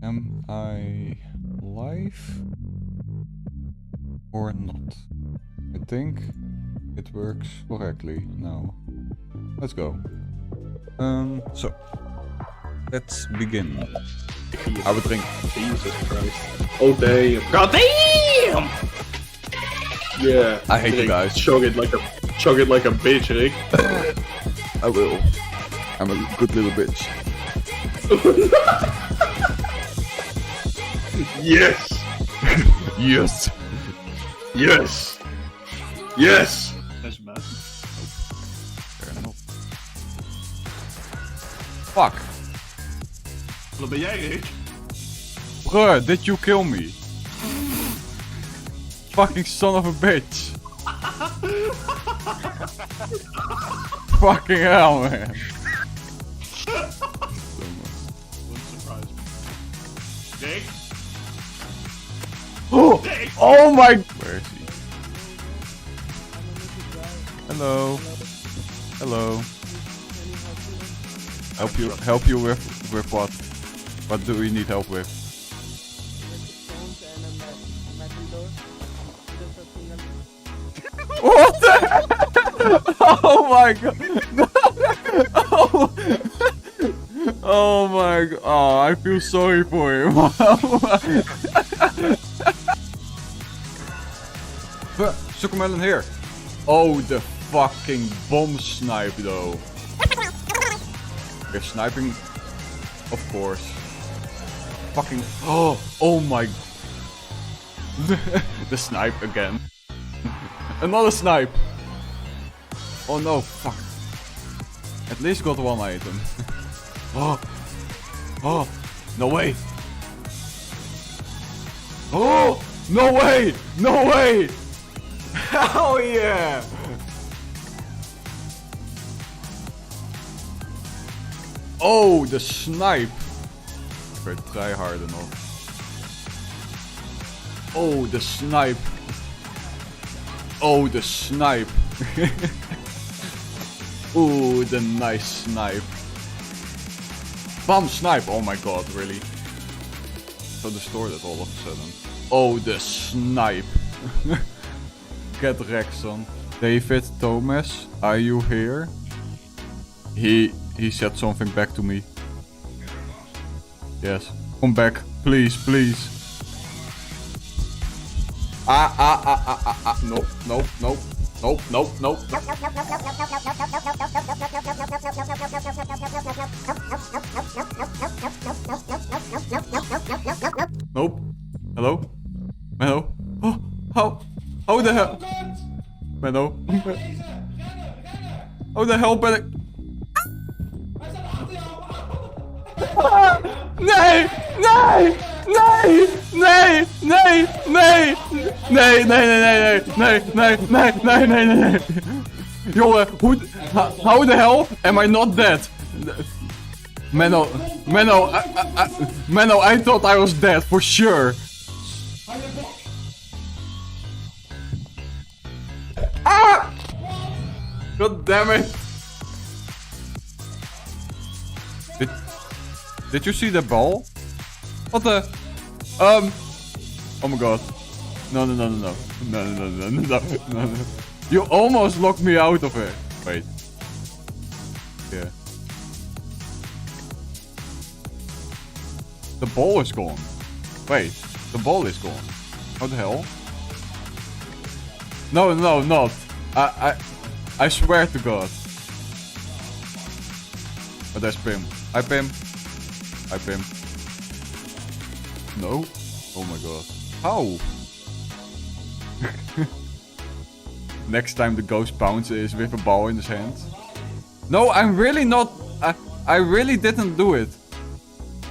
Am I live or not? I think it works correctly now. Let's go. So let's begin. I would drink. Jesus Christ. Oh damn. God damn! Yeah. I hate you Rick, guys. Chug it like a bitch, Rick. I will. I'm a good little bitch. Yes! Yes! Yes! Yes! That's bad. Fair enough. Fuck! Wat ben jij, Rick? Bruh, did you kill me? Fucking son of a bitch! Fucking hell, man! Wouldn't surprise me. Rick? Oh, oh my! Where is he? Hello. Hello. Help you with what? What do we need help with? What the hell? Oh my god! Oh. Oh my god! Oh, I feel sorry for him. Suckermelon here. Oh, the fucking bomb snipe though. They're sniping, of course. Fucking oh my. The snipe again. Another snipe. Oh no, fuck. At least got one item. Oh, no way. Oh, no way, no way. Hell yeah. Oh, the snipe. If I try hard enough. Oh, the snipe. Oh, the snipe. Ooh, the nice snipe. Bam, snipe. Oh my god, really? So distorted all of a sudden. Oh, the snipe. Get wrecked, son. David Thomas, are you here? He said something back to me. Yes. Come back. Please, please. Nope, nope, nope. Nope, nope, nope. Nope. Hello? Menno? Oh, how the hell? Menno? How the hell ben ik? Nee! Nee! Nee! Nee! Nee! Nee! Nee! Nee! Nee! Nee! Nee! Nee! Nee! Nee! Nee! Jongen, how the hell am I not dead? Menno, I thought I was dead for sure. Ah! God damn it! Did you see the ball? What the? Oh my god. No. You almost locked me out of it. Wait. Yeah. The ball is gone. Wait. The ball is gone. How the hell? No, not. I swear to god. Oh, there's Pim. Hi, Pim. Hi, Pim. No? Oh my god. How? Next time the ghost bounces with a ball in his hand. No, I'm really not. I really didn't do it.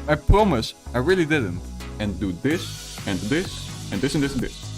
I promise. I really didn't. And do this, and this, and this, and this, and this.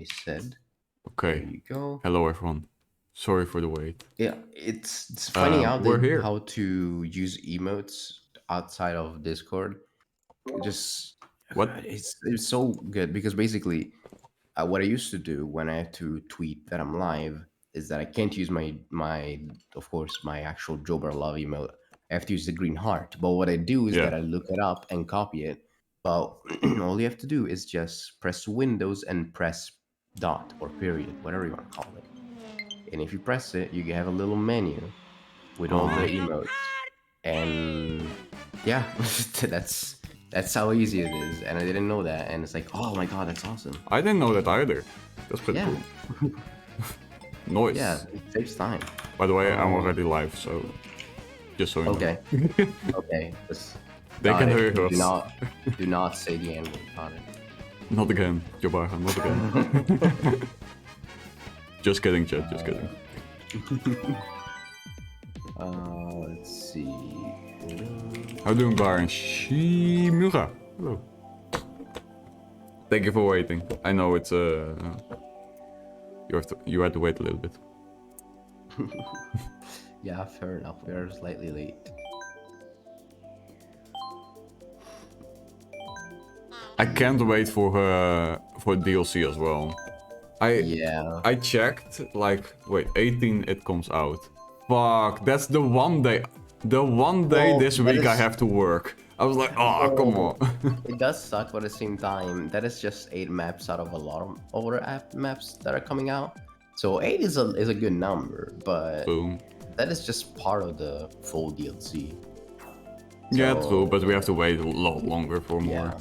reset. Okay. There you go. Hello, everyone. Sorry for the wait. Yeah, it's finding out we're here. how to use emotes outside of Discord. Just What? it's so good because basically, what I used to do when I have to tweet that I'm live is that I can't use my of course my actual Jober Love emote. I have to use the green heart. But what I do is Yeah. that I look it up and copy it. But all you have to do is just press Windows and press dot or period, whatever you want to call it. And if you press it, you have a little menu with all the emotes. And yeah, that's how easy it is. And I didn't know that. And it's like, oh my god, that's awesome. I didn't know that either. That's pretty Yeah. cool. Nice. Yeah, it saves time. By the way, I'm already live, so just so you know. Okay. Okay. They got can it. hear us. Do not say the N-word. Got it. Not again, Jobaha, not again. Just kidding, chat, just kidding. Let's see. How doing, Baron? Shimura. Hello. Thank you for waiting. I know it's you had to wait a little bit. Yeah, fair enough. We are slightly late. I can't wait for DLC as well. I checked, like, wait, 18 it comes out. Fuck, that's the one day. The one day Well, this that week I is- have to work. I was like, oh, come on. It does suck, but at the same time, that is just 8 maps out of a lot of other app maps that are coming out. So 8 is a good number, but Boom. that is just part of the full DLC. Yeah, So- true, but we have to wait a lot longer for more. Yeah.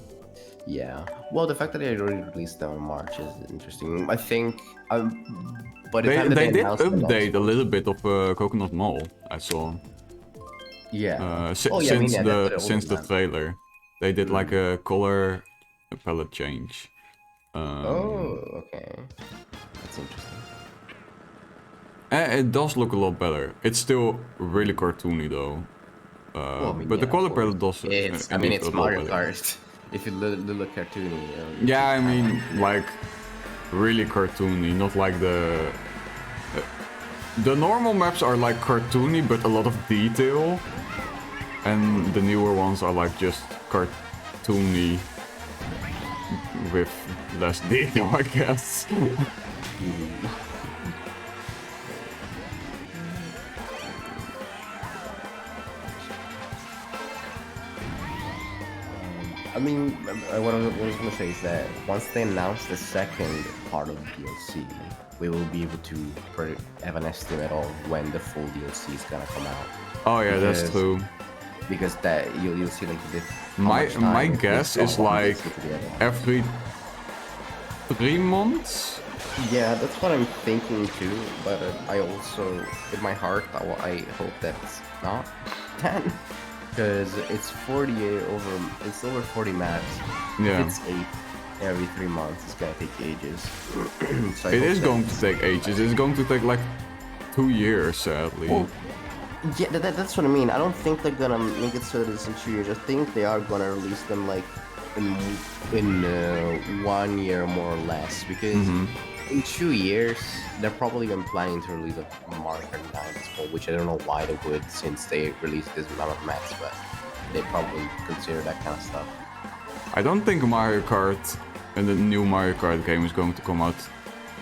Yeah. Well, the fact that they already released them in March is interesting. I think. By the time that They did announced the launch- update a little bit of Coconut Mall, I saw. Yeah. Since Since the trailer, they did like a color palette change. Oh, okay. That's interesting. It does look a lot better. It's still really cartoony though. Well, I mean, but the yeah, color of course. palette does. It's. I indeed mean, it's look a lot Mario better. Kart. If you look cartoony. Yeah, I mean, like really cartoony, not like the normal maps are like cartoony, but a lot of detail, and the newer ones are like just cartoony with less detail, I guess. I mean, what I was gonna say is that once they announce the second part of the DLC, we will be able to have an estimate of when the full DLC is gonna come out. Oh yeah, that's Because- true. Because that you'll see like the My guess is like every 3 months. Yeah, that's what I'm thinking too. But I also, in my heart, I hope that's not 10, because it's 48 over. It's over 40 maps. Yeah. If it's 8 every 3 months, it's gonna take ages. So I It hope is that- going to take ages. It's going to take like 2 years, sadly. Well, yeah, that's what I mean. I don't think they're gonna make it so that it's in 2 years. I think they are gonna release them like in 1 year more or less, because in 2 years they're probably gonna planning to release a Mario Kart 9 as well, which I don't know why they would, since they released this amount of maps, but they probably consider that kind of stuff. I don't think Mario Kart and the new Mario Kart game is going to come out.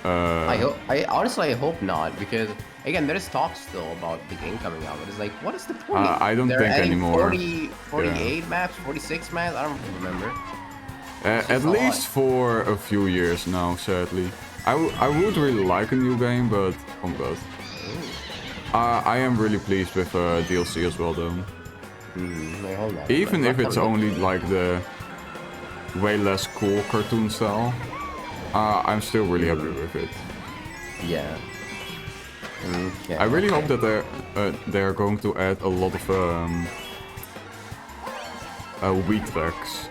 I honestly hope not, because again, there is talk still about the game coming out, but it's like, what is the point? I don't They're think adding anymore. 48 maps, 46 maps. I don't remember. At a least lot. for a few years now, sadly. I would really like a new game, but oh god. I am really pleased with DLC as well, though. Wait, hold on. Even if it's only like the way less cool cartoon style, I'm still really happy with it. Yeah. Okay. I really hope that they are going to add a lot of Wii tracks,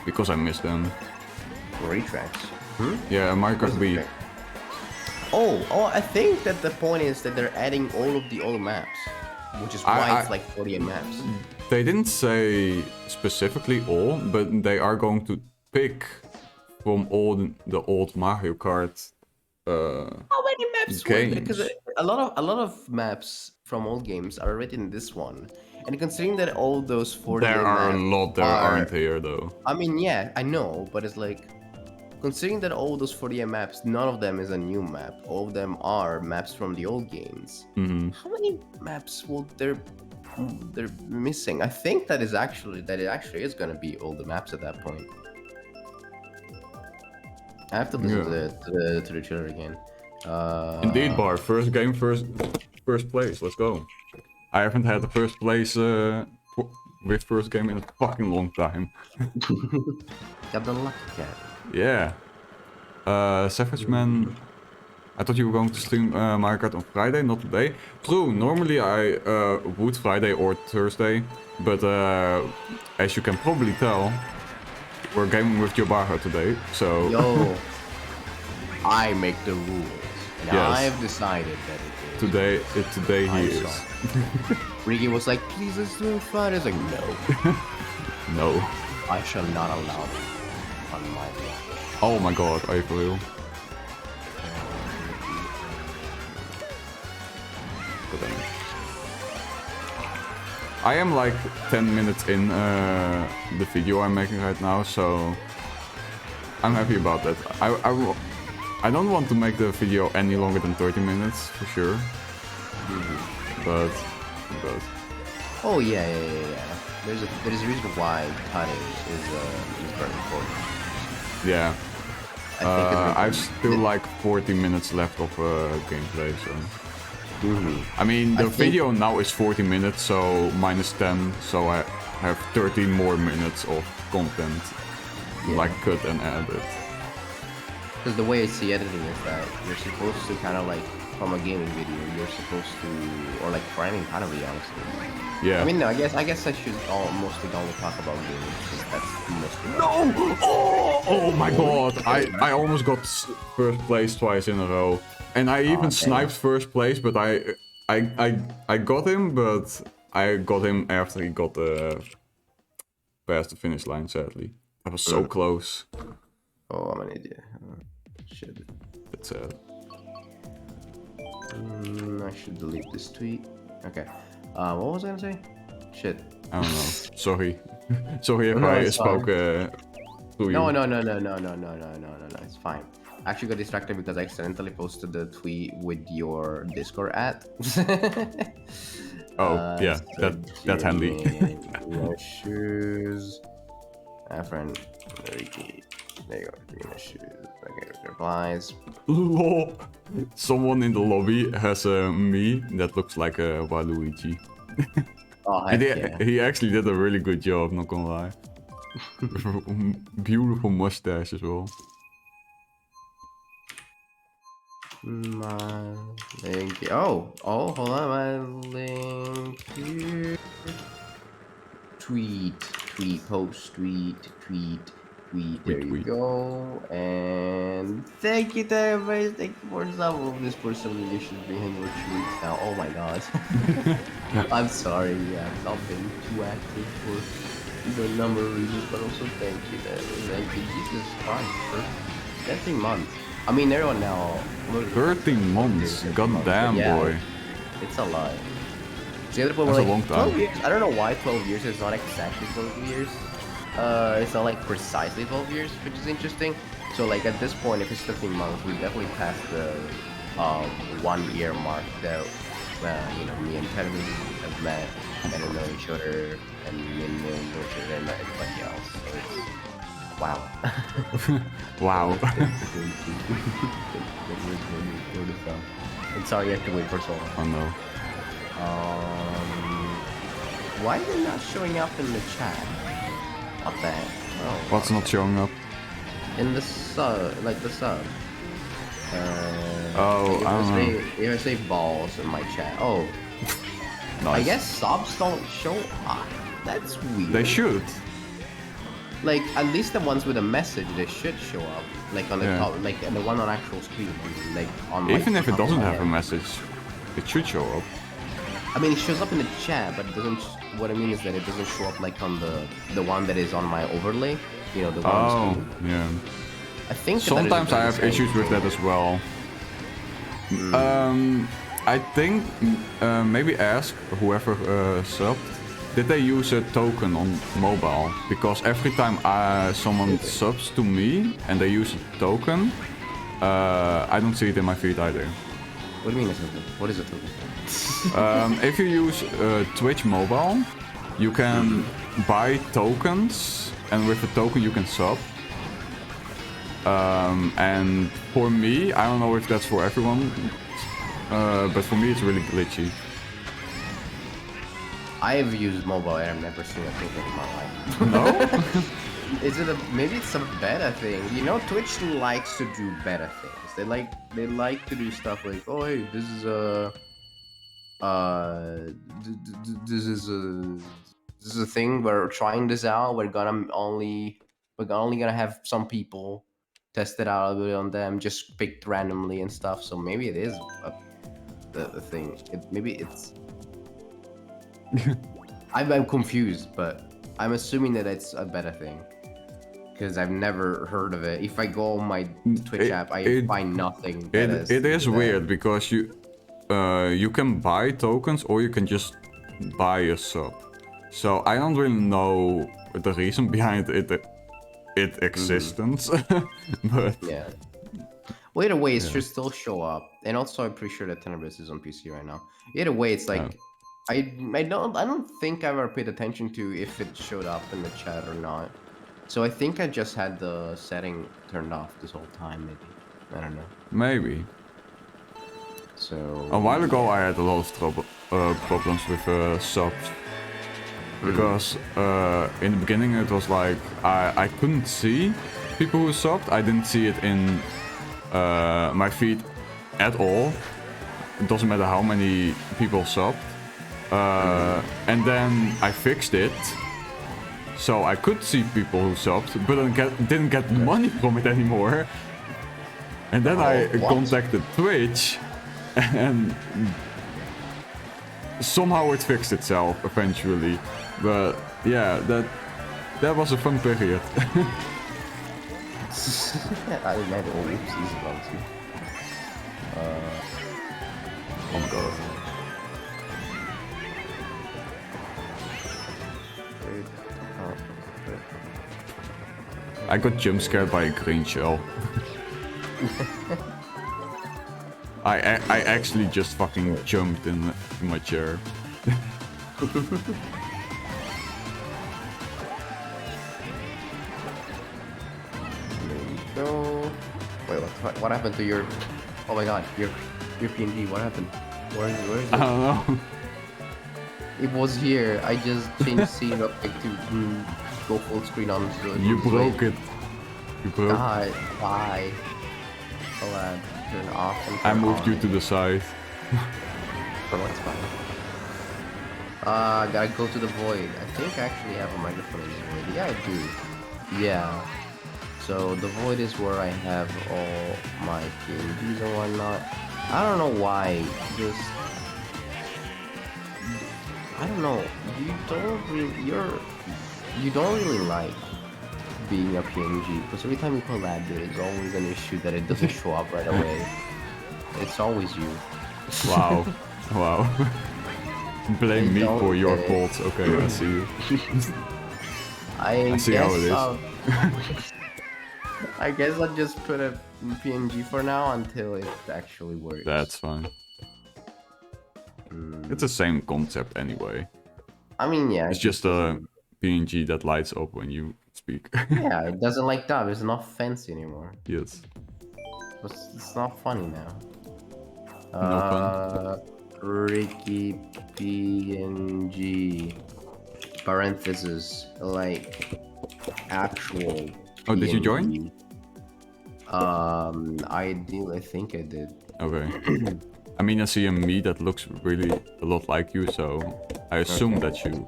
because I miss them. Retracts. Yeah, Mario Kart Wii. Oh, I think that the point is that they're adding all of the old maps, which is why it's like 48 maps. They didn't say specifically all, but they are going to pick from all the old Mario Kart. How many maps were there? Because Games. a lot of maps from old games are already in this one, and considering that all those 40 There are a maps lot that aren't here though. I mean, yeah, I know, but it's like considering that all those 40 maps, none of them is a new map. All of them are maps from the old games. How many maps will they're missing? I think that it actually is gonna be all the maps at that point. I have to listen to the trailer again. Indeed, Bar. First game, first place. Let's go. I haven't had the first place with first game in a fucking long time. Got the lucky cat. Yeah. Savage Man. I thought you were going to stream Mario Kart on Friday, not today. True. Normally I would Friday or Thursday, but as you can probably tell, we're gaming with Jobaha today. So. Yo, I make the rules, and Yes. I've decided that it is. Today he I'm is. sorry. Ricky was like, please let's do it Friday. I was like, no, No. I shall not allow it on my watch. Oh my god, are you for real? But then- I am like 10 minutes in the video I'm making right now, so I'm happy about that. I don't want to make the video any longer than 30 minutes, for sure. But Oh yeah. There's a reason why cutting is very important. yeah. I think it's I've still like 40 minutes left of gameplay, so... I mean, the I think- video now is 40 minutes, so minus 10, so I have 13 more minutes of content, like cut and edit. Because the way I see editing is that you're supposed to kind of like, from a gaming video, you're supposed to, or like for any kind of video, honestly. Yeah. I mean, no, I guess I should mostly only talk about gaming, because that's mostly. No! Oh my god! I almost got first place twice in a row, and I even sniped first place, but I got him, but I got him after he got past the finish line. Sadly, I was so close. Oh, I'm an idiot. Shit. That's sad. I should delete this tweet. Okay. What was I gonna say? Shit. I don't know. Sorry. Sorry if No, I it's spoke to you. No. It's fine. I actually got distracted because I accidentally posted the tweet with your Discord at. Oh, yeah, that's handy. No shoes. Friend. There you go. Green shoes. Okay, replies. Lol. Someone in the lobby has a me that looks like a Waluigi. Oh, heck yeah. He actually did a really good job, not gonna lie. With a beautiful mustache as well. My link. Oh, hold on. My link here. Tweet. Post. Tweet. There you go. And thank you to everybody. Thank you for some of this person really should be hanging with tweets now. Oh my god. I'm sorry. Yeah, I've not been too active for the number of reasons, but also thank you. Thank you. Jesus Christ. For 13 months. I mean, everyone now. 13 months, goddamn Yeah. boy. It's a lot. See, other people That's were a like, long time. 12 years. I don't know why 12 years is not exactly 12 years. It's not like precisely 12 years, which is interesting. So like at this point, if it's 13 months, we definitely passed the 1 year mark that me and Kevin have met, and to know each other, and me and know each other, and met everybody else. So it's wow. Wow. I'm sorry you have to wait for so long. Oh no. Why is it not showing up in the chat? What the heck? Oh, What's not showing up? in the sub, like the sub. Oh, I don't know. If I say balls in my chat. Oh, Nice. I guess subs don't show up. That's weird. They should. Like, at least the ones with a message, they should show up. Like on the Yeah. top, like the one on actual screen. Like on my Even if it top of doesn't my have a head. message, it should show up. I mean, it shows up in the chat, but it doesn't. What I mean is that it doesn't show up like on the one that is on my overlay. You know, the one on Oh, screen. yeah. I think that is Sometimes I the have same issues with thing. that as well. I think maybe ask whoever subbed, did they use a token on mobile? Because every time someone subs to me and they use a token, I don't see it in my feed either. What do you mean a token? What is a token? If you use Twitch mobile, you can buy tokens, and with a token you can sub. And for me, I don't know if that's for everyone, but for me it's really glitchy. I have used mobile and I've never seen a token in my life. No? Is it maybe it's a beta thing? You know, Twitch likes to do beta things. They like to do stuff like, oh hey, this is a this is a thing. We're trying this out. We're only gonna have some people test it out a bit on them, just picked randomly and stuff. So maybe it is the thing. Maybe it's. I'm confused, but I'm assuming that it's a better thing. Because I've never heard of it. If I go on my Twitch app, I find nothing. It is weird because you can buy tokens or you can just buy a sub. So I don't really know the reason behind its existence, but yeah. Well, either way, it should still show up. And also, I'm pretty sure that Tenebris is on PC right now. Either way, it's like I don't think I ever paid attention to if it showed up in the chat or not. So I think I just had the setting turned off this whole time, maybe. I don't know. maybe. So A while ago I had a lot of problems with subs. Because in the beginning it was like I couldn't see people who subbed. I didn't see it in my feed at all. It doesn't matter how many people subbed. And then I fixed it. So I could see people who subbed, but I didn't get money from it anymore. And then I contacted Twitch, and somehow it fixed itself eventually. But yeah, that was a fun period. I remember oopsies about too. Oh my god. I got jump scared by a green shell. I actually just fucking jumped in my chair. So, wait, what happened to your? Oh my god, your PNG. What happened? Where is it? I don't know. It was here. I just changed scene up to go full screen on. You broke it. You broke. God, why? Collab, turn off and turn I moved on. you to the side. Oh, that's fine. Gotta go to the void. I think I actually have a microphone in the void. Yeah, I do. Yeah. So the void is where I have all my PNGs and whatnot. I don't know why. Just I don't know. You don't really like being a PNG because every time you collab, there's always an issue that it doesn't show up right away. It's always you. Wow. Wow. Blame me don't for your get it. faults. Okay, I see you. I see guess how it is. I guess I'll just put a PNG for now until it actually works. That's fine. It's the same concept anyway. I mean, yeah. It's just a PNG that lights up when you speak. Yeah, it doesn't like that. It's not fancy anymore. Yes. It's not funny now. No fun. Ricky PNG. Parenthesis. Like actual. Oh, did you join? PNG. I think I did. Okay. I mean, I see a me that looks really a lot like you, so I assume that's you.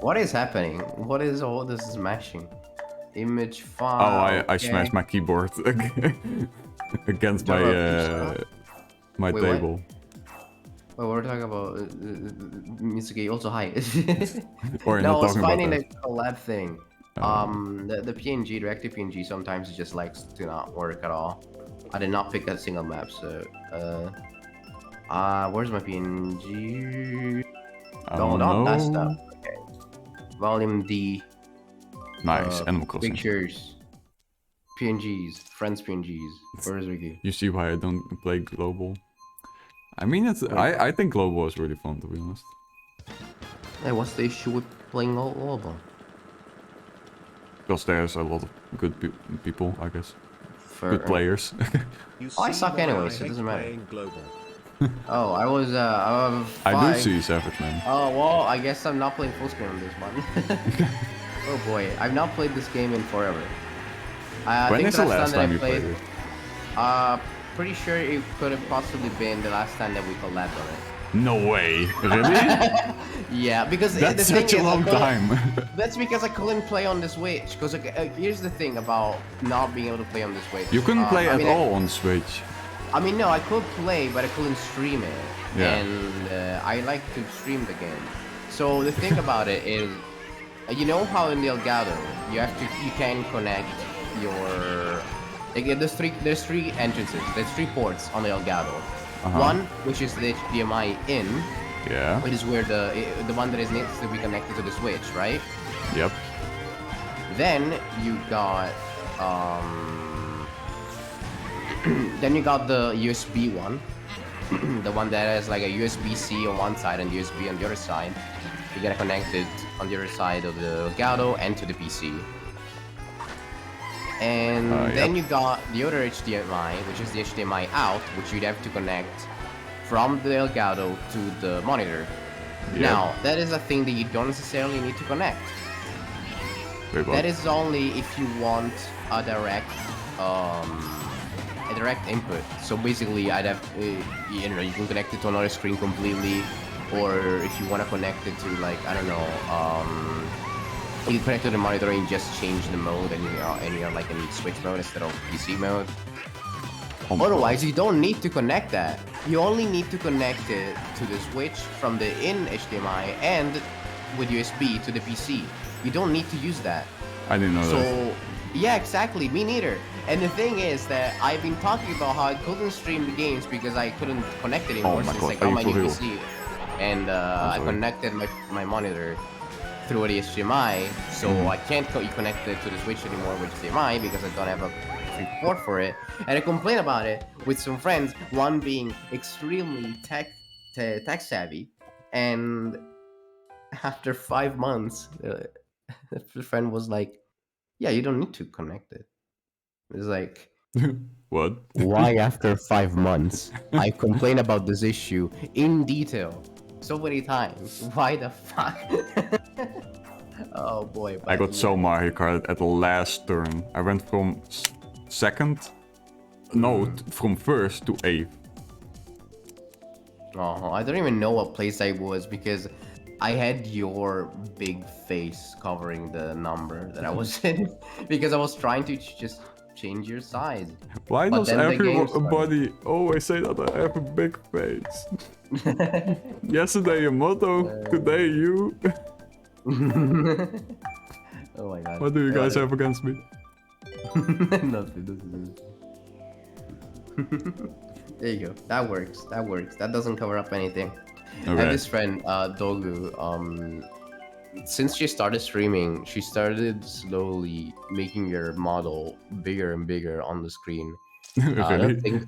What is happening? What is all this smashing? Image file. Oh, I smashed my keyboard against my my Wait, table. Well, we're talking about Mitsuki also hi. Or No, I not was talking about finding that. a collab thing. The PNG, directive PNG sometimes it just likes to not work at all. I did not pick a single map, so where's my PNG? I No, don't not that know. stuff. Okay. Volume D. Nice, Animal Crossing. Pictures. PNGs. Friends PNGs. Where's Ricky? You see why I don't play global? I mean, I think global is really fun, to be honest. Hey, what's the issue with playing global? Because there's a lot of good people, I guess. For, Good players. I suck anyway, so it doesn't matter. Oh, I was I do five. see Savage Man. Oh well, I guess I'm not playing full screen on this one. Oh boy, I've not played this game in forever. I When think is the last time you played it? Pretty sure it could have possibly been the last time that we collabed on it. No way. Really? Yeah, because That's the thing such a is, long time. That's because I couldn't play on the Switch. Because here's the thing about not being able to play on the Switch. You couldn't play I at mean, all on Switch. I mean, no, I could play, but I couldn't stream it. Yeah. And I like to stream the game. So the thing about it is, you know how in the Elgato you can connect your there's three entrances. There's three ports on the Elgato. One which is the HDMI in, Yeah. which is where the one that needs to be connected to the Switch, right? Yep. Then you got then you got the USB one, the one that has like a USB-C on one side and USB on the other side. You gotta connect it on the other side of the Elgato and to the PC. And then you got the other HDMI, which is the HDMI out, which you'd have to connect from the Elgato to the monitor. Yep. Now, that is a thing that you don't necessarily need to connect. Wait, what? That is only if you want a direct input. So basically, I'd have you know, you can connect it to another screen completely, or if you want to connect it to like, I don't know, you connect to the monitor and you just change the mode and you're like in Switch mode instead of PC mode. Otherwise, you don't need to connect that. You only need to connect it to the Switch from the in HDMI and with USB to the PC. You don't need to use that. I didn't know that. So, yeah, exactly. Me neither. And the thing is that I've been talking about how I couldn't stream the games because I couldn't connect it anymore Oh my since God, I got are my you new for real? PC. And I connected my monitor through the HDMI, so I can't connect it to the Switch anymore with HDMI because I don't have a free port for it. And I complained about it with some friends, one being extremely tech savvy, and after 5 months, the friend was like, "Yeah, you don't need to connect it." It's like, What? why after 5 months? I complain about this issue in detail so many times. Why the fuck? Oh boy. I got but so Mario Kart at the last turn. I went from second, no, from first to 8th. Oh, I don't even know what place I was because I had your big face covering the number that I was in because I was trying to just change your size. Why But does then the game started. everybody always say that I have a big face? Yesterday a motto, today you. Oh my god. What do you guys have against me? Nothing. There you go. That works. That doesn't cover up anything. I have Okay. this friend, Dogu. Since she started streaming, she started slowly making your model bigger and bigger on the screen. I Really? don't think,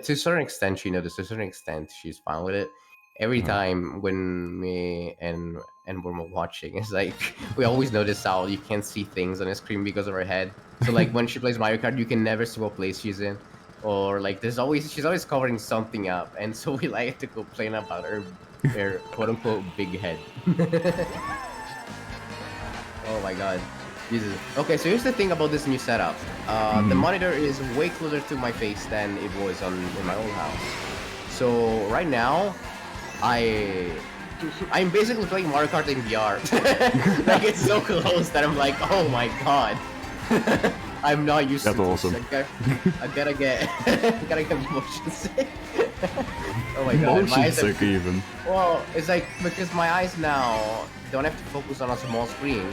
to a certain extent, she noticed. To a certain extent, she's fine with it. Every time when me and when we're watching, it's like we always notice how you can't see things on the screen because of her head. So like when she plays Mario Kart, you can never see what place she's in, or like she's always covering something up, and so we like to complain about her quote unquote big head. Oh my god. Jesus. Okay, so here's the thing about this new setup. The monitor is way closer to my face than it was in my old house. So right now, I'm basically playing Mario Kart in VR. Like it's so close that I'm like, oh my god. I'm not used That's to awesome. this. I gotta get motion sick. Oh my god. Motion sick even. Well, it's like because my eyes now don't have to focus on a small screen.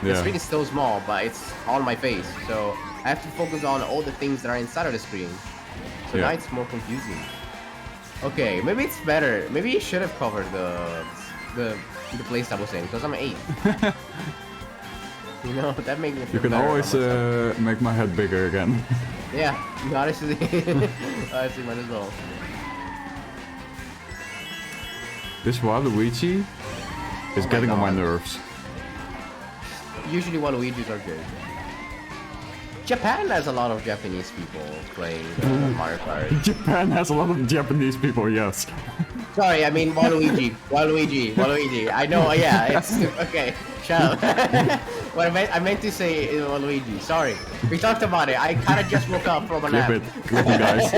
The Yeah. screen is still small, but it's on my face, so I have to focus on all the things that are inside of the screen. So now Yeah. it's more confusing. Okay, maybe it's better. Maybe you should have covered the place I was in, because I'm 8. You know, that makes me feel You can better always about myself. make my head bigger again. Yeah, honestly, honestly, might as well. This Waluigi is Oh my getting on my God. nerves. Usually Waluigis are good. Japan has a lot of Japanese people playing Mario Kart. Japan has a lot of Japanese people, yes. Sorry, I mean Waluigi. Waluigi. I know, yeah, it's okay. Shut up. What I meant to say is Waluigi. Sorry, we talked about it. I kind of just woke up from a nap. Clip it, guys.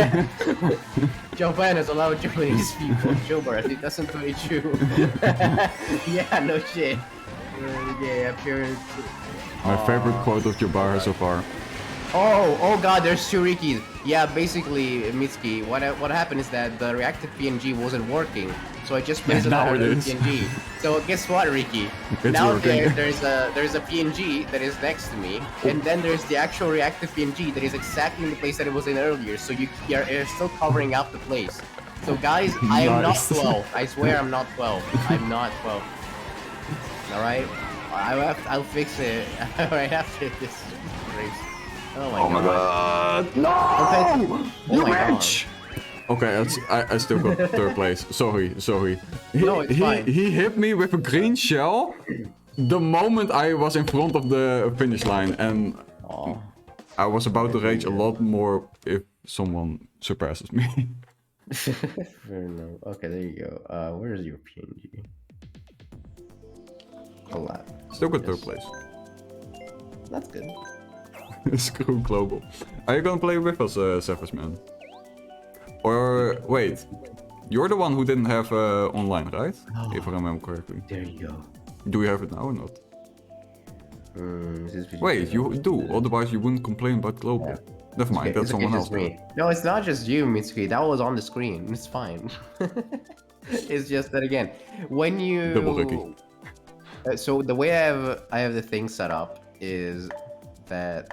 Japan has a lot of Japanese people. Showbird, it doesn't really true. Yeah, no shit. Yeah, appearance. My favorite quote of Jabara so far. Oh god, there's 2 Rikis. Yeah, basically, Mitsuki, what happened is that the reactive PNG wasn't working, so I just placed Now another it is. PNG. So guess what, Riki? It's Now working. there's a PNG that is next to me, and then there's the actual reactive PNG that is exactly in the place that it was in earlier. So you're still covering up the place. So guys, I am not Nice. 12. I swear I'm not 12. I'm not 12. All right, I'll fix it right after this race. Oh my god. No! Okay. Oh You my god. bitch! Okay, I still got 3rd place. Sorry. No, it's fine. He hit me with a green shell the moment I was in front of the finish line, and Oh. I was about to rage a lot more if someone surpasses me. Fair enough. Okay, there you go. Where is your PNG? Collab. Still got 3rd place. That's good. Screw global. Are you gonna play with us, Cephas, man? Or wait, you're the one who didn't have online, right? If I remember correctly. There you go. Do you have it now or not? Is this video Wait, good? you do. Otherwise, you wouldn't complain about global. Never mind, Okay, that's it's okay, someone just else. me. No, it's not just you, Mitsuki. That was on the screen. It's fine. It's just that again, when you Double Ricky. So the way I have the thing set up is that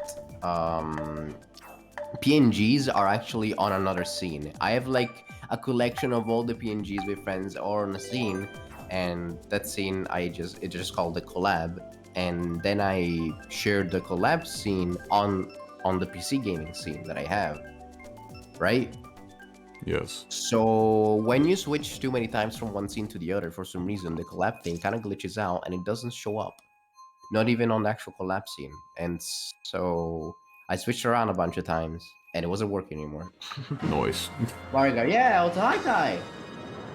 PNGs are actually on another scene. I have like a collection of all the PNGs with friends or on a scene, and that scene it's just called the collab, and then I shared the collab scene on the PC gaming scene that I have, right? Yes. So when you switch too many times from one scene to the other, for some reason the collab thing kind of glitches out and it doesn't show up, not even on the actual collab scene. And so I switched around a bunch of times and it wasn't working anymore. Noise. Mario, yeah, it's a high tie.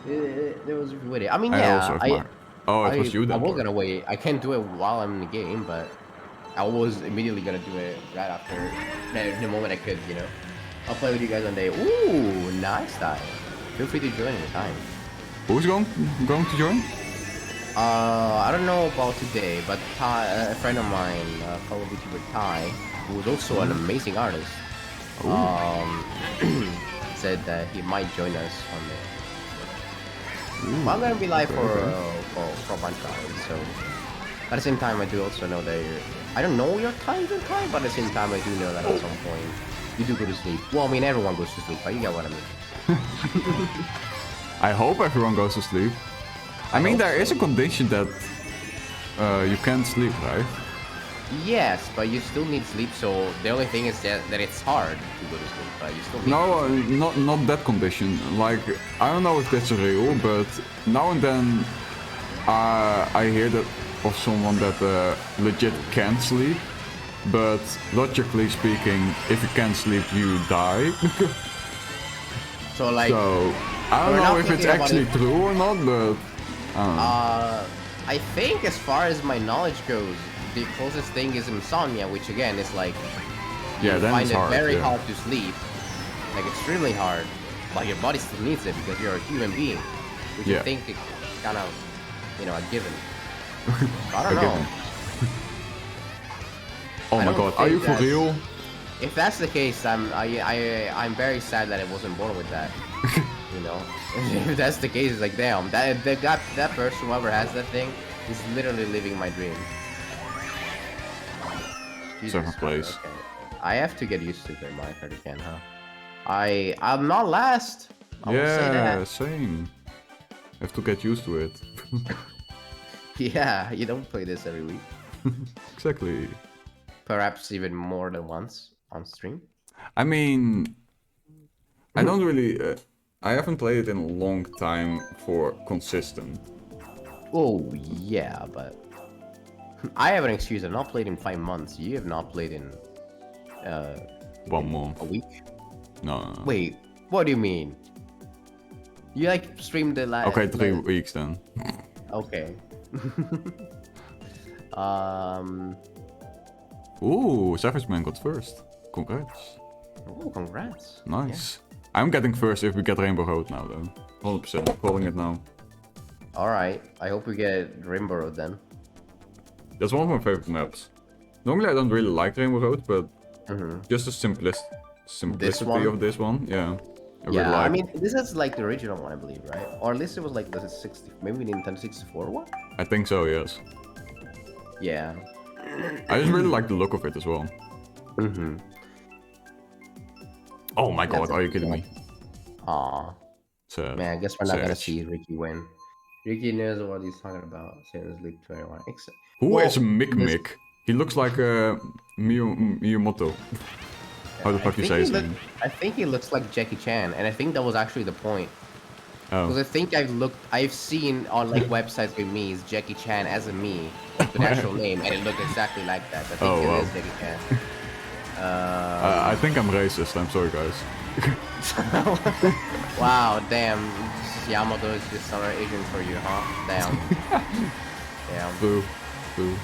There was with it. I mean, I yeah, also have mine. Oh, it was you I then. was Bart. gonna wait. I can't do it while I'm in the game, but I was immediately gonna do it right after the moment I could, you know. I'll play with you guys one day. Ooh, nice tie. Feel free to join anytime. Who's going to join? I don't know about today, but Ty, a friend of mine, fellow YouTuber Ty, who is also an amazing artist, said that he might join us on there. Well, I'm gonna be live for a bunch of hours, so at the same time, I do also know that I don't know your time, but at the same time, I do know that at some point you do go to sleep. Well, I mean, everyone goes to sleep, but you get what I mean. I hope everyone goes to sleep. I mean, there is a condition that you can't sleep, right? Yes, but you still need sleep, so the only thing is that it's hard to go to sleep, but you still need No, not that condition. Like, I don't know if that's real, but now and then I hear that of someone that legit can't sleep. But logically speaking, if you can't sleep, you die. So, like, So I don't we're know not if it's thinking about actually it. true or not, but I don't know. I think as far as my knowledge goes, the closest thing is insomnia, which again is like, Yeah, you then find it's it hard. very yeah. hard to sleep, like extremely hard, but your body still needs it because you're a human being, which Yeah. I think is kind of, you know, a given. I A don't know. given. Oh I my don't god, are you think for real? If that's the case, I'm very sad that I wasn't born with that. You know, if that's the case, it's like damn, that person, whoever has that thing, is literally living my dream. Jesus 7th Christ, place. okay. I have to get used to the Mario Kart again, huh? I'm not last. I will say Yeah, that. same. Have to get used to it. Yeah, you don't play this every week. Exactly. Perhaps even more than once on stream. I mean, I don't really. I haven't played it in a long time for consistent. Oh yeah, but I have an excuse. I've not played in 5 months. You have not played in 1 month. a week. No. Wait, what do you mean? You like streamed the last? Okay, 3 weeks then. Okay. Ooh, Savage Man got first. Congrats. Oh, congrats. Nice. I'm getting first if we get Rainbow Road now though. 100%. Calling it now. All right. I hope we get Rainbow Road then. That's one of my favorite maps. Normally I don't really like Rainbow Road, but just the simplicity one? of this one, yeah. I really Yeah, like. I mean, this is like the original one, I believe, right? Or at least it was like the 60, maybe Nintendo 64 one? I think so, yes. Yeah. I just really like the look of it as well. Oh my god, are you kidding me? Aw. Sad. Man, I guess we're not gonna Sad. see Ricky win. Ricky knows what he's talking about since League 21. Who is Mick Mick? He looks like Miyamoto. How the fuck you say his name? I think he looks like Jackie Chan, and I think that was actually the point. Because Oh. I think I've seen on like websites with me is Jackie Chan as a me with the actual name, and it looked exactly like that. I think it is Jackie Chan. I think I'm racist, I'm sorry guys. Wow, damn. Yamato is just another Asian for you, huh? Damn. Damn. Boo. Boo.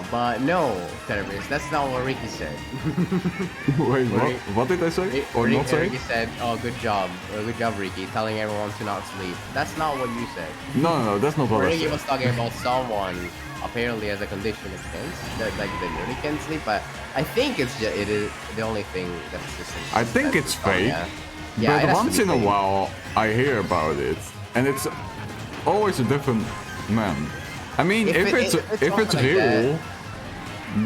But no, Terrorist, that's not what Ricky said. Wait, what did I say? Or not say? Ricky said, oh, good job, Ricky, telling everyone to not sleep. That's not what you said. No, that's not what I Ricky said. was talking about someone apparently as a condition against, that like they really can't sleep, but I think it is the only thing that's system. I think it's fake. Yeah, But once in a while I hear about it, and it's always a different man. I mean, if it's like real,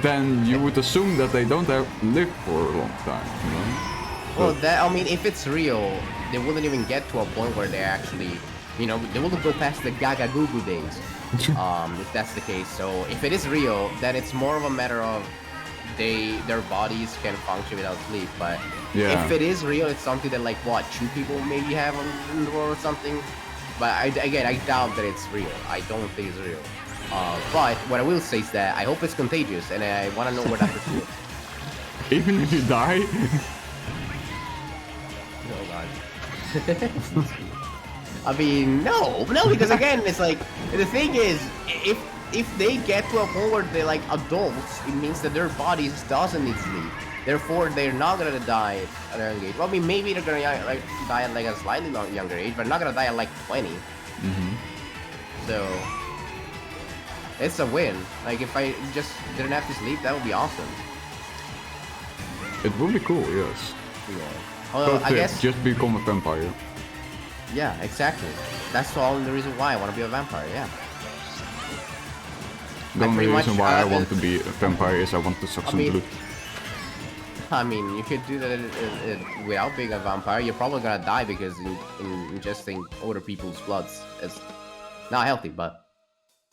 then you would assume that they don't have lived for a long time, you know? Well, I mean, if it's real, they wouldn't even get to a point where they actually, you know, they wouldn't go past the Gaga Goo Goo days. If that's the case. So if it is real, then it's more of a matter of their bodies can function without sleep. But if it is real, it's something that like what 2 people maybe have on the world or something. But I doubt that it's real. I don't think it's real. But what I will say is that I hope it's contagious, and I want to know where that person is. Even if you die? Oh god. I mean, no, because again, it's like the thing is, if they get to a point where they're like adults, it means that their bodies doesn't need sleep. Therefore, they're not gonna die at a young age. Well, I mean, maybe they're gonna like die at like a slightly younger age, but not gonna die at like 20. So it's a win. Like if I just didn't have to sleep, that would be awesome. It would be cool, yes. Yeah. Well, I guess. Just become a vampire. Yeah, exactly. That's the only reason why I want to be a vampire. Yeah. The only pretty reason much, why I want to be a vampire is I want to suck some blood. I mean, you could do that without being a vampire. You're probably gonna die because ingesting other people's bloods is not healthy, but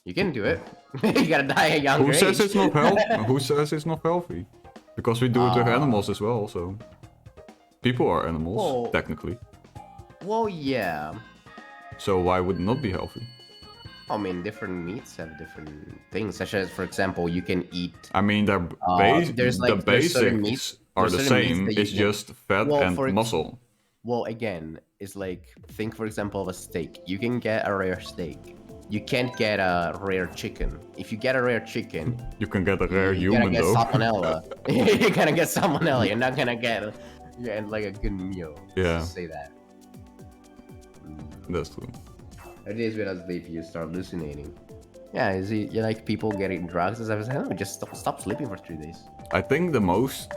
you can do it. You gotta die at a younger Who age. says it's not healthy? Who says it's not healthy? Because we do it with animals as well, so... People are animals, technically. Well, yeah. So why would it not be healthy? I mean, different meats have different things, such as, for example, you can eat... I mean, the basics are the same, it's just fat and muscle. Well, again, it's like, think for example of a steak. You can get a rare steak. You can't get a rare chicken. If you get a rare chicken... You can get a rare human, though. You're gonna get salmonella. You're gonna get salmonella. You're not gonna get like a good meal. Yeah. Just say that. That's true. It is without sleep, you start hallucinating. Yeah, you like people getting drugs and stuff. No, just stop sleeping for 3 days. I think the most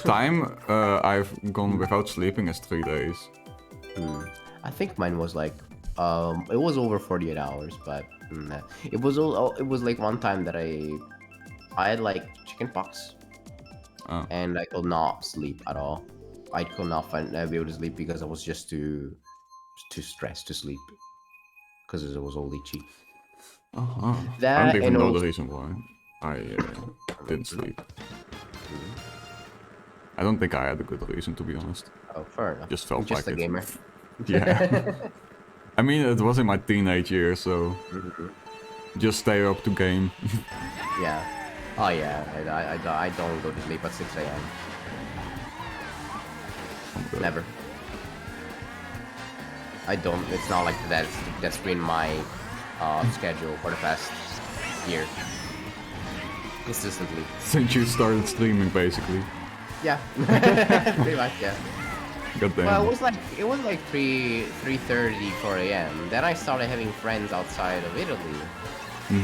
time I've gone without sleeping is 3 days. I think mine was like, it was over 48 hours, but It was it was like one time that I had like chicken pox, Oh. and I could not sleep at all. I could not be able to sleep because I was just too stressed to sleep because it was all itchy. Uh-huh. I That don't even and know the also, reason why I didn't sleep. I don't think I had a good reason, to be honest. oh, fair enough. Just felt Just like a it. gamer. Yeah. I mean, it was in my teenage years, so just stay up to game. Yeah. Oh yeah. I don't go to sleep at 6 a.m. Never. I don't. It's not like that's been my schedule for the past year. Consistently. Since you started streaming, basically. Yeah. Pretty much. Yeah. God damn. Well, it was like 3:30, 4 a.m. Then I started having friends outside of Italy.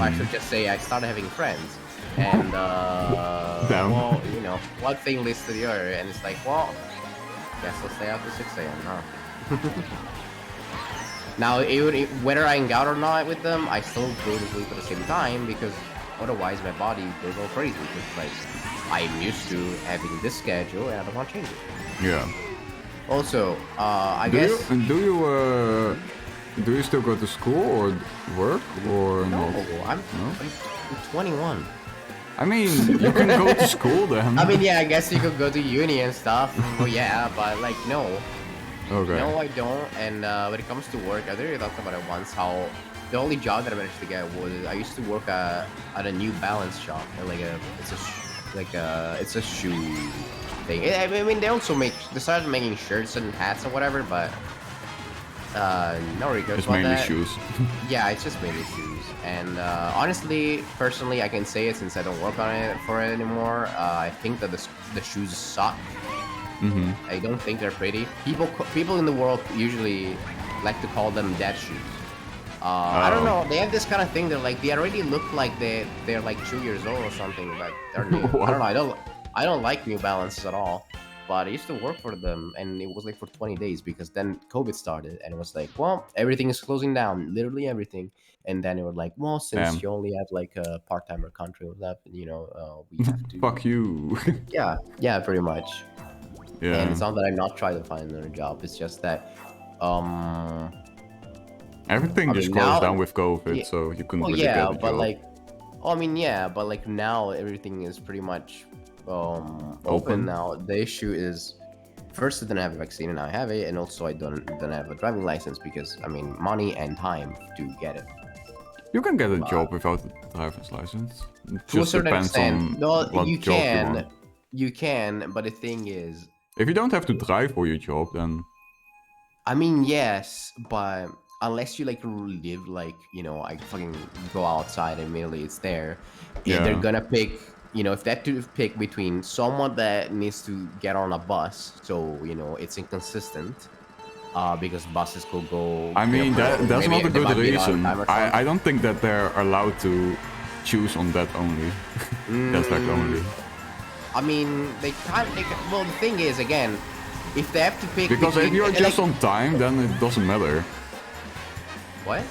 I should just say I started having friends. And Damn. well, you know, one thing leads to the other, and it's like, well, guess I'll stay out till 6 a.m. Huh? Now, whether I hang out or not with them, I still go to sleep at the same time because otherwise my body will go crazy. Because like I'm used to having this schedule and I don't want to change it. Yeah. Also, I Do guess you still go to school or work or no, not? I'm 21. I mean, you can go to school then. I mean, yeah, I guess you could go to uni and stuff. Oh yeah, but like no. Okay. No, I don't. And when it comes to work, I already talked about it once. How the only job that I managed to get was I used to work at a New Balance shop. Like it's a shoe thing. I mean, they started making shirts and hats and whatever, but no regrets It's about mainly that. shoes. Yeah, it's just mainly shoes. And honestly, personally, I can say it since I don't work on it anymore. I think that the shoes suck. I don't think they're pretty. People in the world usually like to call them dad shoes. I don't know. They have this kind of thing. They're like they already look like they're like 2 years old or something, but they're new. I don't know. I don't like New Balances at all. But I used to work for them, and it was like for 20 days because then COVID started, and it was like, well, everything is closing down, literally everything. And then it was like, well, since you only have like a part-timer contract left, you know, we have to. Fuck you. Yeah, pretty much. Yeah. And it's not that I'm not trying to find another job. It's just that, Everything just now- closed down with COVID, yeah, so you couldn't well, really yeah, get a but job. like, I mean, yeah, but like now everything is pretty much open now. The issue is, first I didn't have a vaccine and now I have it, and also I don't have a driving license because I mean money and time to get it. You can get a job without a driver's license. It To a just certain depends extent, on no, what you job can, you want. you can, but the thing is, If you don't have to drive for your job, then I mean, yes, but unless you like live like, you know, I fucking go outside and immediately it's there, Yeah. they're gonna pick, you know, if they have to pick between someone that needs to get on a bus, so, you know, it's inconsistent, because buses could go. I mean that's maybe not a they good might be on reason. time or something. I don't think that they're allowed to choose on that only. That's like only. I mean, well, the thing is, again, if they have to pick Because if between, you're just like, on time, then it doesn't matter. what?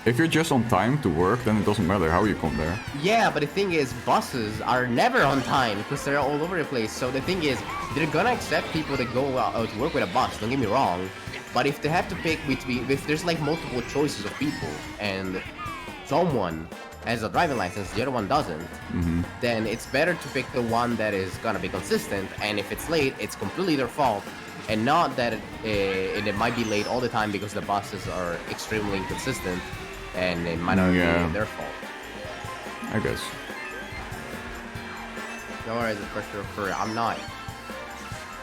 If you're just on time to work, then it doesn't matter how you come there. Yeah, but the thing is, buses are never on time because they're all over the place. So the thing is, they're gonna accept people that go out to work with a bus. Don't get me wrong, but if they have to pick between, if there's like multiple choices of people and someone has a driving license, the other one doesn't, then it's better to pick the one that is gonna be consistent. And if it's late, it's completely their fault, and not that it might be late all the time because the buses are extremely inconsistent. And it might not be their fault. I guess. Or is it for sure furry? I'm not.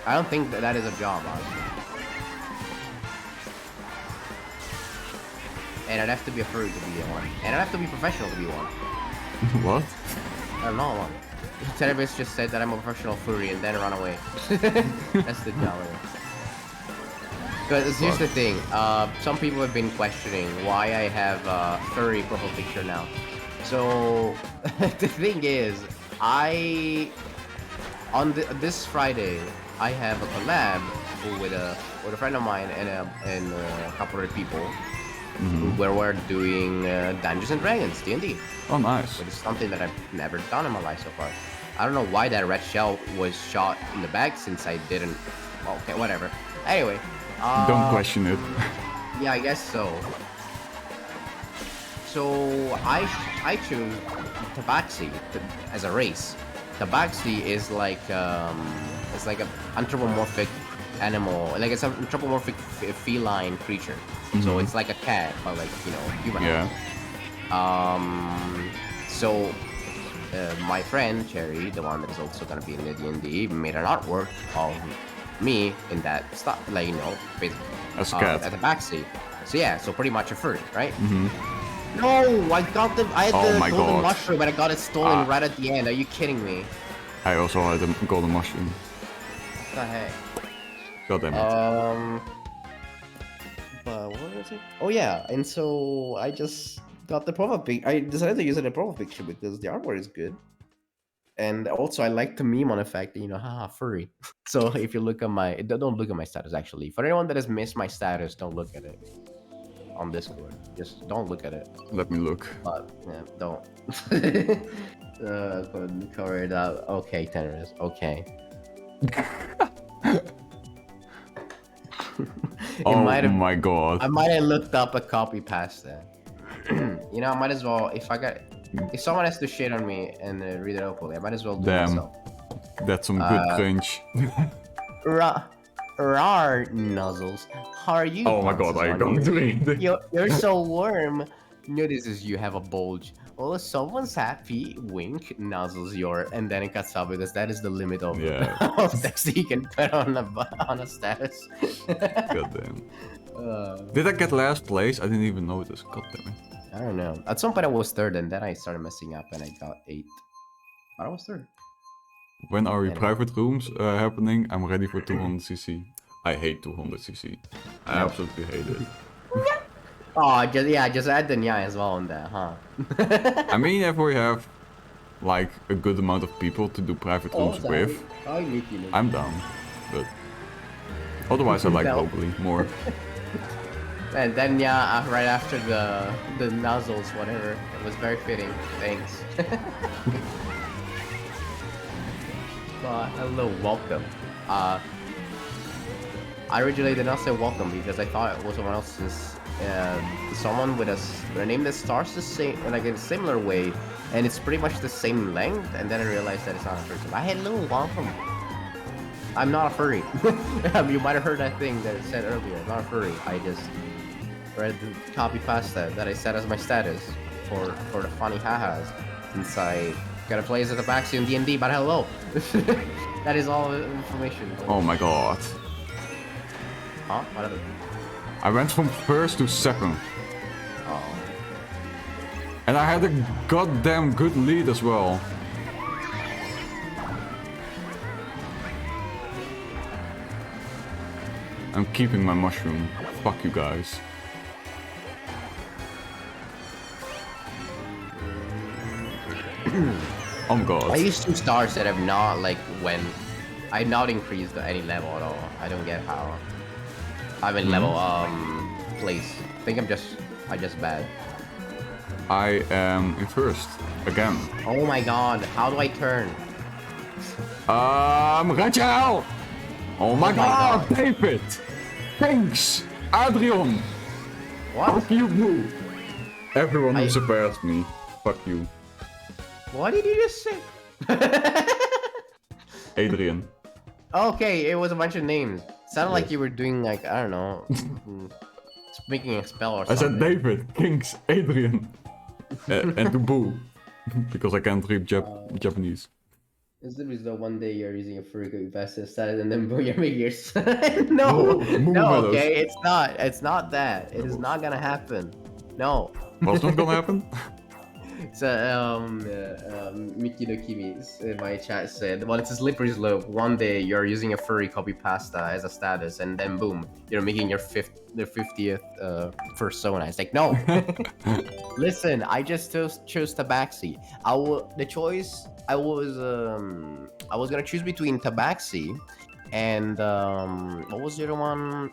I don't think that is a job, honestly. And I'd have to be a furry to be one. And I'd have to be professional to be one. What? I'm not one. Televis just said that I'm a professional furry and then run away. That's the job. Because here's the thing, some people have been questioning why I have a furry profile picture now. So the thing is, this Friday I have a collab with a friend of mine and a couple of people where we're doing Dungeons and Dragons, D&D, Oh, nice. which is something that I've never done in my life so far. I don't know why that red shell was shot in the back since I didn't. Well, okay, whatever. Anyway. Don't question it. Yeah, I guess so. So I chose Tabaxi as a race. Tabaxi is like it's like an anthropomorphic animal, like it's an anthropomorphic feline creature. So it's like a cat, but like human. Yeah. So my friend Cherry, the one that is also gonna be in the D&D, made an artwork of me in that stuff, like basically As a cat. at the backseat. So yeah, so pretty much a furry, right? No, I got the. I had Oh the my golden God. mushroom, but I got it stolen Ah. right at the end. Are you kidding me? I also had a golden mushroom. What the heck? God damn it. But what was it? Oh yeah, and so I just got the profile pic. I decided to use it in a profile picture because the artwork is good, and also I like to meme on the fact that haha, furry. So if you look at my, don't look at my status actually. For anyone that has missed my status, don't look at it on Discord. Just don't look at it. Let me look. But yeah, don't. Cover it up. Okay, Tenris. Okay. Oh might have- my god. I might have looked up a copy pasta. I might as well. If someone has to shit on me and read it openly, I might as well do it Damn. myself. That's some good cringe. Rar nuzzles. How are you? Oh my god, I Bounces on don't you? read it. You're so warm. Notices you have a bulge. Well, if someone's happy, wink, nuzzles your, and then it cuts off because that is the limit of, Yeah. of text you can put on a status. God damn. Did I get last place? I didn't even notice. God damn it. I don't know. At some point I was third, and then I started messing up, and I got 8th. But I was third. When are Anyway. private rooms happening? I'm ready for 200cc. I hate 200cc. I absolutely hate it. Oh, just add the nya as well on that, huh? I mean, if we have like a good amount of people to do private rooms with, I'm down. But otherwise, I like No. locally more. And then right after the nozzles, whatever, it was very fitting. Thanks. But hello, welcome. I originally did not say welcome because I thought it was someone else's. Someone with a name that starts the same, like in a similar way, and it's pretty much the same length. And then I realized that it's not a person. Hello, welcome. I'm not a furry. You might have heard that thing that it said earlier. I'm not a furry. I just read the copy pasta that I set as my status for the funny hahas, since I got a place at the backseat in D&D. But hello, that is all the information. Oh my god. Huh? What other? I went from first to second. Oh. And I had a goddamn good lead as well. I'm keeping my mushroom. Fuck you guys. Oh my god. I used 2 stars that have not I not increased any level at all. I don't get how. I'm in level place. I think I just bad. I am in first. Again. Oh my god, how do I turn? Rachel! Oh my my god, God. David! Thanks! Adrian! What? Fuck you, boo! Everyone who I- surpassed me. Fuck you. What did you just say? Adrian. Okay, it was a bunch of names. Sounded like you were doing like, I don't know, making a spell or I something. said David, Kings, Adrian. And to boo. Because I can't read Japanese. Is the result one day you're using a furry invested status and then boom, you're making your no, Move no, with us. okay, it's not that. It is not gonna happen. No. What's not gonna happen? So, Miki no Kimi in my chat said, well, it's a slippery slope. One day you're using a furry copy pasta as a status, and then boom, you're making your 50th persona. It's like, no. Listen, I just chose Tabaxi. I was gonna choose between Tabaxi and what was the other one?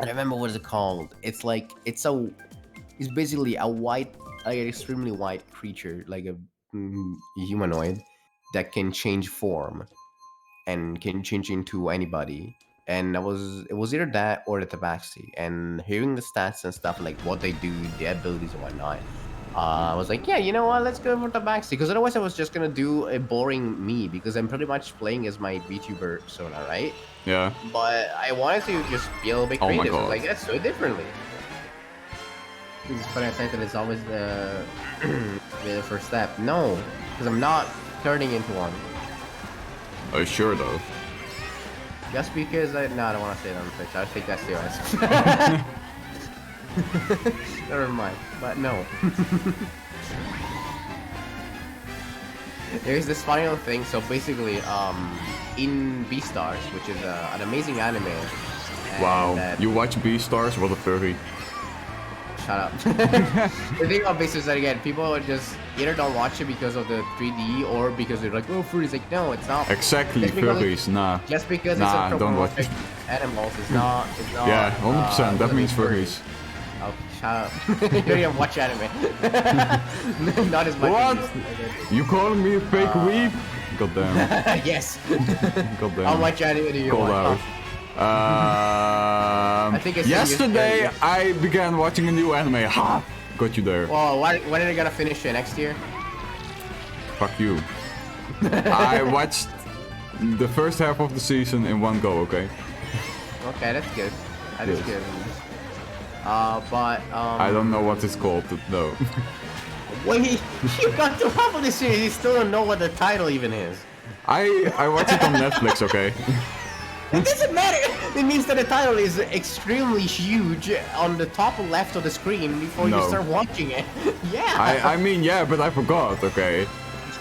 I don't remember what it's called. It's like He's basically a white, like an extremely white creature, like a humanoid that can change form and can change into anybody. And it was either that or the Tabaxi. And hearing the stats and stuff like what they do, the abilities and whatnot, I was like, yeah, you know what? Let's go for Tabaxi. Because otherwise, I was just gonna do a boring me because I'm pretty much playing as my VTuber persona, right? Yeah. But I wanted to just be a little bit Oh my creative. God. Like, let's do it differently. It's funny I say that it's always the first step. No, because I'm not turning into one. Are you sure though? Just because I don't want to say it on Twitch. I think that's the honest. Never mind. But no. There's this funny little thing. So basically, in Beastars, which is an amazing anime. Wow. And, You watch Beastars? What a furry. Shut up. The thing about Beastars is that again, people just either don't watch it because of the 3D or because they're like, oh, furries. Like, no, it's not. Exactly, Just because furries. Nah. Just because Nah, it's don't watch it. animals, it's not. Yeah, 100%. That means furry. furries. Oh, shut up. You don't even watch anime. Not as much. What? As You calling me a fake weeb? Goddamn. yes. Goddamn. How much anime do you Called watch? out. I think it's Yesterday I began watching a new anime. Ha! Got you there. Well, when are they gonna finish it? Next year? Fuck you. I watched the first half of the season in one go, okay? Okay, that's good. That is Yes. good. But I don't know what it's called, though. Wait, you got to half of the series. You still don't know what the title even is. I watched it on Netflix, okay? It doesn't matter. It means that the title is extremely huge on the top left of the screen before you No. start watching it. Yeah. I mean, yeah, but I forgot, okay?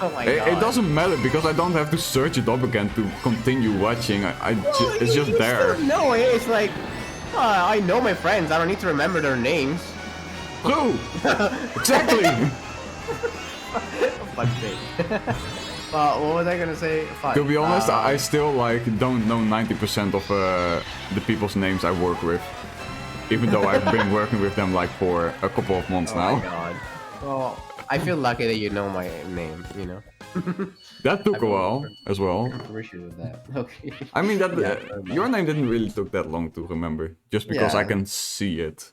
Oh my It god. doesn't matter because I don't have to search it up again to continue watching. It's just there. No, it's like I know my friends. I don't need to remember their names. True. Exactly. Fuck sake. What was I gonna say? Fuck. To be honest, I still like don't know 90% of the people's names I work with, even though I've been working with them like for a couple of months Oh my now. god. Well, I feel lucky that you know my name. You know. That took a while as well. Appreciate that. Okay. I mean that Yeah, your name didn't really took that long to remember, just because I Yeah. can see it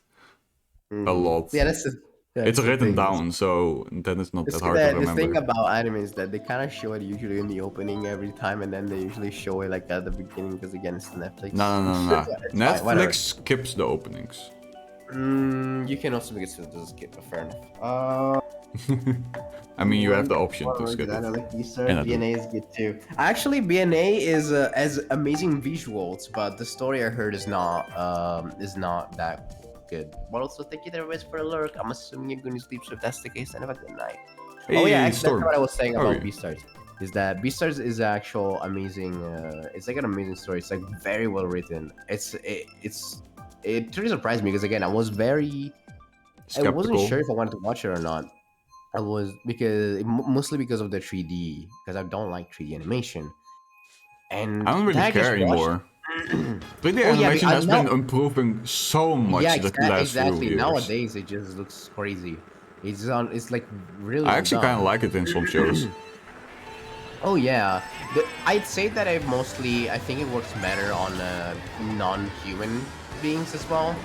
a lot. Yeah, that's the. That's It's the written thing. down, so then it's not The, that hard to the thing remember. about anime is that they kind of show it usually in the opening every time, and then they usually show it like at the beginning because again it's Netflix. No. Yeah, it's fine, whatever. Netflix skips the openings. You can also make it so it doesn't skip, but fair enough. I mean, you have the option to skip I it. like And I do. BNA is good too. Actually, BNA is as amazing visuals, but the story I heard is not that good. But also, thank you everybody for the lurk. I'm assuming you're going to sleep, so if that's the case, then have a good night. Oh yeah, Hey, actually, Storm. that's what I was saying Oh, about yeah. Beastars. Is that Beastars is actual amazing? It's like an amazing story. It's like very well written. It really surprised me because again, I was very I wasn't Skeptical. sure if I wanted to watch it or not. I was mostly because of the 3D because I don't like 3D animation. And I don't then really just care watched- anymore. 3D Oh, yeah, animation but has now- been improving so much yeah, the last few exactly. years. Nowadays it just looks crazy. It's like really. I actually well done. kind of like it in some shows. Oh yeah, I'd say that I think it works better on non-human beings as well,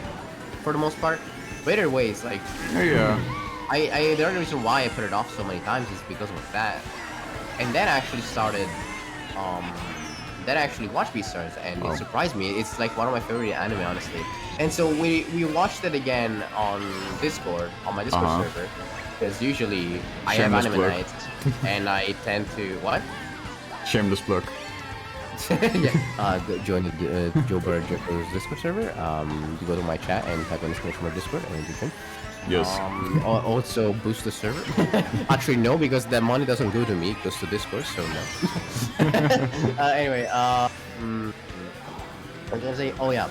for the most part. But either way, it's like Yeah. the only reason why I put it off so many times is because of that. And then I actually started, then I actually watched Beastars, and Oh. it surprised me. It's like one of my favorite anime, honestly. And so we watched it again on Discord, on my Discord Uh-huh. server, because usually I have Shameless anime plug. nights, and I tend to what? Shameless plug. Yeah. Join the Joe Bird Joko's Discord server. You go to my chat and type in exclamation mark Discord and you can. Yes. Also boost the server. Actually, no, because that money doesn't go to me; it goes to Discord. So no. Anyway, I was gonna say, oh yeah.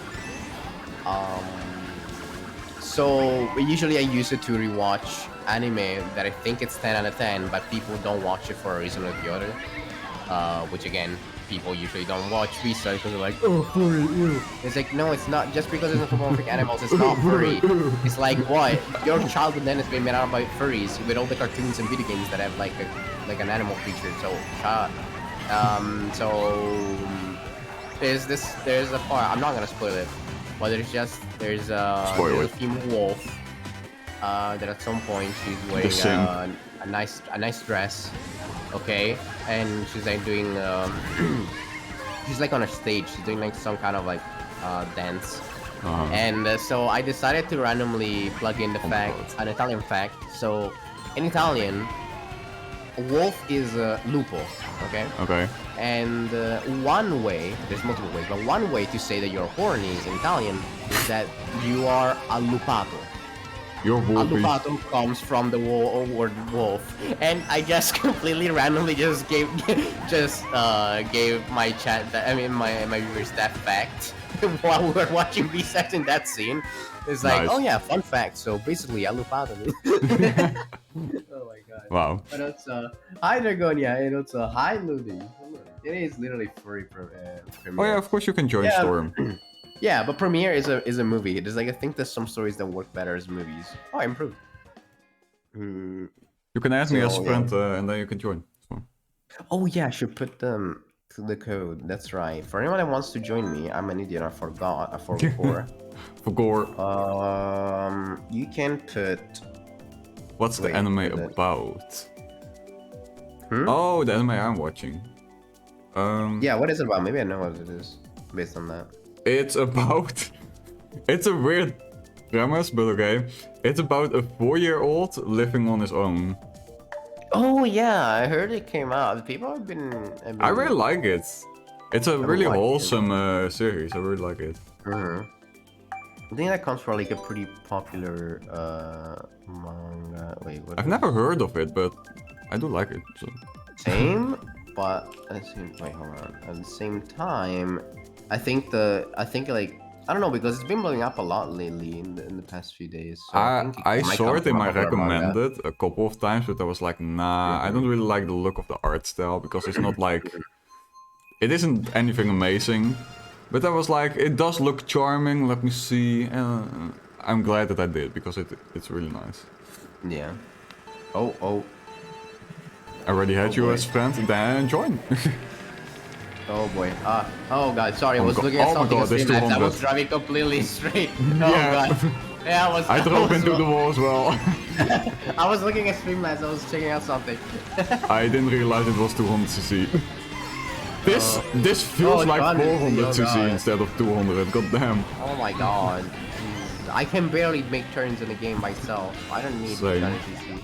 So usually I use it to rewatch anime that I think it's 10 out of 10, but people don't watch it for a reason or the other. Which again, people usually don't watch V-Stars because they're like, oh, furry, ew. It's like, no, it's not. Just because it's anthropomorphic animals, it's not furry. It's like, what? Your childhood then has been made out by furries with all the cartoons and video games that have like an animal creature. So, there's a part, I'm not gonna spoil it, but there's a female wolf that at some point she's wearing a nice dress, okay, and she's like doing she's like on a stage, she's doing like some kind of like dance, and so I decided to randomly plug in an Italian fact. So in Italian, wolf is lupo, okay? Okay. And one way, there's multiple ways, but one way to say that you're horny in Italian is that you are a lupato. You're wolfy. Alupato comes from the word wolf, and I just completely randomly just gave my chat my viewers that fact while we were watching V-Sex in that scene. It's like, Nice. oh yeah, fun fact. So basically, Alupato. Oh my god. Wow. But it's hi Dragonia, and it's hi Ludi. It is literally free Premiere. Oh yeah, of course you can join Storm. Yeah, but Premiere is a movie. There's like, I think there's some stories that work better as movies. Oh, I improved. You can add me as a friend, and then you can join. So. Oh yeah, I should put the code. That's right. For anyone that wants to join me, I'm an idiot. I forgot. I forgot. For gore. You can put. What's the anime about? Hmm? Oh, the anime I'm watching. Yeah, what is it about? Maybe I know what it is based on that. It's about... It's a weird premise, but okay. It's about a 4-year-old living on his own. Oh yeah, I heard it came out. People have been... I really like it. It's a really wholesome series. I really like it. I think that comes from like a pretty popular manga. Wait, what? I've never heard of it, but I do like it. So. Same, but at the same, wait, hold on. At the same time, I think like, I don't know, because it's been blowing up a lot lately in the past few days. So I saw it in my recommended a couple of times, but I was like, nah, I don't really like the look of the art style, because it's not like... It isn't anything amazing, but I was like, it does look charming, let me see. I'm glad that I did, because it's really nice. Yeah. Oh. I already had you as friend, then join. Oh boy. Oh god, sorry, I was looking at something on stream as I was driving completely straight. Oh god. Yeah, I drove into the wall as well. I was looking at Streamlabs, I was checking out something. I didn't realize it was 200cc. This feels like 400cc instead of 200, goddamn. Oh my god. I can barely make turns in the game myself. I don't need 200cc.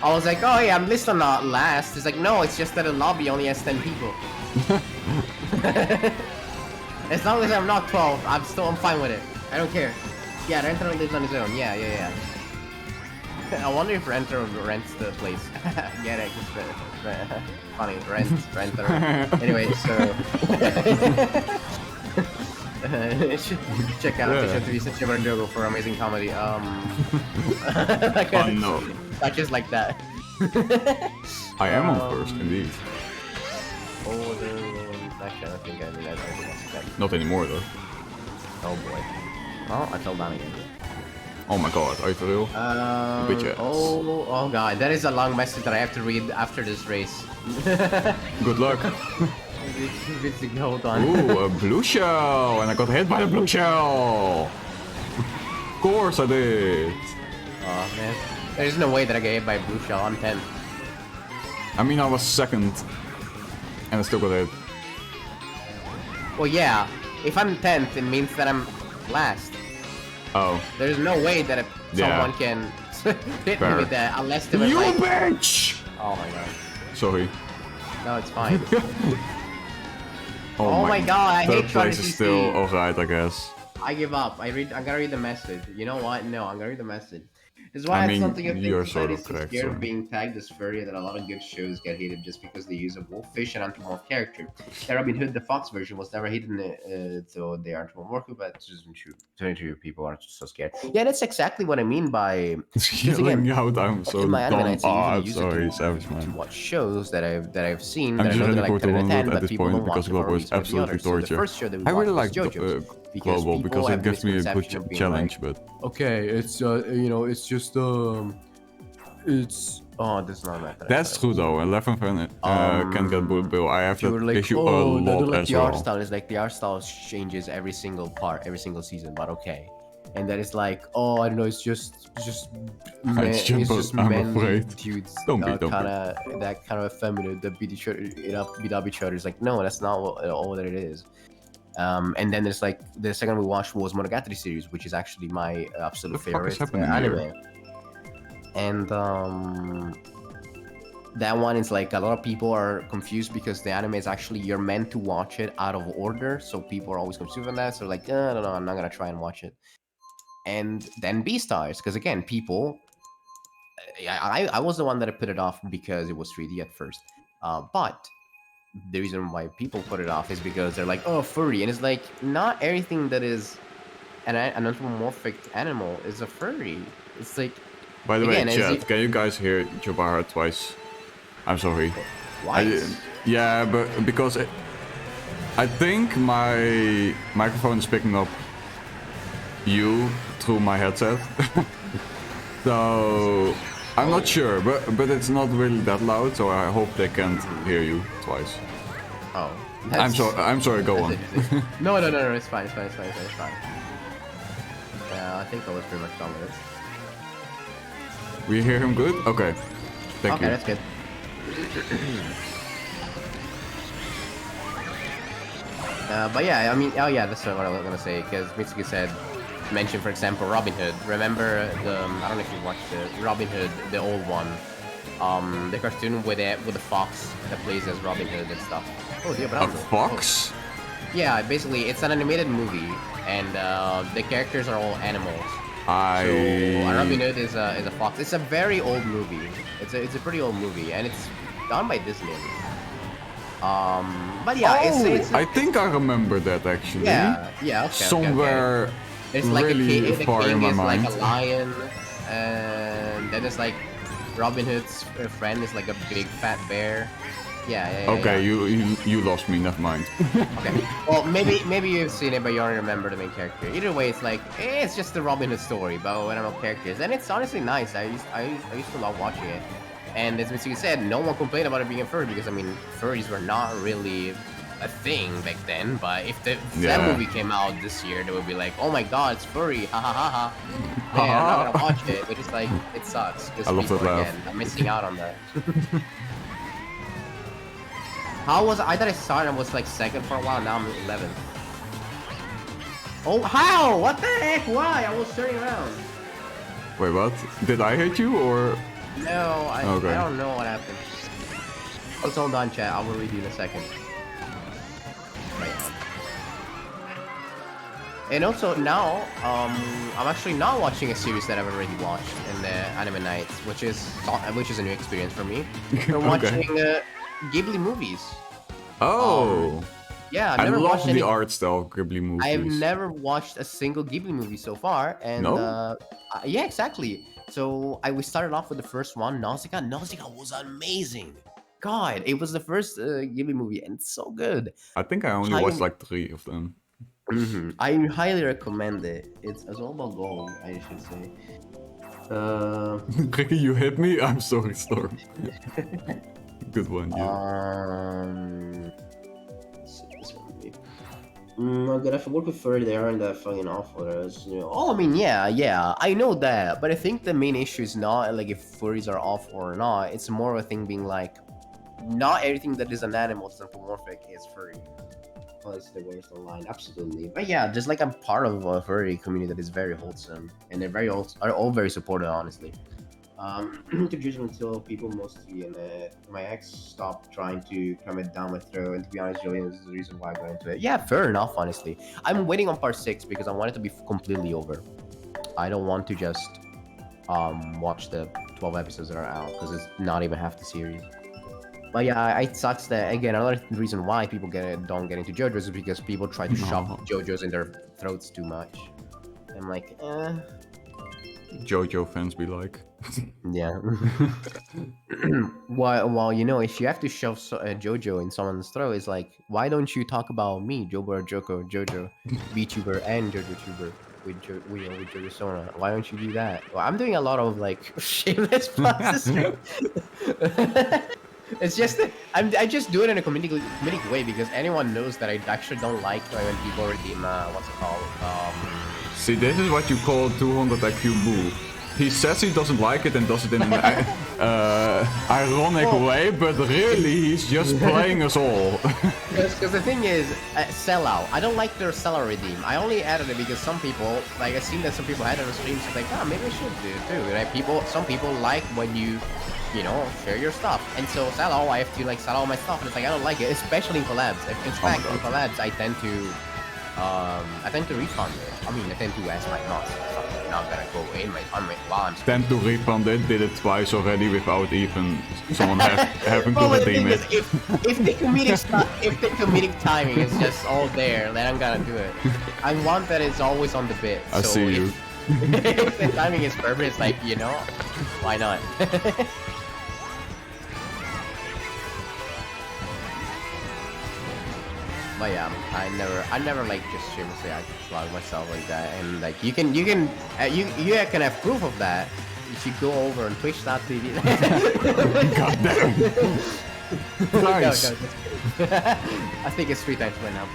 I was like, oh yeah, I'm listed not last. It's like, no, it's just that the lobby only has 10 people. As long as I'm not 12, I'm fine with it. I don't care. Yeah, Rentaro lives on his own. Yeah. I wonder if Rentaro rents the place. Get it? Funny, Rentaro. Anyway, so check out Station TV September Jogo for amazing comedy. Oh no. Touches like that. I am on first, indeed. Actually, I don't think I did that. Not anymore though. Oh boy. Oh, I fell down again. Oh my god, are you for real? Bitch ass. Oh god, that is a long message that I have to read after this race. Good luck. Hold on. Ooh, a blue shell! And I got hit by the blue shell! Of course I did! Oh man. There's no way that I get hit by a blue shell. I'm 10th. I mean, I was second. And I still got hit. Well, yeah. If I'm 10th, it means that I'm last. Oh. There's no way that someone can hit me with that unless they were You like... bitch! Oh my god. Sorry. No, it's fine. Oh my god, I hate Third place is still alright, I guess. I give up. I'm gonna read the message. You know what? No, I'm gonna read the message. It's why I it's mean, something I think you're society sort is of so correct, scared of so- being tagged as furry that a lot of good shows get hated just because they use a wolfish and anthropomorph character. Yeah, Robin Hood, the Fox version, was never hidden, though they are anthropomorphic, but it's just true. 22 people are so scared. Yeah, that's exactly what I mean by. Because again, Yelling out, I'm so in my anime dumb. nights, I Oh, usually I'm use sorry, it Savage to Man. watch shows that I've seen I'm that I just know that ready are for like 10 out of 10, at but this people point don't watch because it for Global is reasons or the absolutely other. So the torture. first show that we I really watched was like JoJo because Global people because have it the gives me a good misconception of being challenge, like, but okay, it's it's just it's oh, this is not my that's true though. 11 can get Bill. I have you were that like, issue a oh, I lot don't like as the art well. style. It's like the art style changes every single part, every single season, but okay. And then it's like, oh, I don't know, it's just I'm men afraid. dudes, Don't be. kind of that kind of effeminate that beat each other, beat up each other. It's like, no, that's not all that it is. And then there's like the second we watched was Monogatari series, which is actually my absolute What the fuck is favorite happening anime. here? And that one is like a lot of people are confused because the anime is actually you're meant to watch it out of order, so people are always confused on that. So like, I don't know, I'm not gonna try and watch it. And then Beastars, because again, people, I was the one that put it off because it was 3D at first, but the reason why people put it off is because they're like, oh, furry, and it's like not everything that is an anthropomorphic animal is a furry. It's like, By the way, again, chat, can you guys hear Jabara twice? I'm sorry. why? Yeah, but because I think my microphone is picking up you through my headset. So I'm not sure, but it's not really that loud, so I hope they can't hear you twice. Oh, I'm sorry. Go on. No, it's fine. It's fine. Yeah, I think I was pretty much done with it. We hear him good? Okay. Thank Okay, you. that's good. But yeah, I mean, oh yeah, that's what I was gonna say, because Mitsuki mentioned, for example, Robin Hood. Remember I don't know if you watched Robin Hood, the old one, the cartoon with the fox that plays as Robin Hood and stuff. Oh, dear, A fox? Yeah, basically, it's an animated movie, and the characters are all animals. So Robin Hood is a fox. It's a very old movie. It's a pretty old movie, and it's done by Disney. But yeah, it's I think I remember that actually. yeah, okay. Somewhere It's like really the far king in my is mind. like a lion, and then there's like Robin Hood's friend is like a big fat bear. Yeah. Okay, you lost me. Never mind. Okay. Well, maybe you've seen it, but you don't remember the main character. Either way, it's like it's just the Robin Hood story, but with no characters, and it's honestly nice. I used to love watching it, and as Mitsuki said, no one complained about it being a furry because I mean, furries were not really a thing back then. But if that movie came out this year, they would be like, oh my god, it's furry, ha ha ha ha. Man, I'm not gonna watch it, but it's like it sucks because I love people that laugh. again are missing out on that. How was I thought I started and was like second for a while, now I'm 11th. Oh, how? What the heck? Why? I was turning around. Wait, what? Did I hit you or? No, I Okay. don't know what happened. Let's hold on, chat. I will read you in a second. Right. And also now, I'm actually not watching a series that I've already watched in the anime nights, which is a new experience for me. I'm Okay. watching Ghibli movies. Oh. Yeah, I've I never love watched the any. art style of Ghibli movies. I've never watched a single Ghibli movie so far, and No? yeah, exactly. So we started off with the first one, Nausicaa. Nausicaa was amazing. God, it was the first Ghibli movie, and it's so good. I think I only watched like 3 of them. I highly recommend it. It's all about gold, I should say. Ricky, you hit me? I'm sorry, Storm. Good one, you. This one maybe. I'm gonna work with furry. They aren't that fucking awful. Oh, I mean, yeah, I know that, but I think the main issue is not like if furries are awful or not. It's more of a thing being like, not everything that is an animal that's anthropomorphic is furry. Oh, it's the worst online, absolutely. But yeah, just like I'm part of a furry community that is very wholesome, and they're all very supportive, honestly. Introduced until people mostly, and my ex stopped trying to come it down my throat. And to be honest, Julian, this is the reason why I got into it. Yeah, fair enough. Honestly, I'm waiting on part 6 because I want it to be completely over. I don't want to just watch the 12 episodes that are out because it's not even half the series. But yeah, it sucks that again another reason why people don't get into JoJo's is because people try to shove JoJo's in their throats too much. I'm like, JoJo fans be like. yeah. Well, you know, if you have to shove JoJo in someone's throat, it's like, why don't you talk about me, Jobo, Joko, JoJo, VTuber, and JoJo Tuber with JoJo Sona? Why don't you do that? Well, I'm doing a lot of like shameless pluses. It's just that I just do it in a comedic way because anyone knows that I actually don't like when people redeem what's it called? See, this is what you call 200 IQ move. He says he doesn't like it and does it in an ironic way, but really he's just playing us all. Because the thing is, sellout. I don't like their sellout redeem. I only added it because some people, like I've seen that some people had it on streams, so like, oh, maybe I should do it too. Right? Some people like when you know, share your stuff. And so sellout, I have to like sell all my stuff, and it's like I don't like it, especially in collabs. In fact, in collabs, I tend to refund it. I mean, I tend to ask my boss. Not gonna go in my while I'm tend to refund it. Did it twice already without even someone having to redeem it. If the comedic timing is just all there, then I'm gonna do it. I want that it's always on the bit. I so see you. If the timing is perfect, it's like, you know, why not? But yeah, I never like just shamelessly I slaughter myself like that, and like you can have proof of that if you go over on Twitch.tv. God damn. Nice. No, I think it's 3 times by now.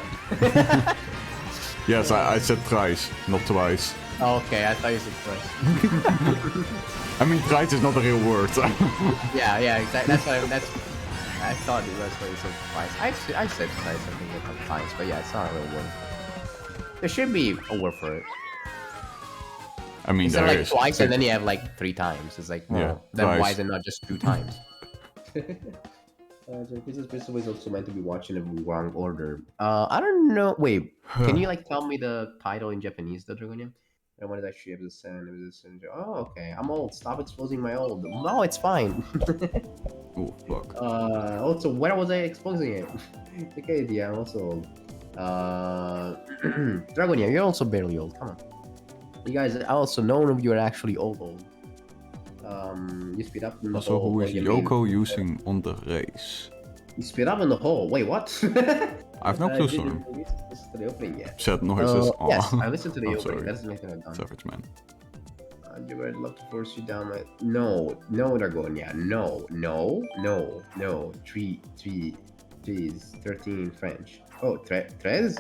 Yes, I said thrice, not twice. Okay, I thought you said twice. I mean, thrice is not a real word. yeah, exactly. I thought it was what you said twice. I said twice, I think a couple times, but yeah, it's not a real word. There should be a word for it. I mean, Instead there of like is. twice and then you have like 3 times. It's like, well, Yeah, then twice. why is it not just 2 times? This is also meant to be watching in the wrong order. I don't know. Wait, can you like tell me the title in Japanese, the Dragonia? And what is actually it was a Oh, okay. I'm old. Stop exposing my old. No, it's fine. Oh, fuck. Also, when was I exposing it? Okay, yeah, I'm also old. Dragonia, you're also barely old. Come on. You guys, also none of you are actually old. You speed up in the Also, hole. who what is do you mean? Yoko using on the race? You speed up in the hole. Wait, what? I have no clue, sir. didn't listen to the opening yet. Sad noises. Yes, Aw. I listened to the I'm opening. sorry. That's the only thing I've done. Savage man. I'd love to force you down my. No, Dragonia. No. Trees. 13 French. Oh, tres?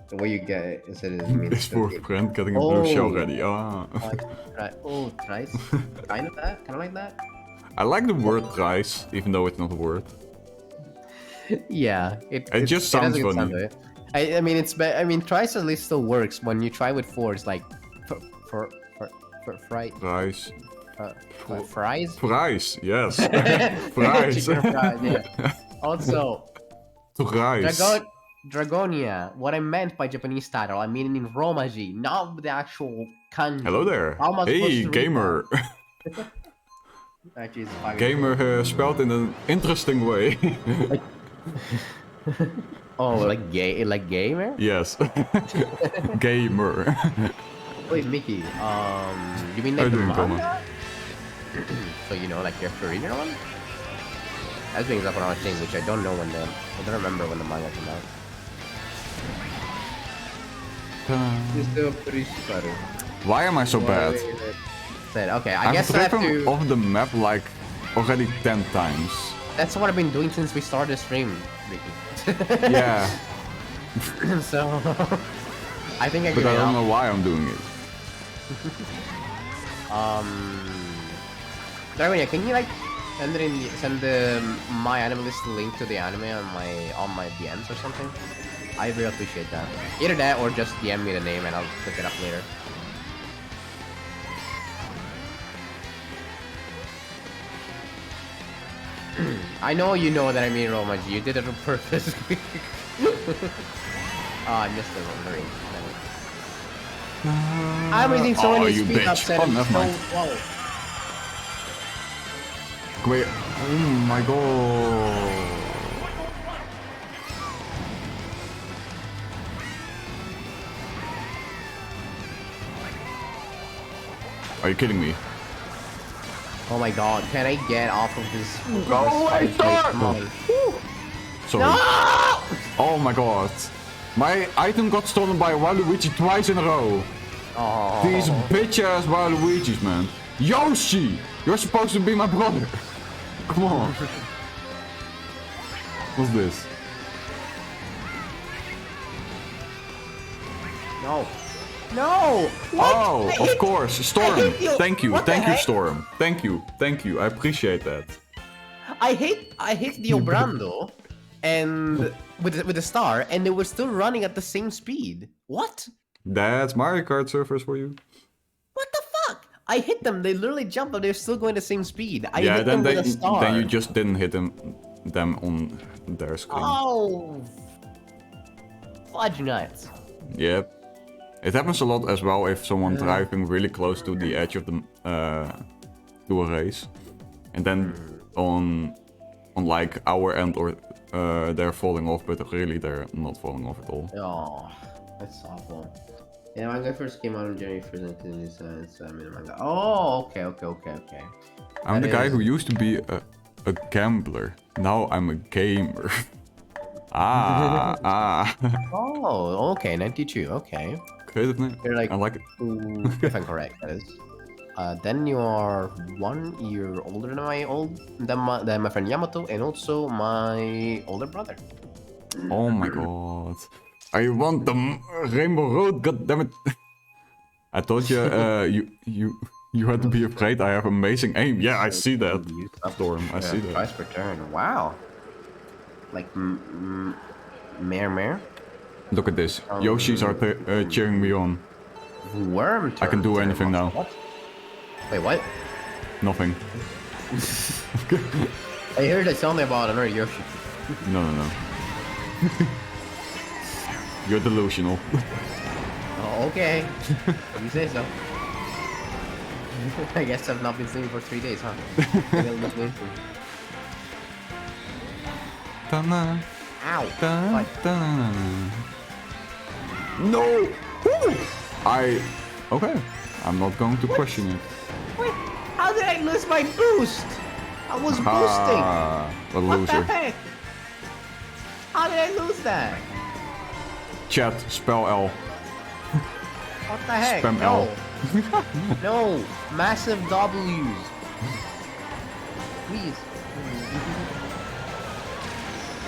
The way you get it instead of means Is for a friend getting a blue shell ready. Ah. Thrice. Kind of that? Kind of like that? I like the word thrice, even though it's not a word. Yeah. It just sounds has a good funny. sound to it. I mean, it's I mean, thrice at least still works. When you try with 4, it's like for fry. Thrice. Fries? Fries, yes. Fries. Chicken fries, yeah. Also, Thrice. Dragonia. What I meant by Japanese title, I mean in Romaji, not the actual kanji. Hello there. How am I supposed Hey, to read gamer. that? Actually, it's fucking Gamer spelled in an interesting way. Oh, like gamer? Yes. Gamer. Wait, Mickey. You mean How like you the doing, Coma? manga? So you know, like you have to read it one? That brings up another thing, which I don't know when I don't remember when the manga came out. Why am I so bad? Okay, I guess I I've have driven to. off the map like already 10 times. That's what I've been doing since we started the stream, Mickey. Yeah, So I think I but give I it don't up. know why I'm doing it. Dragonia, can you like send the my animalist link to the anime on my DMs or something? I really appreciate that. Either that or just DM me the name and I'll look it up later. I know you know that I mean Romaji. You did it on purpose. Oh, I missed the Marine. I'm using so Oh, many you speed bitch. ups and Oh, I'm never so mind. slow. Wait. Oh my god. Are you kidding me? Oh my god, can I get off of this? Go away, Thor! Come on. Sorry. No! Oh my god. My item got stolen by Waluigi twice in a row. Oh. These bitch ass Waluigis, man. Yoshi! You're supposed to be my brother. Come on. What's this? No. No! What? Oh, I of hit- course. I Storm. hit you. Thank you. What the Thank you, heck? Storm. Thank you. Thank you. I appreciate that. I hit the Obrando and with the star and they were still running at the same speed. What? That's Mario Kart surfers for you. What the fuck? I hit them, they literally jumped but they're still going the same speed. I Yeah, hit then them with a star. then you just didn't hit them on their screen. Oh, fudge nuts. Yep. It happens a lot as well if someone driving really close to the edge of the to a race, and then on like our end or they're falling off, but really they're not falling off at all. Oh, that's awful. Yeah, manga first came out on January 1st and it's manga. Oh, okay. I'm the That guy is- who used to be a gambler. Now I'm a gamer. ah. Oh, okay, 92, okay. Creative name. You're like- I like it. Ooh, if I'm correct, that is. Then you are 1 year older than my friend Yamato, and also my older brother. Oh my god. I want the rainbow road, god damn it. I told you, you had to be afraid I have amazing aim. Yeah, I see that. Storm, I see that. Price per turn, wow. Like, mare? Look at this. Yoshis are cheering me on. Worm turn. I can do anything now. What? Wait, what? Nothing. I heard something about another Yoshi. No. You're delusional. Oh, okay. You say so. I guess I've not been sleeping for 3 days, huh? Maybe I'll look into it. Ta-na, Ow! ta- What? ta-na. No! Okay. I'm not going to question it. Wait, how did I lose my boost? I was boosting. Ah, what a What the loser. heck? How did I lose that? Chat, spell L. What the heck? Spam no. L. No. Massive W's. Please.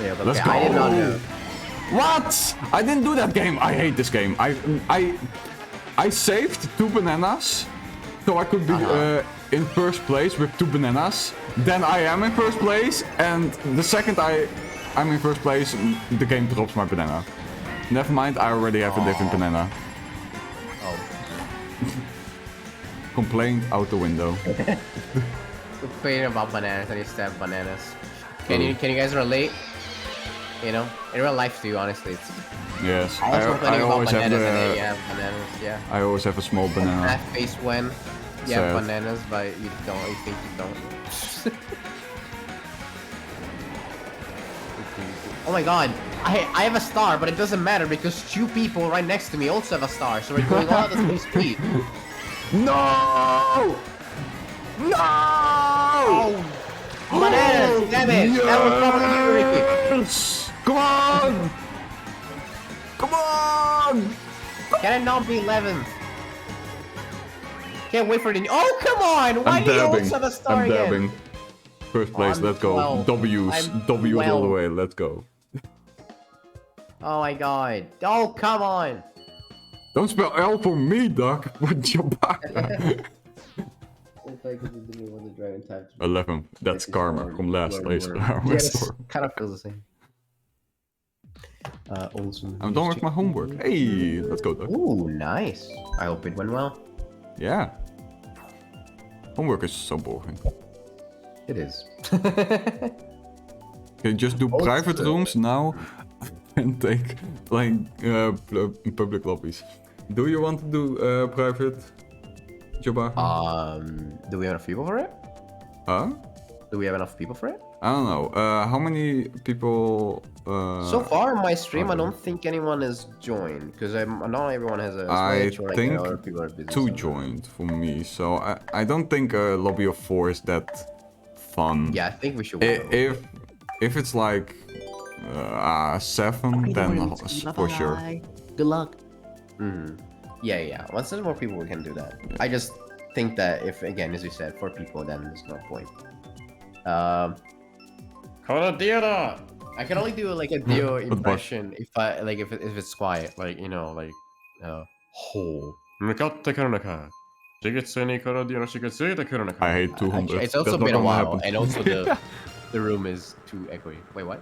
Yeah, but Let's okay, I did not go. know. What? I didn't do that game. I hate this game. I saved 2 bananas, so I could be in first place with 2 bananas. Then I am in first place, and the second I'm in first place, the game drops my banana. Never mind, I already have a different banana. Oh. Complaint out the window. Complaining about bananas and you stab bananas. Can you guys relate? You know, in real life too, honestly. It's Yes, I was complaining I about always have bananas and then you the have bananas, yeah. I always have a small banana. Half face when you have Sad. bananas, but you think you don't. Oh my god, I have a star, but it doesn't matter because 2 people right next to me also have a star, so we're going all at the same speed. No! No! Oh! Bananas! Damn it! That was probably you, Ricky. Yes! Come on! Come on! Can I not be 11th? Can't wait for the new. Oh, come on! Why I'm do you dabbing. also have a star I'm again? dabbing. First place, I'm let's go. 12. W's. I'm W's all the 12. way, let's go. Oh my god. Oh, come on! Don't spell L for me, Doc. What your back? 11. That's karma. From last place. Yes, kind of feels the same. I'm done with my homework. Hey, let's go, Doc. Ooh, nice. I hope it went well. Yeah. Homework is so boring. It is. Can you just do private rooms now and take playing in public lobbies? Do you want to do private, Jabba? Do we have enough people for it? Huh? Do we have enough people for it? I don't know. How many people? So far in my stream, I okay. don't think anyone has joined because not everyone has a. I think other people are busy. 2 joined for me, so I don't think a lobby of 4 is that fun. Yeah, I think we should. If it's like 7, then for sure. Good luck. Yeah. Once there's more people, we can do that. I just think that if, again, as you said, 4 people, then there's no point. Dio. I can only do like a Dio impression if I like if it's quiet, like you know, like ho. I hate 200. It's also That's been a not gonna while, happen. and also the room is too echoey. Wait, what?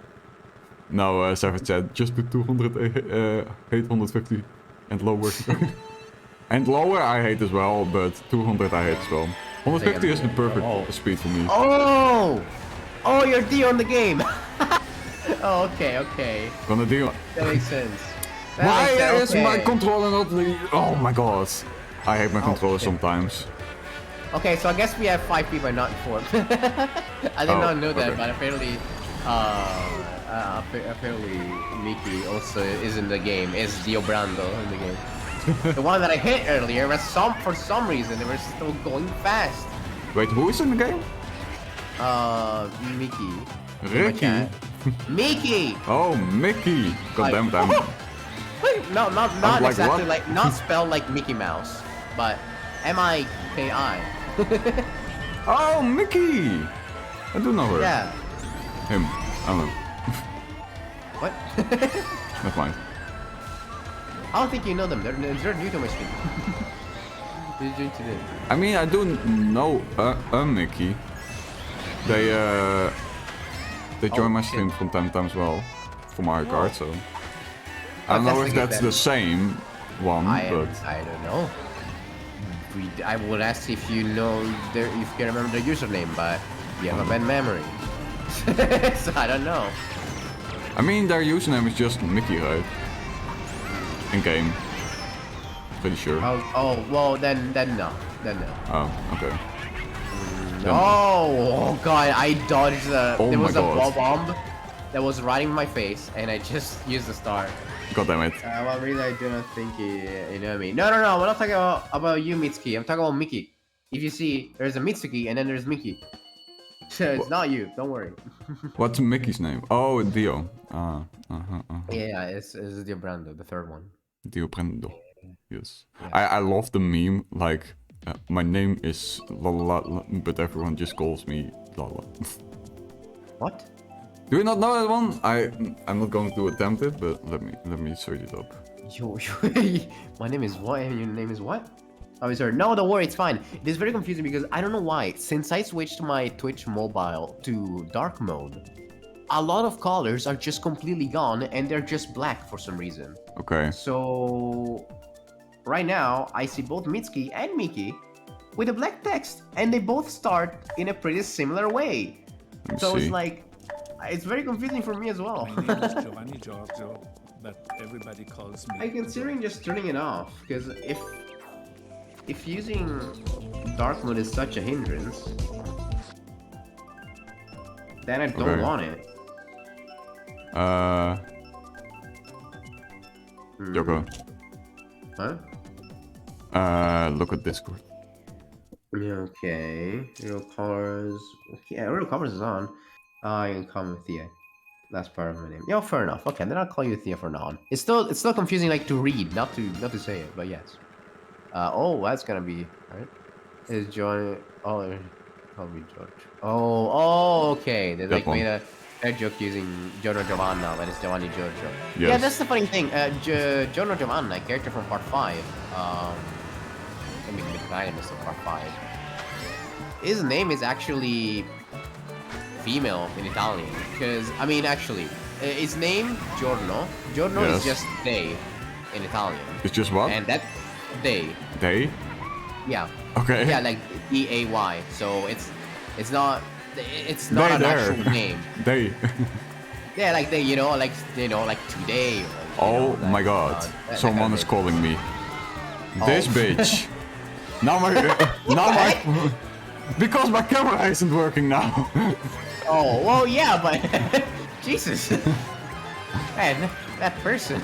No, Savage said just put 200, hate 150 and lower. And lower I hate as well, but 200 I hate as well. 150 is the perfect speed for me. Oh, you're Dio in the game. Oh, okay. Gonna deal. That makes sense. Why is my controller not the... Oh my god. I hate my controller sometimes. Okay, so I guess we have 5 people and not 4. I did not know that, but apparently, Mickey also is in the game. Is Dio Brando in the game? The one that I hit earlier was for some reason they were still going fast. Wait, who is in the game? Mickey. Ricky. Mickey. Oh, Mickey. God damn it, No, not like, exactly what? like, not spelled like Mickey Mouse, but M-I-K-I. Oh, Mickey. I do know her. Yeah. Him. I don't know. What? Never mind. I don't think you know them. They're new to my stream. They're new to them. I mean, I do know a Mickey. They join my stream from time to time as well, for Mario Kart, so... I don't know if that's the same one, but... I don't know. I would ask if you know if you remember the username, but you have a bad memory. So I don't know. I mean, their username is just Mickey, right? In game. Pretty sure. Oh, well, then no. Oh, okay. Oh god, I dodged the... there was a God. ball bomb that was right in my face, and I just used the star. God damn it. Well, really, I do not think you know me. No, we're not talking about you, Mitsuki. I'm talking about Mickey. If you see, there's a Mitsuki, and then there's Mickey. It's not you, don't worry. What's Mickey's name? Oh, Dio. Yeah, it's Dio Brando, the third one. Dio Brando. Yes. I love the meme, like, my name is la la la, but everyone just calls me la la. What? Do you not know that one? I'm not going to attempt it, but let me search it up. My name is what? And your name is what? Oh, sorry. No, don't worry, it's fine. It is very confusing because I don't know why. Since I switched my Twitch mobile to dark mode, a lot of colors are just completely gone and they're just black for some reason. Okay. So right now I see both Mitsuki and Mickey with a black text, and they both start in a pretty similar way. So it's like, it's very confusing for me as well. My name is Giovanni Giorgio, but everybody calls me. I'm considering just turning it off, because if using dark mode is such a hindrance, then I don't want it. Joko. Huh? Look at Discord. Okay. Real colors. Yeah, real colors is on. I can call me Thea. That's part of my name. Yeah, fair enough. Okay, then I'll call you Thea for now on. It's still confusing, like, to read, not to say it, but yes. Oh, that's gonna be right. Is John? Oh, call me George. Oh, okay. They like made a joke using Giorno Giovanna when it's Giovanni Giorgio. Yes. Yeah, that's the funny thing. Giorno Giovanna, character from Part 5. I mean, the protagonist of Part 5. His name is actually female in Italian, because I mean, actually, his name Giorno. Giorno is just day in Italian. It's just what? And that day. Day? Yeah. Okay. Yeah, like DAY. So it's not an actual name. Day. Yeah, like like today. Or, Oh my god. Someone is calling me. This bitch. Now my because my camera isn't working now. Oh, well, yeah, but Jesus, man, that person.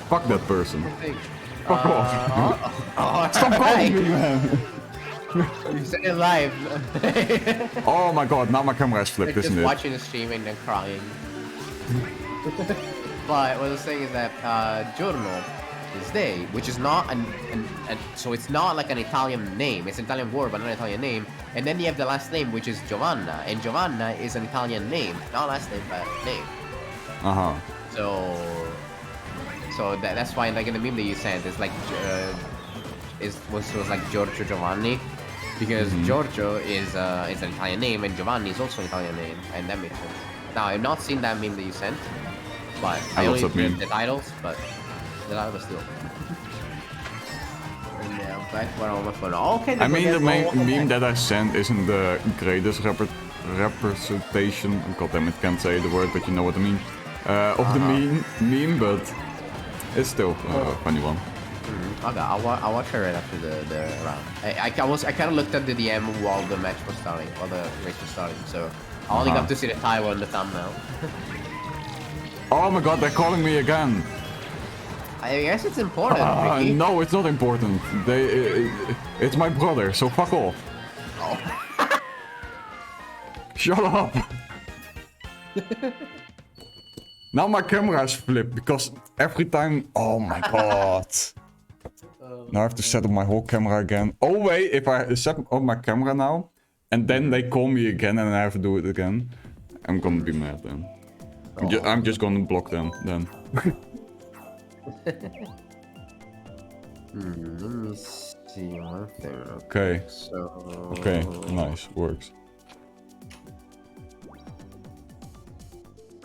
Fuck that person. Fuck off. Oh, Stop calling me, man. You said it live. Oh my god, now my camera is flipped, They're just isn't it? watching the stream and then crying. But what I was saying is that Giorno is day, which is not so it's not like an Italian name. It's an Italian word, but not an Italian name. And then you have the last name, which is Giovanna, and Giovanna is an Italian name, not last name, but name. So that's why, like in the meme that you sent, it's like was like Giorgio Giovanni, because Giorgio is an Italian name and Giovanni is also an Italian name, and that makes sense. Now I've not seen that meme that you sent, but I only read the titles, but the title still. And yeah, back when on my phone. Okay. I mean, the main meme that I sent isn't the greatest representation. God damn it, can't say the word, but you know what I mean. Of the meme, but it's still a funny one. Okay, I'll watch her right after the round. I kind of looked at the DM while the match was starting, while the race was starting, so I only got to see the title on the thumbnail. Oh my god, they're calling me again. I guess it's important, Ricky. No, it's not important. It's my brother, so fuck off. Oh. Shut up. Now my camera is flipped because every time... Oh my god. Now I have to set up my whole camera again. Oh wait, if I set up my camera now, and then they call me again and I have to do it again, I'm gonna be mad then. I'm just gonna block them then. Let me see one thing. Okay. So... Okay, nice, works.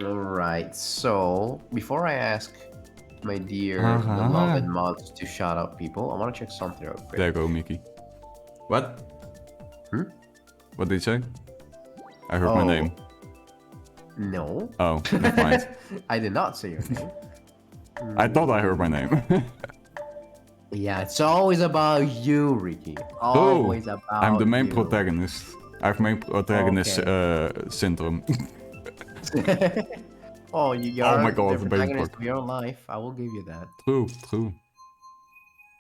Alright, so before I ask my dear beloved mods to shout out people, I want to check something real quick. There you go, Mickey. What? What did you say? I heard my name. No. Oh, never mind. I did not say your name. I thought I heard my name. Yeah, it's always about you, Ricky. Always about I'm the main you. protagonist. I have main protagonist syndrome. Oh, you're my god, the the baby protagonist pork. of your own life. I will give you that. True.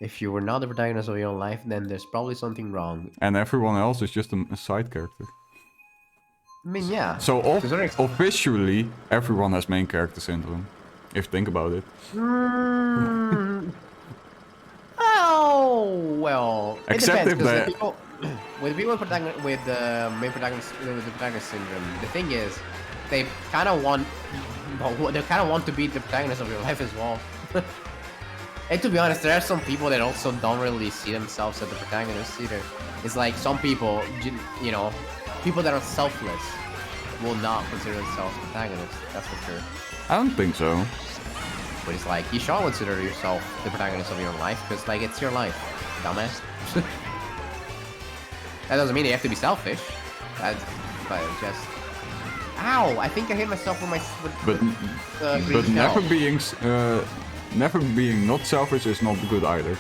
If you were not the protagonist of your own life, then there's probably something wrong. And everyone else is just a side character. I mean, yeah. So officially, everyone has main character syndrome. If you think about it. Oh well. Except it if depends, they... people, with people with the main protagonist with the protagonist syndrome, the thing is, they kind of want to be the protagonist of your life as well. And to be honest, there are some people that also don't really see themselves as the protagonists either. It's like some people, you know, people that are selfless will not consider themselves protagonists. That's for sure. I don't think so. But it's like, you should consider yourself the protagonist of your own life, because, like, it's your life, dumbass. That doesn't mean you have to be selfish. But just... Ow! I think I hit myself with my... But never being not selfish is not good either.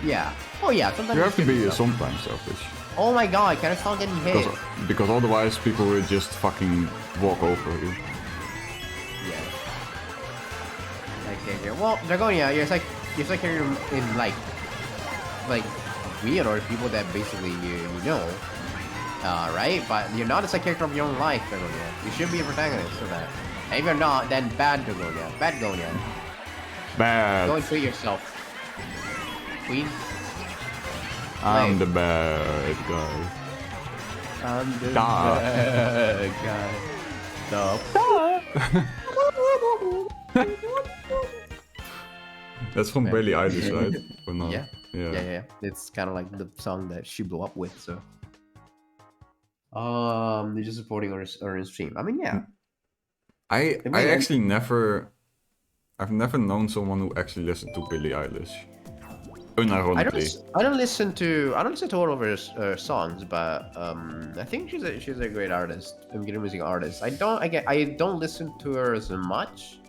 Yeah. Oh yeah, sometimes You have to should be selfish. sometimes selfish. Oh my god, can I stop getting hit? Because otherwise people will just fucking walk over you. Yeah. Okay, well, Dragonia, you're like you're in like weird or people that basically you know, right? But you're not a side character of your own life, Dragonia. You should be a protagonist for that. And if you're not, then bad Dragonia, bad Dragonia. Bad. Go and treat yourself, Queen. I'm the bad guy. I'm the Da. bad guy. That's from Billie Eilish, right? Or not? Yeah. It's kind of like the song that she blew up with. So, they're just supporting her stream. I mean, yeah. I actually I've never known someone who actually listened to Billie Eilish. Unironically. I don't listen to all of her songs, but I think she's a great artist. I'm a music artist. I don't listen to her as much,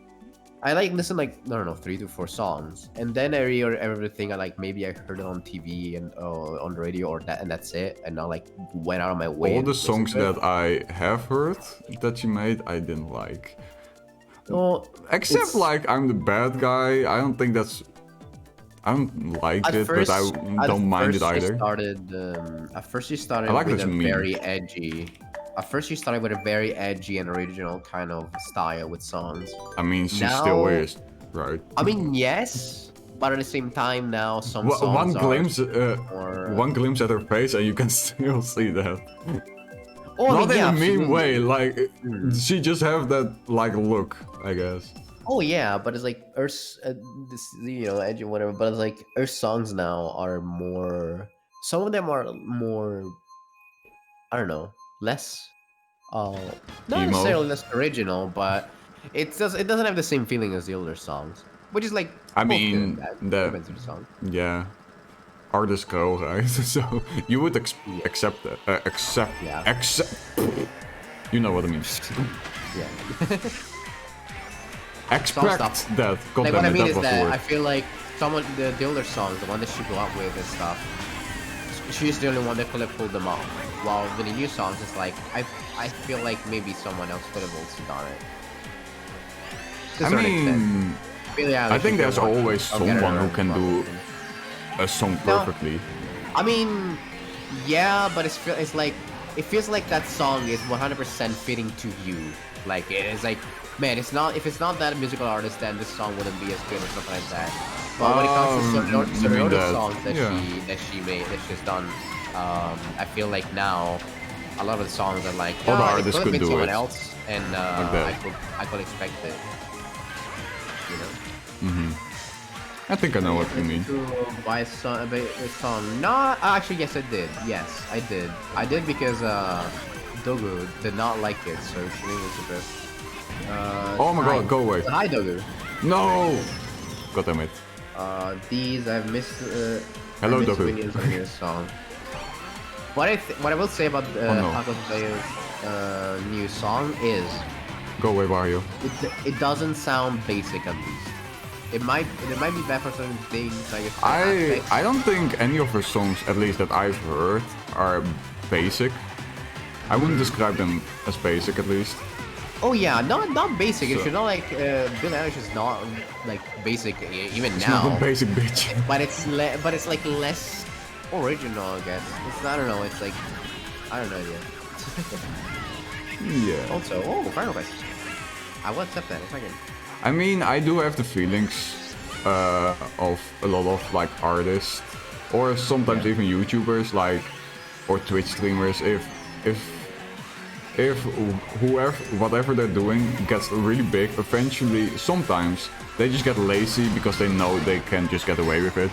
I like listen like I don't know 3 to 4 songs, and then I hear everything. I like maybe I heard it on TV and on the radio or that, and that's it. And I like went out of my way. All and the listened songs to it. that I have heard that she made, I didn't like. Well, Except it's- like I'm the bad guy. I don't think that's. I don't like at it, first, but I don't mind it either. At first, she started I like with this a meme. very edgy. At first, she started with a very edgy and original kind of style with songs. I mean, she Now- still is, right? I mean, yes, but at the same time, now some songs One are glimpse, more, one glimpse at her face, and you can still see that. Oh, I Not mean, yeah, in a mean absolutely. way, like she just have that like look, I guess. Oh yeah, but it's like this edgy whatever. But it's like her songs now are more. Some of them are more. I don't know, less. Not Emo? necessarily less original, but it doesn't have the same feeling as the older songs, which is like. I both good mean, and bad. the- Depends on the song. Yeah, artists go, right? So you would accept that, Yeah. accept. You know what I mean. Yeah. Expect stuff. that. God Like damn what I it, mean that is was the that word. I feel like some of the older songs, the one that she grew up with and stuff, she's the only one that could have pulled them off. While with the new songs, it's like I feel like maybe someone else could have also done it. To a I certain extent. mean, Billie Eilish I think is there's the one always I'll get her someone who around can do probably. a song No. perfectly. I mean, yeah, but it's like it feels like that song is 100% fitting to you. Like it's like, man, it's not if it's not that musical artist, then this song wouldn't be as good or something like that. But when it comes to you certain mean other that, songs that yeah. she's done, I feel like now a lot of the songs are like, Other "Oh, it artists could have could been do someone it. else, and that. I could expect it. You know. I think I know what you mean. To buy a song. Not actually. Yes, I did. Yes, I did. I did because Dogu did not like it, so she didn't listen to it. Oh my hi. god, go away. Hi, Dogu. No! God damn it. These I've missed. Hello, I missed Dogu. opinions on your song. What I will say about no. Taco's new song is Go away, Mario. it doesn't sound basic at least. It might be bad for certain things. Like aspects. I don't think any of her songs, at least that I've heard, are basic. I wouldn't describe them as basic, at least. Oh yeah, not basic. So- It's not like Billie Eilish is not like basic even It's now. not a basic bitch. But it's like less original, I guess. It's I don't know. It's like I don't know idea. Yeah. Also, Final Quest. I will accept that if I can. I mean, I do have the feelings of a lot of like artists, or sometimes even YouTubers, like, or Twitch streamers. If whoever, whatever they're doing gets really big, eventually, sometimes they just get lazy because they know they can just get away with it.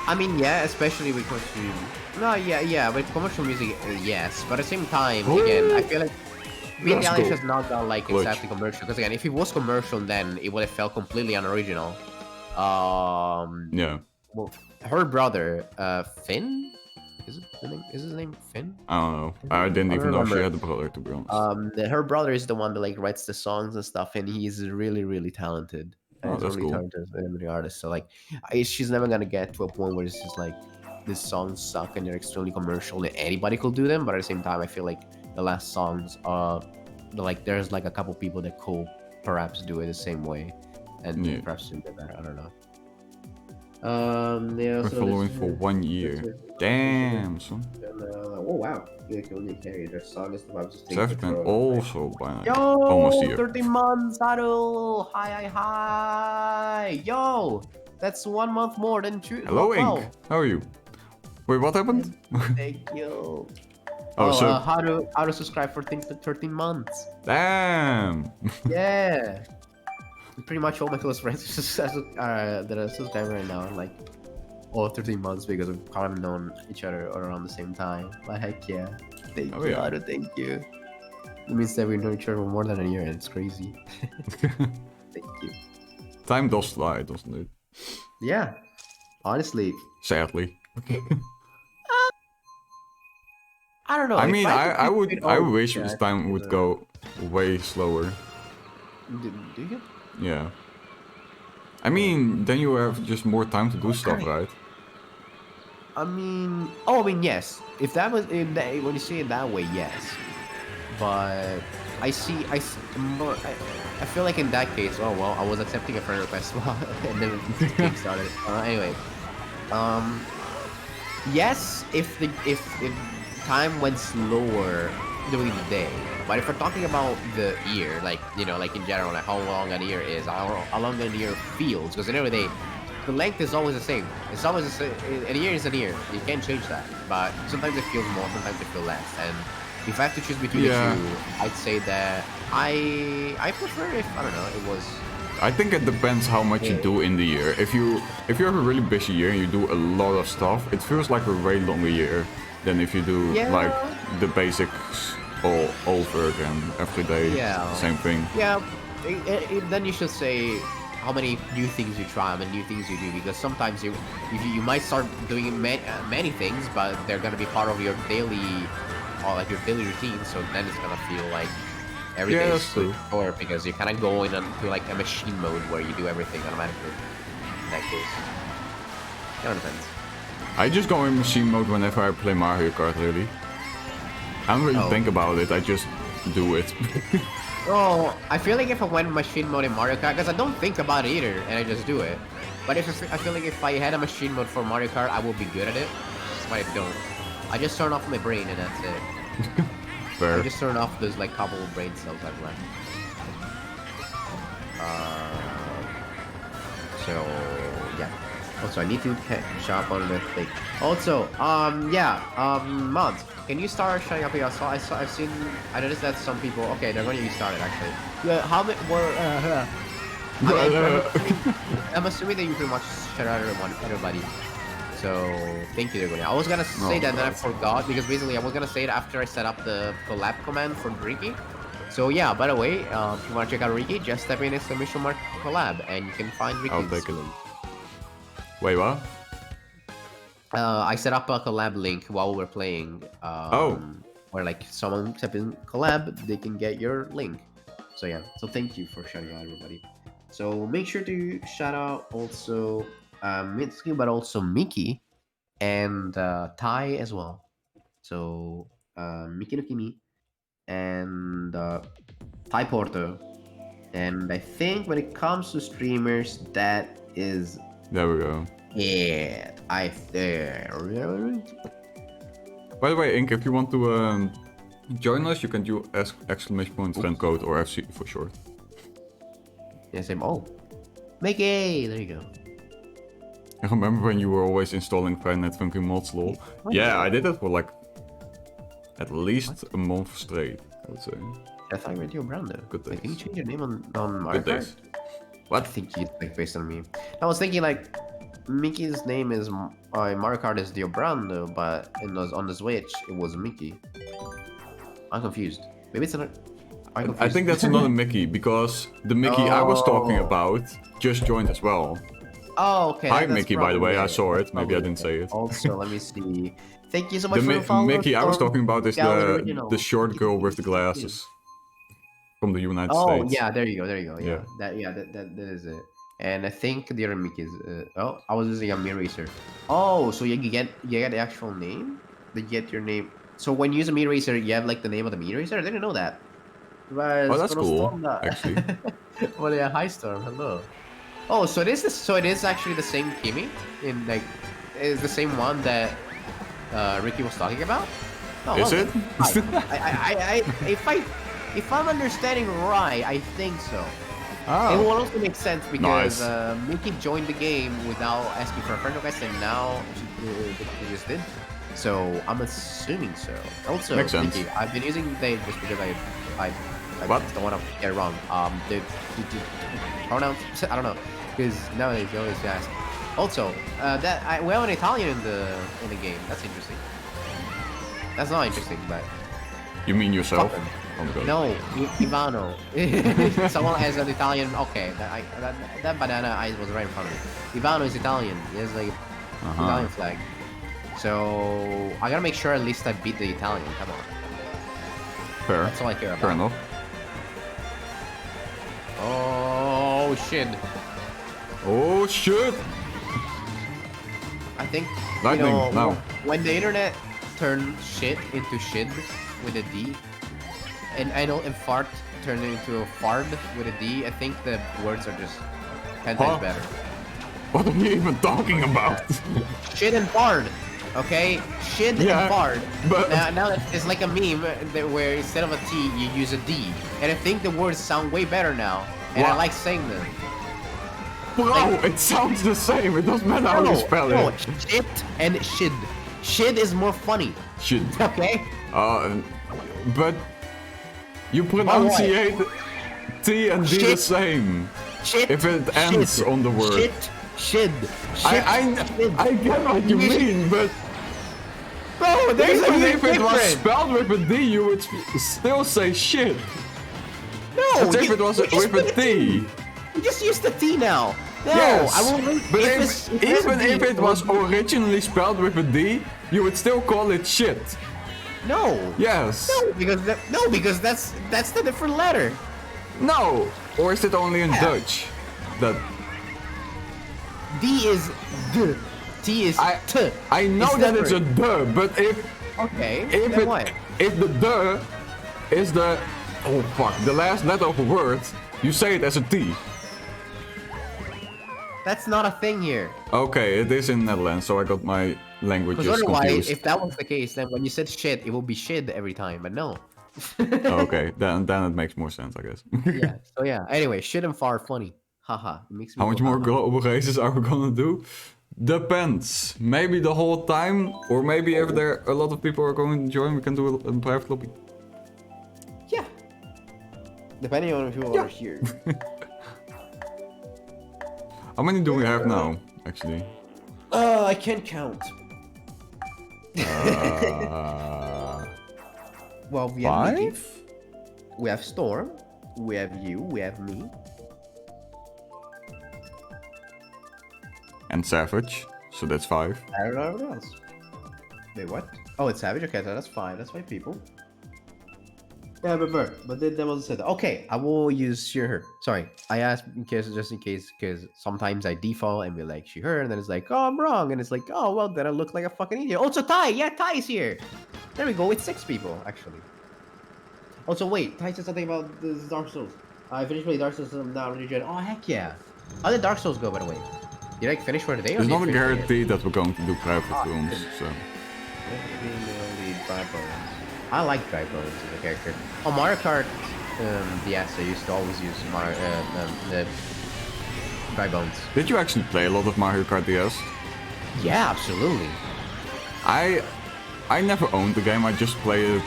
I mean, yeah, especially with commercial. No, yeah, with commercial music, yes. But at the same time, again, I feel like Billie Let's Eilish go. has not done like Clutch. exactly commercial. Because again, if it was commercial, then it would have felt completely unoriginal. Yeah, Well, her brother, Finn, is his name Finn? I don't know. I didn't I even know she remember. had a brother, to be honest. Her brother is the one that like writes the songs and stuff, and he's really, really talented. Oh, He's that's really cool. talented and artist. So like, she's never gonna get to a point where it's just like these songs suck and they're extremely commercial and anybody could do them. But at the same time, I feel like the last songs like there's like a couple people that could perhaps do it the same way, and Yeah. perhaps do it better. I don't know. They We're also following listen- for 1 year. Damn, son. oh wow, you can only carry their song is the vibes of Seven been also by Yo, almost a year. 13 months, Haru! Hi! Yo! That's 1 month more than two. Hello, wow. Ink. How are you? Wait, what happened? Thank you. Oh, so how to subscribe for 13 months. damn. Yeah. Pretty much all my close friends that are subscribing right now are like all 13 months because we've kind of known each other around the same time. But heck yeah. Thank Oh, you, yeah. Haru, thank you. It means that we've known each other for more than a year and it's crazy. Thank you. Time does fly, doesn't it? Yeah. Honestly, Sadly. I don't know. I if mean, could I keep would. it I all- wish yeah, this time would go way slower. Do you? Yeah. I mean, then you have just more time to do stuff, right? I mean, yes. If that was when you say it that way, yes. But more. I feel like in that case, oh well, I was accepting a friend request while and then the game started. Anyway, um, yes, if time went slower during the day, but if we're talking about the year, like like in general, like how long a year is, how long a year feels, because at the end of the day, the length is always the same. It's always the same. A year is a year. You can't change that. But sometimes it feels more, sometimes it feels less. And if I have to choose between the two, I'd say that I prefer if I don't know it was. I think it depends how much you do in the year. If you have a really busy year and you do a lot of stuff, it feels like a way longer year than if you do like the basics all over again every day. Yeah. Same thing. Yeah. Then you should say how many new things you try, how many new things you do, because sometimes you might start doing many things, but they're gonna be part of your daily, or like your daily routine. So then it's gonna feel like every day is short because you're kind of going into like a machine mode where you do everything automatically. In that case, it depends. I just go in machine mode whenever I play Mario Kart. Really, I don't really think about it. I just do it. Oh, I feel like if I went machine mode in Mario Kart, because I don't think about it either, and I just do it. But I feel like if I had a machine mode for Mario Kart, I would be good at it. But I don't. I just turn off my brain and that's it. Fair. I just turn off those like couple of brain cells I've left. So yeah. Also, I need to shop on the thing. Also, mods. Can you start showing up here? I noticed that some people. Okay, they're going to be started actually. Yeah, how many? I'm assuming that you pretty much shut out everybody. So thank you, everybody. I was gonna say that, then I forgot because basically I was gonna say it after I set up the collab command for Ricky. So yeah, by the way, if you want to check out Ricky, just type in exclamation mark collab and you can find Ricky's. I'll take it. Wait, what? I set up a collab link while we were playing. Where like someone type in collab, they can get your link. So yeah, so thank you for shouting out everybody. So make sure to shout out also Mitsuki, but also Miki and Tai as well. So Miki no Kimi and Tai Porto. And I think when it comes to streamers, that is. There we go. Yeah, By the way, Ink, if you want to join us, you can do exclamation point friend code or FC for short. Yes, Mickey! There you go. I remember when you were always installing Finite Funky mods, lol. Yeah, I did that for like at least a month straight, I would say. I thought you were Theo Brown though. Good days. Like, can you change your name on Mario Good days. What? I think you like based on me. I was thinking like Mickey's name is Mario Kart is Theo Brown though, but on the Switch it was Mickey. I'm confused. Maybe it's another. I think that's another Mickey because the Mickey I was talking about just joined as well. Oh, okay. Hi, Mickey, by the way. I saw it. Maybe I didn't say it. Also, let me see. Thank you so much for the follow. Mickey I was talking about is the short girl with the glasses from the United States. Oh, yeah. There you go. Yeah. That is it. And I think the other Mickey is. I was using a mirror eraser. Oh, so you get the actual name. You get your name. So when you use a mirror eraser, you have like the name of the mirror eraser. I didn't know that. Oh, that's cool. Actually. Well, yeah. Hi, Storm. Hello. Oh, so it is actually the same Kimi in like is the same one that Ricky was talking about? Oh, is it? If I'm understanding right, I think so. Oh. It will also make sense because Mickey joined the game without asking for a friend request, and now she just did. So I'm assuming so. Also, makes sense. Mickey, I've been using they just because I don't want to get it wrong. The pronouns I don't know. Because nowadays you always ask. Also, we have an Italian in the game. That's interesting. That's not interesting, but. You mean yourself? Oh my god. No, Ivano. Someone has an Italian. Okay, that banana I was right in front of me. Ivano is Italian. He has like Italian flag. So I gotta make sure at least I beat the Italian. Come on. Fair. That's all I care about. Fair enough. Oh shit. Oh shit! I think Lightning, you know, now. when the internet turned shit into shid with a D, and I know and fart turned into a fard with a D, I think the words are just 10 Huh? times better. What are you even talking about? Shit and fard, okay? Shid Yeah, and fard. but- Now it's like a meme where instead of a T you use a D, and I think the words sound way better now, and I What? like saying them. Bro, it sounds the same. It doesn't matter how you spell it. Shit and shid. Shid is more funny, Shit. okay? But you pronunciate T and D the Shit. same. Shit. If it ends shid, on the word. Shit. Shid. I get what you mean, but Bro, there's even a if it was difference. spelled with a D, you would still say shit. No, As if it was with a T. You just use the T now. No, Yes, I will. but there's even a D, if it was originally spelled with a D, you would still call it shit. no. Yes. Because that's the different letter. No. Or is it only in Dutch? That D is D. T is T. I know that it's a different. duh, but if Okay. if then it what? if the duh is the the last letter of a word, you say it as a T. That's not a thing here. Okay, it is in Netherlands, so I got my languages Because otherwise, confused. if that was the case, then when you said shit, it will be shit every time. But no. Okay, then it makes more sense, I guess. Yeah. So yeah. Anyway, shit and far funny. Haha. It makes me How much go, more haha. global races are we gonna do? Depends. Maybe the whole time, or maybe if there a lot of people are going to join, we can do a private lobby. Yeah. Depending on if you are here. How many do we have now, actually? I can't count. Well, we have Mickey, 5? we have Storm, we have you, we have me. And Savage, so that's 5. I don't know what else. Wait, what? Oh, it's Savage. Okay, so that's 5. That's 5 people. Yeah, but that wasn't said. Okay, I will use she her. Sorry, I asked just in case, because sometimes I default and be like she her, and then it's like, oh, I'm wrong, and it's like, oh, well, then I look like a fucking idiot. Also, Ty, yeah, Ty is here. There we go. It's 6 people actually. Also, wait, Ty said something about this Dark Souls. I finished playing Dark Souls. I'm not really. Oh heck yeah! How did Dark Souls go, by the way? Did I finish for today? There's not a guarantee that we're going to do private rooms, so... I like dry bones as a character. Oh, Mario Kart DS, I used to always use the dry bones. Did you actually play a lot of Mario Kart DS? Yeah, absolutely. I never owned the game, I just played it...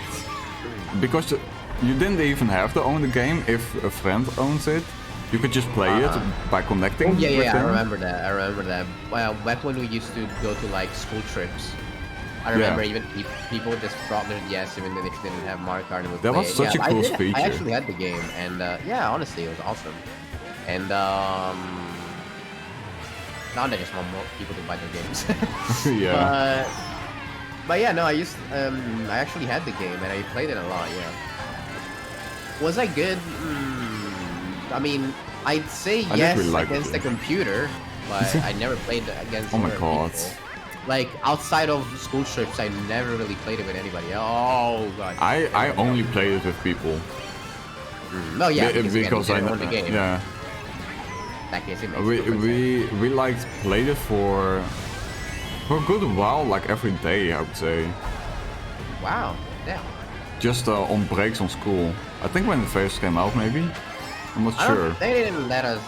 Because you didn't even have to own the game if a friend owns it. You could just play it by connecting with Yeah, I them. remember that. Well, back when we used to go to like school trips, I remember even people just brought their DS even if they didn't have Mario Kart and would That play was it. such a Yeah, cool I feature. actually had the game, and yeah, honestly, it was awesome. And now they just want more people to buy their games. Yeah. But yeah, no, I actually had the game and I played it a lot. Yeah. Was I good? I mean, I'd say I didn't yes really like against it. the computer, but I never played against Oh my other god. people. Like outside of school trips, I never really played it with anybody. Oh god. I only played it with people. No, yeah, Be- because I you own the game. yeah. In that case, it makes We perfect sense. we like played it for a good while, like every day I would say. Wow. Yeah. Just on breaks on school. I think when the first came out maybe. I'm not sure. They didn't let us.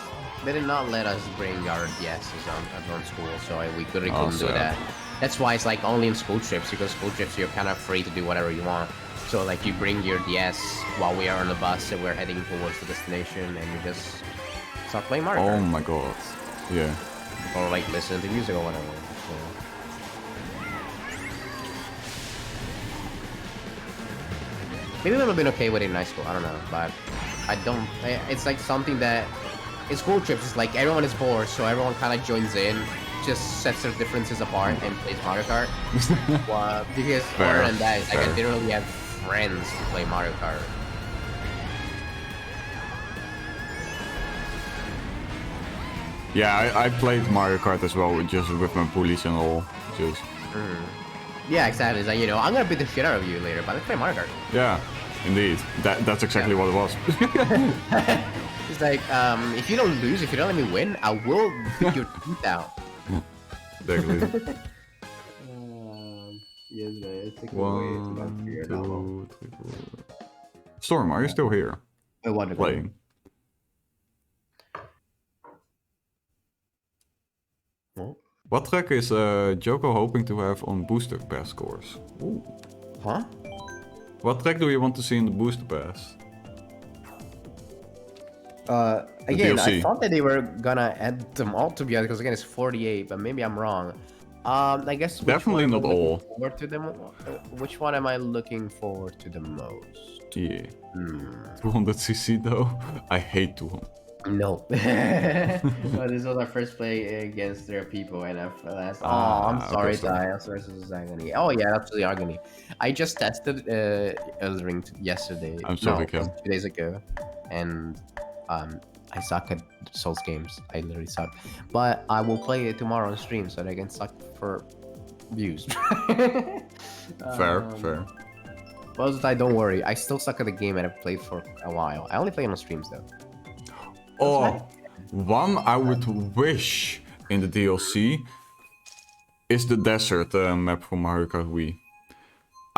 They did not let us bring our DSs on school, so we couldn't do sad. that. That's why it's like only in school trips, because school trips you're kind of free to do whatever you want. So like you bring your DS while we are on the bus and we're heading towards the destination, and you just start playing Mario Oh Kart. my god. Yeah. Or like listen to music or whatever. So. Maybe it would have been okay with it in high school, I don't know, but I don't. It's like something that in school trips, it's like everyone is bored, so everyone kind of joins in, just sets their differences apart and plays Mario Kart. Because Fair, other than that, it's like I fair. didn't really have friends to play Mario Kart. Yeah, I played Mario Kart as well, just with my bullies and all. Just Yeah, exactly. It's like, you know, I'm gonna beat the shit out of you later, but let's play Mario Kart. yeah, indeed. That's exactly what it was. It's like, if you don't lose, if you don't let me win, I will beat your teeth out. Exactly. Yes, man. It's taking One, two, three, four. Storm, are you still here? I want to Playing. Oh. What track is Joko hoping to have on Booster Pass scores? Ooh. Huh? What track do you want to see in the Booster Pass? Again, I DLC. thought that they were gonna add them all together because again it's 48, but maybe I'm wrong. I guess which Definitely one not am I looking all. forward to them. Which one am I looking forward to the most? Yeah. 200cc though? I hate 200. No. Well, this was our first play against their people, and I last. Oh, I'm sorry, okay, Ty. I'm sorry, this is Agony. Oh yeah, that's the Agony. I just tested Elden Ring yesterday. I'm sorry, no, Kim. 2 days ago, and I suck at Souls games. I literally suck. But I will play it tomorrow on stream so that I can suck for views. Fair. Well, Ty, don't worry. I still suck at the game and I've played for a while. I only play on streams though. Oh, one I would wish in the DLC is the desert map from Mario Kart Wii.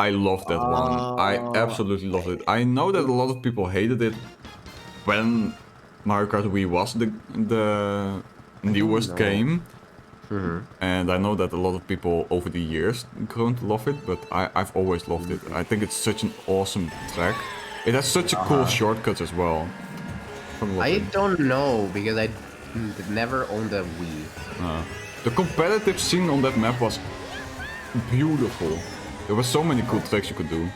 I love that one. I absolutely love it. I know that a lot of people hated it when Mario Kart Wii was the newest game. And I know that a lot of people over the years grown to love it, but I've always loved it. I think it's such an awesome track. It has such a cool shortcuts as well. I don't know because I never owned a Wii. The competitive scene on that map was beautiful. There were so many cool tricks you could do.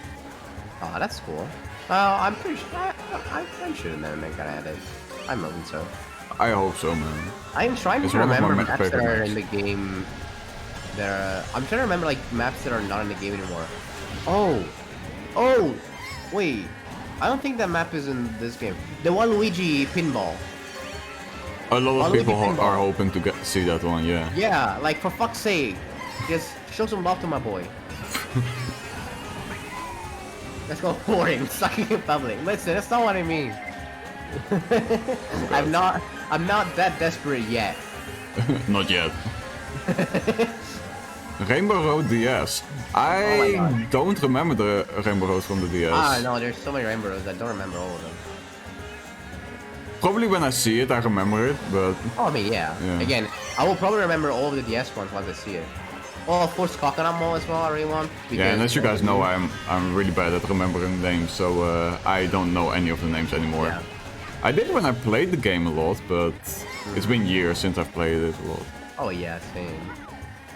Oh, that's cool. I'm pretty sure I'm sure they're gonna add it. I'm hoping so. I hope so, man. I'm trying It's to one of my remember maps that favorite are maps. in the game. I'm trying to remember like maps that are not in the game anymore. Oh, wait. I don't think that map is in this game. The one Luigi pinball. A lot of Waluigi people pinball. are hoping to see that one, yeah. Yeah, like for fuck's sake, just show some love to my boy. Let's go boring, sucking in public. Listen, that's not what I mean. I'm not that desperate yet. Not yet. Rainbow Road DS. my I God. don't remember the Rainbow Road from the DS. No, there's so many rainbows. I don't remember all of them. Probably when I see it, I remember it, but Oh, I mean, yeah. Yeah. Again, I will probably remember all of the DS ones once I see it. Oh, of course, Coconut Mall as well. I really want. yeah. And as you because- guys know, I'm really bad at remembering names, so I don't know any of the names anymore. Yeah. I did when I played the game a lot, but it's been years since I've played it a lot. Oh yeah, same.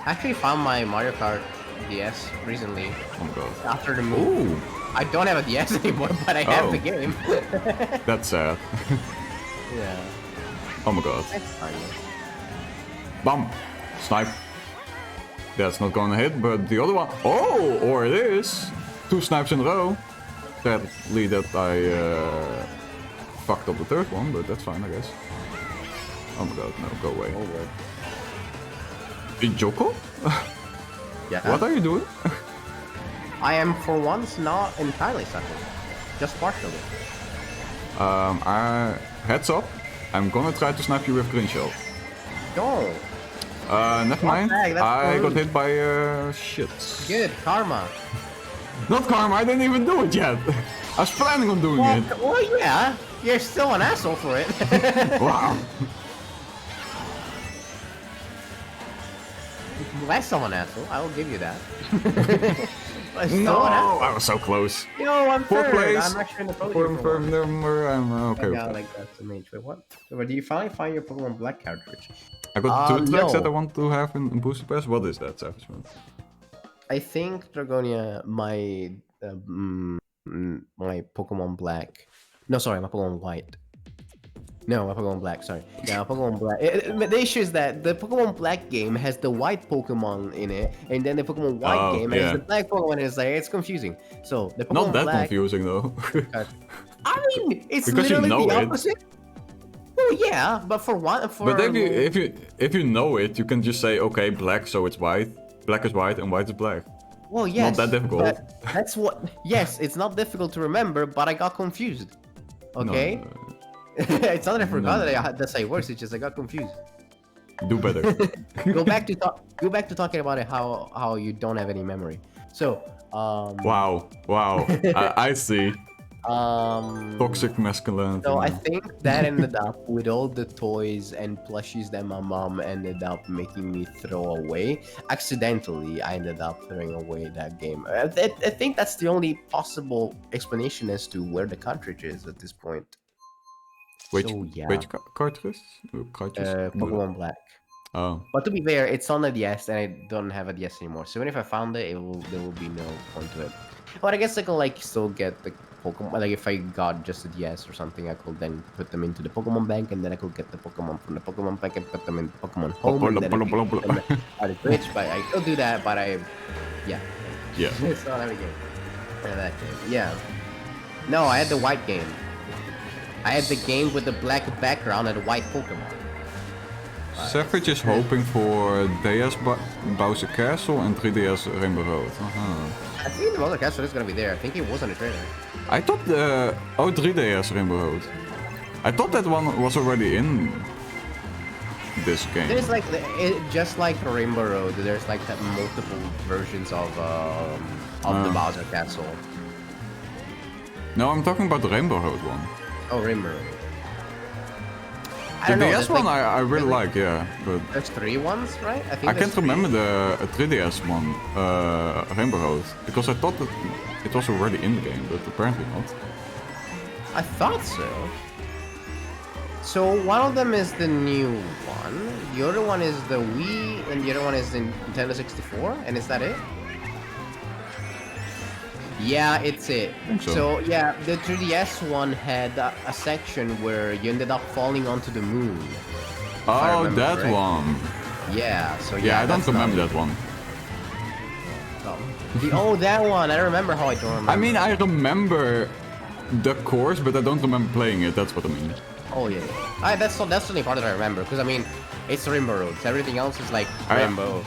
I actually found my Mario Kart DS recently Oh my god. after the move. Ooh, I don't have a DS anymore, but I have Oh. the game. that's sad. Yeah. Oh my god. That's fine. Bam! Snipe. That's not gonna hit, but the other one... Oh! Or it is! 2 snipes in a row. Sadly that I fucked up the third one, but that's fine, I guess. Oh my god, no, go away. Joko? Yeah. What are you doing? I am for once not entirely sucking. Just partially. Heads up. I'm gonna try to snipe you with green shell. Go. Never mind. bag, that's I got rude. hit by shit. Good karma. Not karma, I didn't even do it yet. I was planning on doing it. Well, yeah. You're still an asshole for it. Wow. Less of an asshole. I will give you that. But still No, an asshole. I was so close. Yo, I'm Fourth third. place. I'm actually in the podium For for once. number, I'm okay. I with got that. like that's the mage. Wait, what? Wait, do you finally find your Pokemon Black cartridge? I got 2 tracks no. that I want to have in Booster Pass. What is that, Savage Man? I think Dragonia, my my Pokemon Black. No, sorry, my Pokemon White. No, my Pokemon Black. Sorry, yeah, my Pokemon Black. The issue is that the Pokemon Black game has the white Pokemon in it, and then the Pokemon White Oh, game yeah. has the black Pokemon. It's like it's confusing. So the Pokemon Not that Black. confusing though. I mean, it's Because you literally know the it. opposite. What Oh yeah, but for one, for But if you know it, you can just say, okay, black, so it's white. Black is white and white is black. well, yes, that difficult. but that's what. Yes, it's not difficult to remember, but I got confused. Okay, it's not that I forgot that's how it works. It's just I got confused. Do better. Go back to talking about it. How you don't have any memory. So Wow. I see. Toxic masculinity. So I think that ended up with all the toys and plushies that my mom ended up making me throw away. Accidentally, I ended up throwing away that game. I think that's the only possible explanation as to where the cartridge is at this point. Which So, yeah. cartridge? Cartridge? Pokemon Black. Oh. But to be fair, it's on a DS and I don't have a DS anymore. So even if I found it, there will be no point to it. But I guess I can like still get the Pokemon. Like if I got just a DS or something, I could then put them into the Pokemon Bank, and then I could get the Pokemon from the Pokemon Bank and put them in Pokemon Home. And then I could put them out of Twitch. But I could do that. But yeah. It's not every game. That game. Yeah. No, I had the white game. I had the game with the black background and the white Pokemon. Savage is hoping for DS Bowser Castle and 3DS Rainbow Road. I think the Bowser Castle is gonna be there. I think it was on the trailer. I thought 3DS Rainbow Road. I thought that one was already in this game. There's like just like Rainbow Road. There's like multiple versions of the Bowser Castle. No, I'm talking about the Rainbow Road one. Oh, Rainbow Road. The DS one I really like, yeah, but there's 3 ones, right? I think I can't remember the 3DS one, Rainbow Road, because I thought that it was already in the game, but apparently not. I thought so. So one of them is the new one, the other one is the Wii, and the other one is the Nintendo 64, and is that it? Yeah, it's it. So yeah, the 3DS one had a section where you ended up falling onto the moon. Oh, that one. Yeah, so yeah, I don't remember that one. That one. I remember how I don't remember. I mean, I remember the course, but I don't remember playing it. That's what I mean. Oh yeah. That's the only part that I remember, because I mean, it's Rainbow Road. Everything else is like Rainbow.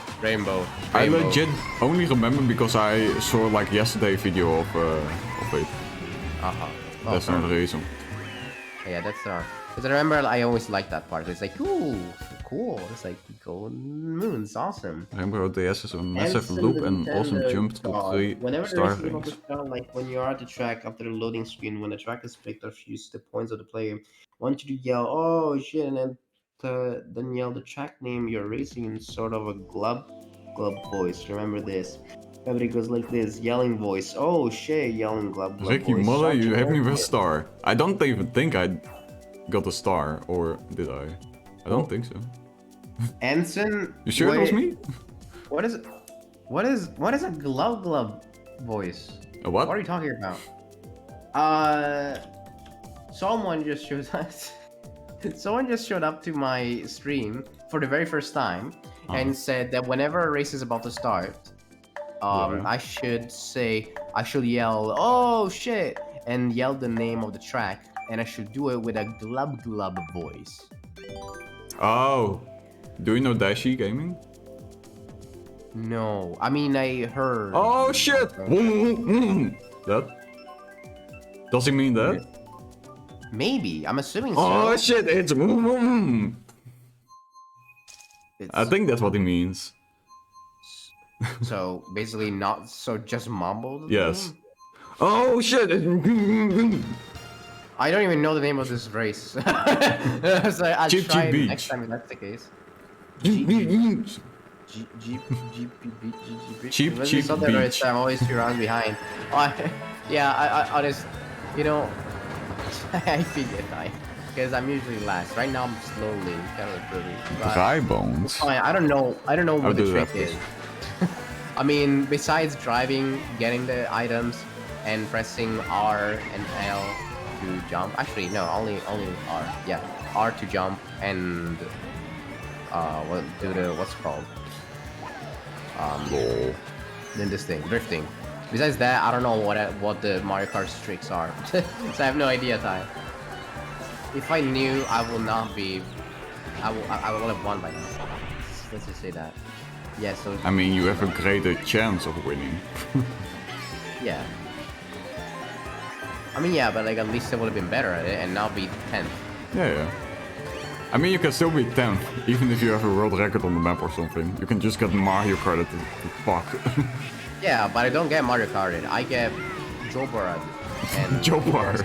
I legit only remember because I saw like yesterday a video of it. That's not the reason. Yeah, that's because I remember I always liked that part. It's like, ooh, cool. It's like golden moon's awesome. Rainbow Road DS is a massive loop and awesome jump to 3 star rings. Like when you are at the track after the loading screen, when the track is picked up, use the points of the player. I want you to yell, "Oh shit!" and then yell the track name you're racing in sort of a glub voice. Remember this. Everybody goes like this, yelling voice. Oh shit, yelling glub Ricky voice. Mother, you have me with a star. I don't even think I got a star, or did I? I don't think so. Anson. You sure it was me? What is it? What is a glub voice? A what? What are you talking about? Someone just showed us. Someone just showed up to my stream for the very first time and said that whenever a race is about to start, I should yell, "Oh shit!" and yell the name of the track, and I should do it with a glub voice. Oh, do you know Dashi Gaming? No, I mean I heard. Oh shit! That? Does he mean that? Maybe, I'm assuming so. Oh shit! It's. I think that's what he means. So basically, not so just mumbled. Yes. Oh shit! I don't even know the name of this race. So I'll Cheap try it Beach. next time if that's the case. Cheap Beach. I'm always 2 rounds behind. I just, I figured because I'm usually last. Right now I'm slowly kind of improving. Dry bones. Fine, I don't know what the trick is. I mean, besides driving, getting the items, and pressing R and L to jump. Actually, no, only R. Yeah, R to jump and what's it called? Then this thing, drifting. Besides that, I don't know what the Mario Kart tricks are. So I have no idea, Ty. if I knew, I will not be. I will have won by now. Let's just say that. Yeah. So. I mean, you have a greater chance of winning. Yeah. I mean, yeah, but like at least I would have been better at it and now be 10th. Yeah. I mean, you can still be 10th, even if you have a world record on the map or something. You can just get Mario Kart to fuck. Yeah, but I don't get Mario Karted. I get Jobarad. And Joe Bart.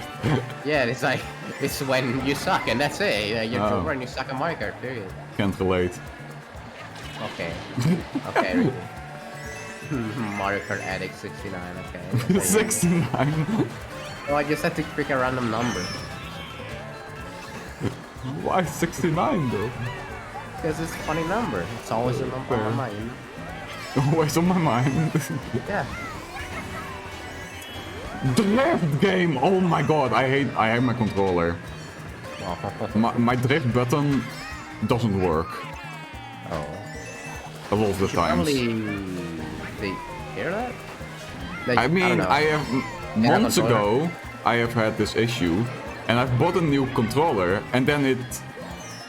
yeah, it's like, it's when you suck and that's it. You're Jobar and you suck at Mario Kart, period. Can't relate. Okay. Okay. Mario Kart Addict 69, okay. 69. Oh, I just had to pick a random number. Why 69 though? Because it's a funny number. It's always a number on my mind. Always on my mind. Yeah. Drift game! Oh my god, I hate my controller. My drift button doesn't work. Oh. A lot of the times. Probably they hear that? Like, I mean, don't know. I have months ago I have had this issue, and I've bought a new controller, and then it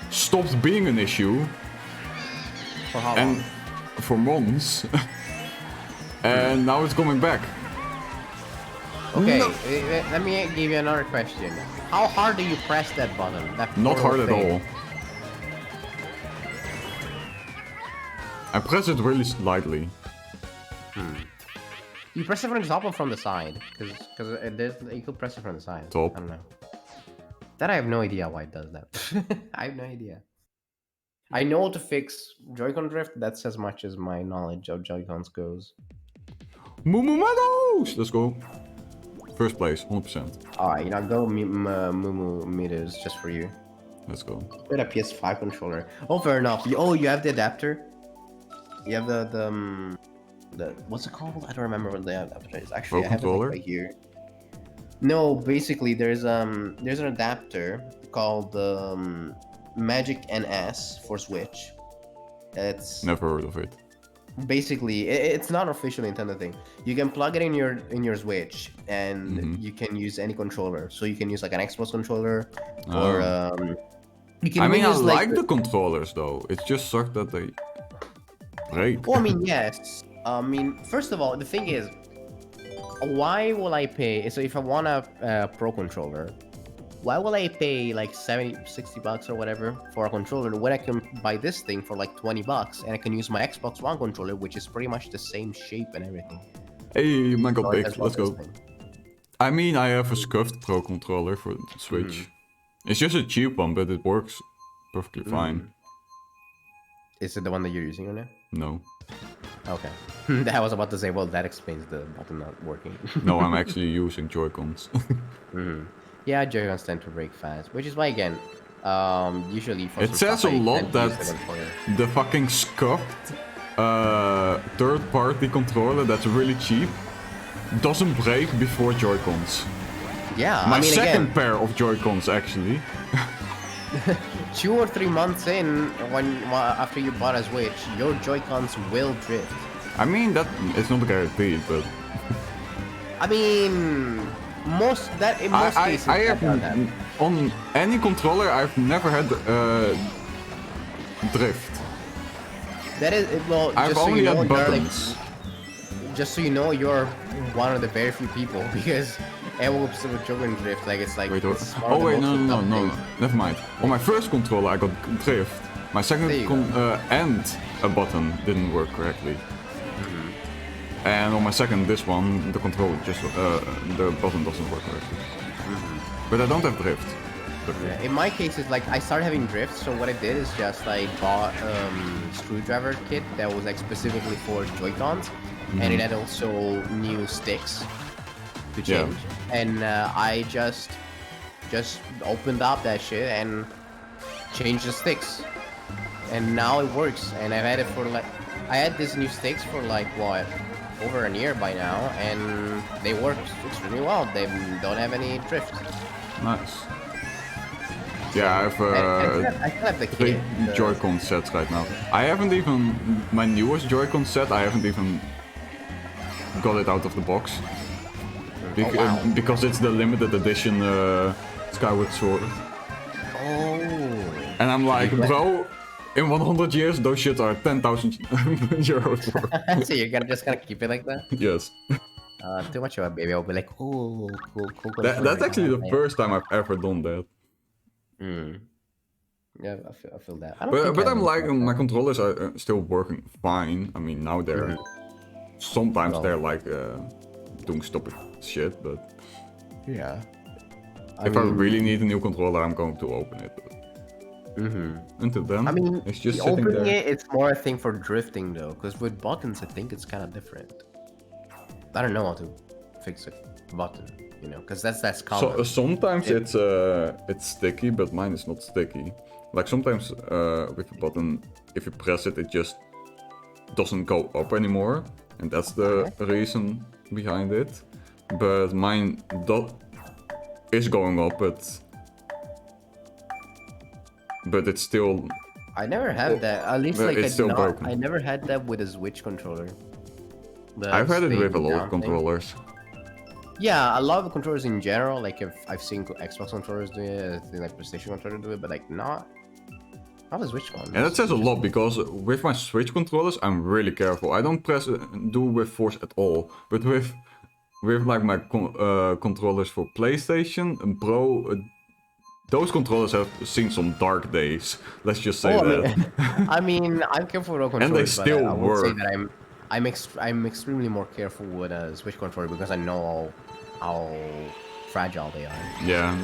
stopped being an issue, For how and long? for months, and now it's coming back. Okay, No. let me give you another question. How hard do you press that button? That Not hard portal at thing? all. I press it really slightly. You press it from the top or from the side? Because you could press it from the side. Top. I don't know. That I have no idea why it does that. I have no idea. I know to fix Joy-Con drift. That's as much as my knowledge of Joy-Cons goes. Moo Meadows! Let's go. First place, 100%. Alright, you know, go Mumu meters just for you. Let's go. Get a PS5 controller. Oh, fair enough. You have the adapter. You have the what's it called? I don't remember what the adapter is. Actually, Pro I have it controller? right here. No, basically there's an adapter called Magic NS for Switch. It's Never heard of it. basically it's not an official Nintendo thing. You can plug it in your Switch and you can use any controller. So you can use like an Xbox controller or you can I mean, I use like the controllers though. It just sucks that they break. Well, I mean, yes. I mean, first of all, the thing is, why will I pay? So if I want a Pro controller, why will I pay like 70, 60 bucks or whatever for a controller when I can buy this thing for like 20 bucks and I can use my Xbox One controller, which is pretty much the same shape and everything. Hey, mine got So I big. just Let's love go. this thing. I mean, I have a scuffed Pro controller for the Switch. It's just a cheap one, but it works perfectly fine. Is it the one that you're using right now? No. Okay. I was about to say, well, that explains the button not working. No, I'm actually using Joy-Cons. Yeah, Joy-Cons tend to break fast, which is why, again, usually for It some says stuff, a I lot tend to use that the controller. the fucking scuffed third-party controller that's really cheap doesn't break before Joy-Cons. Yeah, My I mean, second again, pair of Joy-Cons, actually. 2 or 3 months in, after you bought a Switch, your Joy-Cons will drift. I mean, that it's not guaranteed, but I mean, in most cases, I that's not that. have on any controller I've never had drift. That is, well, I've just so only you know, had you're, like, buttons. just so you know, you're one of the very few people because everyone with Joy-Con drift, like it's like. Wait, it's one of oh the wait, most no, dumb things. never mind. On my first controller I got drift. My second There you go. and a button didn't work correctly. And on my second, this one, the controller just the button doesn't work correctly. But I don't have drift. Yeah, in my case, it's like I started having drift, so what I did is just like bought screwdriver kit that was like specifically for Joy-Cons, and it had also new sticks to Yeah. change. And I just opened up that shit and changed the sticks, and now it works. And I've had it for like I had these new sticks for like what, over a year by now, and they work extremely well. They don't have any drift. Nice. Yeah, I have I still have the three kit. the- Joy-Con sets right now. I haven't even my newest Joy-Con set. I haven't even got it out of the box wow. because it's the limited edition Skyward Sword. And I'm like, bro, in 100 years, those shits are 10,000 euros worth. So you're just gonna keep it like that? Yes. Too much of a baby. I'll be like, cool. That's actually the first time I've ever done that. Yeah, I feel that. I don't But, think but I I'm would like, like my that. controllers are still working fine. I mean, now they're... Sometimes Well. they're like doing stupid shit, but... Yeah. If I really need a new controller, I'm going to open it. Until then, I mean, it's just sitting opening there. it, it's more a thing for drifting though, because with buttons, I think it's kind of different. I don't know how to fix a button, you know, because that's common. So, sometimes it's sticky, but mine is not sticky. Like sometimes with a button, if you press it, it just doesn't go up anymore, and that's the reason behind it. But mine is going up, but it's still... I never had that. At least Well, like it's still broken. I never had that with a Switch controller. I've had it Staying with a lot down of thing. controllers. Yeah, I love controllers in general. Like if I've seen Xbox controllers do it, I think like PlayStation controller do it, but like not a Switch one. And that says a lot, because with my Switch controllers, I'm really careful. I don't do with force at all. But with like my controllers for PlayStation and Pro, those controllers have seen some dark days. Let's just say that. I mean, I'm careful with controllers, And they but still I would say work. that I'm extremely more careful with a Switch controller because I know how fragile they are. Yeah.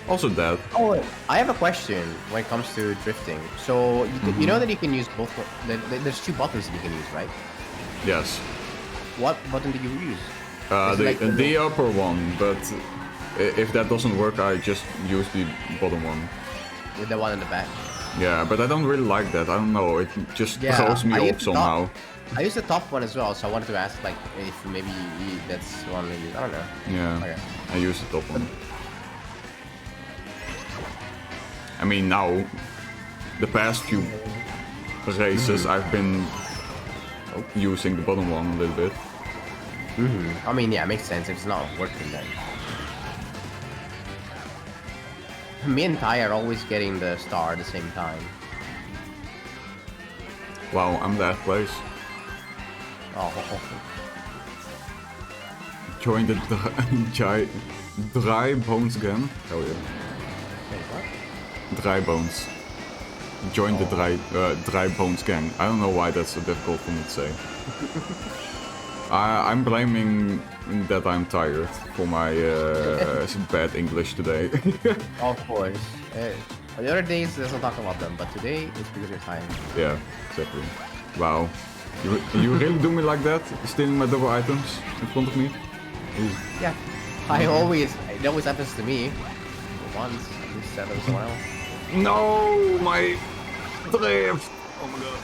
Also that. Oh, I have a question when it comes to drifting. So you know that you can use both. There's two buttons that you can use, right? Yes. What button do you use? Is it like The upper one, but if that doesn't work, I just use the bottom one. with the one in the back? Yeah, but I don't really like that. I don't know. It just throws me I off use the somehow. I use the top one as well, so I wanted to ask like if maybe that's one that you. I don't know. Yeah, Okay. I use the top one. I mean, now, the past few races, I've been using the bottom one a little bit. I mean, yeah, it makes sense if it's not working then. Me and Ty are always getting the star at the same time. Wow, I'm last place. Oh, Join the dry bones gang. Hell yeah. wait, what? Dry bones. Join the dry bones gang. I don't know why that's so difficult for me to say. I'm blaming that I'm tired for my bad English today. Of course. The other days, let's not talk about them, but today it's because you're tired. Yeah, exactly. Wow. You really do me like that? Stealing my double items in front of me? Ooh. Yeah. It always happens to me. Once, at least that was someone else. No, my drift! Oh my god.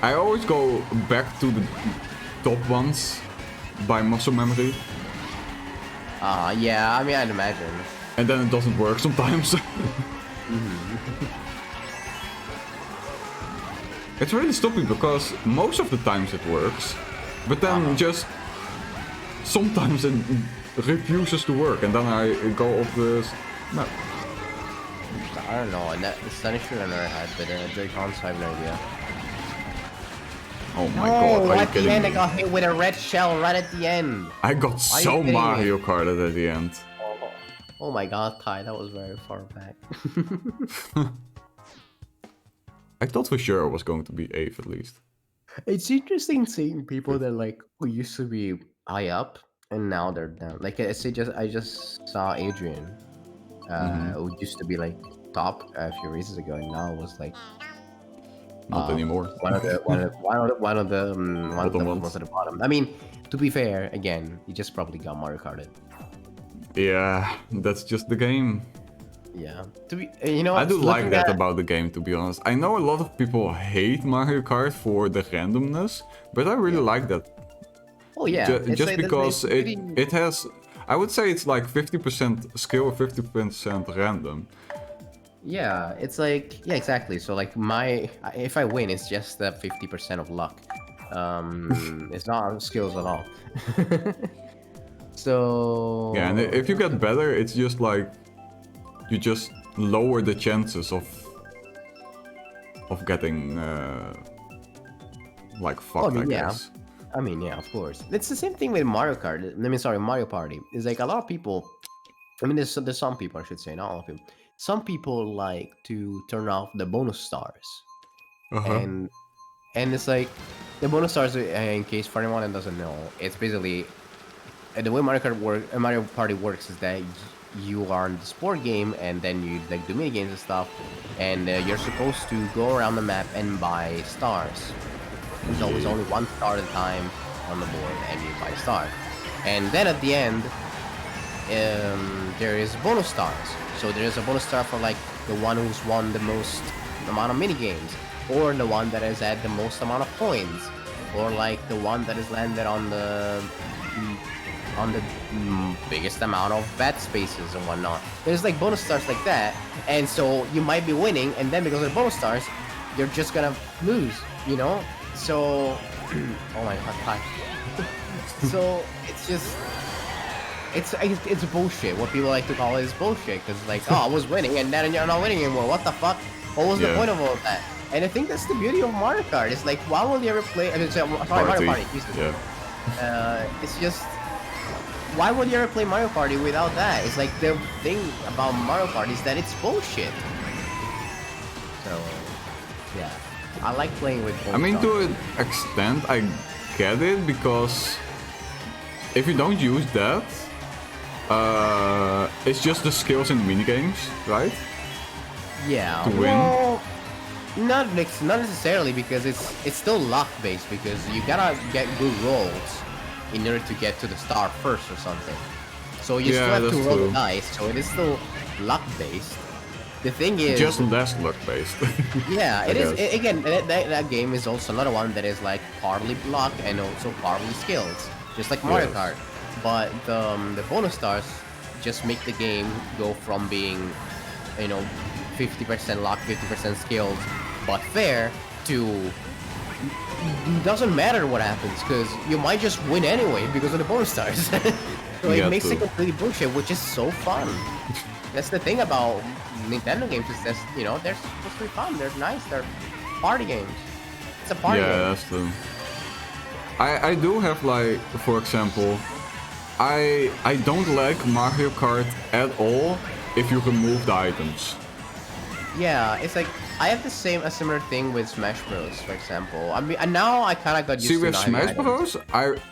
I always go back to the top ones by muscle memory, Yeah, I mean, I'd imagine. and then it doesn't work sometimes. It's really stupid because most of the times it works, but then just sometimes it refuses to work, and then I go off the map. I don't know, and that's an issue I never had, but Joy-Cons, I have no idea. Oh my god, are you at the kidding end me? I got hit with a red shell right at the end. I got you so kidding me? Mario Karted at the end. Oh my god, Ty, that was very far back. I thought for sure I was going to be 8th at least. It's interesting seeing people that like who used to be high up and now they're down. Like I just saw Adrian, who used to be like top a few races ago, and now was like Not anymore. one of the Bottom ones at the bottom. I mean, to be fair, again, he just probably got Mario Karted. Yeah, that's just the game. Yeah. To be, you know, I do like looking that at- about the game, to be honest. I know a lot of people hate Mario Kart for the randomness, but I really like that. Oh yeah. It's Just like- because it's pretty- it has, I would say it's like 50% skill, 50% random. Yeah, it's like yeah, exactly. So like if I win, it's just that 50% of luck. It's not skills at all. So Yeah, and if you get better, it's just like you just lower the chances of getting like fucked, I yeah. guess. I mean, yeah, of course. It's the same thing with Mario Kart. I mean, sorry, Mario Party. It's like a lot of people. I mean, there's some people, I should say, not all of them. Some people like to turn off the bonus stars, Uh-huh. and it's like the bonus stars. In case for anyone that doesn't know, it's basically the way Mario Party works is that you are in the sport game, and then you like do mini games and stuff, and you're supposed to go around the map and buy stars. There's always only one star at a time on the board, and you buy a star. And then at the end, there is bonus stars. So there is a bonus star for like the one who's won the most amount of mini games, or the one that has had the most amount of points, or like the one that has landed on the biggest amount of bat spaces and whatnot. There's like bonus stars like that, and so you might be winning, and then because of the bonus stars, you're just gonna lose, you know? So, oh my god, hi. So it's just, it's bullshit. What people like to call it is bullshit, because like, oh, I was winning, and then you're not winning anymore. What the fuck? What was the point of all of that? And I think that's the beauty of Mario Kart. It's like, why will you ever play? I mean, sorry, Mario Party. Jesus. Yeah. It's just, why would you ever play Mario Party without that? It's like the thing about Mario Party is that it's bullshit. So, yeah. I like playing with both. I mean, to an extent, I get it, because if you don't use that, it's just the skills in minigames, right? Yeah. To win. Well, not necessarily, because it's still luck based, because you gotta get good rolls in order to get to the star first or something. So you still have to roll the dice, so it is still luck based. The thing is, just less luck based. yeah, it is. Again, that game is also another one that is like partly luck and also partly skills, just like Mario Kart. But the bonus stars just make the game go from being, 50% luck, 50% skills, but fair, to doesn't matter what happens, because you might just win anyway because of the bonus stars. So it makes it completely bullshit, which is so fun. That's the thing about Nintendo games, is that, they're supposed to be fun, they're nice, they're party games. It's a party game. Yeah, that's true. I do have, like, for example, I don't like Mario Kart at all if you remove the items. Yeah, it's like, I have a similar thing with Smash Bros, for example. I mean, and now I kind of got used to it. See, with Smash Bros,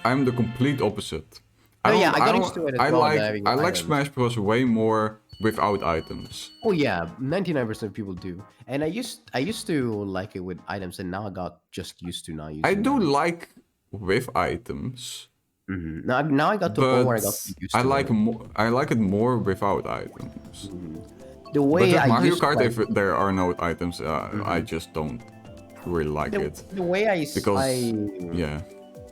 I'm the complete opposite. I got used to it as well. I like Smash Bros way more without items. Oh yeah, 99% of people do. And I used to like it with items, and now I got just used to not using I do them. like with items. Mm-hmm. Now I got to a point where I got used to it. I like it more without items. Mm-hmm. The way but with I Mario used Kart, to, if there are no items, I just don't really like it. The way I Because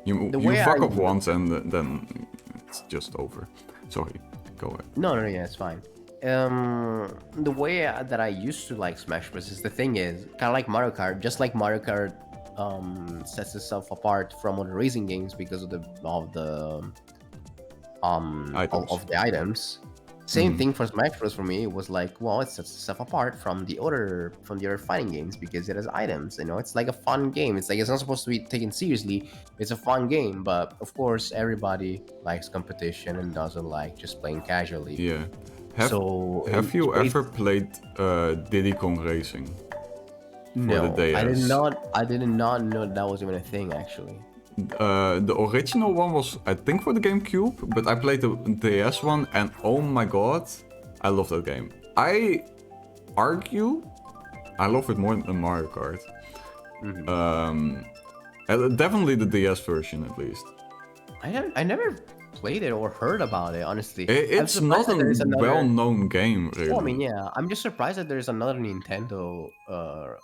you fuck up once and then it's just over. Sorry, go ahead. No, yeah, it's fine. The way that I used to like Smash Bros. Is, the thing is, kind of like Mario Kart, just like Mario Kart sets itself apart from other racing games because of the items. Same thing for Smash Bros. For me, it was like, well, it sets itself apart from the other fighting games because it has items. It's like a fun game. It's like, it's not supposed to be taken seriously. It's a fun game, but of course, everybody likes competition and doesn't like just playing casually. Yeah. Have you ever played Diddy Kong Racing? No, for the DS? I did not know that was even a thing, actually. The original one was, I think, for the GameCube, but I played the DS one, and oh my god, I love that game. I argue I love it more than Mario Kart. Definitely the DS version, at least. I never played it or heard about it, honestly. It's not a well-known game, really. Well, I mean, yeah, I'm just surprised that there's another Nintendo kart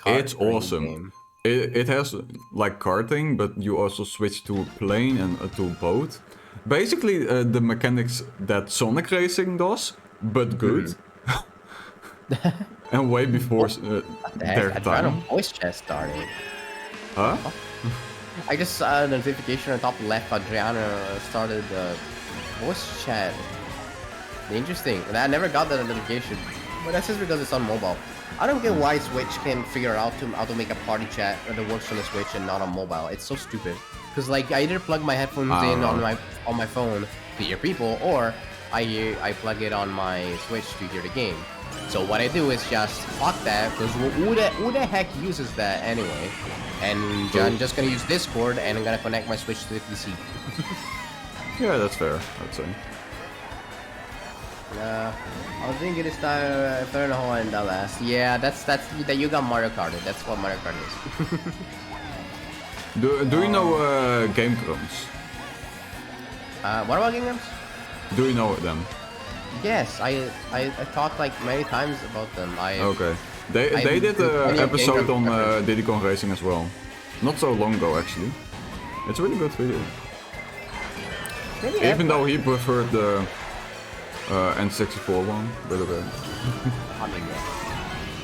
It's awesome. game. It has like karting, but you also switch to a plane and to a boat. Basically, the mechanics that Sonic Racing does, but good. And way before their time. A voice chat started. Huh? I just saw a notification on top left. Adriana started the voice chat. Interesting. And I never got that notification. But that's just because it's on mobile. I don't get why Switch can figure out how to make a party chat that works on the Switch and not on mobile. It's so stupid. Because like I either plug my headphones in on my phone to hear people, or I plug it on my Switch to hear the game. So what I do is just fuck that, because who the heck uses that anyway? And I'm just gonna use Discord and I'm gonna connect my Switch to the PC. Yeah, that's fair, I'd say. I think it is third hole and the last. Yeah, that's that you got Mario Kart. That's what Mario Kart is. Do you know Game Grumps? What about Game Grumps? Do you know them? Yes, I talked like many times about them. Okay. They did an episode on Diddy Kong Racing as well. Not so long ago actually. It's a really good video. Even though he preferred the N64 one, but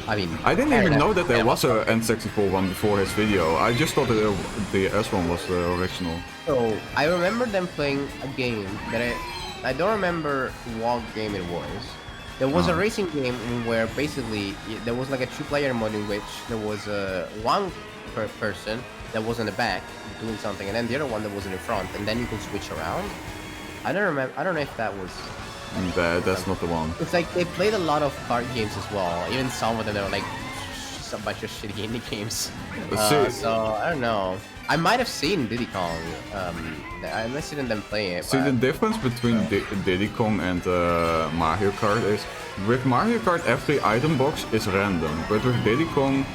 I didn't even know that there was a N64 one before his video. I just thought that the S one was the original. So I remember them playing a game that I don't remember what game it was. There was a racing game where basically there was like a two-player mode in which there was one person that was in the back doing something, and then the other one that was in the front, and then you could switch around. I don't remember. I don't know if that was. That's not the one. It's like they played a lot of kart games as well. Even some of them, they were like a bunch of shitty indie games. So I don't know. I might have seen Diddy Kong. I might have seen them play it. See, the difference between Diddy Kong and Mario Kart is, with Mario Kart every item box is random, but with Diddy Kong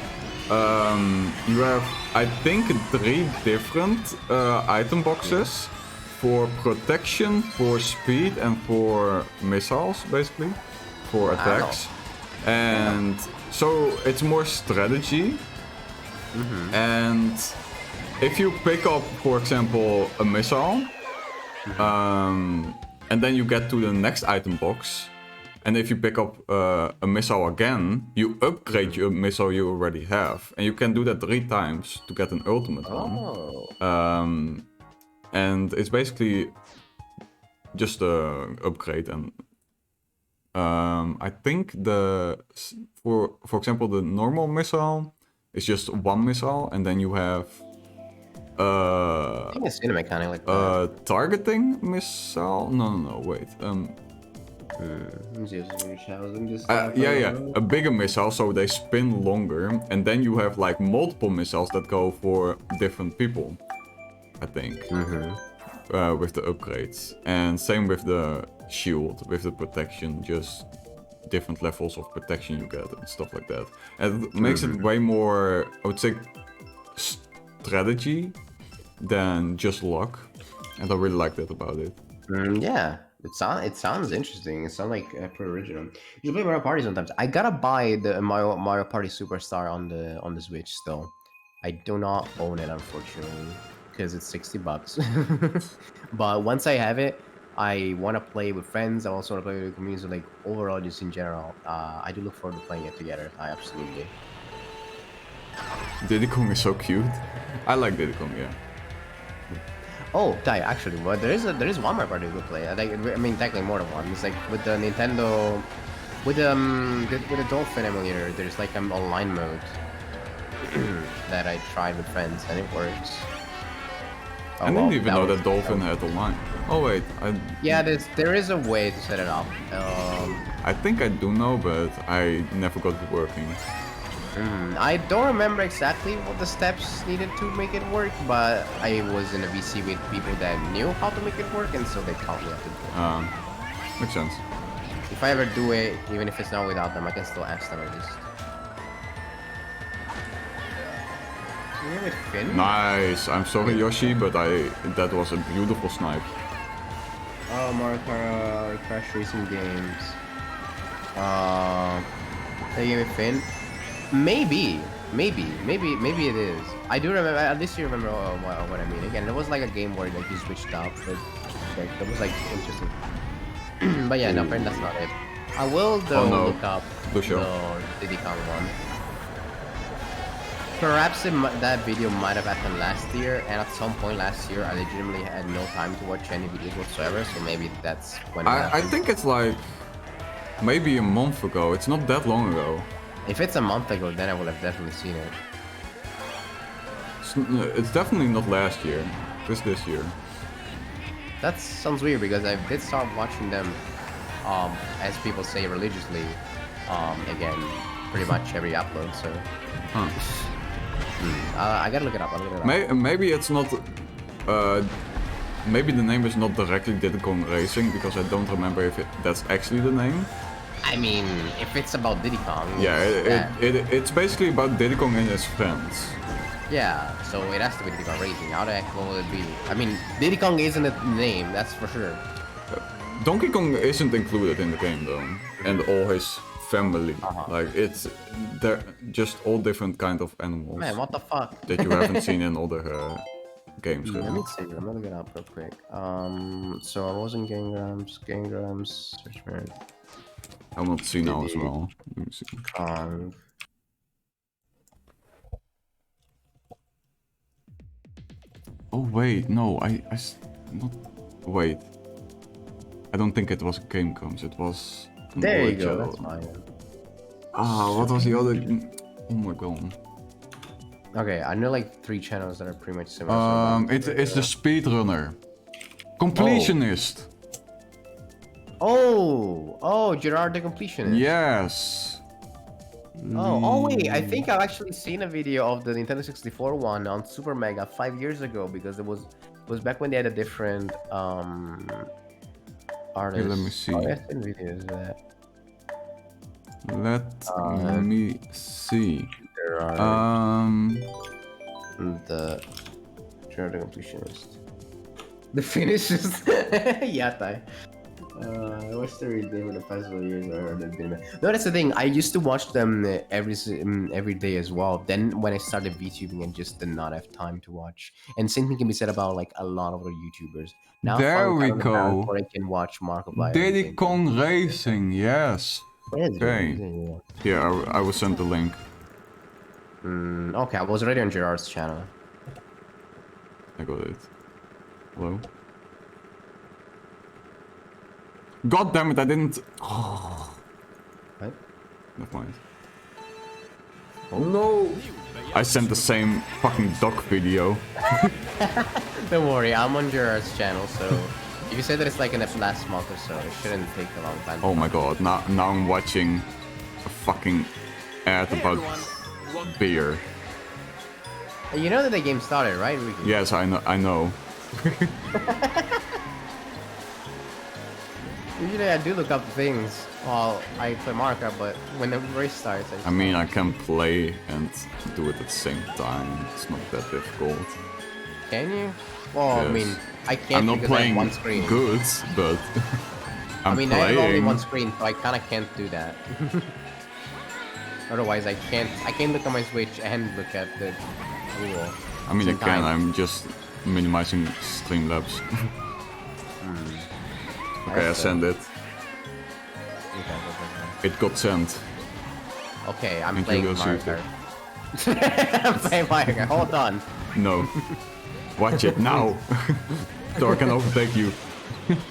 you have, I think, 3 different item boxes for protection, for speed, and for missiles, basically, for attacks. And so it's more strategy. And if you pick up, for example, a missile, and then you get to the next item box, and if you pick up a missile again, you upgrade your missile you already have, and you can do that 3 times to get an ultimate one. And it's basically just a upgrade, and I think for example the normal missile is just 1 missile, and then you have I think it's in a mechanic like that. targeting missile. No, wait. Yeah, a bigger missile, so they spin longer, and then you have like multiple missiles that go for different people, I think, with the upgrades. And same with the shield, with the protection, just different levels of protection you get and stuff like that. And it makes it way more, I would say, strategy than just luck, and I really like that about it. Yeah, it sounds interesting. It sounds like pretty original. You play Mario Party sometimes. I gotta buy the Mario Party Superstar on the Switch still. I do not own it, unfortunately, because it's $60. But once I have it, I want to play with friends. I also want to play with the community. So like overall, just in general, I do look forward to playing it together. I absolutely. Diddy Kong is so cute. I like Diddy Kong, yeah. Oh, actually, well, there is one more party we could play. I mean, technically more than one. It's like with the Nintendo, with the Dolphin emulator. There's like an online mode that I tried with friends, and it works. I didn't even know that Dolphin had online. Oh wait, yeah, there is a way to set it up. I think I do know, but I never got it working. I don't remember exactly what the steps needed to make it work, but I was in a VC with people that knew how to make it work, and so they taught me how to do it. Makes sense. If I ever do it, even if it's not without them, I can still ask them at least. With Finn? Nice. I'm sorry, Yoshi, but that was a beautiful snipe. Oh, Mario Kart Crash Racing games. They gave me Finn. Maybe it is. I do remember. At least you remember what I mean. Again, it was like a game where like you switched up, but like that was like interesting. But yeah, no, friend, that's not it. I will though look up the Diddy Kong one. Perhaps that video might have happened last year, and at some point last year, I legitimately had no time to watch any videos whatsoever. So maybe that's when. I think it's like Maybe a month ago. It's not that long ago. If it's a month ago, then I would have definitely seen it. It's definitely not last year. It's this year. That sounds weird because I did start watching them, as people say religiously, again, pretty much every upload. So Huh. I gotta look it up. I'll look it up. Maybe it's not. Maybe the name is not directly Diddy Kong Racing because I don't remember if that's actually the name. I mean, if it's about Diddy Kong, Yeah, it's it's basically about Diddy Kong and his friends. yeah, so it has to be Diddy Kong Racing. How the heck will it be? I mean, Diddy Kong isn't a name, that's for sure. Donkey Kong isn't included in the game though, and all his family. Like they're just all different kind of animals Man, what the fuck? that you haven't seen in other games. Let Really. me see. I'm gonna look it up real quick. So I was in Game Grams, search for I want to see now as Diddy well. Let me see. Kong. Oh wait, no, not. Wait. I don't think it was Game Comes. It was. an There you other go. channel. That's mine. Ah, what was the other? Oh my god. Okay, I know like 3 channels that are pretty much similar. It's the speedrunner, completionist. Oh, Gerard the Completionist. Yes. Oh wait, I think I've actually seen a video of the Nintendo 64 one on Super Mega 5 years ago because it was back when they had a different artist. let me see. Oh, I've seen videos of that. Let me see. Gerard, the Gerard the Completionist. The finishes. Yatai. What's the redeem the past 4 years? No, that's the thing. I used to watch them every day as well. Then when I started VTubing, I just did not have time to watch. And same thing can be said about like a lot of other YouTubers. Now There I'm we kind of go. where I can watch Markiplier. Diddy Kong Racing, yes. Yes, Okay. yeah. Yeah, I will send the link. Okay, I was already on Gerard's channel. I got it. Hello? God damn it, I didn't. Oh. What? Never mind. Oh no! I sent the same fucking duck video. Don't worry, I'm on Gerard's channel, so if you say that it's like in the last month or so, it shouldn't take a long time. Oh my god, now I'm watching a fucking ad about beer. You know that the game started, right, Ricky? Yes, I know. Usually I do look up things while I play Marka, but when the race starts, I mean, I can play and do it at the same time. It's not that difficult. Can you? Well, I Yes. mean, I can't I'm not because I playing have one screen. good, but I'm I mean, playing. I have only one screen, so I kind of can't do that. Otherwise, I can't look at my Switch and look at the Google. I mean, I same can. time. I'm just minimizing Streamlabs. Okay, I That's, send it. Okay. It got sent. Okay, I'm Thank playing you, Mario Yosuke. Kart. I'm playing Mario Kart. Hold on. No. Watch it now. Door can overtake you.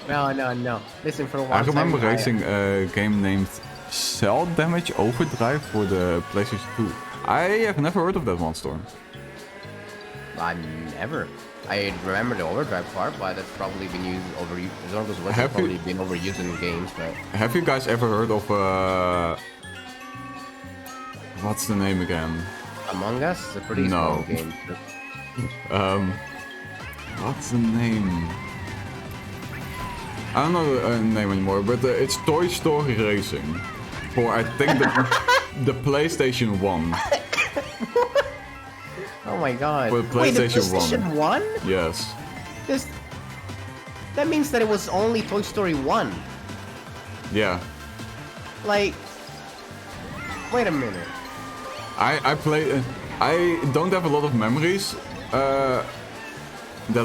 No. Listen, for one I remember time, racing a game named Cell Damage Overdrive for the PlayStation 2. I have never heard of that one, Storm. I never. I remember the overdrive part, but that's probably been used overused. As long as it's Have you- probably been overused in games, but Have you guys ever heard of what's the name again? Among Us is a pretty No. small game. What's the name? I don't know the name anymore, but it's Toy Story Racing. For I think the PlayStation 1. Oh my god. For Wait, the PlayStation 1. PlayStation 1? Yes. That means that it was only Toy Story 1. Yeah. Like, wait a minute. I play. I don't have a lot of memories that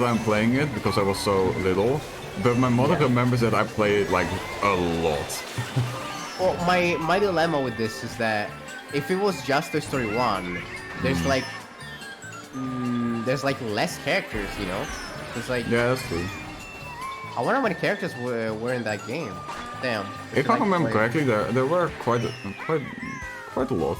I'm playing it because I was so little. But my mother remembers that I play it like a lot. Well, my dilemma with this is that if it was just Toy Story 1, there's like less characters, you know? It's like Yeah, that's true. I wonder how many characters were in that game. Damn. If I remember correctly, there were quite a lot.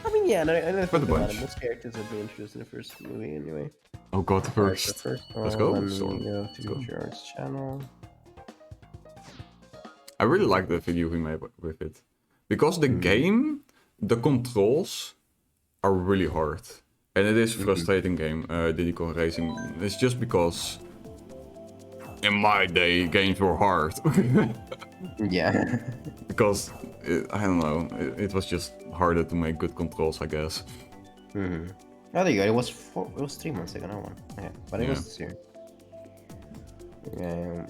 I mean, yeah, and I Quite a think about bunch. it. Most characters would be introduced in the first movie anyway. Oh god, Alright, so first. first Let's one, go, let me Storm. go Let's to go. Gerard's channel. I really like the video we made with it. Because the game, the controls are really hard. And it is a frustrating game, Diddy Kong Racing. It's just because in my day, games were hard. Yeah. Because, I don't know, it was just harder to make good controls, I guess. Oh, there you go. It was 3 months ago, not one. Okay, but it Yeah. was this year. Yeah.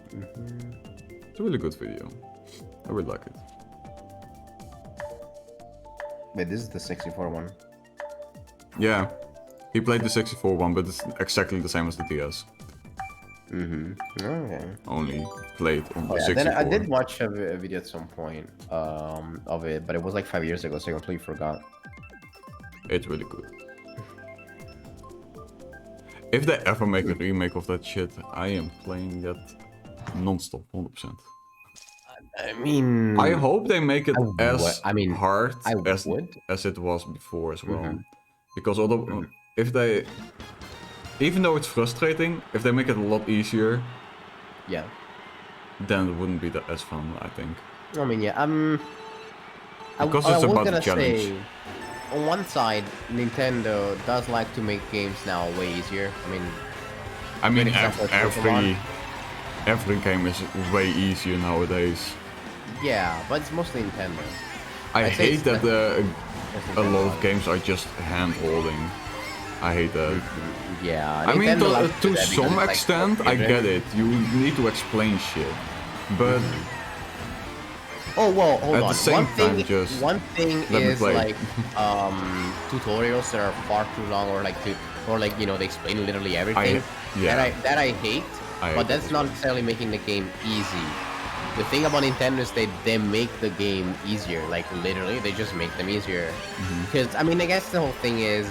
It's a really good video. I really like it. Wait, this is the 64 one. Yeah, he played the 64 one, but it's exactly the same as the DS. Okay. Only played on the Oh, yeah. 64. Then I did watch a video at some point of it, but it was like 5 years ago, so I completely forgot. It's really good. If they ever make a remake of that shit, I am playing that non-stop, 100%. I mean, I hope they make it as hard I as would. it was before as well. Because although, if they... Even though it's frustrating, if they make it a lot easier, Yeah. then it wouldn't be as fun, I think. I mean, yeah. Because I it's was about the gonna challenge. say, on one side, Nintendo does like to make games now way easier. I mean, example is Pokemon. every game is way easier nowadays. Yeah, but it's mostly Nintendo. I I'd say hate that it's a lot Nintendo. of games are just hand-holding. I hate that. Yeah. I mean, Nintendo likes to do that because some it's, like, extent, I children. get it. You need to explain shit. But Oh well, hold At on. the same time, just one thing let me is play. like tutorials that are far too long, or like you know they explain literally everything. yeah. That I hate. I hate But that that's as not well. necessarily making the game easy. The thing about Nintendo is they make the game easier. Like literally, they just make them easier. Mm-hmm. Because I mean, I guess the whole thing is,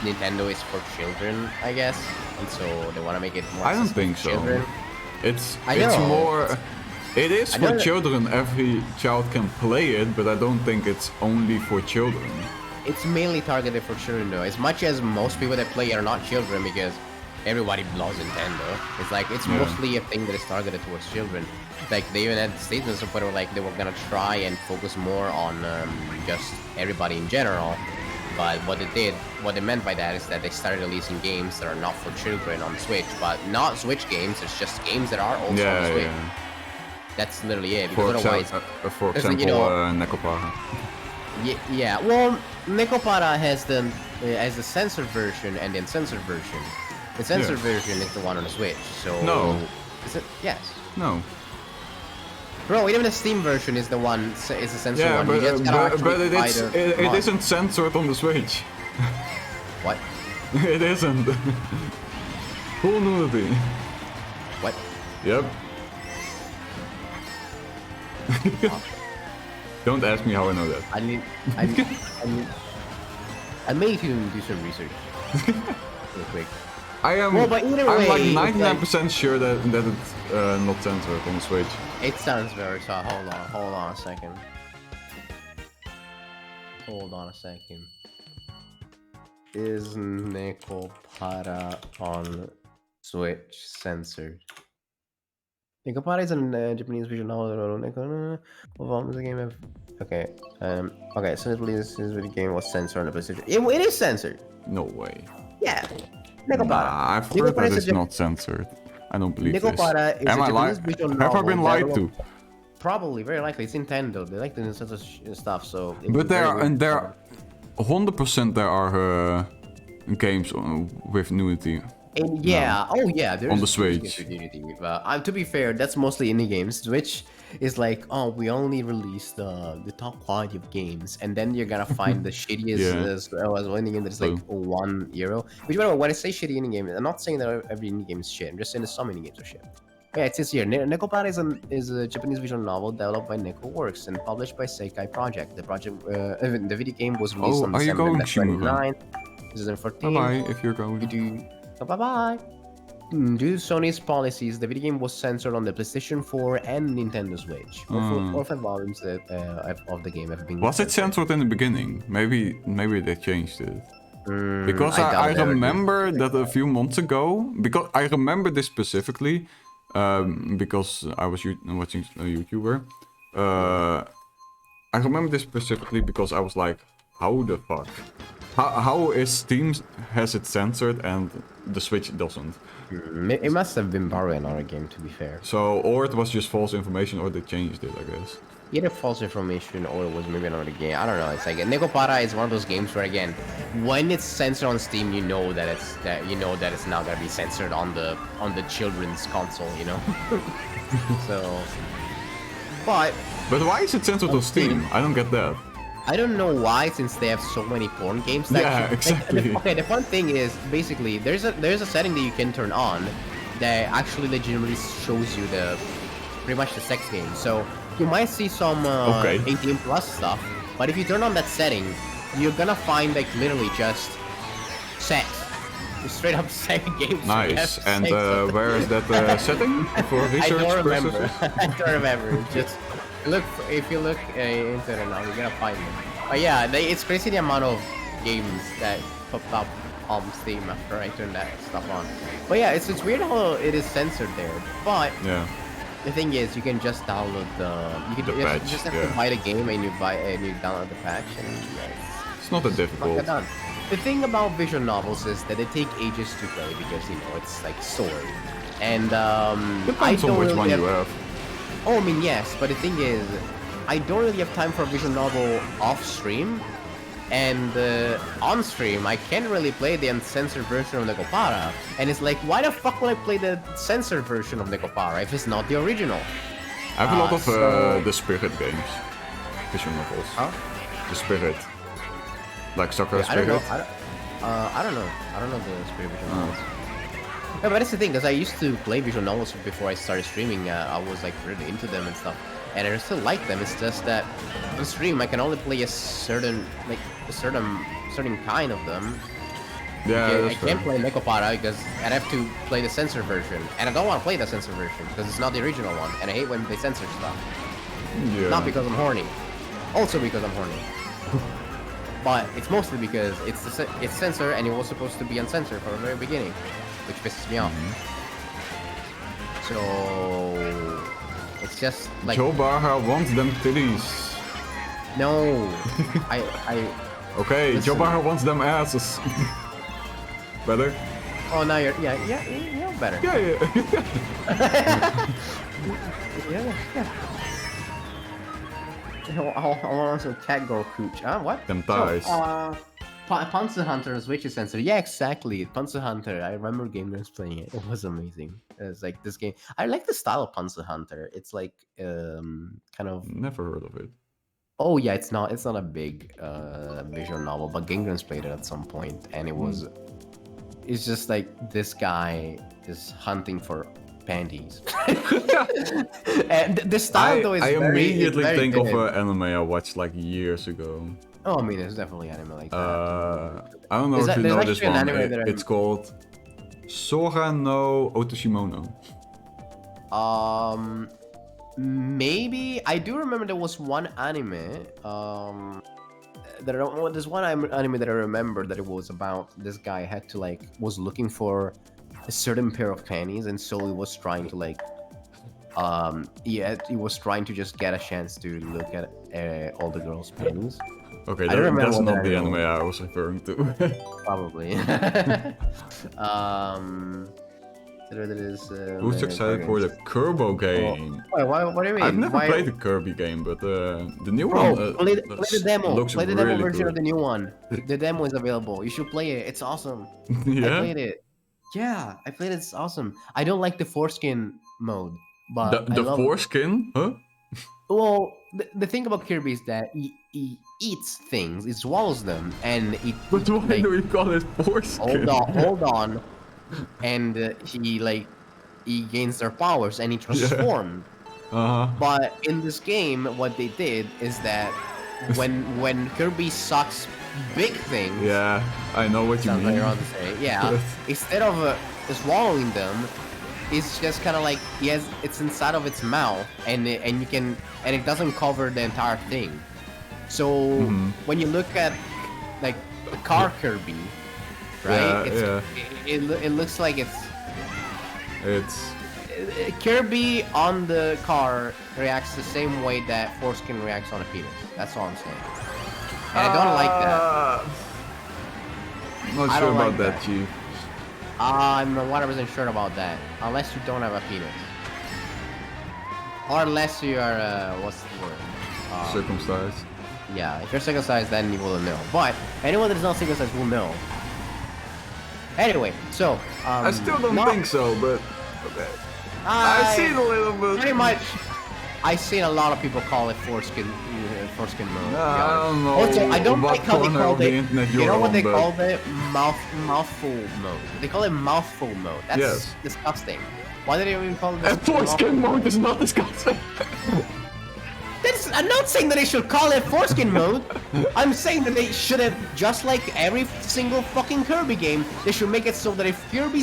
Nintendo is for children, I guess, and so they want to make it more. I don't accessible think to so. children. It's I it's know. more. It is I for know that- children. Every child can play it, but I don't think it's only for children. It's mainly targeted for children though, as much as most people that play are not children because everybody loves Nintendo. It's like, it's Yeah. mostly a thing that is targeted towards children. Like, they even had statements of where like they were gonna try and focus more on just everybody in general. But what they meant by that is that they started releasing games that are not for children on Switch, but not Switch games, it's just games that are also on the Yeah, Switch. yeah. That's literally it, For because otherwise... example, you know- Nekopara. Yeah, well, Nekopara has the censored version and the uncensored version. The censored version is the one on the Switch, so... No. Is it? Yes. No. Bro, even the Steam version is the one, is the censored Yeah, one. You just but, gotta but, but actually buy it's, the it mod. isn't censored on the Switch. What? It isn't. Full nudity. What? Yep. Don't ask me how I know that. I may even do some research. Real quick. I am. Well, but either I'm way, like it's 99% sure that it's not censored on the Switch. It sounds very so. Hold on a second. Hold on a second. Is Nekopara on Switch censored? Nekopara is a Japanese visual novel. What is the game of? Okay. Okay. So this video game was censored on the PlayStation. It is censored. No way. Yeah. Nekopara. Nah, I've heard Nekopara that is it's a not censored. I don't believe Nekopara this. is Am a I Japanese lied? visual Have I novel been lied to? developed- Probably, very likely. It's Nintendo. They like to censor stuff, so. it would But be very there weird. and there, 100% there are games with nudity. And yeah, oh yeah, there's On the Switch Switch. games with Unity. To be fair, that's mostly indie games. Switch is like, oh, we only release the top quality of games, and then you're gonna find the shittiest indie game that's like €1. Which, by the way, when I say shitty indie game, I'm not saying that every indie game is shit. I'm just saying that some indie games are shit. Yeah, it says here, Nekopara is a Japanese visual novel developed by Neko Works and published by Seikai Project. The video game was released on are you December going, Shimura? 29, 2014. Bye bye if you're going. Bye bye. due to Sony's policies, the video game was censored on the PlayStation 4 and Nintendo Switch. All 5 volumes of the game have been. Was it censored in the beginning? Maybe they changed it. Because doubt I they would do remember that a few months ago, because I remember this specifically, because I was watching a YouTuber. I remember this specifically because I was like, how the fuck? How is Steam has it censored and the Switch doesn't? It must have been borrowing another game, to be fair. So, or it was just false information, or they changed it, I guess. Either false information or it was maybe another game. I don't know. It's like Nekopara is one of those games where, again, when it's censored on Steam, you know that it's not gonna be censored on the children's console, you know. So, but why is it censored on Steam? I don't get that. I don't know why, since they have so many porn games. That Yeah, exactly. The fun thing is basically there's a setting that you can turn on that actually legitimately shows you pretty much the sex game. So you might see some 18 plus stuff, but if you turn on that setting, you're gonna find like literally just sex, just straight up sex games. Nice. And where is that setting for research I don't remember. purposes? I don't remember. Just if you look into it now, you're gonna find it. But yeah, it's crazy the amount of games that popped up on Steam after I turned that stuff on. But yeah, it's weird how it is censored there. But Yeah. the thing is, you can just download The patch, just have yeah. to buy the game and you download the patch and It's not that fuck difficult. it done. The thing about visual novels is that they take ages to play because it's like story. And Depends on which one you have. Oh, I mean, yes, but the thing is, I don't really have time for a visual novel off stream, and on stream, I can't really play the uncensored version of Nekopara, and it's like, why the fuck would I play the censored version of Nekopara if it's not the original? I have a lot of so- the Spirit games. Visual novels. Huh? The Spirit. Like Soccer I don't Spirit. know. I don't know. I don't know the spirit visual novels. Yeah, but that's the thing, because I used to play visual novels before I started streaming. I was like really into them and stuff, and I still like them. It's just that on stream I can only play a certain kind of them. Yeah, I that's can't fair. play Nekopara because I'd have to play the censored version, and I don't want to play the censored version because it's not the original one, and I hate when they censor stuff. Yeah. Not because I'm horny, also because I'm horny. But it's mostly because it's censored and it was supposed to be uncensored from the very beginning, which pisses me off. So it's just like Joe Barha wants them titties. no, I Okay, Listen. Joe Barha wants them asses. Better? oh now you're better. Yeah. Yeah. I want some cat girl cooch. Huh? What? Them thighs. Panzer Hunter Switch is censored. Yeah, exactly. Panzer Hunter. I remember gamers playing it. It was amazing. It's like this game. I like the style of Panzer Hunter. It's like kind of. Never heard of it. Oh yeah, it's not a big visual novel, but Game Grumps played it at some point, and it was. It's just like this guy is hunting for panties. And the style though is I immediately very think of vivid. an anime I watched like years ago. Oh, I mean, there's definitely anime like that. I don't know There's if you there's know this actually an one. anime that I'm- It's called Sora no Otoshimono. Maybe I do remember there was one anime. There's one anime that I remember that it was about this guy had to was looking for a certain pair of panties, and so he was trying to he was trying to just get a chance to look at all the girls' panties. Okay, I don't remember that's what not that the anime anime I was referring to. Probably. There is. Who's excited for the Kirbo game? What do you mean? I've never Why- played the Kirby game, but the new Bro, one play the demo. looks Play the really demo version good. of the new one. The demo is available. You should play it. It's awesome. I Yeah, played it. Yeah, I played it. It's awesome. I don't like the foreskin mode, but the I love foreskin, huh? Well, the thing about Kirby is that he eats things. He swallows them, and it. But why like, do you call it foreskin? hold on, and he gains their powers and he transforms. But in this game, what they did is that when Kirby sucks big things. Yeah, I know what you Sounds mean. like wrong to say. Yeah. Instead of swallowing them, it's just kind of like it's inside of its mouth, and it doesn't cover the entire thing. So when you look at like the car Kirby, right? It looks like It's Kirby on the car reacts the same way that Foreskin reacts on a penis. That's all I'm saying. And I don't like that. Not I sure don't about like that, that. Chief. I'm 100% sure about that. Unless you don't have a penis. Or unless you are, what's the word? Circumcised. Yeah, if you're circumcised, then you will know. But anyone that is not circumcised will know. Anyway, so, I still don't think so, but okay. I I see it a little bit. pretty much. I've seen a lot of people call it foreskin mode. No, I don't know Also, I don't what like how they corner called of the it. internet You you're know what on, they but- called it? Mouthful mode. They call it mouthful mode. That's Yes. disgusting. Why did they even call it? And foreskin mode is not disgusting. I'm not saying that they should call it foreskin mode. I'm saying that they should have, just like every single fucking Kirby game, they should make it so that if Kirby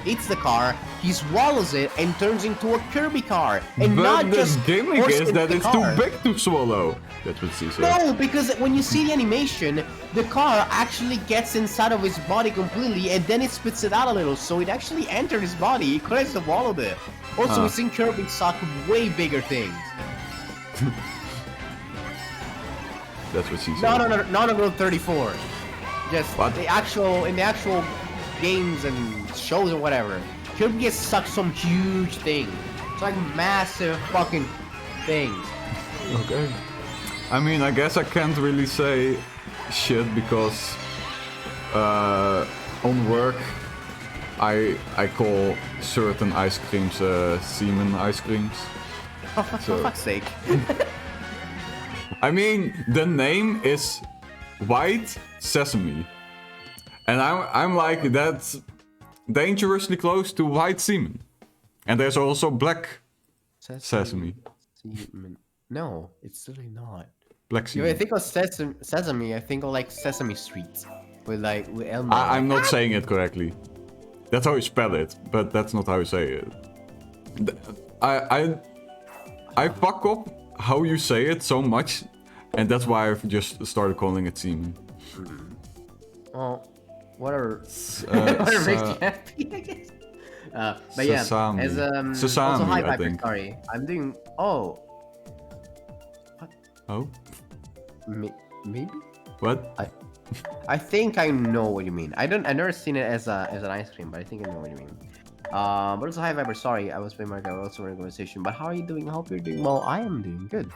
eats the car, he swallows it and turns into a Kirby car, and But not the just gimmick is foreskin that the it's car. too big to swallow. That's what she said. No, because when you see the animation, the car actually gets inside of his body completely, and then it spits it out a little, so it actually entered his body. It couldn't have swallowed it. Also, we've seen Kirby suck way bigger things. That's what she said. Not on Road 34. Just What? in the actual games and shows or whatever. Kirby gets sucked some huge thing. It's like massive fucking things. Okay. I mean, I guess I can't really say shit because on work I call certain ice creams semen ice creams. Oh, for So- fuck's sake. I mean, the name is White Sesame, and I'm like, that's dangerously close to white semen. And there's also black sesame. No, it's really not. Black When I semen. think of sesame, I think of like Sesame Street. With Elmo. I'm not saying it correctly. That's how you spell it, but that's not how you say it. I fuck up how you say it so much, and that's why I've just started calling it semen. Well, whatever. Whatever makes you happy, I guess. But yeah, Sesame. as Sesame, also, hi, I Piper, think. sorry. I'm doing. Oh, Oh? maybe. What? I think I know what you mean. I've never seen it as an ice cream, but I think I know what you mean. But also, hi Viper, sorry, I was playing Mario Kart, also in a conversation. But how are you doing? I hope you're doing well. I am doing good.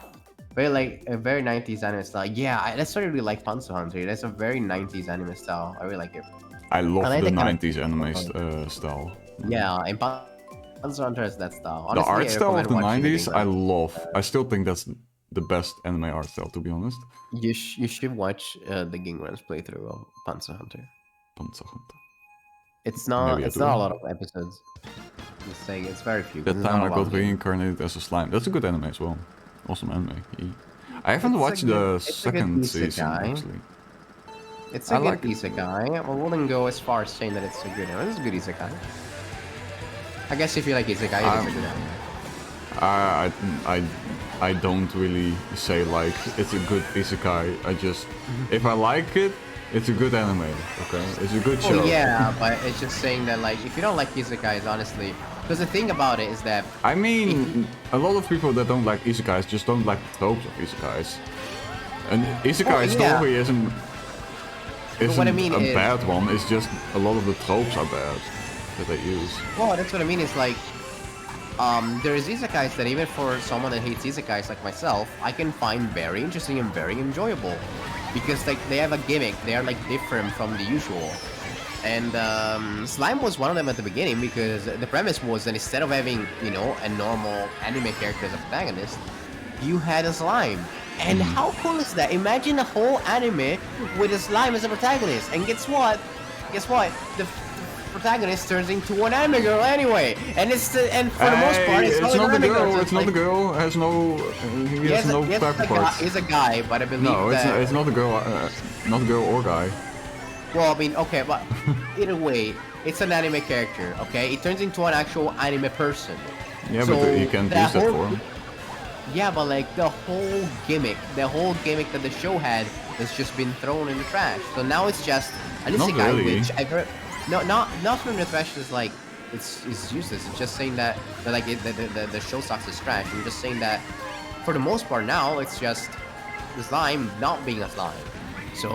Very like a very 90s anime style. Yeah, that's why I really like Panzer Hunter. That's a very 90s anime style. I really like it. I love I like the that kind of- 90s anime style. Yeah, and Panzer Hunter has that style. The Honestly, art I style of recommend the watching 90s, game. I love. I still think that's the best anime art style, to be honest. You should watch the Game Grumps playthrough of Panzer Hunter. Panzer Hunter. It's not Maybe I it's do. not a lot of episodes. Just saying, it's very few. That It's time not I a lot got of games. reincarnated as a slime. That's a good anime as well. Awesome anime. I haven't It's a watched good- the it's a good second isekai. season, actually. It's I a good like it. isekai. I wouldn't go as far as saying that it's a good anime. It's a good isekai. I guess if you like isekai, it's a good anime. I don't really say like it's a good isekai. I just if I like it, it's a good anime. Okay, it's a good show. Oh yeah, but it's just saying that like if you don't like isekais, honestly, because the thing about it is that I mean, a lot of people that don't like isekais just don't like the tropes of isekais. An isekai Oh, yeah. story isn't what I mean a is- bad one. It's just a lot of the tropes are bad that they use. well, that's what I mean. Is like there's isekais that even for someone that hates isekais like myself, I can find very interesting and very enjoyable because like they have a gimmick. They are like different from the usual. And Slime was one of them at the beginning because the premise was that instead of having, you know, a normal anime character as a protagonist, you had a slime. And how cool is that? Imagine a whole anime with a slime as a protagonist. And guess what? Guess what? The protagonist turns into an anime girl anyway, and and for the most part, it's not an the anime girl. so It's not the girl. Has no. He has no pepper parts. He's a guy, but I believe No, that... it's not the girl. Not the girl or guy. Well, I mean, okay, but either way, it's an anime character, okay? It turns into an actual anime person. Yeah, So but you can't use that for him. Yeah, but like the whole gimmick that the show had has just been thrown in the trash. So now it's just an Not isekai, really. which I've heard. No, not thrown in the trash is like it's useless. It's just saying that like the show sucks is trash. I'm just saying that for the most part now it's just the slime not being a slime. So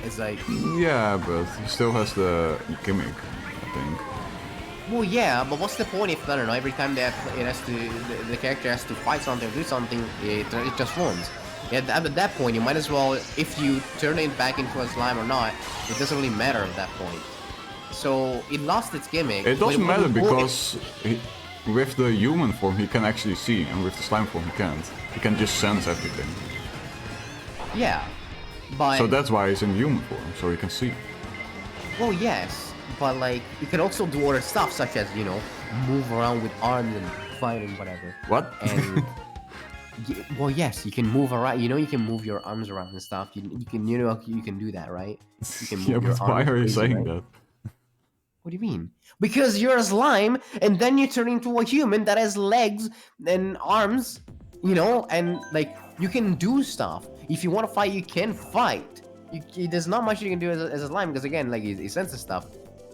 it's like, Yeah, but he still has the gimmick, I think. well, yeah, but what's the point if, I don't know, every time that the character has to fight something or do something, it just runs. Yeah, at that point, you might as well, if you turn it back into a slime or not, it doesn't really matter at that point. So it lost its gimmick. It but doesn't matter wouldn't- because with the human form he can actually see, and with the slime form he can't. He can just sense everything. Yeah, but... So that's why he's in human form, so he can see. Well, yes, but like, you can also do other stuff, such as, you know, move around with arms and fight and whatever. What? And... well, yes, you can move around. You know, you can move your arms around and stuff. You can do that, right? You can move Yeah, your but why arms are you crazy, saying right? that? What do you mean? Because you're a slime, and then you turn into a human that has legs and arms, you know, and like you can do stuff. If you want to fight, you can fight. There's not much you can do as a slime because again, like he senses stuff.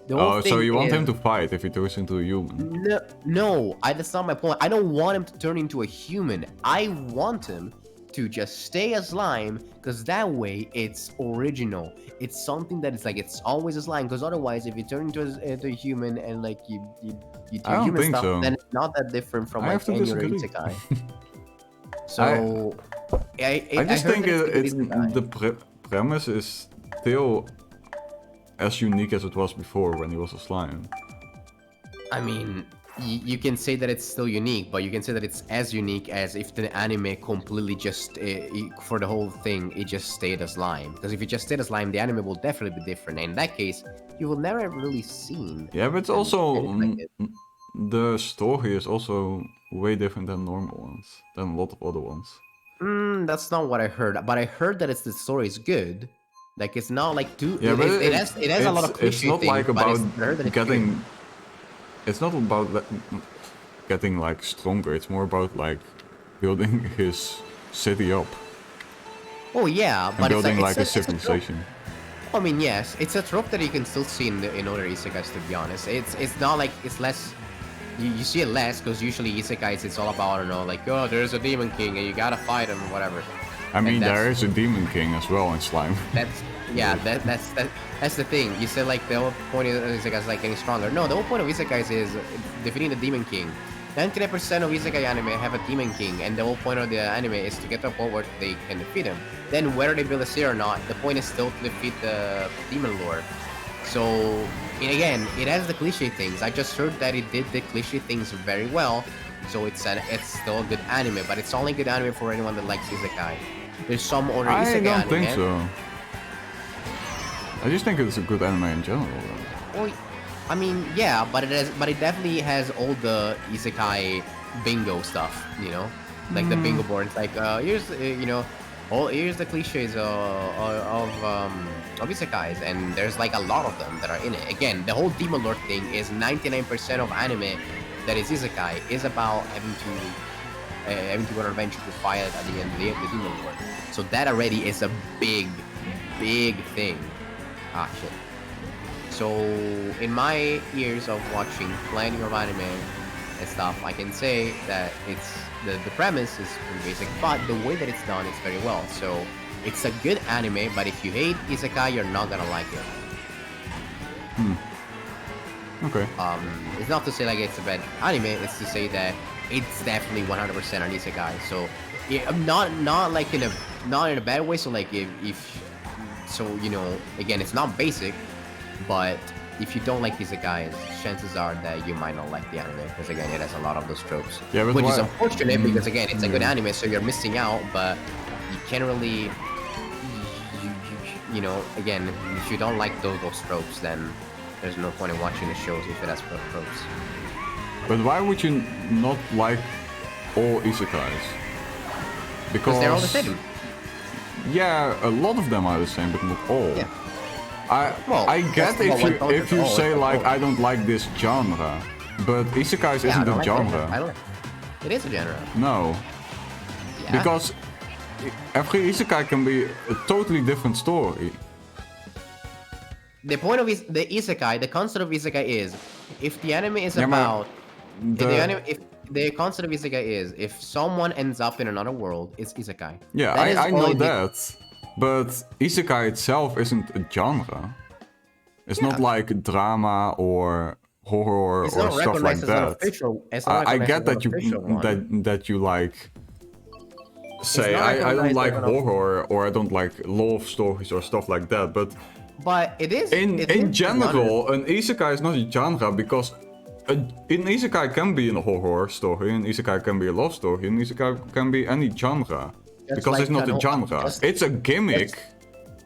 The whole Oh, so thing you want is- him to fight if he turns into a human? No, that's not my point. I don't want him to turn into a human. I want him to just stay a slime, because that way it's original. It's something that is like, it's always a slime, because otherwise if you turn into a human and like you do I don't human think stuff, so. then it's not that different from I like have to any other disagree. isekai. So I just heard think that it's a good isekai. the premise is still as unique as it was before when he was a slime. I mean, you can say that it's still unique, but you can say that it's as unique as if the anime completely just, for the whole thing, it just stayed as slime. Because if it just stayed as slime, the anime will definitely be different. And in that case, you will never have really seen. Yeah, but it's also anything like it. the story is also way different than normal ones, than a lot of other ones. That's not what I heard. But I heard that the story is good. Like, it's not like too. Yeah, but it has a lot of cliche it's not things, like but about I heard that it's getting. good. It's not about getting like stronger. It's more about like building his city up Oh yeah, and but building it's like a it's trope. civilization. I mean, yes, it's a trope that you can still see in other isekais. To be honest, it's not like it's less. You see it less because usually isekais it's all about, I don't know, like, oh, there's a demon king and you gotta fight him or whatever. I mean, that's- there is a demon king as well in slime. That's yeah, that's the thing. You said like the whole point of isekais is like getting stronger. No, the whole point of isekais is defeating the demon king. 99% of isekai anime have a demon king, and the whole point of the anime is to get to a point where they can defeat him. Then whether they build a city or not, the point is still to defeat the demon lord. So, and again, it has the cliche things. I just heard that it did the cliche things very well, so it's still a good anime, but it's only good anime for anyone that likes isekai. There's some other I isekai don't anime. think so. I just think it's a good anime in general. Though. Well, I mean, yeah, but it definitely has all the isekai bingo stuff, you know, like the bingo board. It's like, here's you know, here's the cliches of isekais, and there's like a lot of them that are in it. Again, the whole demon lord thing is 99% of anime that is isekai is about having to go on an adventure to fight at the end of the demon lord. So that already is a big thing. Ah, shit. So, in my years of watching plenty of anime and stuff, I can say that it's the premise is pretty basic, but the way that it's done is very well. So, it's a good anime, but if you hate isekai, you're not gonna like it. Okay. It's not to say like it's a bad anime, it's to say that it's definitely 100% an isekai. So, yeah, not like in a bad way. So like if so, you know, again, it's not basic. But if you don't like isekais, chances are that you might not like the anime, because again, it has a lot of those tropes. Yeah, but which is why- unfortunate because again, it's a good anime, so you're missing out. But you can't really, you know, again, if you don't like those tropes, then there's no point in watching the shows if it has tropes. But why would you not like all isekais? Because they're all the same. Yeah, a lot of them are the same, but not all. Yeah. I get that's if what you one if you concept say is, like all. I don't like this genre, but isekais Yeah, I isn't don't a like genre. it. I don't. It is a genre. No, Yeah. because every isekai can be a totally different story. The point of the isekai, the concept of isekai is, if the anime is Yeah, but about, the- if the concept of isekai is, if someone ends up in another world, it's isekai. Yeah, That is I know only the- that, but isekai itself isn't a genre. It's not Yeah. like drama or horror It's or not stuff like recognized as an that. official. It's not I recognized get as that an you official one. that you like say not I don't recognized like as an horror or I don't like love stories or stuff like that, but But it is. in it is general an isekai is not a genre because an isekai can be a horror story, an isekai can be a love story, an isekai can be any genre. Because like it's not a genre. It's a gimmick,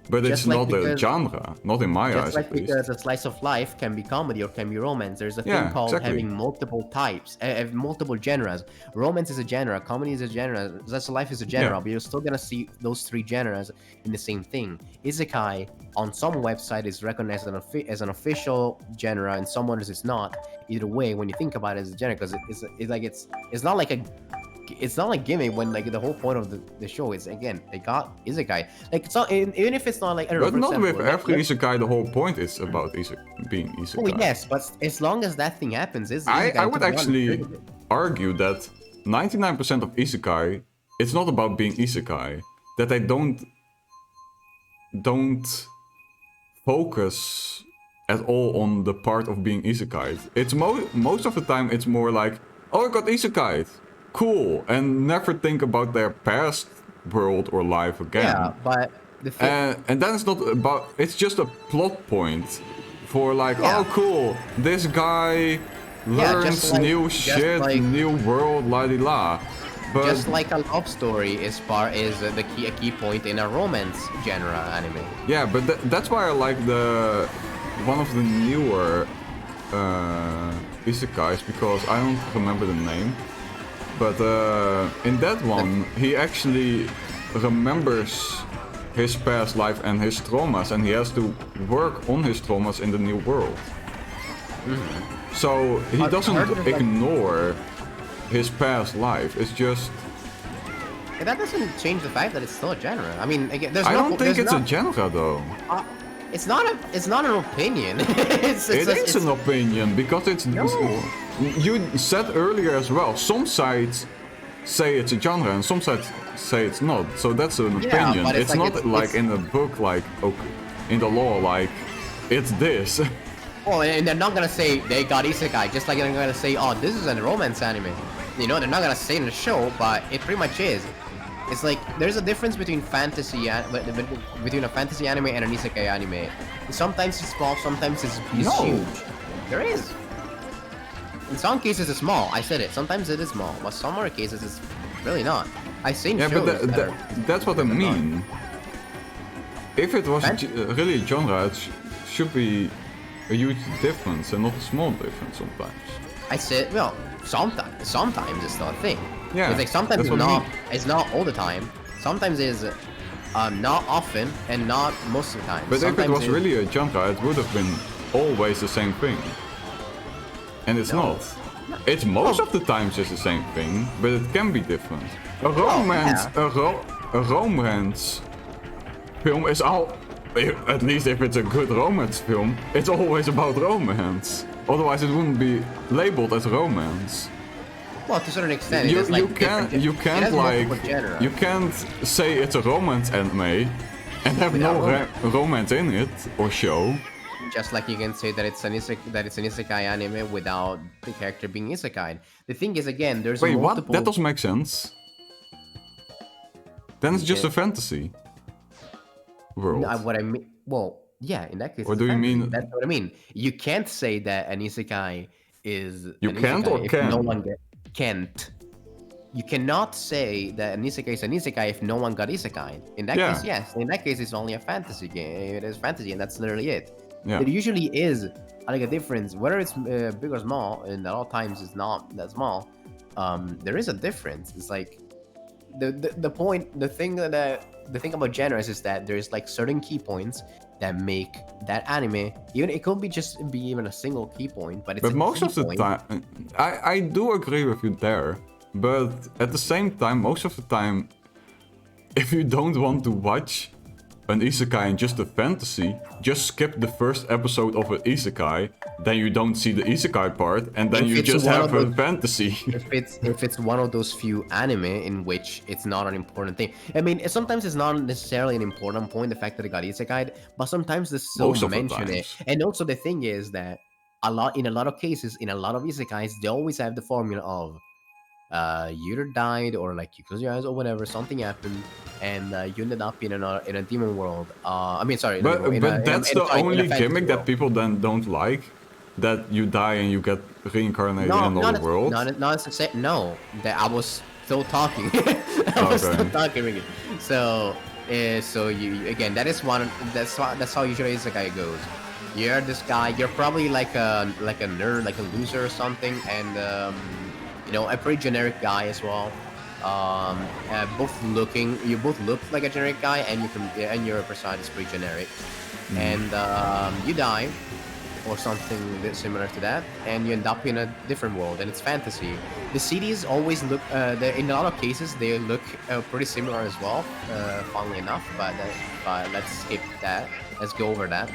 but it's just like not a because- genre. Not in my eyes, Just like at least. because a slice of life can be comedy or can be romance, there's a thing Yeah, called exactly. having multiple types, multiple genres. Romance is a genre, comedy is a genre, slice of life is a genre, Yeah. but you're still gonna see those three genres in the same thing. Isekai on some website is recognized as an official genre, and some others is not. Either way, when you think about it as a genre, because it's not like a. It's not like gimmick when like the whole point of the show is again they got isekai like it's not even if it's not like I don't know, But for not example, with every isekai, the whole point is about being isekai. Oh yes, but as long as that thing happens, is I would actually argue that 99% of isekai, it's not about being isekai. That they don't focus at all on the part of being isekai. It's most of the time it's more like, oh, I got isekai, cool, and never think about their past world or life again. Yeah, but the thing, And then it's not about, it's just a plot point for like, Yeah. oh cool, this guy learns just like- new just shit, like- new world, la di la. But just like a love story is a key point in a romance genre anime. yeah, but that's why I like one of the newer isekais, because I don't remember the name. But in that one, he actually remembers his past life and his traumas, and he has to work on his traumas in the new world. So he But doesn't Heart is like- ignore his past life. It's just And that doesn't change the fact that it's still a genre. I mean, again, there's I no. don't think there's it's a not, genre though. It's not an opinion. It is an opinion because it's. No. You said earlier as well. Some sites say it's a genre and some sites say it's not. So that's an opinion. but It's it's not like like in a book, like okay, in the law, like it's this. Oh, and they're not gonna say they got isekai, just like they're gonna say, oh, this is a romance anime. You know, they're not gonna say it in the show, but it pretty much is. It's like there's a difference between between a fantasy anime and an isekai anime. Sometimes it's small, sometimes it's No. huge. There is. In some cases it's small. I said it. Sometimes it is small, but some other cases it's really not. I've seen Yeah, shows but that are, that's what I mean. If it was really a genre, it should be a huge difference and not a small difference sometimes. I said, well, sometimes it's not a thing. Yeah, It's like sometimes that's it's what I not. mean. It's not all the time. Sometimes it's not often and not most of the time. But if it Sometimes was really a genre, it would have been always the same thing. And it's No. not. It's most of the times it's the same thing, but it can be different. A romance, a romance film is at least if it's a good romance film, it's always about romance. Otherwise, it wouldn't be labeled as romance. well, to a certain extent, it is like You can't you can't say it's a romance anime and have no Without romance in it or show. just like you can say that it's an isekai anime without the character being isekai. The thing is, again, there's Wait, what? multiple. That doesn't make sense. Then it's just a fantasy world. No, what I mean, well, yeah, in that case. Or it's do you fantasy. mean- That's what I mean? You can't say that an isekai is. You an can't isekai or if can? No one can't. You cannot say that an isekai is an isekai if no one got isekai. In that Yeah. case, yes. In that case, it's only a fantasy game. It is fantasy, and that's literally it. Yeah. It usually is like a difference, whether it's big or small, and a lot of times it's not that small. There is a difference. It's like the point, the thing about genres is that there's like certain key points that make that anime. Even it could be even a single key point, but it's But a most key of the point. time, I do agree with you there. But at the same time, most of the time, if you don't want to watch an isekai in just a fantasy, just skip the first episode of an isekai, then you don't see the isekai part, and then If you it's just one have of a those- fantasy. if it's one of those few anime in which it's not an important thing. I mean, sometimes it's not necessarily an important point, the fact that it got isekai, but sometimes they still Most of the mention it. times. And also the thing is that in a lot of cases, in a lot of isekais, they always have the formula of you either died or like you close your eyes or whatever, something happened, and you ended up in a demon world. I mean, sorry, not demon world, But that's the only fantasy gimmick world. that people then don't like. That you die and you get reincarnated in another world. Not necessarily. No, that I was still talking. I was still Okay. talking. Really. So, so you again. That is one. That's how usually isekai goes. You're this guy. You're probably like a nerd, like a loser or something, and you know, a pretty generic guy as well. You both look like a generic guy, and your persona is pretty generic, and you die or something similar to that, and you end up in a different world, and it's fantasy. The cities always look, in a lot of cases, they look pretty similar as well, funnily enough, but let's skip that. Let's go over that.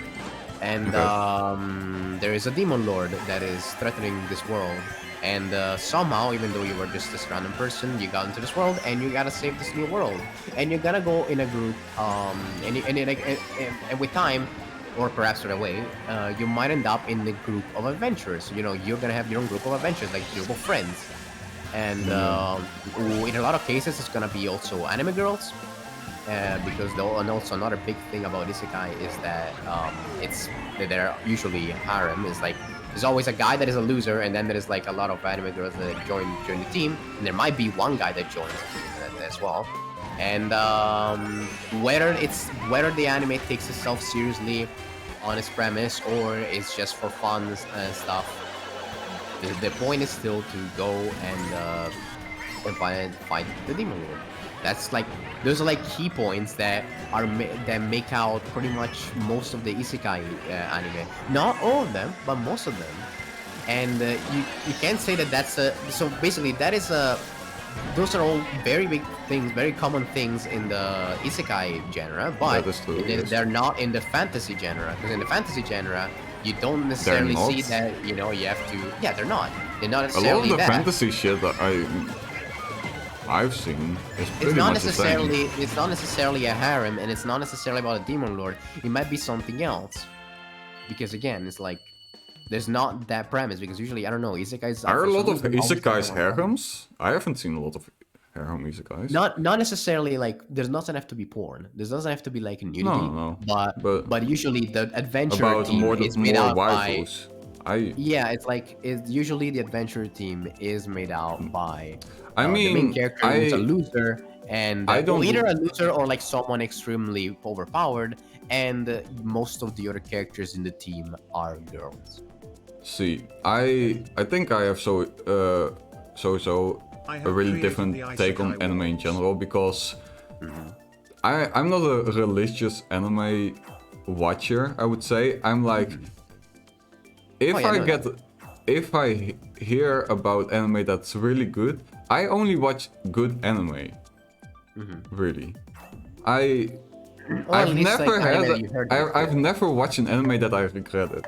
And Okay. there is a demon lord that is threatening this world, and somehow, even though you were just this random person, you got into this world, and you gotta save this new world, and you're gonna go in a group, and with time, or perhaps right away, you might end up in the group of adventurers. You know, you're gonna have your own group of adventures, like group of friends. And in a lot of cases, it's gonna be also anime girls, because and also another big thing about isekai is that they're usually harem. Is like there's always a guy that is a loser, and then there's like a lot of anime girls that join the team, and there might be one guy that joins as well. And whether the anime takes itself seriously on its premise or it's just for fun and stuff, the point is still to go and fight the demon lord. That's like those are like key points that that make out pretty much most of the isekai anime. Not all of them, but most of them. And you can't say that that's a so basically that is a those are all very big things, very common things in the isekai genre, but That is true, yes. they're not in the fantasy genre. Because in the fantasy genre, you don't necessarily not? see that. You know, you have to. Yeah, they're not. They're not A lot necessarily of the that. fantasy shit that I've seen is pretty It's not much the same. necessarily. It's not necessarily a harem, and it's not necessarily about a demon lord. It might be something else. Because again, it's like there's not that premise. Because usually, I don't know, isekais. Are for a some lot of reason, always isekais have one. harems? I haven't seen a lot of harem isekais. Not necessarily like there doesn't have to be porn. There doesn't have to be like nudity. No. But usually the adventure About team is made more out by. waifus. Yeah, it's usually the adventure team is made out by I the main mean, character who's a loser, and I don't- either a loser or like someone extremely overpowered, and most of the other characters in the team are girls. See, I think I have so I a have really created different the take on isekai anime in worlds. general because I'm not a religious anime watcher. I would say I'm like if Oh, yeah, I no, get if I hear about anime that's really good, I only watch good anime. Really, Or at I've least, never like, had anime that you heard of. I've never watched an anime that I regretted.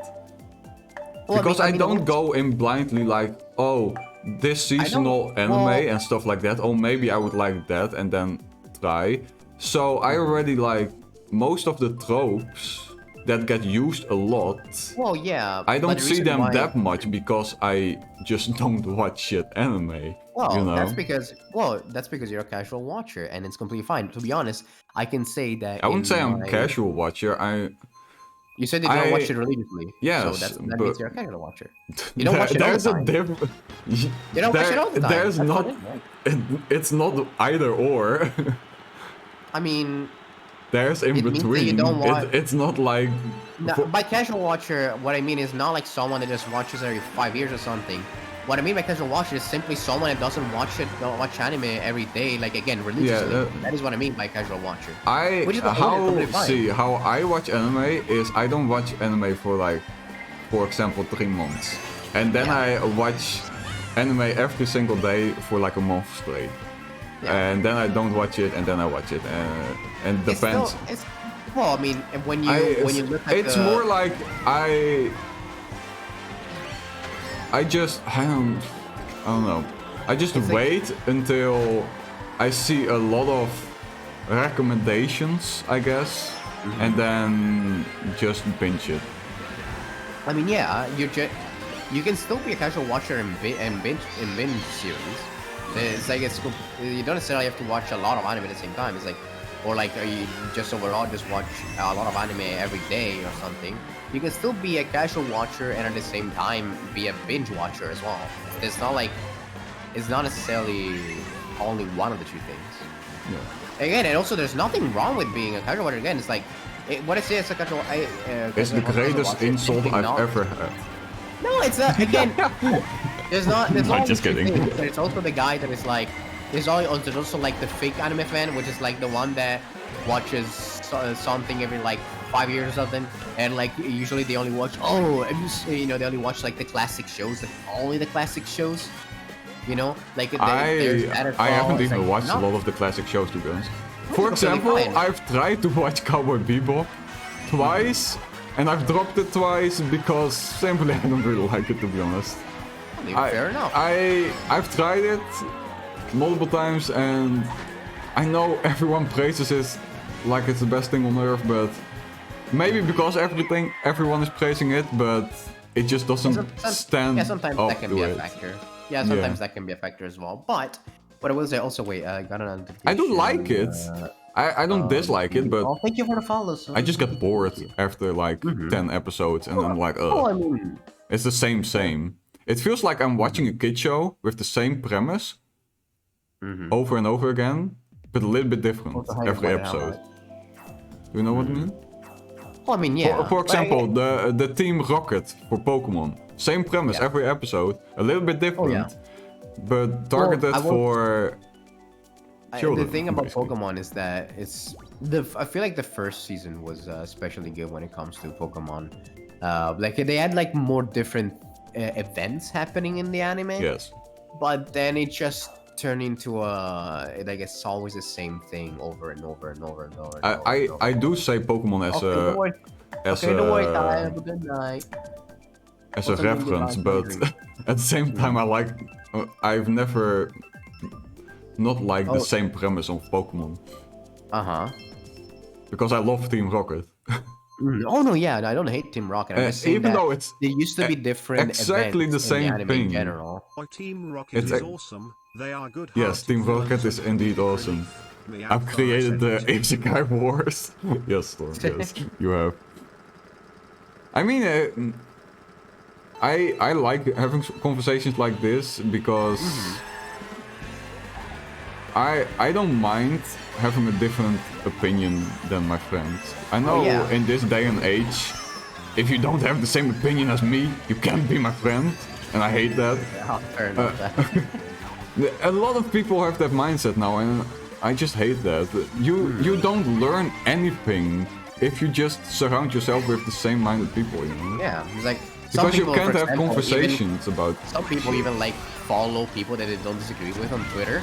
Well, Because I mean, don't go in blindly like, oh, this seasonal anime well- and stuff like that. Oh, maybe I would like that and then try. So I already like most of the tropes that get used a lot. Well, yeah. I but don't the see reason them why- that much because I just don't watch shit anime. Well, you know? that's because you're a casual watcher, and it's completely fine. To be honest, I can say that I wouldn't say I'm my- a casual watcher. You said that you don't I- watch it religiously. Yes, so that but- means you're a casual watcher. You don't watch it all There's the a time. difference. You don't watch it all the time. There's That's not. what it is. It's not either or. I mean, there's in It means that you between. don't want- It's not like No, by casual watcher, what I mean is not like someone that just watches every 5 years or something. What I mean by casual watcher is simply someone that don't watch anime every day, like again, religiously. That is what I mean by casual watcher. Which is totally fine. how I watch anime is I don't watch anime for like, for example, 3 months, and then I watch anime every single day for like a month straight, and then I don't watch it, and then I watch it, and it depends. Well, I mean, when you look at it's more like I don't know. I just wait until I see a lot of recommendations, I guess, and then just binge it. I mean, yeah, you can still be a casual watcher in binge series. It's like you don't necessarily have to watch a lot of anime at the same time. It's like, or like you just overall just watch a lot of anime every day or something. You can still be a casual watcher and at the same time be a binge watcher as well. It's not like it's not necessarily only one of the two things. Yeah. Again, and also there's nothing wrong with being a casual watcher. Again, it's like what I say is a casual. It's the greatest insult I've ever had. No, it's again. There's not. There's I'm all just these kidding. things. There's also the guy that is like. There's also like the fake anime fan, which is like the one that watches something every like 5 years or something, and like usually they only watch they only watch like the classic shows, like only the classic shows. You know, like I haven't even watched a lot of the classic shows, to be honest. For example, I've tried to watch Cowboy Bebop twice, and I've dropped it twice because simply I don't really like it, to be honest. Fair enough. I've tried it multiple times, and I know everyone praises it like it's the best thing on earth, but maybe because everyone is praising it, but it just doesn't stand up sometimes that can to be it. a factor. Yeah, sometimes that can be a factor as well. But what I will say also, wait, I got an notification. I don't like it. I don't dislike it, but thank you for the follow. So I just get bored after like 10 episodes, and I'm like, I mean, it's the same. It feels like I'm watching a kid show with the same premise over and over again, but a little bit different every episode. Do you know what I mean? well, I mean, yeah. For example, the Team Rocket for Pokemon. Same premise every episode, a little bit different, but targeted for children. The thing about basically. Pokemon is that I feel like the first season was especially good when it comes to Pokemon. Like they had like more different events happening in the anime. Yes. But then it just turned into I guess it's always the same thing over and over and over and over. I do say Pokemon as don't worry, have a good night. as a reference, but at the same time I've never not liked the same premise of Pokemon. Because I love Team Rocket. Oh no, yeah, I don't hate Team Rocket. I'm just saying even though it's there used to be different exactly the events same in the anime thing. in general. Team Rocket is awesome. They are good. Yes, Team Rocket is indeed awesome. I've created the Isekai Wars. Yes, Storm, yes, you have. I mean, I like having conversations like this because I don't mind having a different opinion than my friends. I know in this day and age, if you don't have the same opinion as me, you can't be my friend, and I hate that. Yeah, fair enough. A lot of people have that mindset now, and I just hate that. You don't learn anything if you just surround yourself with the same-minded people, you know? Yeah, it's like because you people, can't for have example, conversations about. Some people even like follow people that they don't disagree with on Twitter,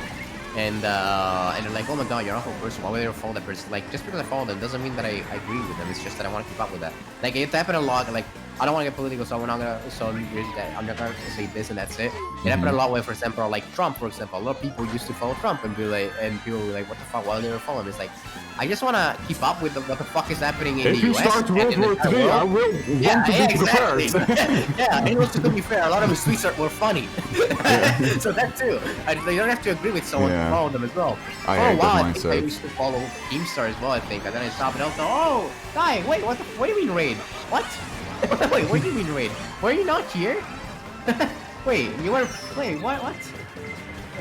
and they're like, oh my god, you're an awful person. Why would I follow that person? Like, just because I follow them doesn't mean that I agree with them. It's just that I want to keep up with that. Like, it happened a lot. Like, I don't want to get political, so I'm not gonna say this and that's it. It happened a lot with, for example, like Trump, for example. A lot of people used to follow Trump and be like, and people were like, what the fuck? Why do they follow him? It's like, I just want to keep up with what the fuck is happening in the US. If you start World War III, I will want to be prepared. Yeah, and also to be fair, a lot of his tweets were funny. So that too. You don't have to agree with someone to follow them as well. I hate that I think I mindset. used to follow Keemstar as well, I think. And then I stopped and I was like, oh, guy, wait, what do you mean raid? What? Wait, what do you mean raid? Were you not here? Wait, you were... Wait, what?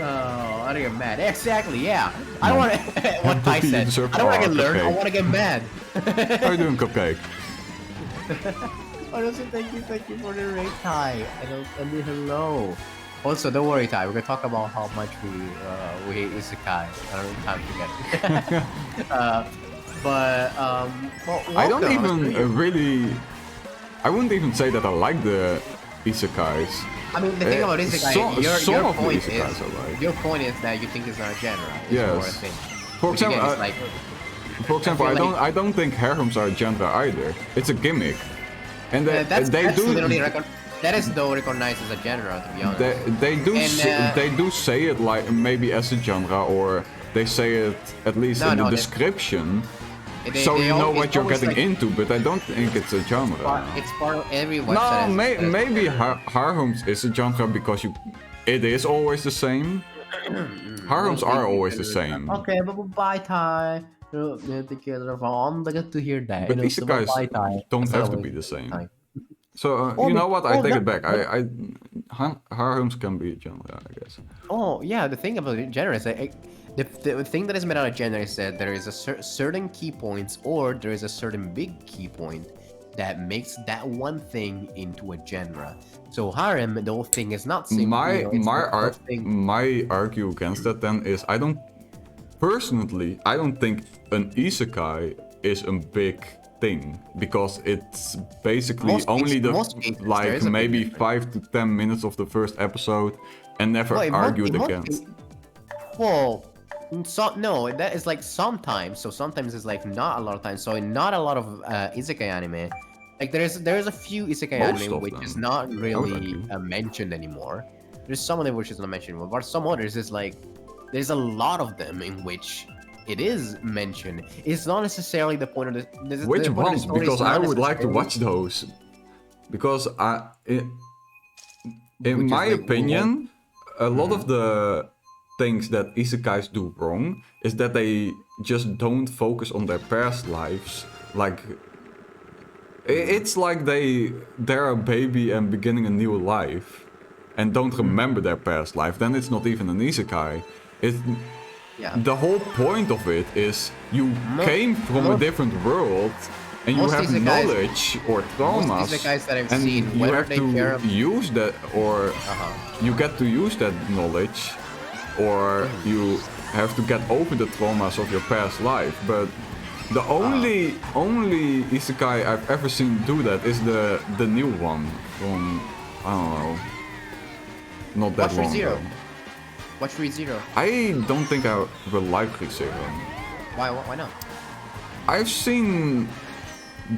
Oh, I don't get mad. Exactly, yeah. I don't want to. What I You said. deserve I don't want to our get learned. I cupcake. want to get mad. How are you doing, Cupcake? Honestly, thank you for the raid, Ty. And the hello. Also, don't worry, Ty. We're gonna talk about how much we hate isekai. I don't have time to get it. Well, I don't welcome. even really. I wouldn't even say that I like the isekais. I mean, the thing about isekai, some your of the point isekais is, I like. your point is that you think it's not a genre. It's Yes. more a thing. For Which again example, is like, For example, I I feel don't like- I don't think harems are a genre either. It's a gimmick, and that's they do literally that is though recognized as a genre, to be honest. And, they do say it like maybe as a genre, or they say it at least No, in the no, description, so you know what you're getting into. But I don't think it's a genre. It's part of every website. No, has- maybe harems is a genre because it is always the same. Harems are always the same. Okay, but bye, Ty. Take care of I'm glad to hear that. But You know, so bye, isekais Ty. don't That's have not to a be waste the of same. time. So you know what? I take it back. Harems can be a genre, I guess. Oh yeah, the thing about genre is that the thing that is made out of genre is that there is a certain key points, or there is a certain big key point that makes that one thing into a genre. So harem, the whole thing is not simply, My argue against that then is I don't think an isekai is a big thing, because it's basically most cases, there is a big maybe difference. 5 to 10 minutes of the first episode and never Well, argued against. Well, no, that is like sometimes. So sometimes it's like not a lot of times. So in not a lot of isekai anime, like there's a few isekai Most anime of which them, is not I would really argue. mentioned anymore. There's some of them which is not mentioned anymore, but some others is like there's a lot of them in which it is mentioned. It's not necessarily the point of the Which the point of the ones? story is Because I not would like to necessarily- watch those. Because in Which is my like, opinion, a lot of the things that isekais do wrong is that they just don't focus on their past lives. Like, it's like they're a baby and beginning a new life and don't remember their past life. Then it's not even an isekai. Yeah. The whole point of it is you came from a different world and you most have isekais- knowledge or traumas, isekais that I've and seen, you whether have they to care ab- use that, or you get to use that knowledge, or you have to get over the traumas of your past life. But the only isekai I've ever seen do that is the new one from, I don't know, not that Watch long ReZero. ago. Watch ReZero. I don't think I will like ReZero. Why not? I've seen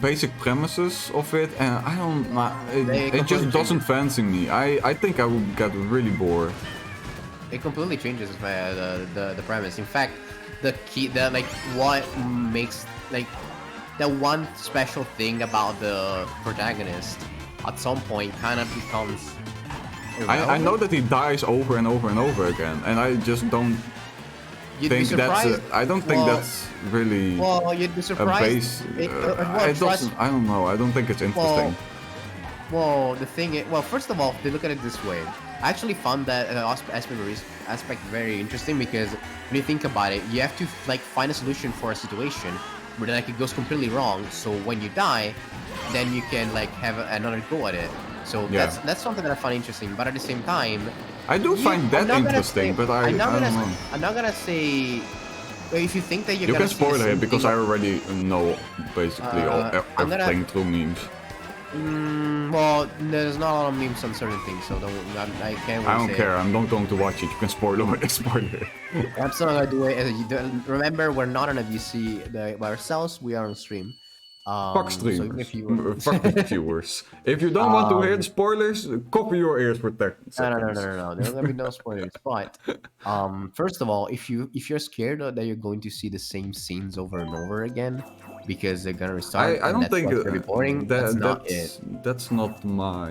basic premises of it, and I don't. They It just completely doesn't fancy me. I think I would get really bored. It completely changes the premise. In fact, what makes like the one special thing about the protagonist at some point kind of becomes. I know that he dies over and over and over again, and I just don't You'd be think that's. surprised. I don't think Well- that's really Well, you'd be a surprised. base. Well, I don't know. I don't think it's interesting. Well, the thing is, well, first of all, if they look at it this way, I actually found that aspect very interesting, because when you think about it, you have to like find a solution for a situation where like it goes completely wrong. So when you die, then you can like have another go at it. So Yeah. that's something that I find interesting. But at the same time, I do find I'm that not gonna interesting, say- but I I'm not don't gonna know. I'm not gonna say. If you think that you're You gonna can see the spoil same it because thing- I already know basically I'm gonna- everything through memes. Well, there's not a lot of memes on certain things, so I can't. I really don't say care. I'm not going to watch it. You can spoil it. Spoil it. I'm still not gonna do it. Remember, we're not on a VC by ourselves. We are on stream. Fuck So even streamers. if you Fuck the viewers. If you don't want to hear the spoilers, cover your ears for 10 no, seconds. no. There's gonna be no spoilers. But first of all, if you're scared that you're going to see the same scenes over and over again because they're gonna restart, I and don't that's think what's gonna be boring. That's not it. that's not my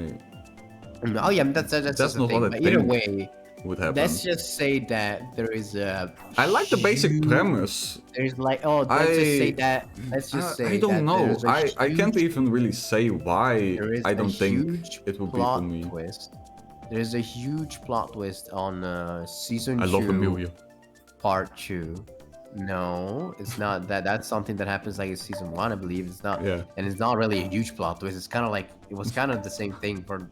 Oh yeah, that's just the not thing. what I But either think way, would happen. let's just say that there is a. I like the basic huge- premise. There's like let's just say that. Let's just say I don't that know. there's a I can't huge- even really say why there is I a don't think huge it would be plot for me. twist. there's a huge plot twist on season I 2. love Amelia. Part 2. No, it's not that. That's something that happens like in season 1, I believe. It's not, Yeah. and it's not really a huge plot twist. It's kind of like it was kind of the same thing for.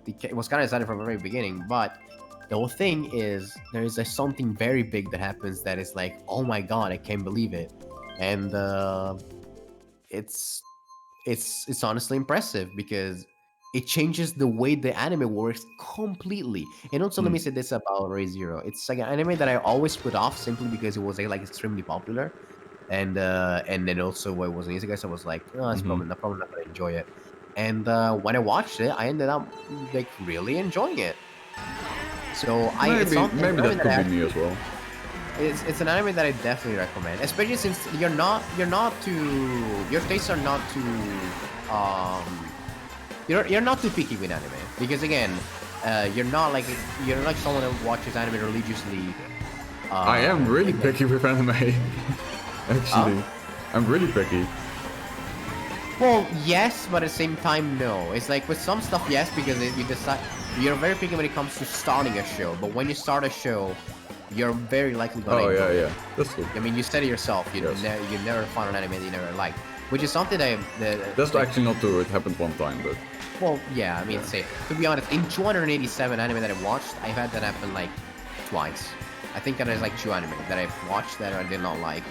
It was kind of decided from the very beginning, but the whole thing is there is something very big that happens that is like, oh my god, I can't believe it, and it's honestly impressive because it changes the way the anime works completely. And also, let me say this about Re:Zero: it's like an anime that I always put off simply because it was like extremely popular, and then also it was an easy guy, so I was like, oh, it's probably not gonna enjoy it. And when I watched it, I ended up like really enjoying it. So it's Maybe that could be me as well. it's an anime that I definitely recommend, especially since your tastes are not too you're not too picky with anime, because again, you're not like someone that watches anime religiously. I am really picky with anime. Actually, I'm really picky. Well, yes, but at the same time, no. It's like with some stuff, yes, because you decide you're very picky when it comes to starting a show. But when you start a show, you're very likely gonna. Yeah, that's true. I mean, you said it yourself. You never found an anime that you never liked, which is something that That's actually not true. It happened one time, but. Well, yeah. I mean, say to be honest, in 287 anime that I watched, I've had that happen like twice. I think there's like 2 anime that I've watched that I did not like.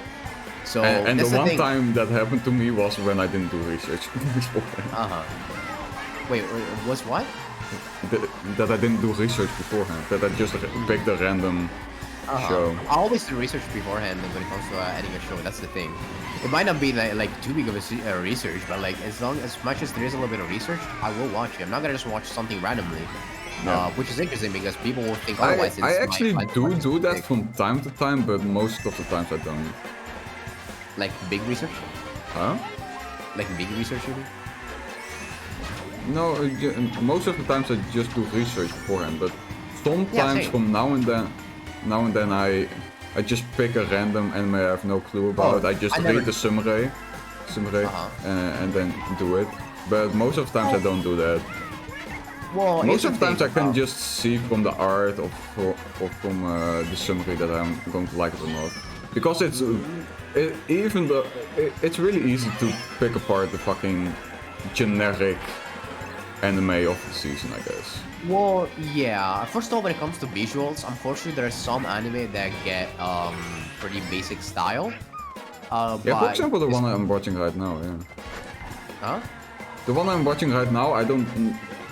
So and the that's one thing. time that happened to me was when I didn't do research beforehand. Wait, was what? That I didn't do research beforehand. That I just picked a random show. I always do research beforehand when it comes to adding a show. That's the thing. It might not be like too big of a research, but like as much as there is a little bit of research, I will watch it. I'm not gonna just watch something randomly. Which is interesting because people will think otherwise. I actually do that from time to time, but most of the times I don't. Like big research? Huh? Like big research, you mean? No, most of the times I just do research beforehand, but sometimes from now and then I just pick a random anime I have no clue about. I just read the summary, and then do it. But most of the times I don't do that. Well, most of the times I can just see from the art or from the summary that I'm going to like it or not. Because it's it's really easy to pick apart the fucking generic anime of the season, I guess. Well, yeah. First of all, when it comes to visuals, unfortunately, there are some anime that get pretty basic style. Yeah, for example, the one I'm watching right now. Yeah. Huh? The one I'm watching right now, I don't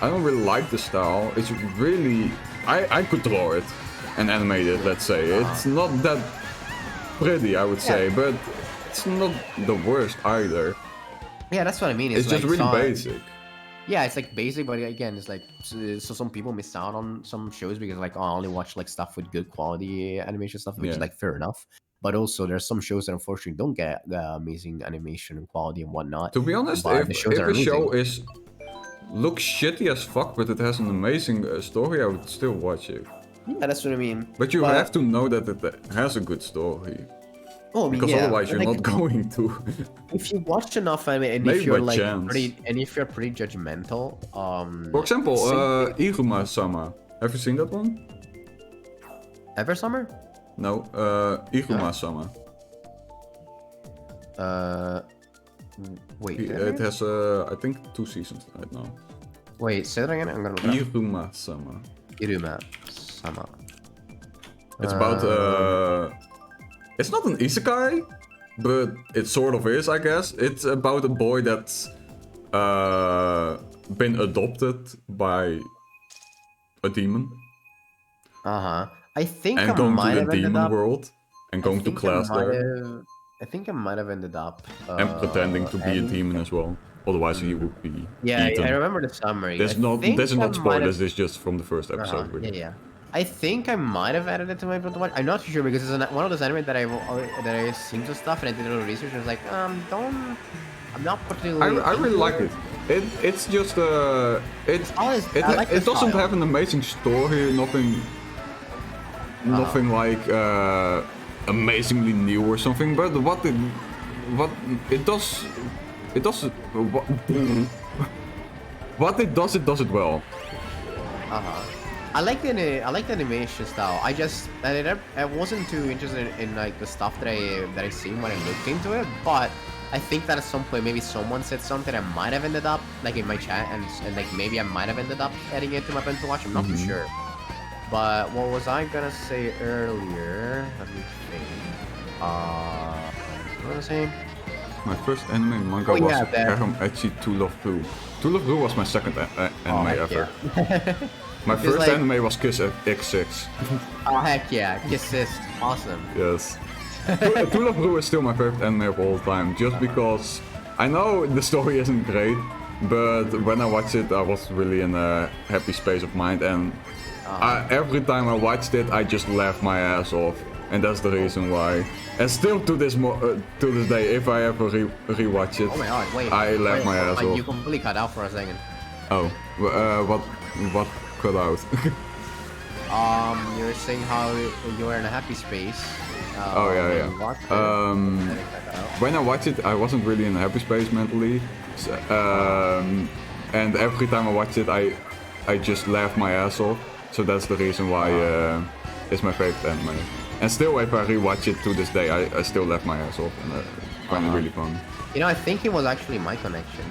really like the style. It's really I could draw it and animate it. Let's say it's not that pretty, I would say, but it's not the worst either. Yeah, that's what I mean. It's just like really basic. Yeah, it's like basic, but again, it's like so some people miss out on some shows because like I only watch like stuff with good quality animation stuff, which is like fair enough. But also there's some shows that unfortunately don't get amazing animation and quality and whatnot. To be honest, if a show looks shitty as fuck, but it has an amazing story, I would still watch it. Yeah, that's what I mean. But you have to know that it has a good story. Oh, I mean, because otherwise you're not going to. If you watch enough anime and maybe if you're by like chance. if you're pretty judgmental, For example, Iruma-sama. Have you seen that one? Ever Summer? No, Iruma-sama. Wait. It has I think 2 seasons right now. Wait, say that again. I'm gonna look it up. Iruma-sama. Iruma-sama. It's about it's not an isekai, but it sort of is, I guess. It's about a boy that's been adopted by a demon. I think and I going might to have the ended demon up. world and going to class there. I think I might have ended up. And pretending to be a demon as well. Otherwise he would be eaten. I remember the summary. There's not spoilers. This is just from the first episode. Really. Yeah. I think I might have added it to my watch. I'm not too sure because it's one of those anime that I seen some stuff and I did a little research and I was like, I'm not particularly. I really like it. It's just it doesn't have an amazing story. Nothing like amazingly new or something. But what it does what it does it well. I like the animation style. I wasn't too interested in like the stuff that I seen when I looked into it, but I think that at some point maybe someone said something I might have ended up like in my chat and like maybe I might have ended up adding it to my friend to watch. I'm not too sure. But what was I gonna say earlier? Let me think. What was I saying? My first anime manga was yeah, that- Harem Ecchi To Love Blue. To Love Blue was my second anime heck ever. yeah. My It's first like- anime was Kiss X6. Oh heck yeah, Kisses, awesome. Yes. To Love Blue is still my favorite anime of all time, just because I know the story isn't great, but when I watched it, I was really in a happy space of mind, and every time I watched it, I just laughed my ass off, and that's the reason why. And still to this day, if I ever rewatch it, Oh my god, wait. I laugh my ass You off. completely cut out for a second. Oh, what cut out? You were saying how you were in a happy space. Oh yeah, when yeah. you watched it, and then it cut out. When I watched it, I wasn't really in a happy space mentally, so, and every time I watched it, I just laughed my ass off. So that's the reason why it's my favorite anime. And still, if I rewatch it to this day, I still laugh my ass off, and I find it really fun. You know, I think it was actually my connection.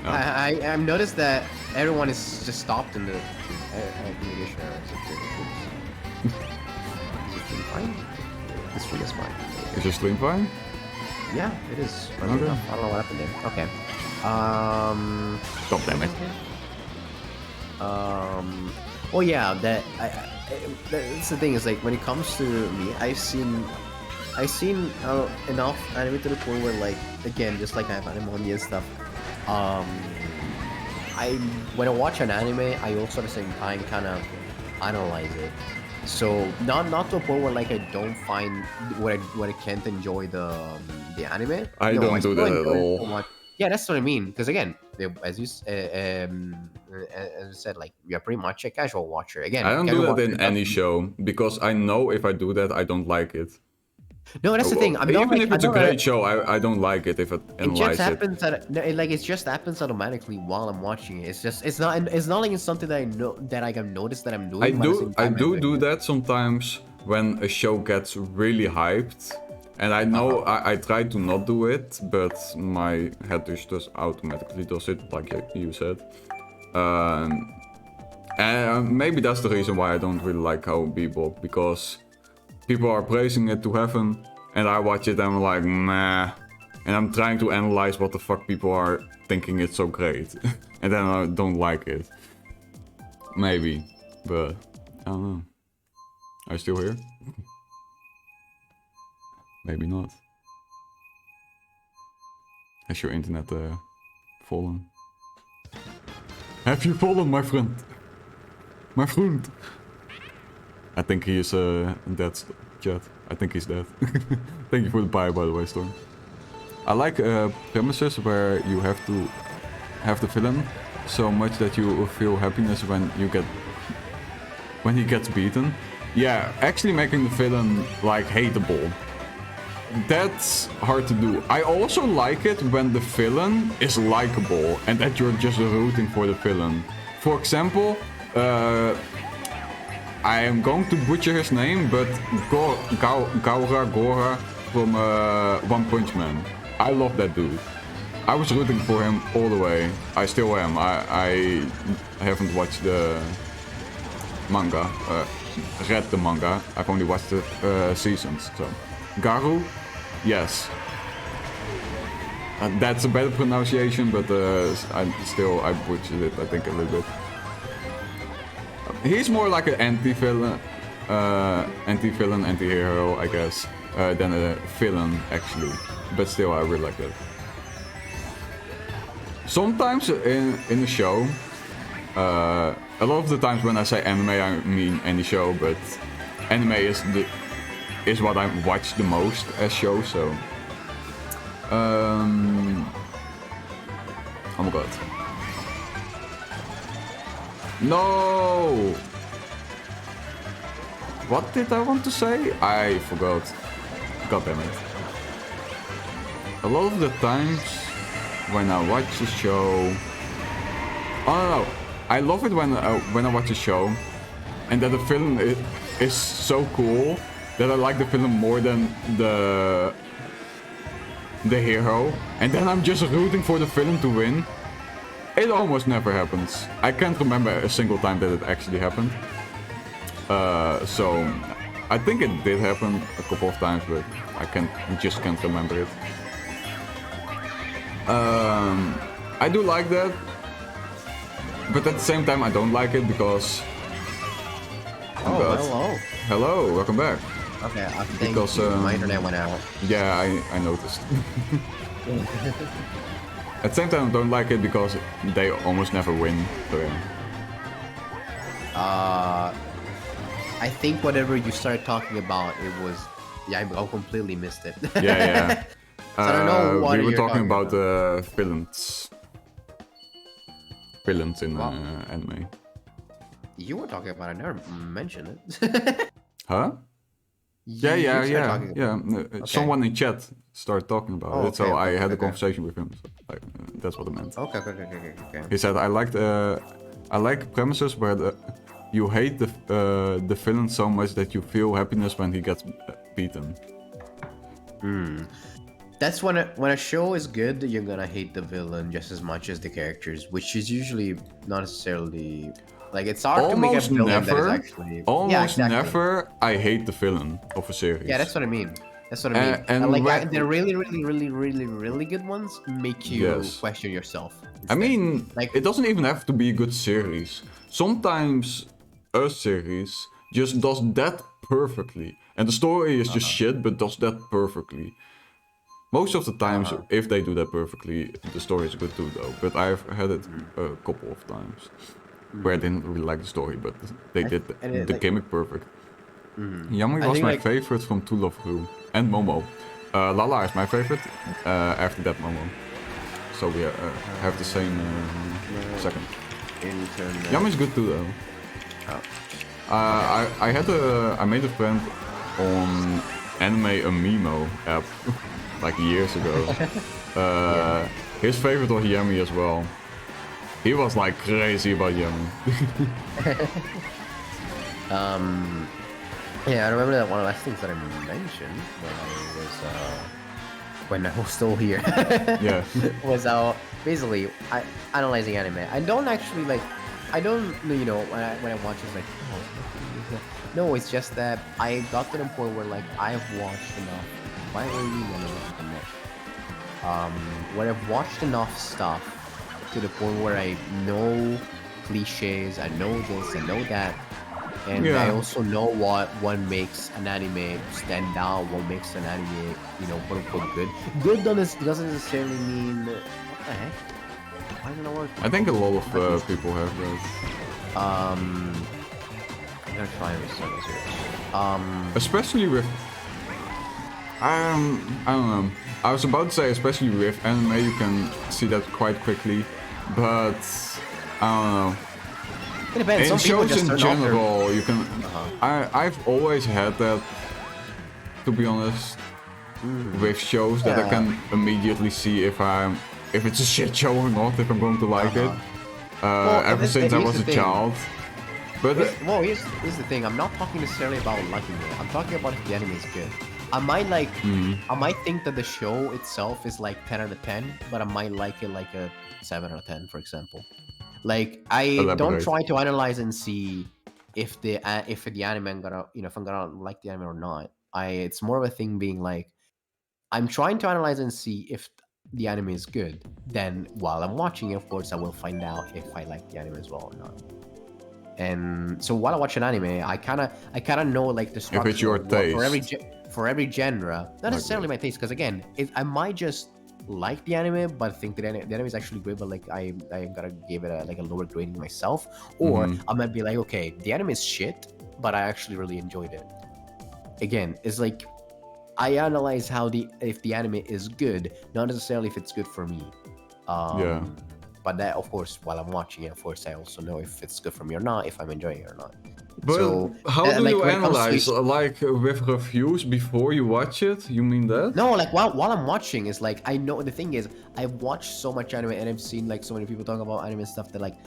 Oh. I've noticed that everyone is just stopped in the communication error. Is it stream fine? The stream is fine. Is your stream fine? Yeah, it is. Okay. I don't know what happened there. Okay. God damn it. Oh yeah, that's the thing is like when it comes to me, I've seen enough anime to the point where like again, just like I have anime and stuff. When I watch an anime, I also at the same time kind of analyze it. So not to a point where like I don't find where I can't enjoy the anime. I No, don't do still that at enjoy it all. so much. Yeah, that's what I mean. Because again, as you said, like you're pretty much a casual watcher. Again, I don't casual do that watcher in any doesn't- show, because I know if I do that, I don't like it. No, that's the thing. I'm not Even like, if it's I'm a not great like- show, I don't like it if I It analyze just it. happens that no, it just happens automatically while I'm watching it. It's not like it's something that I know that I can notice that I'm doing. I but at the do same time, do that sometimes when a show gets really hyped, and I know I try to not do it, but my head just automatically does it, like you said. And maybe that's the reason why I don't really like Cowboy Bebop, because people are praising it to heaven, and I watch it and I'm like, meh. And I'm trying to analyze what the fuck people are thinking it's so great. And then I don't like it. Maybe, but I don't know. Are you still here? Maybe not. Has your internet fallen? Have you fallen, my friend? My friend? I think he is dead, chat. I think he's dead. Thank you for the pie, by the way, Storm. I like premises where you have to have the villain so much that you feel happiness when he gets beaten. Yeah, actually making the villain like hateable. That's hard to do. I also like it when the villain is likable and that you're just rooting for the villain. For example, I am going to butcher his name, but Gora from One Punch Man. I love that dude. I was rooting for him all the way. I still am. I haven't watched the manga, read the manga. I've only watched the seasons. So, Garu, yes. That's a better pronunciation, but I butchered it, I think, a little bit. He's more like an anti-villain, anti-hero, I guess, than a villain, actually. But still, I really like that. Sometimes in the show, a lot of the times when I say anime, I mean any show, but anime is what I watch the most as show, so... oh my god. No! What did I want to say? I forgot. God damn it. A lot of the times when I watch a show... Oh no, I love it when I watch a show and that the film is so cool that I like the film more than the hero, and then I'm just rooting for the villain to win. It almost never happens. I can't remember a single time that it actually happened. So I think it did happen a couple of times, but I just can't remember it. I do like that, but at the same time I don't like it because... Oh, God. hello. Hello, welcome back. Okay, I think Because, my internet went out. Yeah, I noticed. At the same time, I don't like it because they almost never win. So yeah. I think whatever you started talking about, it was... Yeah, I completely missed it. Yeah. So I don't know what we were you're talking talking about villains. Villains in anime. You were talking about it, I never mentioned it. Huh? Yeah. Someone in chat started talking about it, so I had a conversation with him. So, that's what I meant. Okay. He said, I like premises where you hate the villain so much that you feel happiness when he gets beaten. That's when a show is good, you're gonna hate the villain just as much as the characters, which is usually not necessarily... Like, it's hard to make a villain that is actually... Almost never I hate the villain of a series. Yeah, that's what I mean. And like, the really good ones make you question yourself. I mean, like, it doesn't even have to be a good series. Sometimes a series just does that perfectly. And the story is just shit, but does that perfectly. Most of the times, if they do that perfectly, the story is good too, though. But I've had it a couple of times where I didn't really like the story, but they did the gimmick perfect. Yami was my favorite from To Love Ru, and Momo. Lala is my favorite, after that Momo. So we have the same second. Yami is good too, though. I made a friend on Anime Amimo app like years ago. His favorite was Yami as well. He was like crazy about Yami. Yeah, I remember that one of the last things that I mentioned when I was still here. Yeah. Was basically analyzing anime. I don't actually like. I don't, you know, when I watch it's like, oh, no, it's just that I got to the point where like I've watched enough. Why are you when I've watched enough stuff to the point where I know cliches, I know this, I know that, and I also know what makes an anime stand out, what makes an anime, you know, quote unquote good. Good doesn't necessarily mean what the heck. Why isn't it working? I think a lot of people have that. I'm gonna try and restart this here. Especially with I don't know. I was about to say especially with anime you can see that quite quickly, but I don't know. It depends. In some people shows just in turn general, off their... you can. I've always had that, to be honest, with shows that I can immediately see if it's a shit show or not, if I'm going to like it. Ever since I was a child. But well, here's the thing. I'm not talking necessarily about liking it. I'm talking about if the anime is good. I might like. I might think that the show itself is like 10 out of 10, but I might like it like a 7 out of 10, for example. Like I don't try to analyze and see if the anime I'm gonna, you know, if I'm gonna like the anime or not. It's more of a thing being like I'm trying to analyze and see if the anime is good. Then while I'm watching it, of course, I will find out if I like the anime as well or not. And so while I watch an anime, I kind of know like the structure. If it's your taste. For every genre, not necessarily my taste, because again, I might just like the anime, but think that the anime is actually great, but like I gotta give it a lower grading myself, or I might be like, okay, the anime is shit, but I actually really enjoyed it. Again, it's like I analyze if the anime is good, not necessarily if it's good for me. But that, of course, while I'm watching it, of course, I also know if it's good for me or not, if I'm enjoying it or not. But so, how do you analyze? Like with reviews before you watch it? You mean that? No, like while I'm watching, it's like I know the thing is I've watched so much anime and I've seen like so many people talk about anime and stuff that like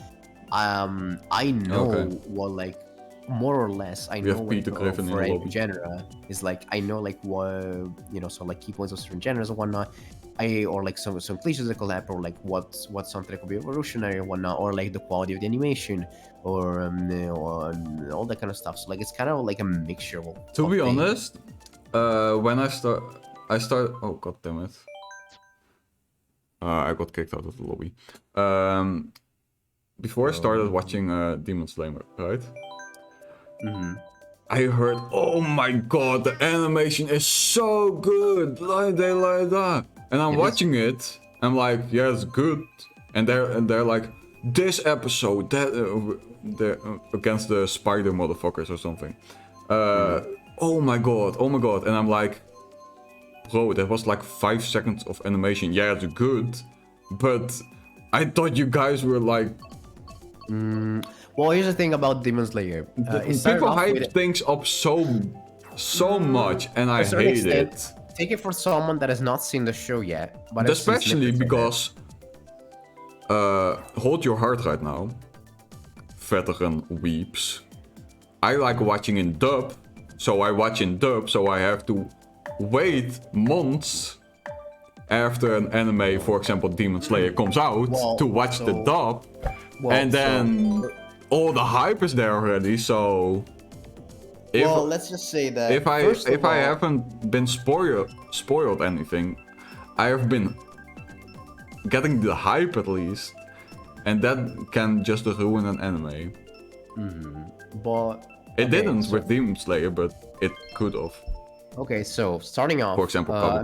I know what like more or less I We know have Peter Griffin in for the every lobby. genre is like I know like what so like key points of certain genres and whatnot. Or like some cliches that could happen, or like what something that could be revolutionary and whatnot, or like the quality of the animation, or all that kind of stuff. So like it's kind of like a mixture of To be things. honest, when I start, oh god damn it. I got kicked out of the lobby. Before I started watching Demon Slayer, right? I heard, oh my god, the animation is so good, like that. And I'm watching it, I'm like, yeah, it's good. And they're like, this episode, that against the spider motherfuckers or something. Oh my god, and I'm like, bro, that was like 5 seconds of animation. Yeah, it's good, but I thought you guys were like... Well, here's the thing about Demon Slayer. It started People off hype with- things up so much, and I to a certain hate extent, it. Take it for someone that has not seen the show yet, but has seen Especially snippets of it. because... hold your heart right now, veteran weeps. I like watching in dub, so I watch in dub, so I have to wait months after an anime, for example Demon Slayer, comes out to watch the dub, and then all the hype is there already. So if, well, let's just say that if I haven't been spoiled anything, I have been getting the hype at least, and that can just ruin an anime. But It didn't with Demon Slayer, but it could have. okay, so starting off, For example, Cowboy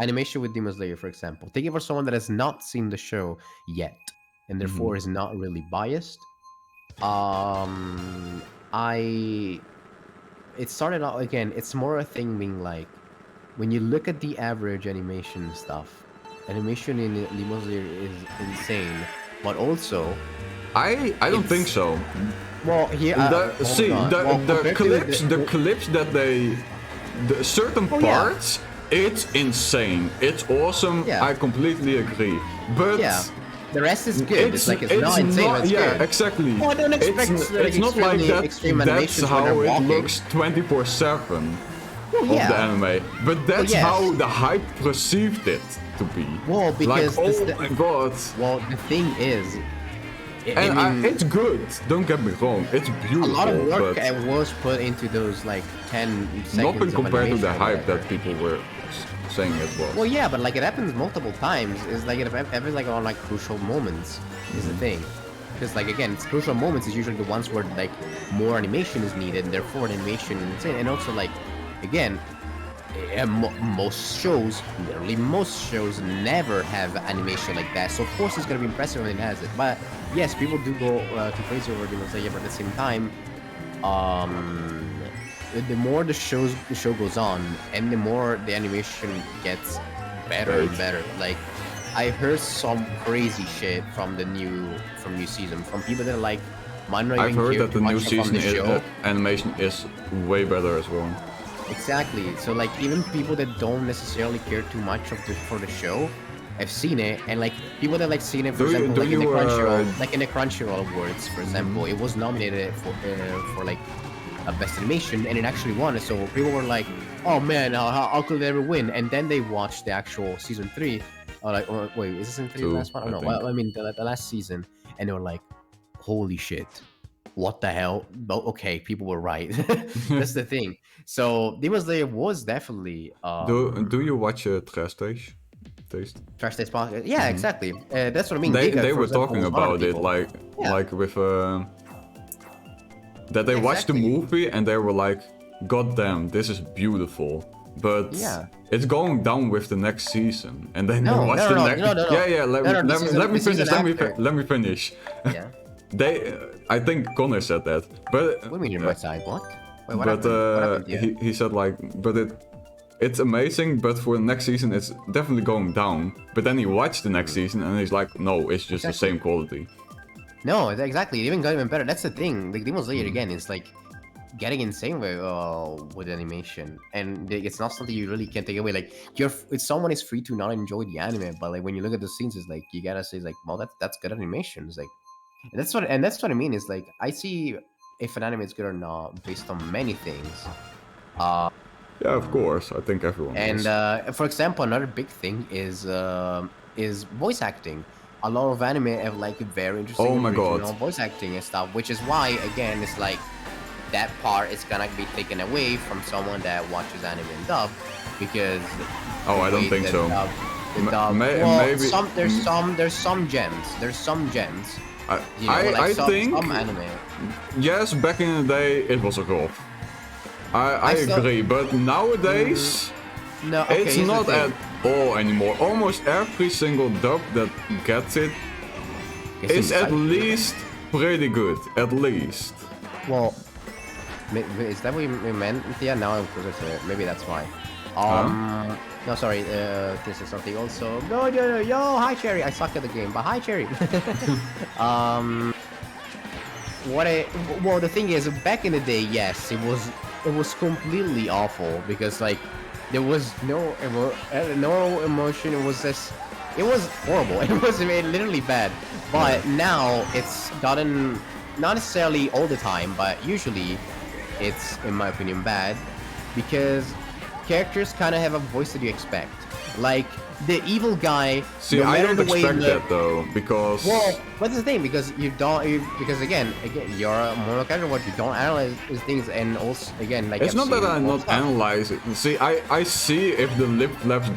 animation with Demon Slayer, for example. Take it for someone that has not seen the show yet, and therefore is not really biased. It started out again. It's more a thing being like, when you look at the average animation stuff, animation in Demon Slayer is insane, but also, I don't think so. well, here The clips that they, the certain parts, it's insane. It's awesome. Yeah. I completely agree. But the rest is good. It's like it's not insane. It's good. Exactly. Well, I don't expect it's not like that. extreme That's animations when how they're it walking. looks 24/7 of yeah. the anime. But that's yes. how the hype perceived it to be. Well, because like, oh my god. Well, the thing is, It's good. Don't get me wrong. It's beautiful. a lot of work but was put into those like 10 seconds. nothing compared to the of hype animation. that people were saying it was. Well, yeah, but like it happens multiple times. It's like it happens like on like crucial moments is the thing. Because like again, it's crucial moments is usually the ones where like more animation is needed, and therefore animation is insane. And also like again, most shows, literally most shows, never have animation like that. So of course it's gonna be impressive when it has it. But yes, people do go to praise over Demon Slayer, but at the same time, the more the show goes on, and the more the animation gets better and better. Like I heard some crazy shit from new season from people that are like might not I've even heard care that the too new much from season the show. animation is way better as well. Exactly. So like even people that don't necessarily care too much for the show have seen it, and like people that like seen it, for example, like in the Crunchyroll, like in the Crunchyroll Awards, for example, it was nominated for like a best animation, and it actually won. So people were like, "Oh man, how could they ever win?" And then they watched the actual season 3. Like, oh, wait, is season 3 the last one? Oh no, well, I mean the last season, and they were like, "Holy shit." What the hell? But okay, people were right. That's the thing. So Demon Slayer was definitely Do you watch Trash Taste? Trash Taste podcast. Yeah, exactly. That's what I mean. They Giga, for were example, talking was one of about the it people. like with that they watched the movie and they were like, "God damn, this is beautiful." But it's going down with the next season, and then they watch the next. Let me finish. Let me finish. Yeah. I think Connor said that, but What do you mean you're my side? What? Wait, what but happened? What happened? he said like, but it's amazing, but for the next season it's definitely going down. But then he watched the next season and he's like, no, it's just the same quality. No, exactly. It even got even better. That's the thing. Like Demon Slayer again is like getting insane with animation, and it's not something you really can take away. Like if someone is free to not enjoy the anime, but like when you look at the scenes, it's like you gotta say like, well, that's good animation. It's like, and that's what I mean. Is like I see if an anime is good or not based on many things. Yeah, of course. I think everyone And does. for example, another big thing is voice acting. A lot of anime have like very interesting Oh my God. original voice acting and stuff, which is why again it's like that part is gonna be taken away from someone that watches anime and dub because Oh, I the don't way think the so. well, Maybe there's some gems. There's some gems. I, You know, I, like I some, think some anime. yes, back in the day it was a rough. I still- agree, but nowadays No, okay, it's here's the not thing. at all anymore. Almost every single dub that gets it is at least pretty good. At least. Well, is that what you meant? Yeah, now I'm closer to it. Maybe that's why. No, sorry. This is something also. No, yo, hi Cherry. I suck at the game, but hi Cherry. Well, the thing is, back in the day, yes, it was completely awful because like there was no emotion. It was just, it was horrible. It was literally bad. But now it's gotten not necessarily all the time, but usually it's, in my opinion, bad because characters kind of have a voice that you expect. Like the evil guy. See, no I matter don't the way expect the- that though, because Well, what's the thing? Because because again, you're a moral character. What you don't analyze is things, and also again, like it's not that I'm not analyzing. See, I see if the lip flaps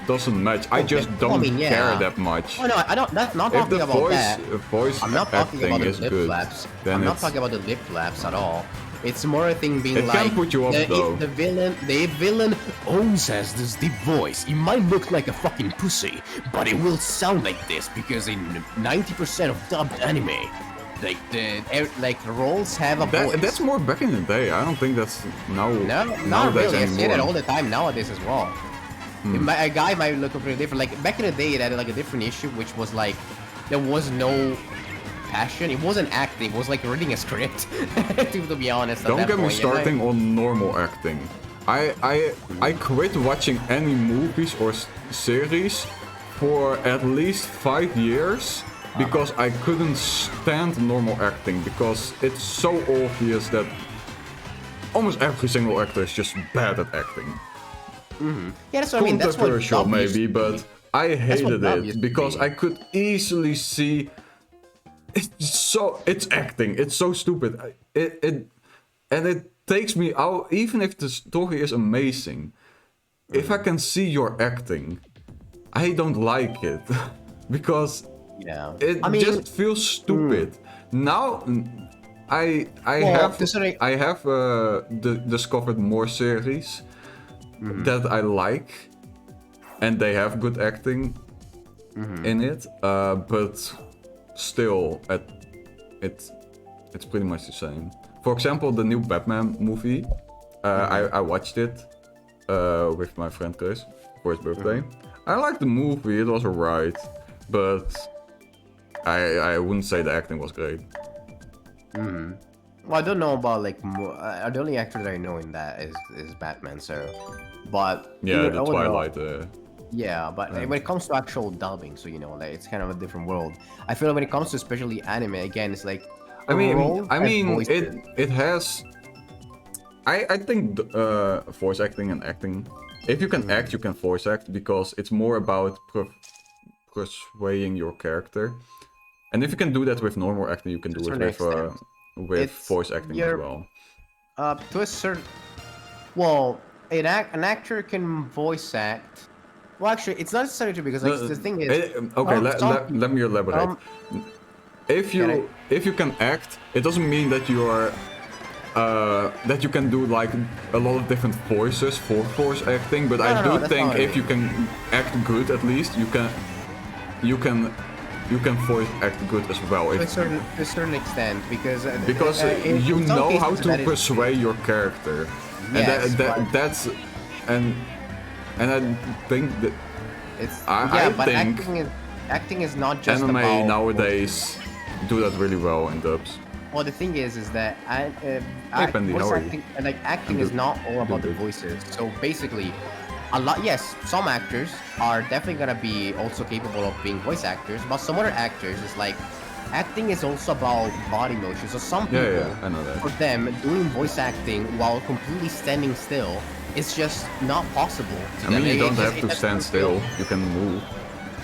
doesn't match. I just I don't mean, yeah. care that much. Oh no, I don't. Not If talking the about that. voice I'm not talking acting about the is lip good, flaps. then I'm not it's talking about the lip flaps at all. It's more a thing being It like can put you off, though. the villain always has this deep voice. He might look like a fucking pussy, but it will sound like this because in 90% of dubbed anime, like the roles have a voice. that's more back in the day. I don't think that's now. No, not nowadays really. I see that anymore. all the time nowadays as well. A guy might look completely different. Like back in the day, it had like a different issue, which was like there was no passion. It wasn't acting. It was like reading a script. to be honest. at Don't that get me point, you know? starting on normal acting. I quit watching any movies or series for at least 5 years because I couldn't stand normal acting because it's so obvious that almost every single actor is just bad at acting. Yeah, that's what I mean. That's what Controversial dub used maybe, to but be. I what hated dub it used to because be. I could easily see it's acting. It's so stupid. It takes me out even if the story is amazing. If I can see you're acting, I don't like it because Yeah. it I mean, just feels stupid. Now I Well, considering- have discovered more series that I like, and they have good acting in it. But still, it's pretty much the same. For example, the new Batman movie, I watched it with my friend Chris for his birthday. I liked the movie; it was alright, but I wouldn't say the acting was great. Well, I don't know about like the only actor that I know in that is Batman. So, but Yeah, even the overall- Twilight. Yeah, but when it comes to actual dubbing, so you know, like it's kind of a different world. I feel like when it comes to especially anime, again, it's like I mean, voices. it has. I think voice acting and acting. If you can act, you can voice act because it's more about persuading your character. And if you can do that with normal acting, you can do To it an with extent. It's- voice acting as you're- well. To a certain, well, an actor can voice act. Well, actually, it's not necessarily true because like, the thing is, Okay, some let me elaborate. If you can act, it doesn't mean that you are that you can do like a lot of different voices for voice acting. But I no, do that's think not what I if you can act good, at least you can voice act good as well. to a certain extent because You in some know how cases to that is- persuade your character, Yes, and but- that's and I think that It's I but think acting is not just anime about nowadays do that really well in dubs. Well, the thing is that Bendy, voice how are you? acting, like acting I'm is good. not all about the good. voices. So basically, yes, some actors are definitely gonna be also capable of being voice actors, but some other actors is like acting is also about body motion. So some people, Yeah, I know that. for them, doing voice acting while completely standing still is just not possible. To I them. mean, you It don't just- have it to doesn't stand feel- still. You can move.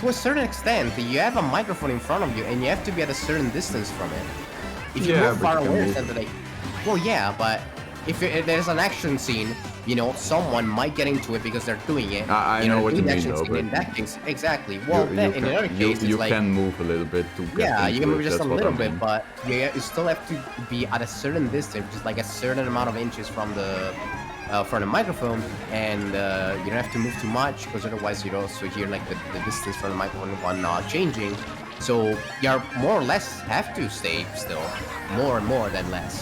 To a certain extent, you have a microphone in front of you, and you have to be at a certain distance from it. If you Yeah, move but far you can away, move. something like, well, yeah, but if there's an action scene, you know, someone might get into it because they're doing it. I you know know, what you doing mean, action though, scene, but in that case, exactly. Well, you in another case, you it's like, can move a little bit to get yeah, into you can move it, just a that's what I little bit, mean. but you still have to be at a certain distance, just like a certain amount of inches from the microphone, and you don't have to move too much because otherwise you'd also hear like the distance from the microphone one changing. So you're more or less have to stay still, more than less.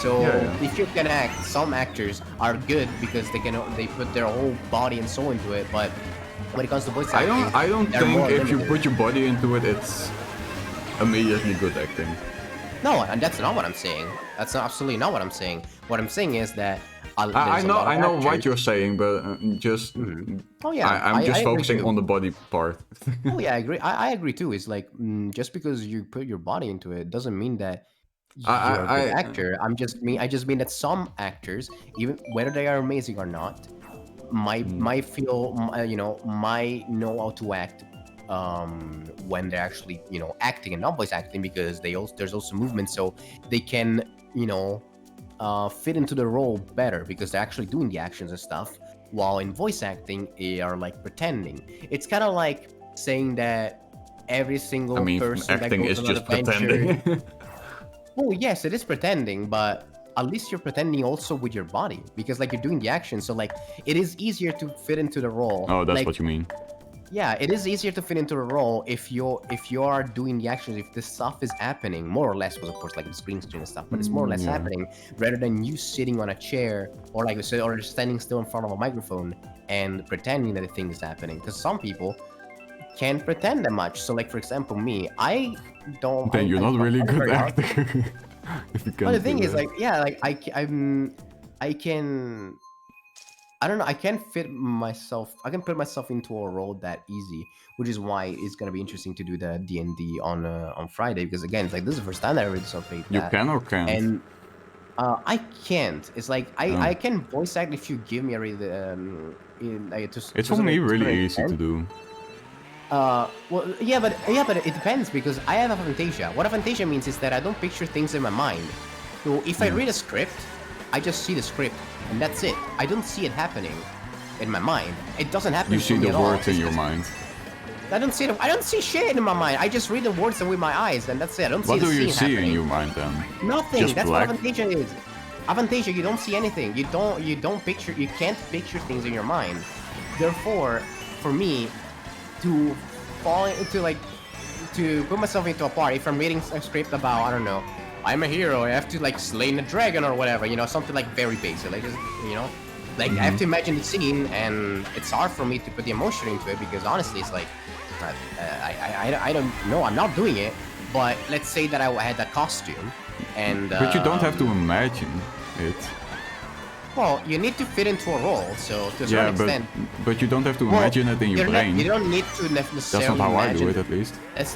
So Yeah. if you can act, some actors are good because they put their whole body and soul into it, but when it comes to voice acting, I don't they're think more if you limited. put your body into it, it's immediately good acting. No, and that's not what I'm saying. That's not, absolutely not what I'm saying. What I'm saying is that I there's a know lot of I know what actors- you're saying, but just Oh yeah, I'm just I agree focusing too. on the body part. Oh yeah, I agree. I agree too. It's like just because you put your body into it doesn't mean that you're a good actor. I just mean that some actors, even whether they are amazing or not, might feel might know how to act when they're actually acting and not voice acting because there's also movement, so they can fit into the role better because they're actually doing the actions and stuff. While in voice acting, they are like pretending. It's kind of like saying that every single I mean, person acting that is goes on an just adventure. pretending. Well, yes, it is pretending, but at least you're pretending also with your body because like you're doing the action. So like it is easier to fit into the role. Oh, that's like, what you mean. Yeah, it is easier to fit into a role if you are doing the actions, if this stuff is happening more or less, was of course like the screen and stuff, but it's more or less Yeah. happening rather than you sitting on a chair or like or standing still in front of a microphone and pretending that the thing is happening. Because some people can't pretend that much. So like for example, me, I don't. Then you're not really I'm good very hard. actor. If you But the can't thing do is, that. like, yeah, like I can. I don't know. I can fit myself. I can put myself into a role that easy, which is why it's gonna be interesting to do the D&D on Friday because again, it's like this is the first time that I read something like You that. can or can't? And I can't. It's like Oh. I can voice act if you give me a really It's for me really easy to do. well, yeah, but it depends because I have aphantasia. What aphantasia means is that I don't picture things in my mind. So if I read a script, I just see the script and that's it. I don't see it happening in my mind. It doesn't happen. You to see me the at all. words in It's your just- mind. I don't see shit in my mind. I just read the words with my eyes and that's it. I don't What see do the you scene see happening. in your mind then? Nothing. Just That's black? what aphantasia is. Aphantasia, you don't see anything. You can't picture things in your mind. Therefore, for me, to fall into like to put myself into a part, if I'm reading a script about, I don't know, I'm a hero, I have to like slay a dragon or whatever, something like very basic, like just, like I have to imagine the scene, and it's hard for me to put the emotion into it because honestly, it's like I don't know, I'm not doing it. But let's say that I had a costume, and But you don't have to imagine it. Well, you need to fit into a role, so to a Yeah, certain extent. but you don't have to Well, imagine it in your brain. You don't need to That's necessarily not how I do imagine it, at least.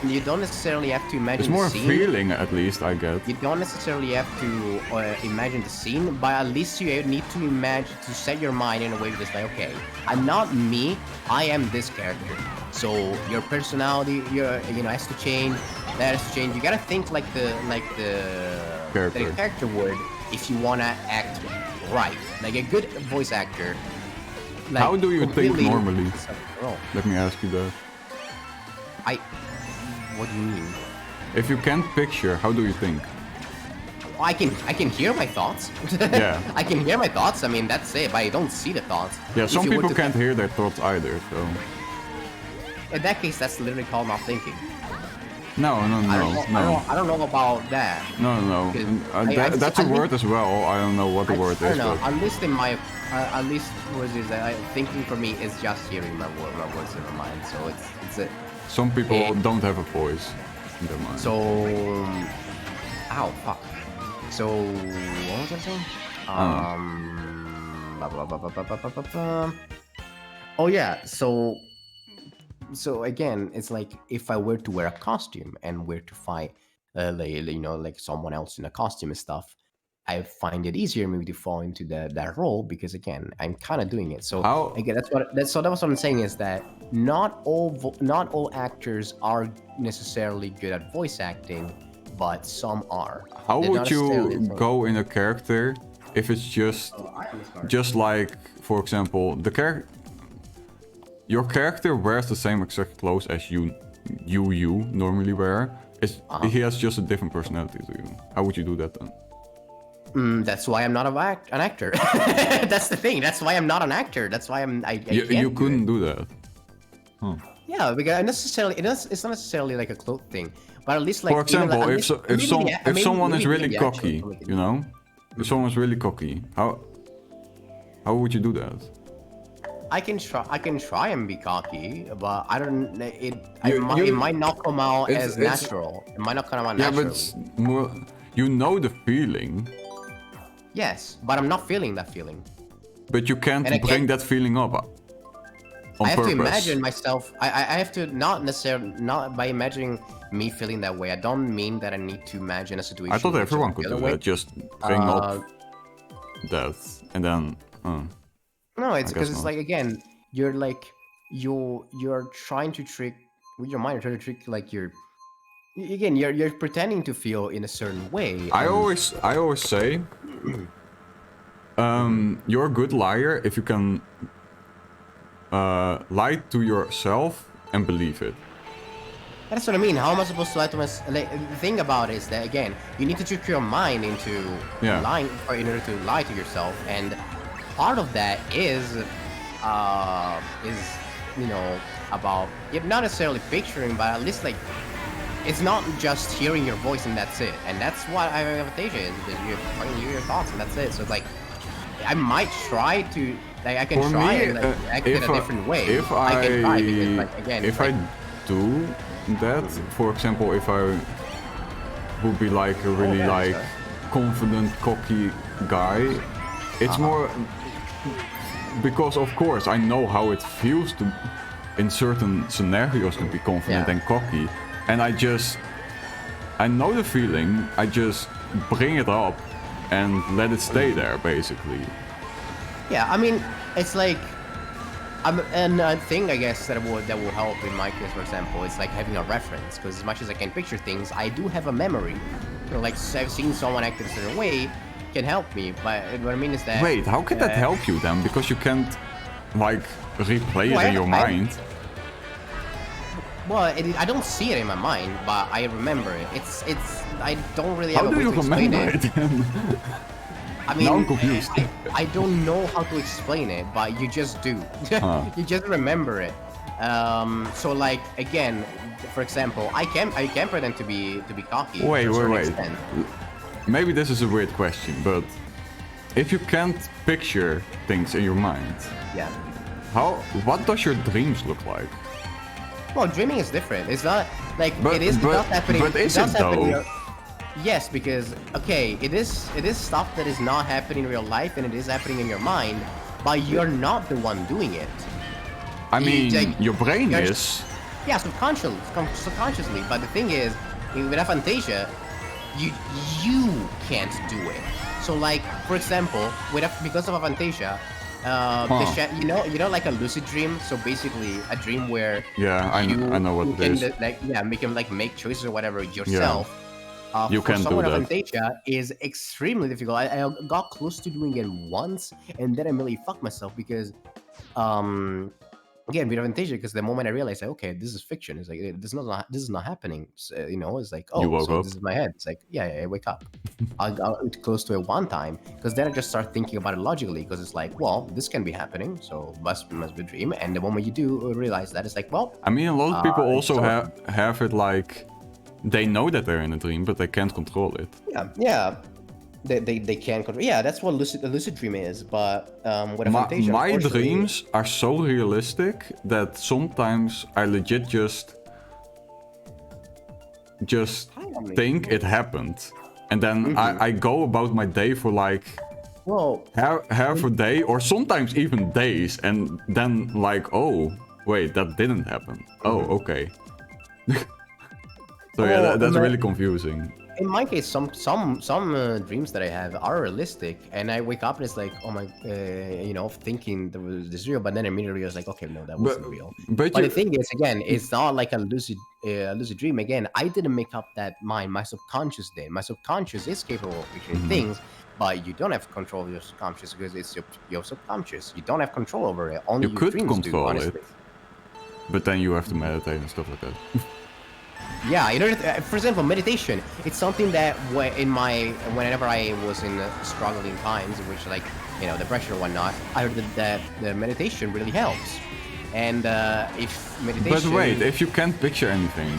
You don't necessarily have to imagine It's more the a scene. feeling, at least, I get. You don't necessarily have to imagine the scene, but at least you need to imagine, to set your mind in a way that's like, okay, I'm not me, I am this character. So your personality, has to change. That has to change. You gotta think like the character would if you wanna act right, like a good voice actor. Like, How do you think completely- normally? Oh, Let me ask you that. what do you mean? If you can't picture, how do you think? I can hear my thoughts. Yeah. I can hear my thoughts. I mean, that's it. But I don't see the thoughts. Yeah, If some you were people to can't hear their thoughts either, so... In that case, that's literally called not thinking. No. I don't know about that. No. That's a word as well. I don't know what the word I is, don't know. but... At least what is that? Thinking for me is just hearing my words in my mind. So it's a. Some people Eh. don't have a voice in their mind. So, ow, fuck. So, what was I saying? Blah, blah, blah, blah, blah, blah, blah, blah. Oh yeah, so again, it's like if I were to wear a costume and were to fight like someone else in a costume and stuff, I find it easier maybe to fall into that role because again, I'm kind of doing it. So How again, that was what I'm saying is that not all actors are necessarily good at voice acting, but some are. how They're would not necessarily you the same. go in a character if it's just like, for example, your character wears the same exact clothes as you normally wear. He has just a different personality to you. How would you do that then? That's why I'm not an actor. That's the thing. That's why I'm not an actor. That's why I You can't couldn't do that. Yeah, because it's not necessarily like a cloak thing, but at least like For example, even, like, if someone is really maybe the actual cocky, comic- you know, if someone's really cocky, how would you do that? I can try and be cocky, but I don't. It You- might not come out it's- as it's- natural. It might not come out Yeah, but naturally. it's more, you know the feeling, Yes, but I'm not feeling that feeling. but you can't And I bring can't- that feeling up on I have purpose. to imagine myself. I have to not by imagining me feeling that way. I don't mean that I need to imagine a situation. I thought which is everyone the could other do way. that. Just bring Uh, up that, and then. No, it's I because guess it's not. like again, you're trying to trick with your mind. You're trying to trick like you're pretending to feel in a certain way. I and- always say, you're a good liar if you can lie to yourself and believe it. That's what I mean. How am I supposed to lie to myself? Like, the thing about it is that again, you need to trick your mind into Yeah. lying, or in order to lie to yourself, and part of that is about not necessarily picturing, but at least like it's not just hearing your voice and that's it. And that's what Aphantasia is, because you're trying to hear your thoughts and that's it. So it's like I might try to I can For try me, and like, act in a different way. If I can try because like again, if I do that, for example, if I would be like a really like confident, cocky guy, it's more because of course I know how it feels to, in certain scenarios, to be confident Yeah. and cocky, and I know the feeling. I just bring it up and let it stay there, basically. Yeah, I mean, it's like, and a thing I guess that will help in my case, for example, is like having a reference. Because as much as I can picture things, I do have a memory. You know, like I've seen someone act in a certain way can help me. But what I mean is that. Wait, how can that help you then? Because you can't like replay Well, it in your mind. Well, I don't see it in my mind, but I remember it. It's I don't really How have a do way you to explain remember it. it then? I mean, Now I'm confused. I don't know how to explain it, but you just do. You just remember it. So like again, for example, I can pretend to be cocky. Wait, to a certain wait. extent. Maybe this is a weird question, but if you can't picture things in your mind, Yeah. what does your dreams look like? Well, dreaming is different. It's not like But- it is but- not happening. but is does it happen in though? real- Yes, because okay, it is stuff that is not happening in real life, and it is happening in your mind, but you're not the one doing it. I mean, like, your brain you're- is. Yeah, subconsciously. But the thing is, with Aphantasia, you can't do it. So like, for example, because of Aphantasia, you know, like a lucid dream. So basically, a dream where Yeah, I know what you it can is. make choices or whatever yourself. You for can do someone that. Aphantasia is extremely difficult. I got close to doing it once, and then I really fucked myself because, again, with Aphantasia, because the moment I realized, like, okay, this is fiction. It's like this is not happening. So, it's like, oh, You woke so up. this is my head. It's like, yeah, I wake up. I got close to it one time, because then I just start thinking about it logically, because it's like, well, this can be happening, so must be a dream. And the moment you do realize that, it's like, well, I mean, a lot of people also so- have it like they know that they're in a dream, but they can't control it. yeah. They can control. Yeah, that's what a lucid dream is. But with My Aphantasia, unfortunately- dreams are so realistic that sometimes I legit just think it happened, and then I go about my day for like Well, half a day, or sometimes even days, and then like, oh wait, that didn't happen. Oh, okay. So yeah, Oh, that's man. really confusing. In my case, some dreams that I have are realistic, and I wake up and it's like, oh my, you know, thinking there was this real, but then immediately I was like, okay, no, that wasn't real. But But you, the thing is, again, it's not like a lucid dream. Again, I didn't make up that mind. My subconscious did. My subconscious is capable of picturing things, but you don't have control of your subconscious because it's your subconscious. You don't have control over it. Only you your could dreams do, control honestly. it, but then you have to meditate and stuff like that. Yeah, in order to, for example, meditation. It's something that whenever I was in struggling times, in which like depression or whatnot, I heard that the meditation really helps. And if meditation. But wait, if you can't picture anything.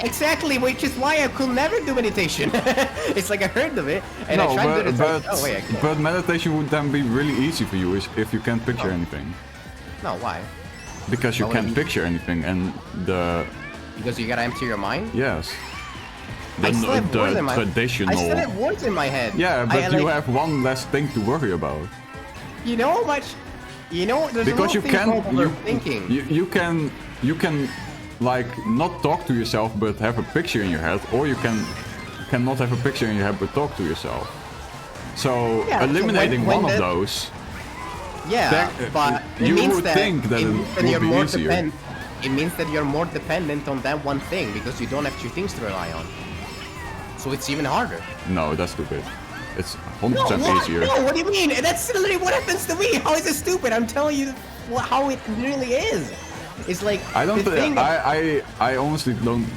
Exactly, which is why I could never do meditation. It's like I heard of it and No, I tried to do it. but, Oh wait, I can't. but meditation would then be really easy for you if you can't picture anything. No, why? Because you Why would it can't be? picture anything, and the Because you gotta empty your mind. yes, I still have words in my. traditional. I still have words in my head. Yeah, but I, you like, have one less thing to worry about. You know how much. You know, there's Because a you thing called can overthinking. you can like not talk to yourself but have a picture in your head, or you cannot have a picture in your head but talk to yourself. So Yeah, so eliminating when one of that- those, Yeah, but it you means would that think that it would you're be more easier. It means that you're more dependent on that one thing because you don't have two things to rely on. So it's even harder. No, that's stupid. It's 100% what? easier. No, what do you mean? That's literally what happens to me. How is it stupid? I'm telling you how it really is. It's like I don't. the thing that- I honestly don't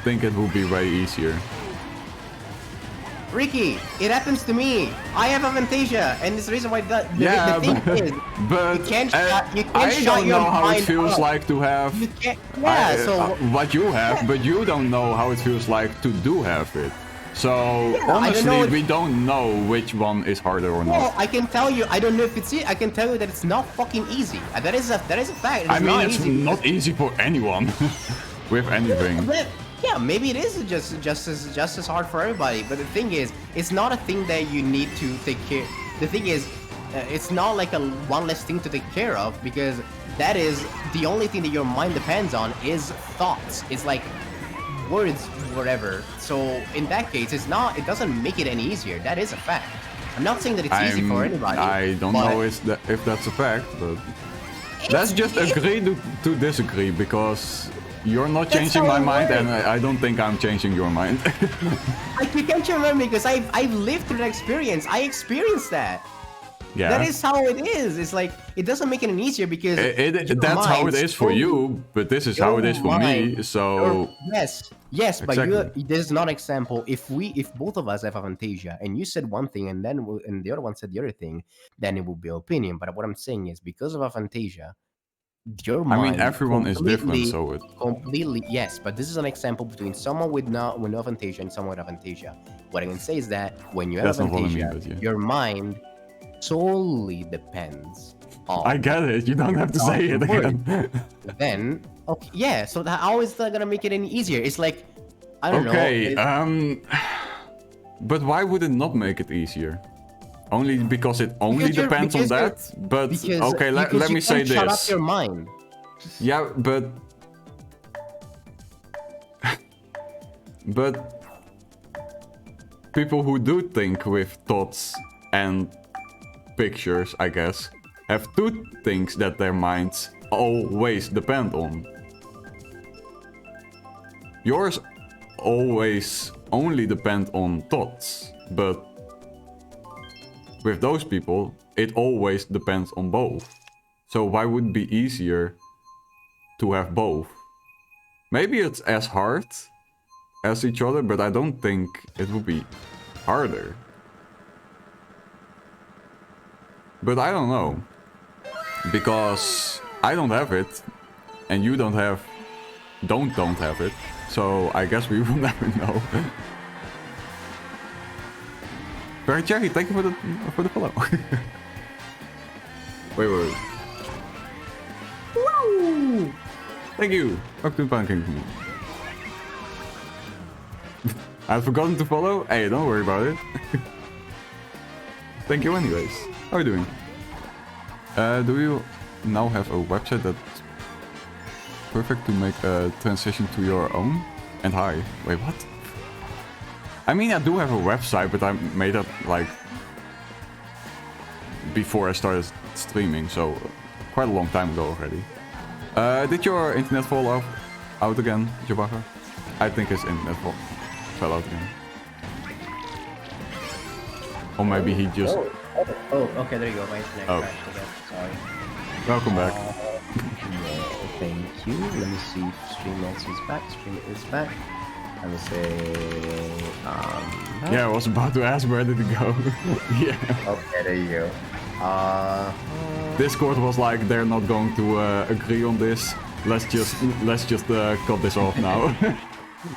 think it will be way easier. Ricky, it happens to me. I have aphantasia, and it's the reason why the thing is but you can't I shut don't your know how it mind feels up. like to have. You can't. Yeah, What you have, but you don't know how it feels like to do have it. So I don't honestly, know we don't know which one is harder or Well, not. I can tell you, I don't know if it's I can tell you that it's not fucking easy. That is a fact. It's I mean, not it's easy. not easy for anyone with anything. Yeah, maybe it is just as hard for everybody. But the thing is, it's not a thing that you need to take care. The thing is, it's not like a one less thing to take care of because that is the only thing that your mind depends on is thoughts. It's like words, whatever. So in that case, it's not. It doesn't make it any easier. That is a fact. I'm not saying that it's easy for anybody. I don't but know if that's a fact, but let's just agree to disagree because you're not changing how my it mind, works. and I don't think I'm changing your mind. You can't remember because I've lived through that experience. I experienced that. Yeah. That is how it is. It's like it doesn't make it any easier because That's how it is for you, but this is how it is for me. So yes, but Exactly. this is not an example. If both of us have aphantasia and you said one thing and the other one said the other thing, then it would be opinion. But what I'm saying is because of aphantasia, your I mind mean, everyone is different, so it. completely yes. But this is an example between someone with no aphantasia and someone with aphantasia. What I can say is that when you have That's not what I mean, aphantasia, but yeah. your mind solely depends on I get it. You don't have to say it again. then okay, yeah, so how is that gonna make it any easier? It's like I don't know. Okay. But why would it not make it easier? Only because it only Because you're- depends on because you're- that. But okay, let because me you say can't shut up this. your mind. Yeah, but people who do think with thoughts and pictures, I guess, have two things that their minds always depend on. Yours always only depend on thoughts, but with those people, it always depends on both. So why would it be easier to have both? Maybe it's as hard as each other, but I don't think it would be harder. But I don't know. Because I don't have it, and you don't have it. So I guess we will never know. Very Cherry, thank you for the follow. wait. Woo! Thank you. Ook to Pancake for me. I've forgotten to follow. Hey, don't worry about it. Thank you anyways. How are you doing? Do you now have a website that's perfect to make a transition to your own? And hi. Wait, what? I mean, I do have a website, but I made that like before I started streaming, so quite a long time ago already. Did your internet fall out again, Jabaka? I think his internet fell out again. Or maybe he just... Oh, okay, there you go. My internet crashed again. Sorry. Welcome back. Thank you. Let me see if Streamlabs is back. Stream is back. Let me say... Yeah, I was about to ask where did it go. Yeah. Okay, there you go. Discord was like, they're not going to agree on this. Let's just cut this off now.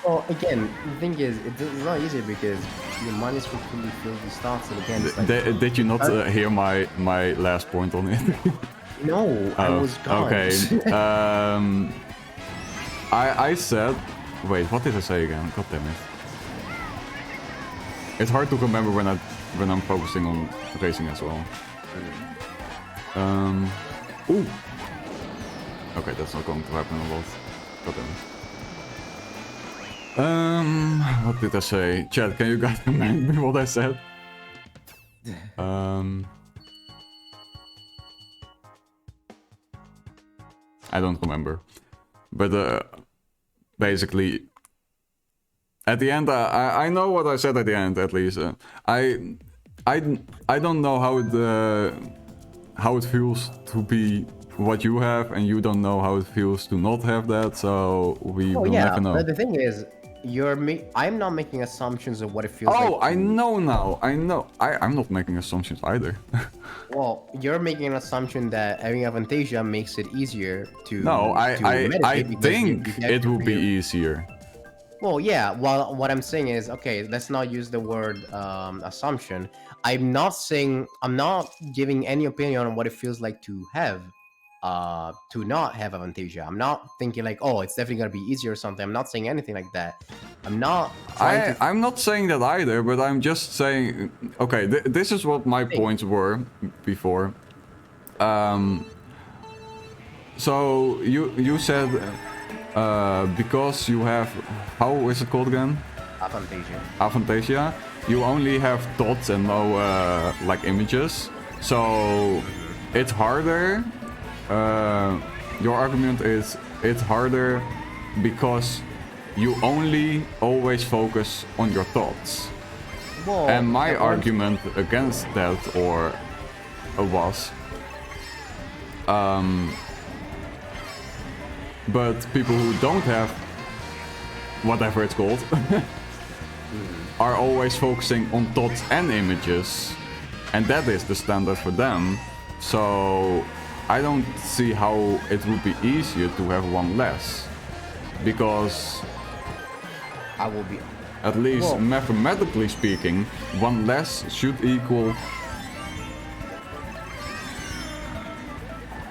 Well, again, the thing is, it's not easy because your mind is completely filled with starts, and again, it's like... Did you not hear my last point on it? No, I was gone. Okay. I said... Wait, what did I say again? God damn it. It's hard to remember when I'm focusing on racing as well. Ooh. Okay, that's not going to happen a lot. God damn it. What did I say? Chat, can you guys remind me what I said? I don't remember. But basically, at the end, I know what I said at the end, at least. I don't know how it feels to be what you have, and you don't know how it feels to not have that, so we will never know. But the thing is, I'm not making assumptions of what it feels like. Oh, I know now. I know. I'm not making assumptions either. Well, you're making an assumption that having Avantasia makes it easier to. No, I think it will be easier. easier. Well, yeah. Well, what I'm saying is, okay, let's not use the word assumption. I'm not giving any opinion on what it feels like to have, to not have Avantasia. I'm not thinking like, oh, it's definitely gonna be easier or something. I'm not saying anything like that. I'm not. I'm not saying that either, but I'm just saying. Okay, this is what my points were before. So you said because you have, how is it called again? Avantasia. You only have dots and no like images, so it's harder. Your argument is it's harder because you only always focus on your thoughts. Well, and my argument against that was but people who don't have whatever it's called are always focusing on dots and images, and that is the standard for them. So I don't see how it would be easier to have one less, because I will be, at least mathematically speaking, one less should equal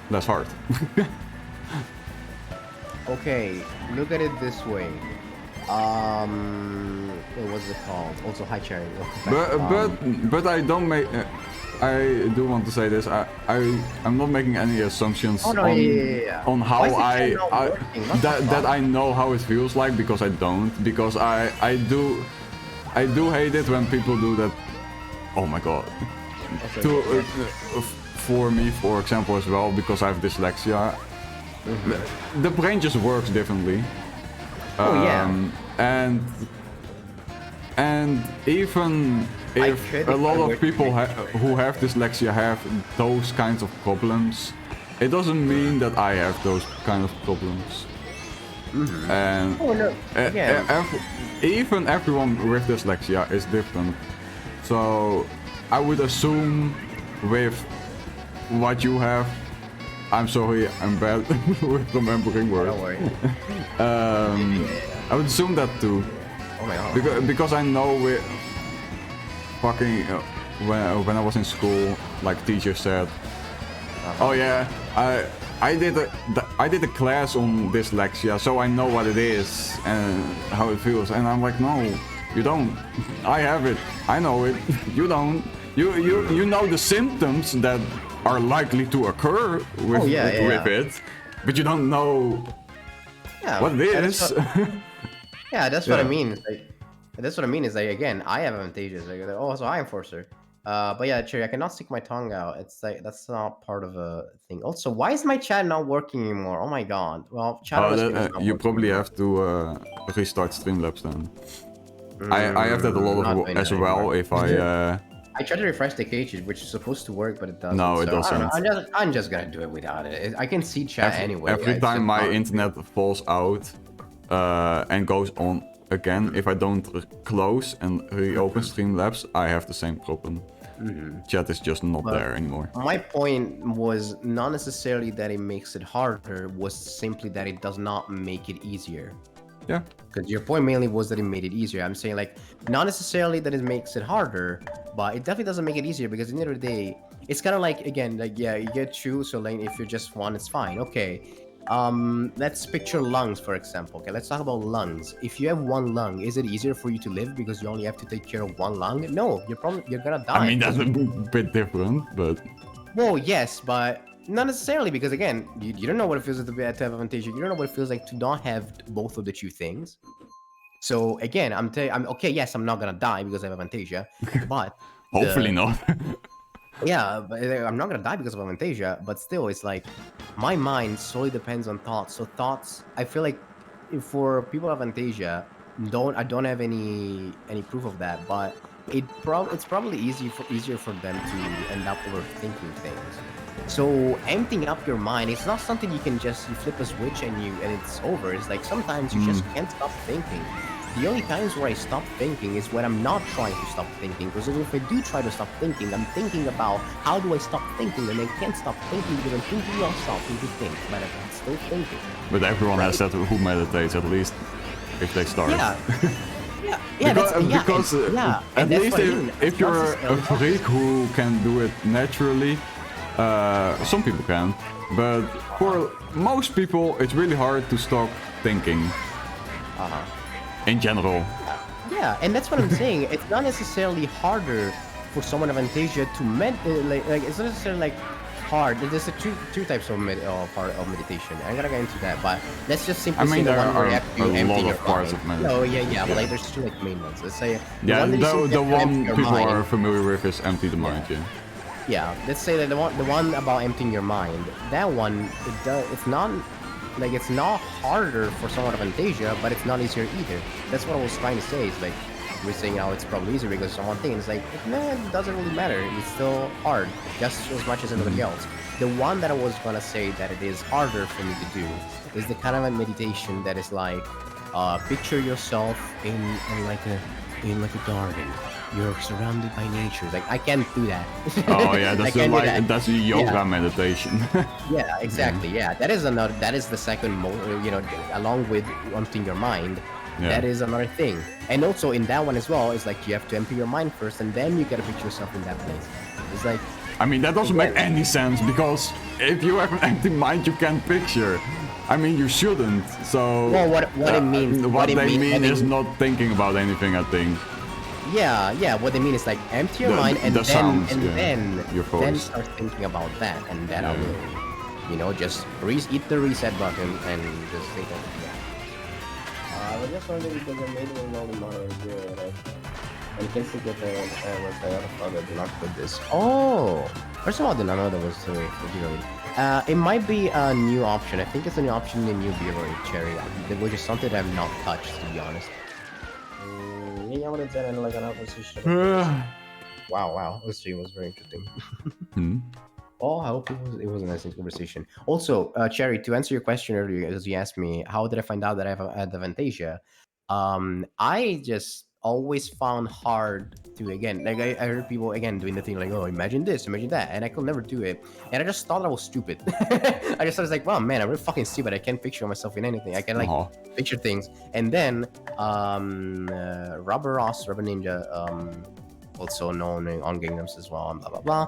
less hard. okay, look at it this way. What was it called? Also, hi Cherry. But I don't make. I do want to say this. I'm not making any assumptions on how that I know how it feels like, because I don't. Because I do hate it when people do that. Oh my god. Okay, for me, for example, as well, because I have dyslexia. Mm-hmm. The brain just works differently. And even if a lot of people who have dyslexia have those kinds of problems, it doesn't mean that I have those kind of problems. Mm-hmm. And even everyone with dyslexia is different. So I would assume with what you have, I'm sorry, I'm bad with remembering words. Don't worry. I would assume that too. Oh my god. Because I know fucking when I was in school, like teacher said, oh yeah, I did a class on dyslexia, so I know what it is and how it feels. And I'm like, no, you don't. I have it. I know it. You don't. You know the symptoms that are likely to occur with with it, but you don't know what it is. Yeah, that's what I Yeah. mean. It's like, that's what I mean. Is like again, I have advantages. Like, oh, so I enforcer. But yeah, Cherry, I cannot stick my tongue out. It's like that's not part of a thing. Also, why is my chat not working anymore? Oh my god. Well, chat on Oh, the screen is not you working probably anymore. have to restart Streamlabs then. I have that a lot Not of doing as that well. anymore. If I I tried to refresh the cages, which is supposed to work, but it doesn't. no, it So I don't know. doesn't. I'm just gonna do it without it. I can see chat anyway. Every It's time just my not- internet falls out and goes on again, if I don't close and reopen Streamlabs, I have the same problem. Chat is just not But there anymore. My point was not necessarily that it makes it harder, was simply that it does not make it easier. Yeah. Because your point mainly was that it made it easier. I'm saying like not necessarily that it makes it harder, but it definitely doesn't make it easier because at the end of the day, it's kind of like again, like yeah, you get two. So like if you're just one, it's fine. Okay. Let's picture lungs, for example. Okay, let's talk about lungs. If you have one lung, is it easier for you to live because you only have to take care of one lung? No, you're gonna die. I mean, that's a bit different, but Well, yes, but not necessarily because again, you don't know what it feels like to have advantage. You don't know what it feels like to not have both of the two things. So again, I'm okay. Yes, I'm not gonna die because I have Avantasia, but hopefully not. yeah, but I'm not gonna die because of Avantasia. But still, it's like my mind solely depends on thoughts. So thoughts, I feel like for people with Avantasia, I don't have any proof of that, but it's probably easier for them to end up overthinking things. So emptying up your mind, it's not something you can just you flip a switch and it's over. It's like sometimes you just can't stop thinking. The only times where I stop thinking is when I'm not trying to stop thinking. Because if I do try to stop thinking, I'm thinking about how do I stop thinking, and I can't stop thinking because I'm thinking myself into think, but I'm still thinking. But everyone has that who meditates at least if they start. Yeah. Yeah, because at least if you're a freak who can do it naturally, some people can. But for most people, it's really hard to stop thinking. In general. Yeah, and that's what I'm saying. It's not necessarily harder for someone of Avantasia to like it's not necessarily like hard. There's two types of part of meditation. I'm gonna get into that, but let's just simply say the there one where you are have to a empty lot your of parts mind. of meditation. No, yeah, but like there's two like main ones. Let's say Yeah, the one people mind. are familiar with is empty the mind. Yeah, let's say that the one about emptying your mind. That one, it's not. Like, it's not harder for someone of Avantasia, but it's not easier either. That's what I was trying to say. It's like, we're saying now it's probably easier because of one thing. It's like, man, it doesn't really matter. It's still hard, just as much as anybody else. The one that I was gonna say that it is harder for me to do is the kind of a meditation that is like, picture yourself in like a garden. You're surrounded by nature. Like I can't do that. Oh yeah, that's a yoga Yeah. meditation. Yeah, exactly. Yeah, that is another. That is the second along with emptying your mind. Yeah. That is another thing. And also in that one as well, it's like you have to empty your mind first, and then you gotta picture yourself in that place. It's like, I mean, that doesn't make any sense because if you have an empty mind, you can't picture. I mean, you shouldn't. So well, what it means. what they mean is not thinking about anything. I think. Yeah. What they mean is like empty your The- mind, and the sounds, yeah. then Your then voice. start thinking about that, and that Yeah. alone. Just hit the reset button and just think of it. I was just wondering because I made one all the model good. And you can still get the website out of other do not put this. Oh! First of all, I did not know that was originally. It might be a new option. I think it's a new option in the new beer cherry, which is something that I've not touched, to be honest. Wow. This stream was very interesting. Oh, I hope it was a nice conversation. Also, Cherry, to answer your question earlier, as you asked me, how did I find out that I have Avantasia? I just always found hard to, again, like I heard people, again, doing the thing like, oh, imagine this, imagine that, and I could never do it. And I just thought I was stupid. I just was like, wow, man, I'm really fucking stupid. I can't picture myself in anything. I can, like, picture things. And then, Rubber Ninja, also known on Gangnams as well, and blah, blah, blah.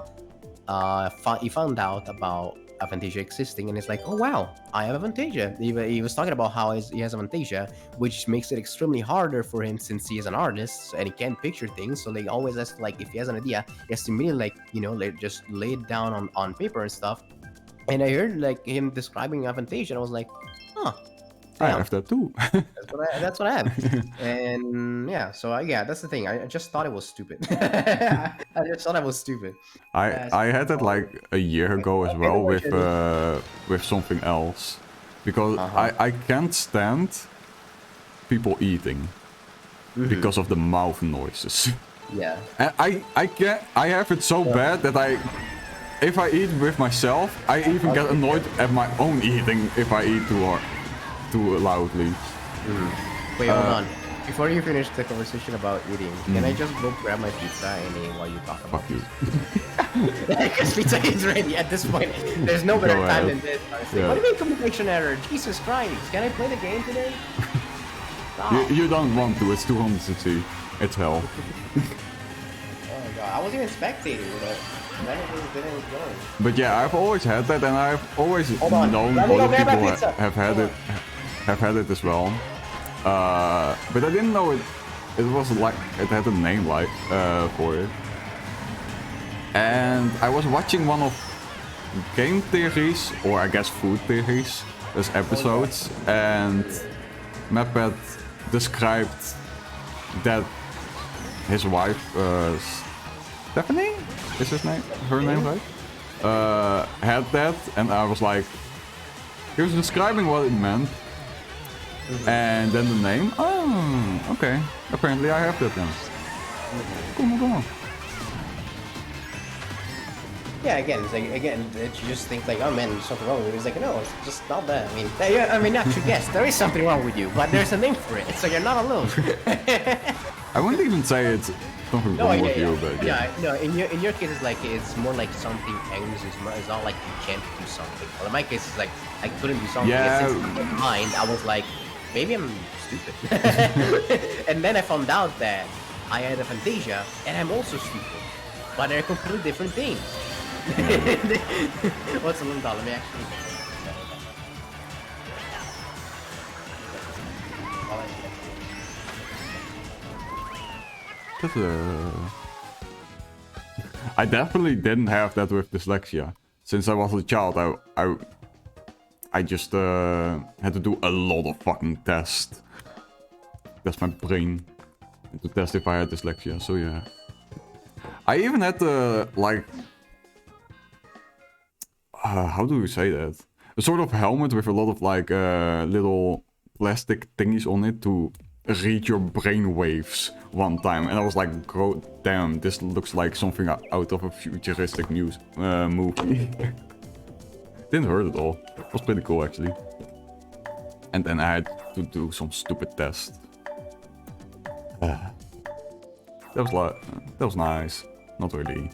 He found out about Avantasia existing, and it's like, oh wow, I have Avantasia. He was talking about how he has Avantasia, which makes it extremely harder for him since he is an artist and he can't picture things. So like always has to, like, if he has an idea, he has to immediately just lay it down on paper and stuff. And I heard like him describing Avantasia, and I was like, huh. I have that too. That's what I have. And yeah, so yeah, that's the thing. I just thought it was stupid. I just thought it was stupid. I had that like a year ago as well with something else, because I can't stand people eating because of the mouth noises. Yeah. And I have it so bad that if I eat with myself, I even get annoyed at my own eating if I eat too loudly. Wait, hold on. Before you finish the conversation about eating, can I just go grab my pizza and eat while you talk about Fuck you. Because pizza is ready at this point. There's no better Go time ahead. than this. Honestly. Yeah. What do you mean communication error? Jesus Christ. Can I play the game today? Stop. You don't want to, it's 200cc. It's hell. Oh my god. I wasn't even spectating, but none of this didn't join. But yeah, I've always had that, and I've always on. known Let me go other grab my people pizza. have had it as well. But I didn't know it was like it had a name like for it. And I was watching one of game theories, or I guess food theories, as episodes, and Mapad described that his wife, Stephanie, is her name right? Had that, and I was like, he was describing what it meant, and then the name. Oh, okay. Apparently, I have that then. Come on. Yeah, again, it's like you just think like, oh man, there's something wrong with you. It's like, no, it's just not that. I mean, actually, yes, there is something wrong with you, but there's a name for it. So you're not alone. I wouldn't even say it's something wrong with you, but yeah. No, in your case, it's more like something angers you. It's not like you can't do something. Well, in my case, it's like I couldn't do something. Yeah. And since in my mind, I was like, maybe I'm stupid. And then I found out that I had a fantasia, and I'm also stupid. But they're completely different things. What's a $1? Let me actually. I definitely didn't have that with dyslexia. Since I was a child, I just had to do a lot of fucking tests. That's my brain. To test if I had dyslexia, so yeah. I even had to, like... how do you say that? A sort of helmet with a lot of, like, little plastic thingies on it to read your brain waves one time. And I was like, damn, this looks like something out of a futuristic movie. Didn't hurt at all. It was pretty cool, actually. And then I had to do some stupid test. That was nice. Not really.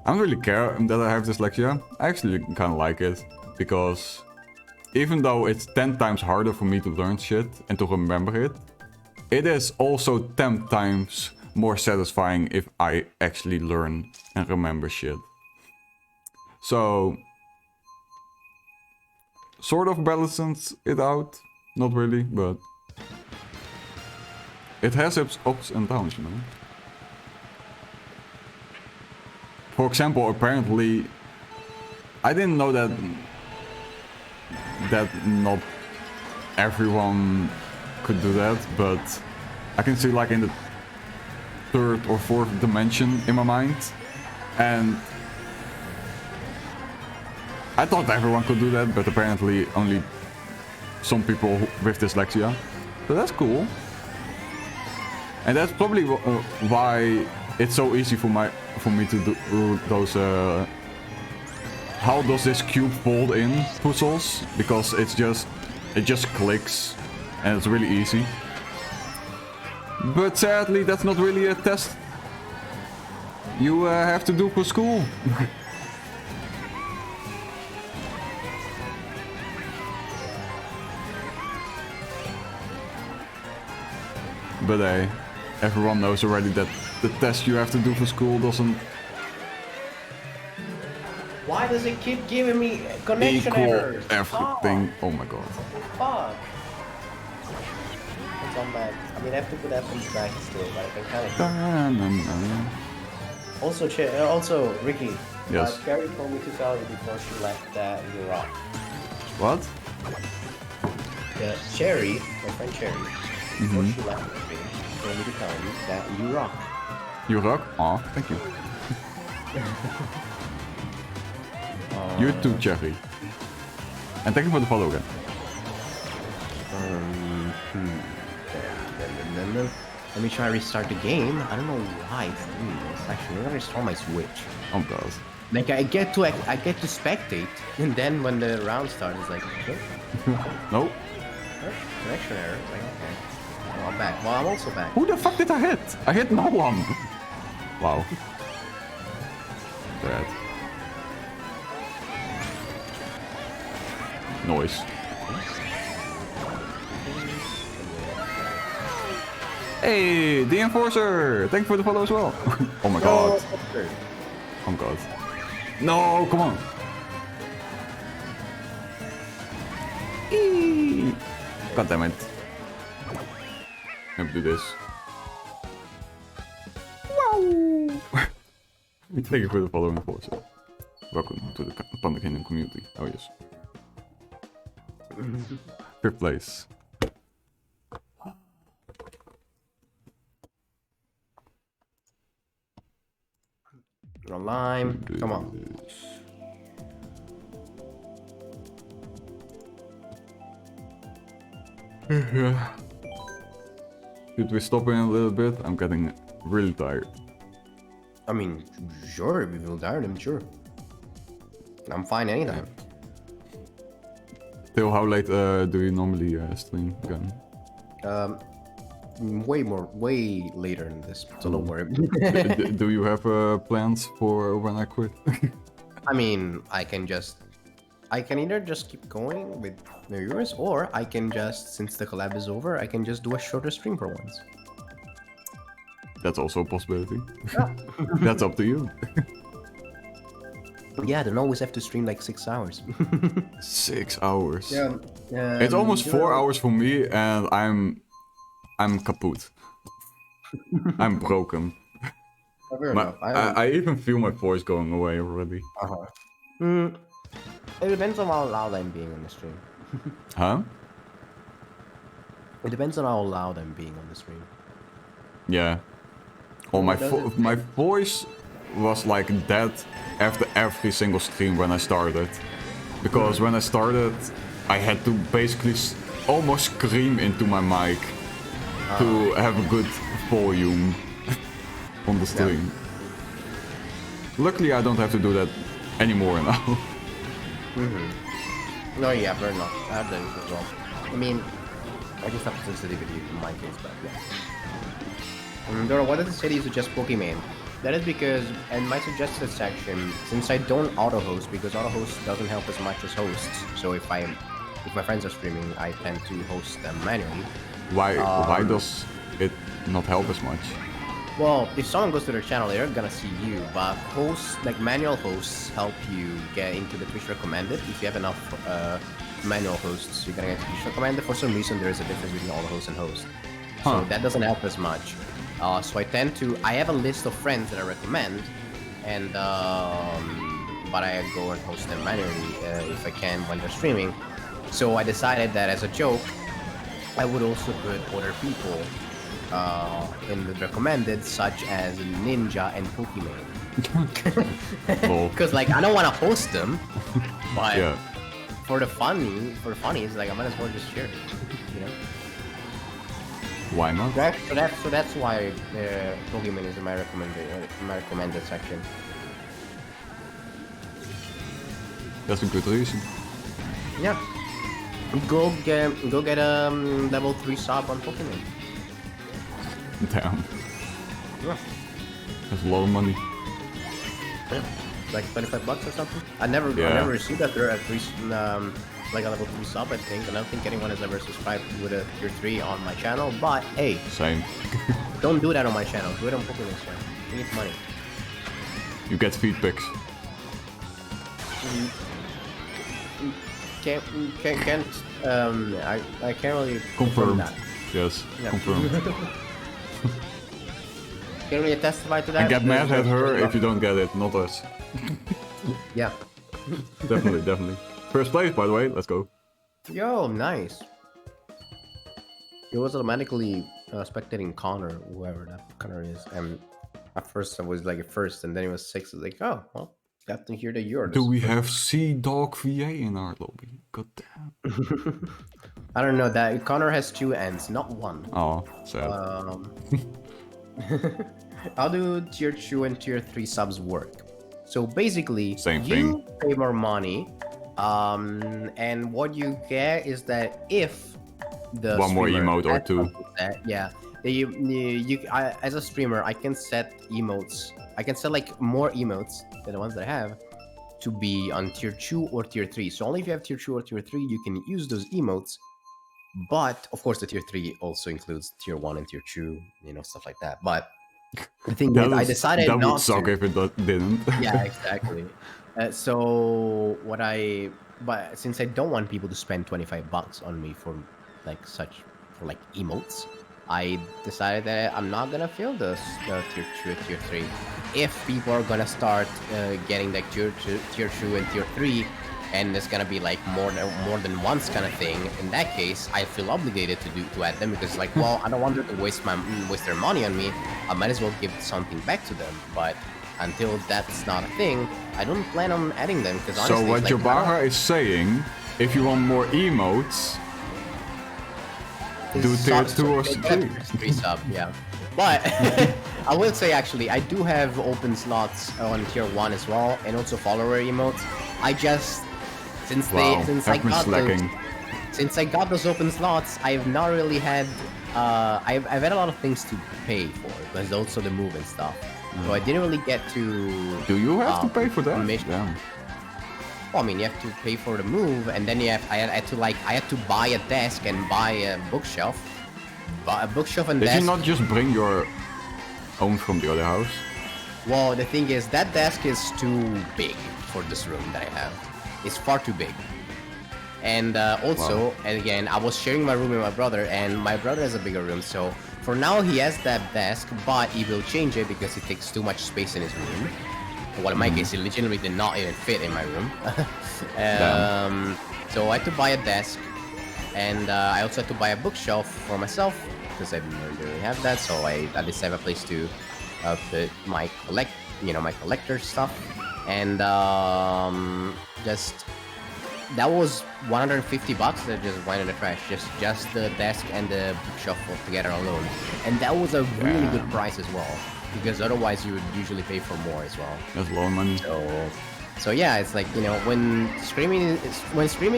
I don't really care that I have dyslexia. I actually kind of like it, because even though it's 10 times harder for me to learn shit and to remember it, it is also 10 times more satisfying if I actually learn and remember shit. So, sort of balances it out. Not really, but it has its ups and downs, you know. For example, apparently, I didn't know that not everyone could do that, but I can see like in the 3rd or 4th dimension in my mind, and I thought everyone could do that, but apparently only some people with dyslexia. So that's cool, and that's probably why it's so easy for me to do those how does this cube fold in puzzles, because it just clicks and it's really easy. But sadly, that's not really a test you have to do for school. But hey, everyone knows already that the test you have to do for school doesn't Why does it keep giving me connection equal errors? everything. Oh my god. Fuck. It's on back. I mean, I have to put F back still, but I can kind of. Also, Ricky. Yes. Carrie told me to tell you before she left that you're wrong. What? Cherry, my friend Cherry, before she left the stream, told me to tell you that you rock. You rock? Aw, thank you. You too, Cherry. And thank you for the follow again. Let me try restart the game. I don't know why it's doing this. Actually, I'm gonna restore my Switch. Oh god. Like I get to spectate, and then when the round starts, it's like, No? connection error. It's like, okay. Well, I'm back. Well, I'm also back. Who the fuck did I hit? I hit no one. Wow. Bad. Noise. Hey, the Enforcer! Thank you for the follow as well. Oh my god. Oh my god. No, come on. Eee. God damn it. Let me do this. Wow! Thank you for the follow, Enforcer. Welcome to the Panda Kingdom community. Oh yes. 5th place. Lime. Come on. Should we stop in a little bit? I'm getting really tired. I mean, sure, if you feel tired, I'm sure. I'm fine anytime. Till how late do you normally stream again? Way later than this, so don't worry. Do you have plans for when I quit? I mean, I can either just keep going with New Year's, or I can just, since the collab is over, I can just do a shorter stream for once. That's also a possibility. That's up to you. Yeah, don't always have to stream like 6 hours. 6 hours. Yeah. It's almost 4 hours for me, and I'm kaput. I'm broken. Fair enough. I even feel my voice going away already. It depends on how loud I'm being on the stream. Huh? It depends on how loud I'm being on the stream. Yeah. Oh, my voice was like that after every single stream when I started. Because when I started, I had to basically almost scream into my mic to have a good volume on the stream. Luckily, I don't have to do that anymore now. No, yeah, fair enough. I have that as well. I mean, I just have sensitivity in my case, but yeah. Dora, what does it say you suggest Pokemon? That is because, in my suggested section, since I don't auto-host, because auto-host doesn't help as much as hosts, so if my friends are streaming, I tend to host them manually. Why does it not help as much? Well, if someone goes to their channel, they're gonna see you, but hosts, like manual hosts, help you get into the Twitch recommended. If you have enough manual hosts, you're gonna get Twitch recommended. For some reason, there is a difference between auto-host and host. So that doesn't help as much. So I have a list of friends that I recommend, and but I go and host them manually if I can when they're streaming. So I decided that as a joke, I would also put other people in the recommended, such as Ninja and Pokemon. Because like I don't want to host them, but Yeah. for the funnies, like I might as well just share it, you know. Why not? So that's why Pokemon is in my recommended section. That's a good reason. Yeah. Go get a level 3 sub on Pokemon. Damn. Yeah. That's a lot of money. Yeah. Like $25 or something. I never received that they're at like a level 3 sub, I think. I don't think anyone has ever subscribed with a tier 3 on my channel. But hey, Same. don't do that on my channel. Do it on Pokemon's channel. You need money. You get feedbacks. Can't I can't really Confirmed. that. Yes, Yeah. confirmed. Can't really testify to that. And get mad at her if you don't get it, not us. Yeah. Definitely, definitely. First place, by the way. Let's go. Yo, nice. It was automatically spectating Connor, whoever that Connor is, and at first I was like first, and then it was 6. I was like, oh, well, glad to hear that you're. Do we have Sea Dog VA in our lobby? God damn. I don't know that Connor has 2 ends, not 1. Oh, sad. How do tier 2 and tier 3 subs work? So basically, Same you pay more money, and what you get is that if the One more streamer emote or has 2. something set, yeah, as a streamer, I can set emotes. I can set like more emotes than the ones that I have to be on tier 2 or tier 3. So only if you have tier 2 or tier 3, you can use those emotes. But of course, the tier 3 also includes tier 1 and tier 2, you know, stuff like that. But the thing is, I decided that not would suck to. if it didn't. Yeah, exactly. But since I don't want people to spend $25 on me for like emotes, I decided that I'm not gonna fill the tier 2 and tier 3. If people are gonna start getting like tier 2 and tier 3, and it's gonna be like more than once kind of thing, in that case, I feel obligated to add them, because like, well, I don't want them to waste their money on me. I might as well give something back to them. But until that's not a thing, I don't plan on adding them, because honestly, So what it's like, Jabara is saying, if you want more emotes, do tier 2 or 3. 3 sub, yeah. But I will say, actually, I do have open slots on tier 1 as well, and also follower emotes. I just since I got those open slots, I've not really had I've had a lot of things to pay for, because also the move and stuff. So I didn't really get to. Do you have to pay for that? Damn. Well, I mean, you have to pay for the move, and then I had to buy a desk and buy a bookshelf. Buy a bookshelf and Did desk. you not just bring your own from the other house? Well, the thing is, that desk is too big for this room that I have. It's far too big. And also, and again, I was sharing my room with my brother, and my brother has a bigger room, so for now he has that desk, but he will change it because it takes too much space in his room. Well, in my case, it legitimately did not even fit in my room. So I had to buy a desk, and I also had to buy a bookshelf for myself, because I didn't really have that, so I at least have a place to put my collector stuff. And just that was $150 that just went in the trash, just the desk and the bookshelf together alone. And that was a really good price as well, because otherwise you would usually pay for more as well. That's low money. So yeah, it's like, you know, when streaming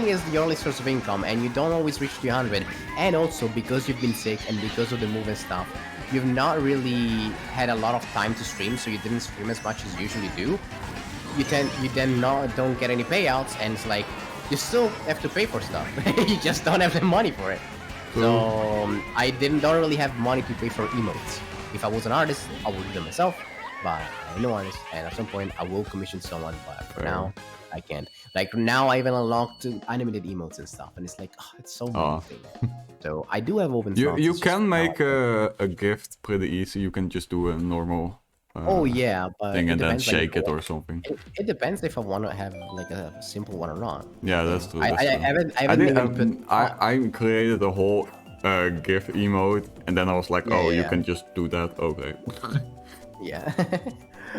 is the only source of income, and you don't always reach 300, and also because you've been sick and because of the move and stuff, you've not really had a lot of time to stream, so you didn't stream as much as you usually do. You then don't get any payouts, and it's like you still have to pay for stuff. You just don't have the money for it. So I don't really have money to pay for emotes. If I was an artist, I would do them myself, but I'm no artist, and at some point I will commission someone, but for now I can't. Like now I even unlocked animated emotes and stuff, and it's like, oh, it's so amazing. So I do have open slots. You can make a gift pretty easy. You can just do a normal but thing and then depends, shake it or something. It depends if I want to have like a simple one or not. Yeah, that's true. I I created a whole gift emote, and then I was like, you can just do that. Okay. Yeah.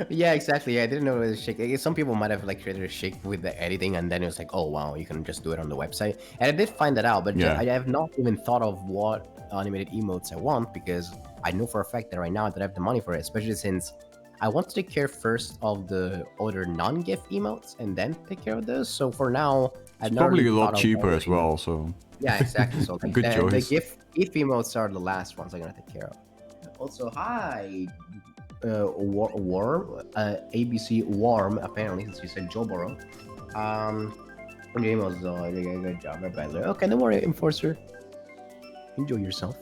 Yeah, exactly. I didn't know it was shake. Some people might have like created a shake with the editing, and then it was like, oh wow, you can just do it on the website. And I did find that out, but I have not even thought of what animated emotes I want, because I know for a fact that right now I don't have the money for it, especially since I want to take care first of the other non-GIF emotes and then take care of those. So for now, I've not probably really a lot cheaper as well. So yeah, exactly. So like, good choice. The GIF emotes are the last ones I'm gonna take care of. Also, hi. Worm, ABC Worm, apparently, since you said Joboro. Game was good job, by the way. Okay, don't worry, Enforcer. Enjoy yourself.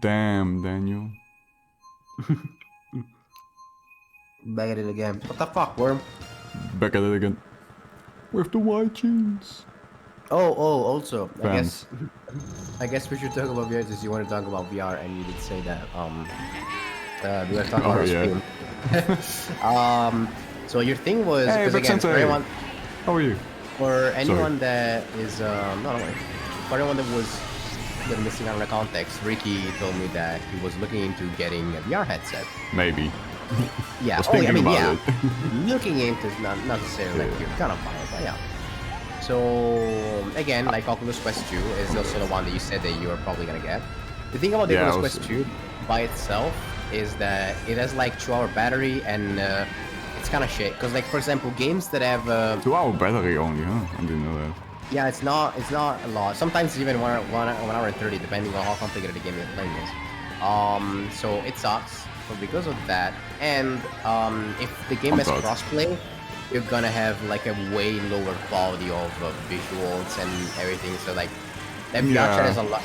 Damn, Daniel. Back at it again. What the fuck, Worm? Back at it again. With the white jeans. Also, I guess we should talk about VR since you want to talk about VR, and you did say that We were talking Oh, about our yeah. stream. So your thing was Hey, because but again, Sensei, how are you? for anyone that is no, don't worry. For anyone that was missing out on the context, Ricky told me that he was looking into getting a VR headset. Maybe. Yeah, Was thinking about yeah. it. Looking into not necessarily like you're gonna buy it, but yeah. So again, like Oculus Quest 2 is also the one that you said that you are probably gonna get. The thing about the Yeah, Oculus Quest 2 by itself is that it has like 2-hour battery and it's kind of shit. Because like for example, games that have 2-hour battery only, huh? I didn't know that. yeah, it's not a lot. Sometimes it's even 1 hour and 30, depending on how complicated the game you're playing is. So it sucks. But because of that, and if the game has God. crossplay, you're gonna have like a way lower quality of visuals and everything. So like that VR chat has a lot,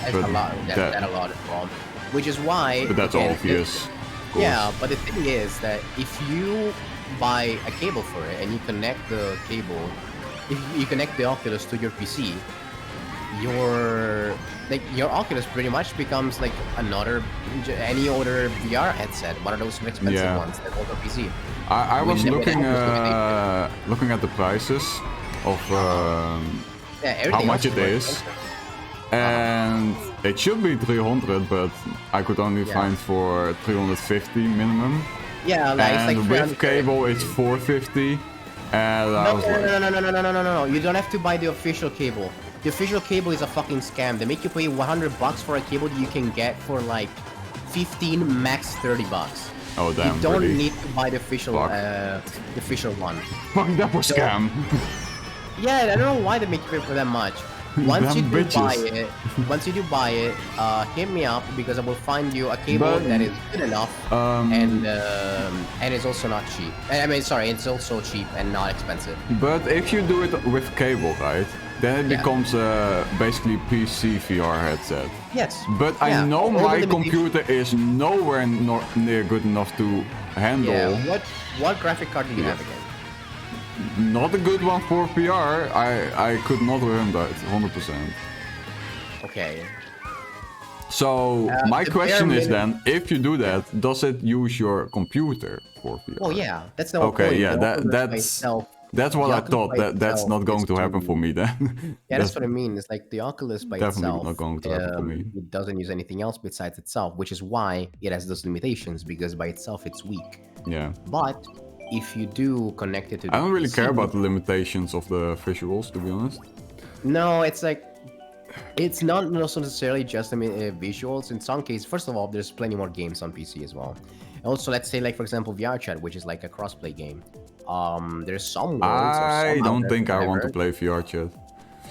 that a lot as well. Which is why. But that's again, obvious. yeah, but the thing is that if you buy a cable for it and you connect the cable, if you connect the Oculus to your PC, your Oculus pretty much becomes like any other VR headset, one of those expensive ones that hold a PC. I was looking Looking at the prices of how everything much else it more is, expensive. and it should be 300, but I could only find for 350 minimum. Yeah, like, And it's like with cable it's 450. And I was like, no. You don't have to buy the official cable. The official cable is a fucking scam. They make you pay $100 for a cable that you can get for like 15, max $30. oh damn, You don't really? need to buy the official one. Fuck, that was scam. Yeah, I don't know why they make you pay for that much. Once you Damn do bitches. buy it, hit me up because I will find you a cable But, that is good enough and it's also not cheap. I mean, sorry, it's also cheap and not expensive. But if you do it with cable, right, then it Yeah. becomes basically PC VR headset. Yes. But Yeah, I know all the my limitations- computer is nowhere near good enough to handle. Yeah. What graphic card do you have again? Not a good one for VR. I could not learn that 100%. Okay. So my the question bare is then, if you do that, does it use your computer for VR? Well, yeah, that's the whole Okay, point. yeah, The Oculus by that's itself- that's what the I Oculus thought. by That's itself not going is to happen for me then. Yeah, that's what I mean. It's like the Oculus by Definitely itself. not going to happen for me. It doesn't use anything else besides itself, which is why it has those limitations because by itself it's weak. Yeah. But if you do connect it to the I don't really PC, care about the limitations of the visuals, to be honest. No, it's like it's not necessarily just visuals. In some cases, first of all, there's plenty more games on PC as well. And also, let's say like for example, VR Chat, which is like a crossplay game. There's some worlds. Or I some don't out think there, I want to whatever. play VR chat.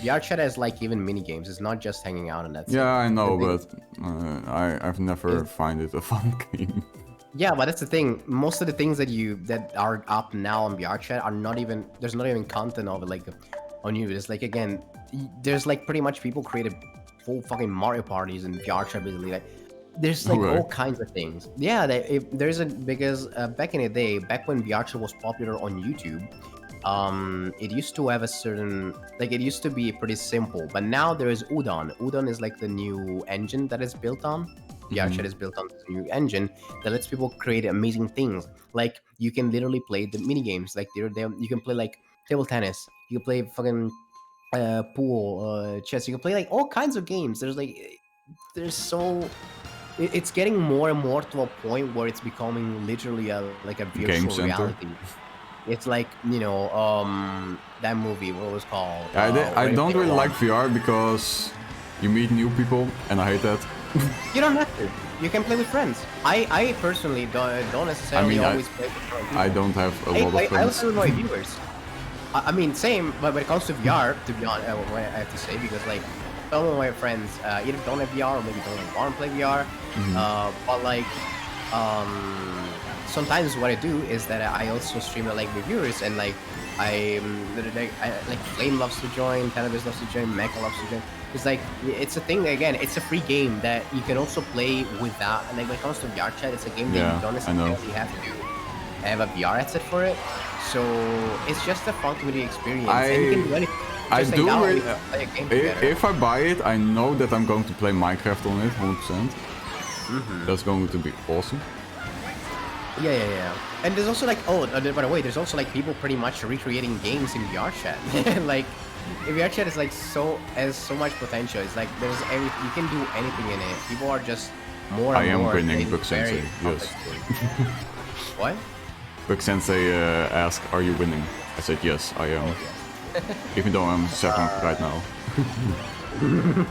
VR Chat has like even mini games. It's not just hanging out and that's it. Yeah, I know, The but I've never find it a fun game. Yeah, but that's the thing. Most of the things that are up now on VR Chat are not even there's not even content of it like on you. It's like again, there's like pretty much people created full fucking Mario parties in VR Chat basically. Like there's like Okay. all kinds of things. Yeah, because back in the day, back when VR Chat was popular on YouTube, it used to have a certain it used to be pretty simple. But now there is Udon. Udon is like the new engine that is built on. VR Chat is built on this new engine that lets people create amazing things. Like you can literally play the mini games. Like you can play like table tennis. You can play fucking pool, chess. You can play like all kinds of games. It's getting more and more to a point where it's becoming literally a Game virtual center. reality. It's like that movie. What was it called? I don't really like VR because you meet new people, and I hate that. You don't have to. You can play with friends. I personally don't necessarily always play with friends. I don't have a lot of I friends. also with my viewers. I mean, same, but when it comes to VR, to be honest, I have to say, because like some of my friends either don't have VR or maybe don't want to play VR. But like, sometimes what I do is that I also stream like with viewers, and like I like Flame loves to join, Cannabis loves to join, Mecha loves to join. It's like it's a thing again. It's a free game that you can also play without. Like when it comes to VR Chat, it's a game that Yeah, you don't I know. necessarily have to have a VR headset for it. So it's just a fun community experience. And you can really I just do hang out really. and play a game together. If I buy it, I know that I'm going to play Minecraft on it, 100%. That's going to be awesome. Yeah. And there's also like, oh, by the way, there's also like people pretty much recreating games in VR chat. Like, VR chat is like has so much potential. It's like you can do anything in it. People are just more and more. I am winning, getting Bug very Sensei. Yes. complicated. What? Bug Sensei asked, "Are you winning?" I said, "Yes, I am." Even though I'm 7th right now.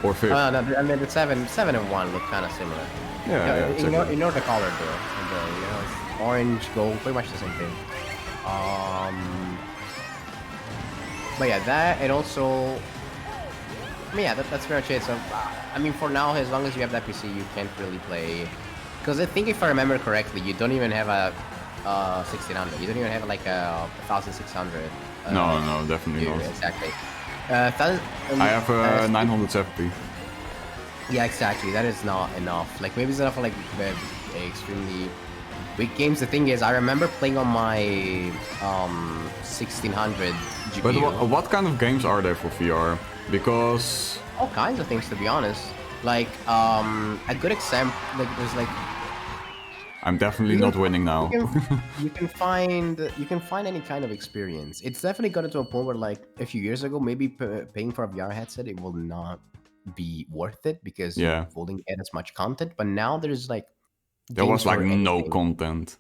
Or 5th. No, I mean the 7 and 1 look kind of similar. Yeah, exactly. You know the color though. You know, it's orange, gold, pretty much the same thing. But yeah, that and also, I mean, yeah, that's pretty much it. So, I mean, for now, as long as you have that PC, you can't really play. Because I think if I remember correctly, you don't even have a 1600. You don't even have like a 1600. No, definitely not. Exactly. I have 970. Yeah, exactly. That is not enough. Like maybe it's enough for like the extremely big games. The thing is, I remember playing on my 1600 GPU. But what kind of games are there for VR? Because all kinds of things, to be honest. Like a good example, like there's like I'm definitely not winning now. you can find any kind of experience. It's definitely gotten to a point where like a few years ago, maybe paying for a VR headset it will not be worth it because you wouldn't get as much content. But now there's like there was like no content.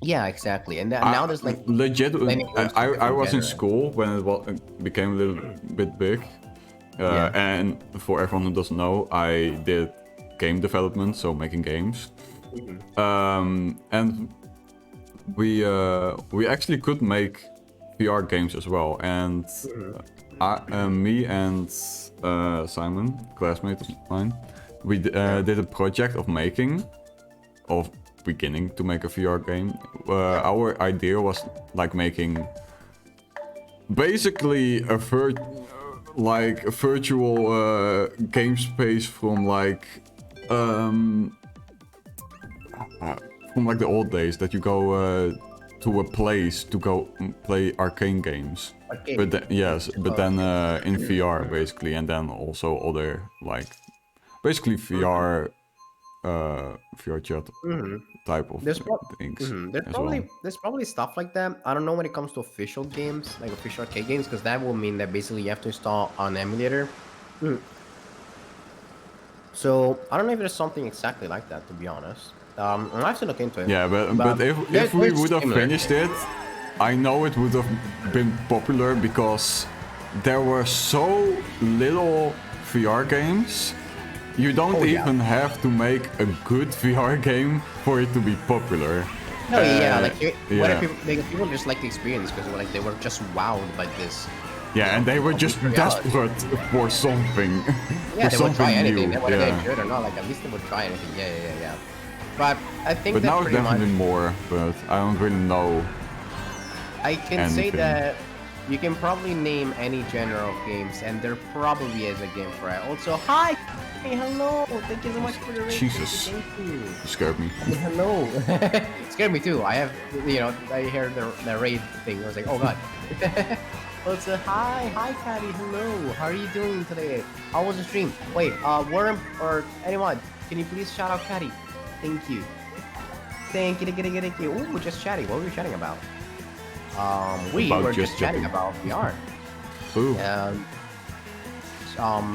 Yeah, exactly. And now there's like legit. I was in school when it became a little bit big. And for everyone who doesn't know, I did game development, so making games. And we actually could make VR games as well. And me and Simon, classmate of mine, we did a project of beginning to make a VR game. Our idea was like making basically a virtual game space from like the old days that you go to a place to go play arcade games. But then in VR basically, and then also other like basically VR chat type of things. There's probably stuff like that. I don't know when it comes to official games, like official arcade games, because that will mean that basically you have to install an emulator. So I don't know if there's something exactly like that, to be honest. I have to look into it. Yeah, but if we would have finished it, I know it would have been popular because there were so little VR games. You don't even have to make a good VR game for it to be popular. No, people just like the experience because like they were just wowed by this. Yeah, and they were just desperate for something. Yeah, they would try anything. New. Whether they enjoyed it or not, like at least they would try anything. Yeah. But I think now it's definitely more, but I don't really know. I can say that you can probably name any genre of games, and there probably is a game for it. Also, hi! Hey, hello! Thank you so much for the raid. Jesus. Thank you. You scared me. Hello. Scared me too. I heard the raid thing. I was like, oh god. Also, hi, Caddy. Hello. How are you doing today? How was the stream? Wait, Worm or anyone, can you please shout out Caddy? Thank you. Thank you. Ooh, just chatting. What were we chatting about? We were just chatting about VR. Ooh.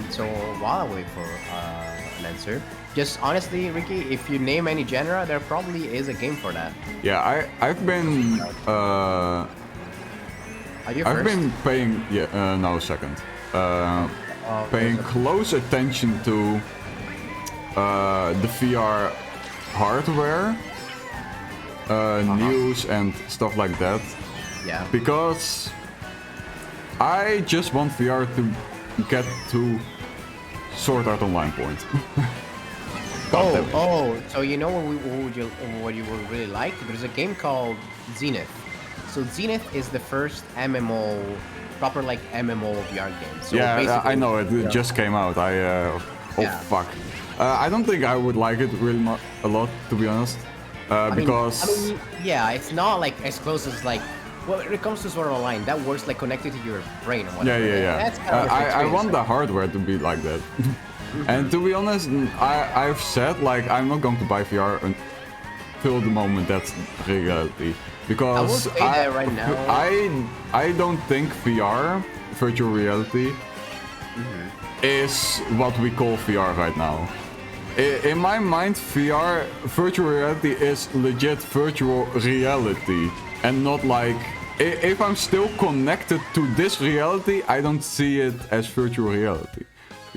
So while I wait for an answer, just honestly, Ricky, if you name any genre, there probably is a game for that. Yeah, I've been I've been paying second. Paying close attention to the VR hardware, news and stuff like that. Yeah. Because I just want VR to get to Sword Art Online point. So you know what you would really like? There's a game called Zenith. So Zenith is the first proper like MMO VR game. So yeah, I know it just came out. Fuck. I don't think I would like it really a lot, to be honest. Because it's not like as close as like when it comes to Sword Art Online, that works like connected to your brain or whatever. Yeah. That's kind of I want the hardware to be like that. And to be honest, I've said like I'm not going to buy VR till the moment that's reality. Because I will say that right now. I don't think VR, virtual reality, is what we call VR right now. In my mind, VR, virtual reality is legit virtual reality. And not like... If I'm still connected to this reality, I don't see it as virtual reality.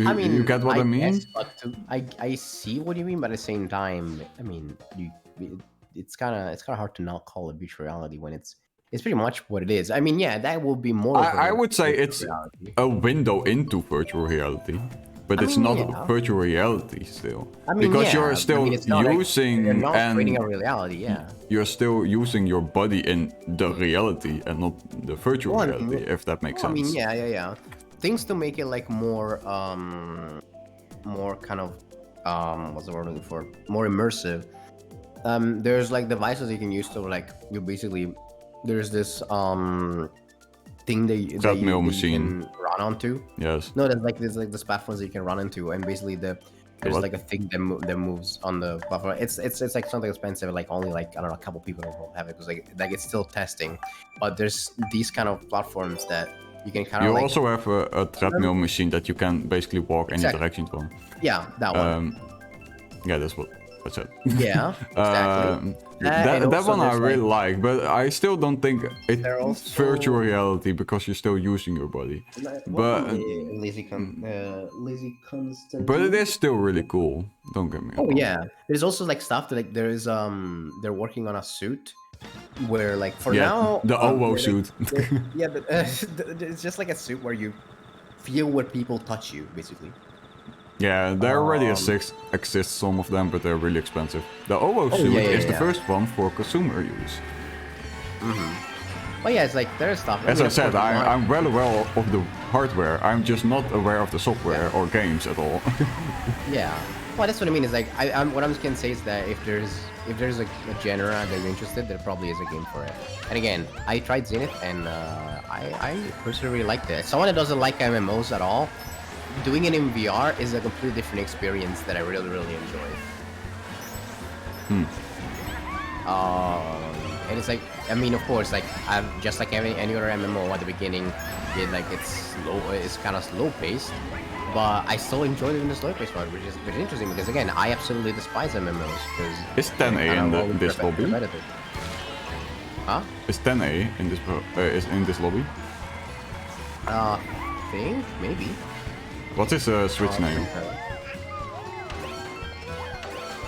I mean, you get what I mean? guess, but I see what you mean, but at the same time, I mean, it's kind of hard to not call it virtual reality when it's pretty much what it is. I mean, yeah, that will be more. Of I would say virtual it's reality. a window into virtual reality, but I it's mean, not yeah. virtual reality still. I mean, because yeah, you're I still mean, it's not using you're not creating and a reality, yeah. you're still using your body in the reality and not the virtual Well, I mean, reality, if that makes I mean, sense. yeah. Things to make it like more kind of what's the word I'm looking for? More immersive. There's like devices you can use to like you basically there's this thing Treadmill that machine. you can run onto. Yes. No, there's like this platforms that you can run into, and basically there's what? like a thing that moves on the platform. It's like something expensive, like only like I don't know, a couple people will have it because like it's still testing. But there's these kind of platforms that you can kind of You like also have a treadmill machine that you can basically walk any Exactly. direction from. yeah, that one. Yeah, that's what I said. Yeah, exactly. That and also one I there's, really like, but I still don't think it's They're also- virtual reality because you're still using your body. But lazy constant. but it is still really cool. Don't get me Oh wrong. yeah, there's also like stuff that like there's they're working on a suit where like for Yeah, now the OWO they're, suit. yeah, but, it's just like a suit where you feel where people touch you basically. Yeah, there already exists some of them, but they're really expensive. The OWO suit is the first one for consumer use. But yeah, it's like there's stuff. As mean, I of said, course, it's not- I'm well aware of the hardware. I'm just not aware of the software or games at all. Yeah. Well, that's what I mean. Is like what I'm gonna say is that if there's a genre that you're interested, there probably is a game for it. And again, I tried Zenith, and I personally really liked it. As someone that doesn't like MMOs at all, doing it in VR is a completely different experience that I really enjoy. And it's like, I mean, of course, like I'm just like any other MMO at the beginning, it's kind of slow paced. But I still enjoyed it in the slow pace part, which is interesting because again, I absolutely despise MMOs because Is 10A in this lobby? Huh? Is 10A in this is in this lobby? Think maybe. What's his Switch name?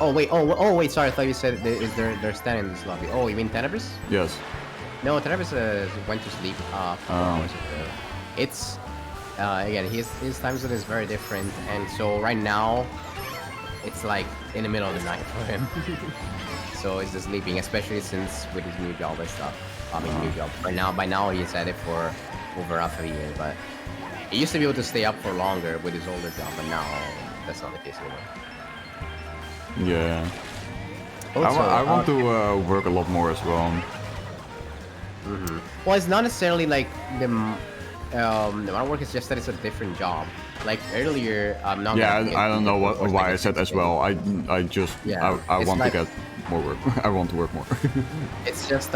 Oh wait, wait. Sorry, I thought you said they're standing in this lobby. Oh, you mean Tenebris? Yes. No, Tenebris went to sleep. It's again, his time zone is very different, and so right now, it's like in the middle of the night for him. So he's just sleeping, especially since with his new job and stuff. I mean, new job. By now he's at it for over half a year, but he used to be able to stay up for longer with his older job, but now that's not the case anymore. Yeah. Also, I want to work a lot more as well. Well, it's not necessarily like the amount of work. It's just that it's a different job. Like earlier, not. Yeah, gonna get I don't know into, of course, why like, I said as well. I just Yeah, I it's want like- to get more work. I want to work more. It's just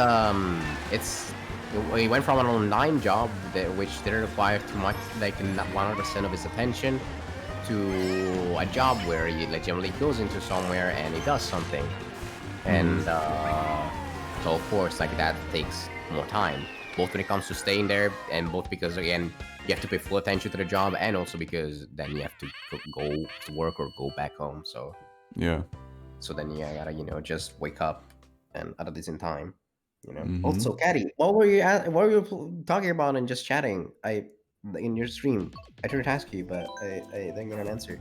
he went from an online job which didn't require too much, like 100% of his attention, to a job where he legitimately goes into somewhere and he does something, and so of course like that takes more time, both when it comes to staying there and both because again you have to pay full attention to the job and also because then you have to go to work or go back home. So Yeah. then you gotta just wake up and at a decent time. Mhm. Also, Caddy, what were you talking about and just chatting? In your stream, I tried to ask you, but I didn't get an answer.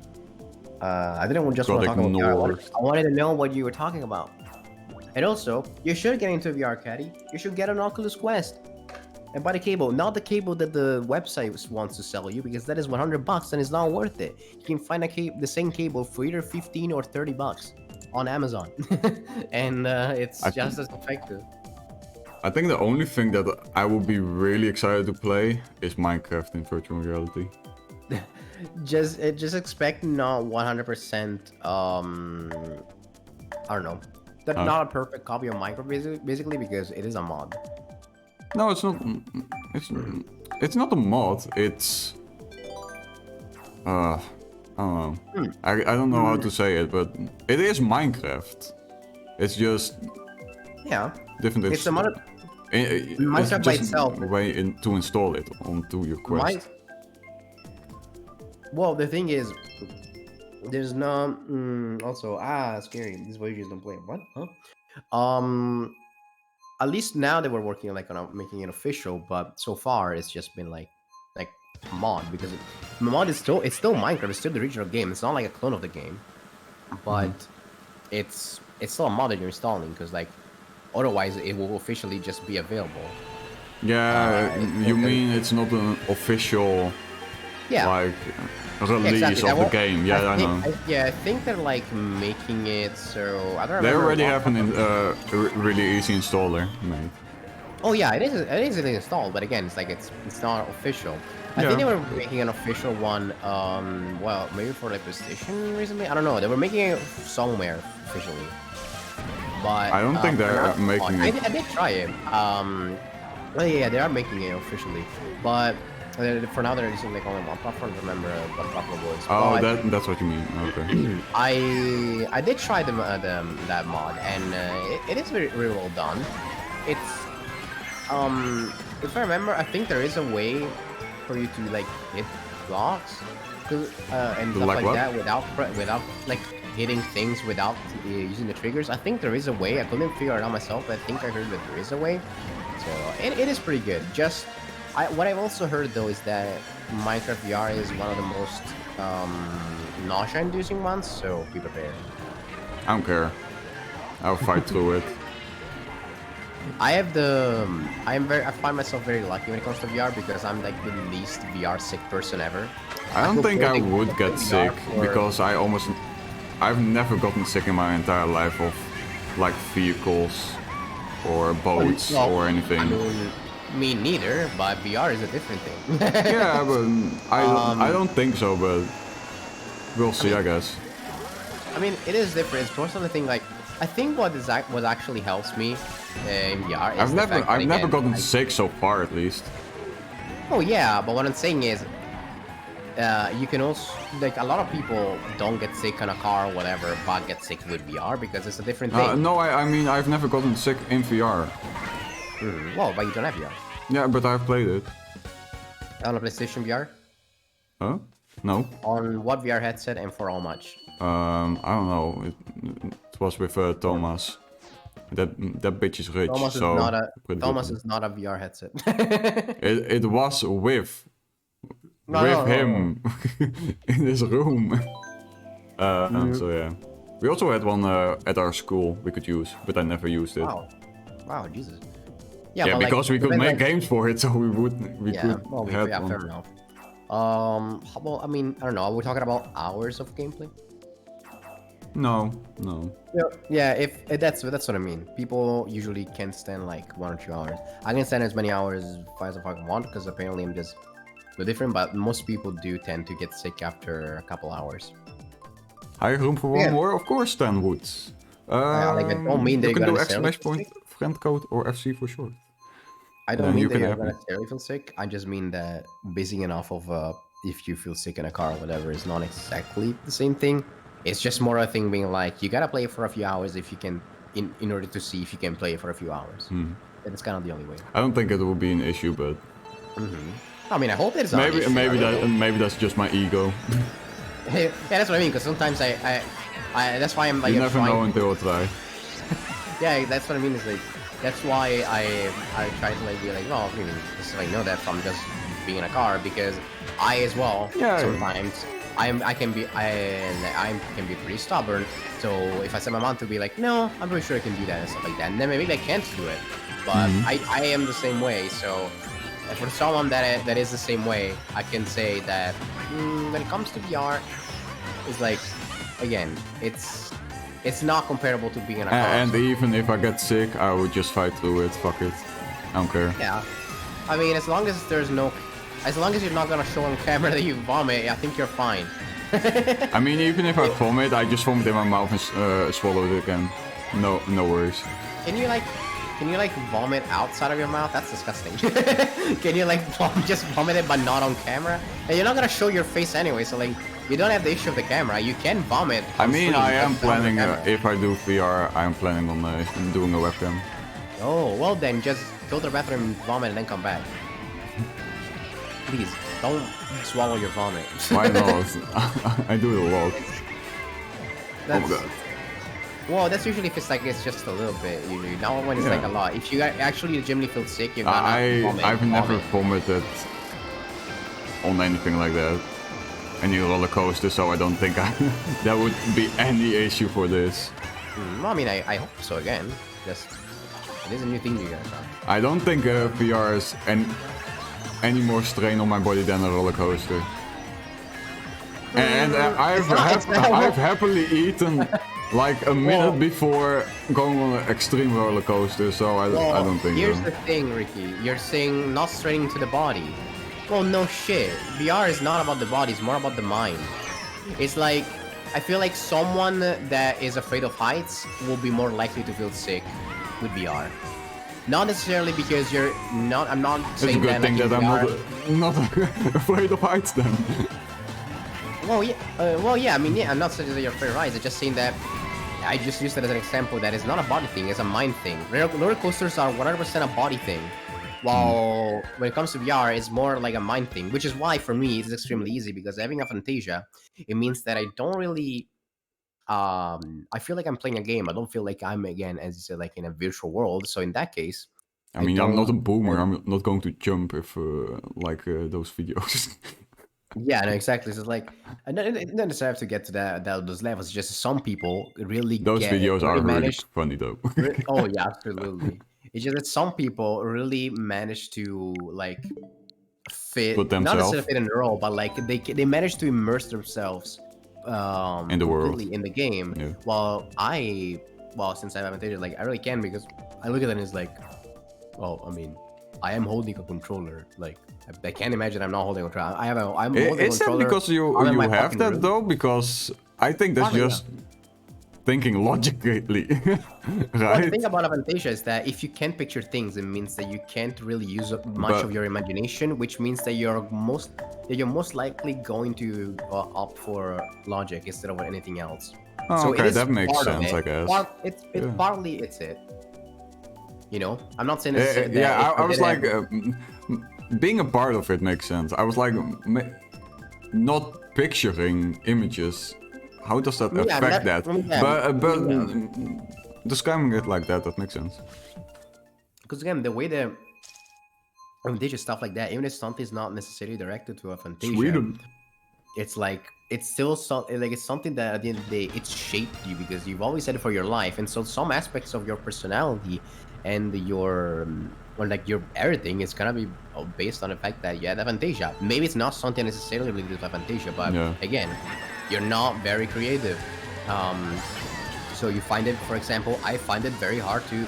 I didn't just Got want to talk about VR. ignored. I wanted to know what you were talking about. And also, you should get into VR, Caddy. You should get an Oculus Quest and buy the cable, not the cable that the website wants to sell you, because that is $100 and it's not worth it. You can find the same cable for either 15 or 30 bucks on Amazon, and it's just as effective. I think the only thing that I would be really excited to play is Minecraft in virtual reality. Just expect not 100%. I don't know. not a perfect copy of Minecraft, basically because it is a mod. No, it's not. It's not a mod. It's. I don't know. I don't know how to say it, but it is Minecraft. It's just Yeah. different. It's a mod. Minecraft by itself. A way to install it onto your Quest. Well, the thing is, there's no. Also, scary. These Voyagers don't play. What? Huh? At least now they were working like on making it official, but so far it's just been like mod, because mod is still Minecraft. It's still the original game. It's not like a clone of the game, but it's still a mod that you're installing, because like otherwise it will officially just be available. Yeah, you mean it's not an official like release of the game? Yeah, I know. I think they're like making it so I don't remember. They already have a really easy installer made. Oh yeah, it is installed, but again, it's not official. I think they were making an official one. Well, maybe for like PlayStation recently. I don't know. They were making it somewhere officially, but I don't think they're making it. I did try it. Well, yeah, they are making it officially, but for now they're using like only one platform. I remember what platform it was. Oh, that's what you mean. Okay. I did try that mod, and it is very, very well done. It's if I remember, I think there is a way for you to like hit blocks and stuff like that without like hitting things without using the triggers. I think there is a way. I couldn't figure it out myself, but I think I heard that there is a way. So it is pretty good. Just what I've also heard though is that Minecraft VR is one of the most nausea-inducing ones. So be prepared. I don't care. I'll fight through it. I find myself very lucky when it comes to VR, because I'm like the least VR sick person ever. I don't think I would get sick because I've never gotten sick in my entire life of like vehicles or boats or anything. I mean, me neither, but VR is a different thing. Yeah, but I don't think so, but we'll see, I guess. I mean, it is different. It's most of the thing like I think what actually helps me in VR is I've never gotten sick so far, at least. Oh yeah, but what I'm saying is, you can also like a lot of people don't get sick in a car or whatever, but get sick with VR because it's a different thing. No, I mean I've never gotten sick in VR. Well, but you don't have VR. Yeah, but I've played it. On a PlayStation VR? Huh? No. On what VR headset and for how much? I don't know. It was with Thomas. That bitch is rich. Thomas is not a VR headset. it was with him in his room. So yeah, we also had one at our school we could use, but I never used it. Wow, Jesus. Yeah, because we could make games for it, so we could have one. Fair enough. Well, I mean, I don't know. Are we talking about hours of gameplay? No. Yeah, if that's what I mean. People usually can stand like 1 or 2 hours. I can stand as many hours as I want because apparently I'm just different. But most people do tend to get sick after a couple hours. High room for one more, of course. 10 wood. Like, I don't mean you can do !point friend code or FC for short. I don't mean that you're gonna necessarily feel sick. I just mean that busy enough of if you feel sick in a car or whatever is not exactly the same thing. It's just more a thing being like you gotta play it for a few hours if you can, in order to see if you can play it for a few hours. That's kind of the only way. I don't think it will be an issue, but I mean, I hope it's maybe that's just my ego. Yeah, that's what I mean. Because sometimes I that's why I'm like. You never know until I try. Yeah, that's what I mean. Is like that's why I try to like be like, well, I mean, just like know that from just being in a car because I as well sometimes. I can be pretty stubborn, so if I set my mind to be like, no, I'm pretty sure I can do that and stuff like that, and then maybe I can't do it, but I am the same way. So for someone that is the same way, I can say that when it comes to VR, it's like, again, it's not comparable to being in a car. And even if I get sick, I would just fight through it. Fuck it, I don't care. Yeah, I mean, as long as you're not gonna show on camera that you vomit, I think you're fine. I mean, even if I vomit, I just vomit in my mouth and swallow it again. No, no worries. Can you like vomit outside of your mouth? That's disgusting. Can you like just vomit it but not on camera? And you're not gonna show your face anyway, so like you don't have the issue of the camera. You can vomit. I on mean, stream, I am but not on planning, camera. if I do VR, I am planning on doing a webcam. Oh, well then just go to the bathroom, vomit, and then come back. Please, don't swallow your vomit. Why not? I do it a lot. Oh my That's, god. well, that's usually if it's like it's just a little bit. Usually, not when it's Yeah. like a lot. If you actually legitimately feel sick, you're gonna vomit. I've never vomited on anything like that. Any roller coaster, so I don't think there would be any issue for this. Well, I mean, I hope so again. Just it is a new thing to you guys. Huh? I don't think VR is any more strain on my body than a roller coaster. And I've happily eaten like a minute before going on an extreme roller coaster, so I don't think Here's so. the thing, Ricky. You're saying not straining to the body. Well, no shit. VR is not about the body, it's more about the mind. It's like, I feel like someone that is afraid of heights will be more likely to feel sick with VR. Not necessarily because you're not, I'm not It's a saying good thing like, that in I'm VR not afraid of heights then. Well, yeah, I mean, yeah, I'm not saying that you're afraid of heights, I'm just saying that I just used it as an example that it's not a body thing, it's a mind thing. Roller coasters are 100% a body thing. While when it comes to VR, it's more like a mind thing, which is why for me it's extremely easy because having aphantasia, it means that I don't really, I feel like I'm playing a game. I don't feel like I'm again, as you said, like in a virtual world. So in that case, I mean, I'm not a don't- boomer. I'm not going to jump if like those videos. Yeah, no, exactly. So it's like, I don't necessarily have to get to those levels. It's just some people really Those get videos are really really manage funny though. Oh yeah, absolutely. It's just that some people really manage to like fit, Put not themselves. necessarily fit in the role, but like they manage to immerse themselves In the world. completely in the game. Yeah. Well, since I have advantage, like I really can because I look at it and it's like, well, I mean, I am holding a controller. Like I can't imagine I'm not holding a controller. I'm holding a Is that controller. because you I'm in my have fucking that room. though? Because I think that's Probably, just thinking logically, Well, the right? thing about Avantasia is that if you can't picture things, it means that you can't really use up much But- of your imagination, which means that you're most likely going to opt for logic instead of anything else. Oh, So it okay, is that makes part of sense, it. I guess. It's Yeah. partly it's it. You know, I'm not saying it's that Yeah, if I was didn't like, have- being a part of it makes sense. I was like, not picturing images. How does that Yeah, affect that? yeah, But yeah. describing it like that makes sense. Because again, the way the Avantasia stuff like that, even if something's not necessarily directed to Avantasia, Sweden. it's like it's still like it's something that at the end of the day it's shaped you because you've always said it for your life, and so some aspects of your personality and your or like your everything is gonna be based on the fact that you had Avantasia. Maybe it's not something necessarily related to Avantasia, but Yeah. again, you're not very creative. So you find it, for example, I find it very hard to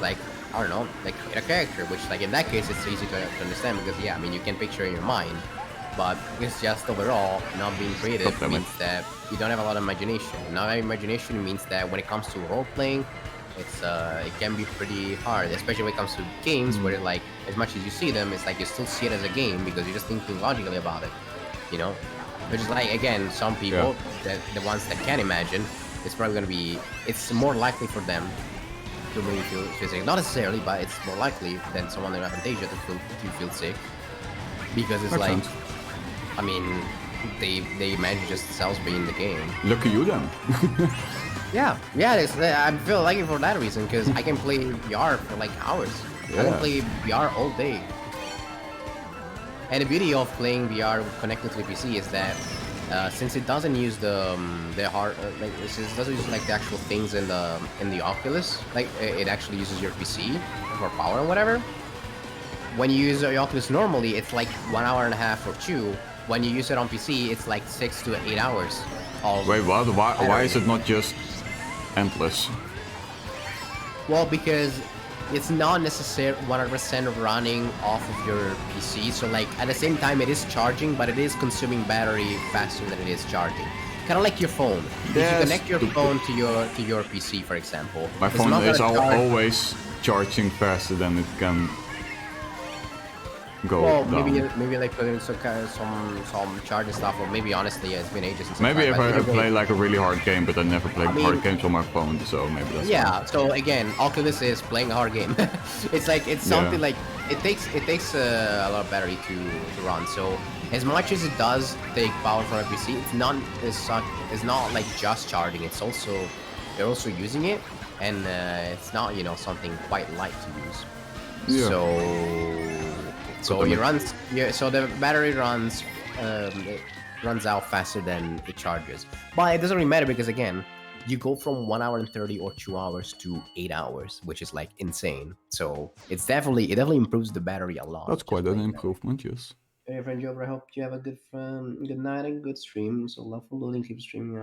like, I don't know, like create a character, which like in that case it's easy to understand because yeah, I mean you can picture in your mind, but it's just overall not being creative God damn it. means that you don't have a lot of imagination. Not having imagination means that when it comes to role playing, it's it can be pretty hard, especially when it comes to games where like as much as you see them, it's like you still see it as a game because you're just thinking logically about it, you know. Which is like again, some people that the ones that can imagine, it's probably gonna be it's more likely for them to maybe feel sick. Not necessarily, but it's more likely than someone in Avantasia to feel sick because it's Makes like, sense. I mean, they imagine just themselves being in the game. Lucky you then. Yeah, I feel lucky for that reason because I can play VR for like hours. I can Yeah. play VR all day. And the beauty of playing VR connected to the PC is that since it doesn't use the hard like it doesn't use like the actual things in the Oculus, like it actually uses your PC for power and whatever. When you use your Oculus normally, it's like 1 hour and a half or 2. When you use it on PC, it's like 6 to 8 hours. Wait, what? Why is it not just endless? Well, because it's not necessarily 100% running off of your PC. So like at the same time, it is charging, but it is consuming battery faster than it is charging. kind of like your phone. If you That's connect your stupid. phone to your PC, for example, My it's phone not is gonna charge- always charging faster than it can go Well, down. maybe like put in some kind of some charge and stuff, or maybe honestly, yeah, it's been ages since Maybe I if tried, I but either play way- like a really hard game, but I never play I mean- hard games on my phone, so maybe that's Yeah. So again, Oculus is playing a hard game. It's like it's something Yeah. like it takes a lot of battery to run. So as much as it does take power from a PC, it's not like just charging. It's also they're also using it, and it's not something quite light to use. Yeah. So it runs. Yeah. So the battery runs. It runs out faster than it charges. But it doesn't really matter because again, you go from 1 hour and 30 or 2 hours to 8 hours, which is like insane. So it definitely improves the battery a lot. That's quite just an like that. improvement, yes. Hey friend Joe, I hope you have a good night and good stream. So love for loading, keep streaming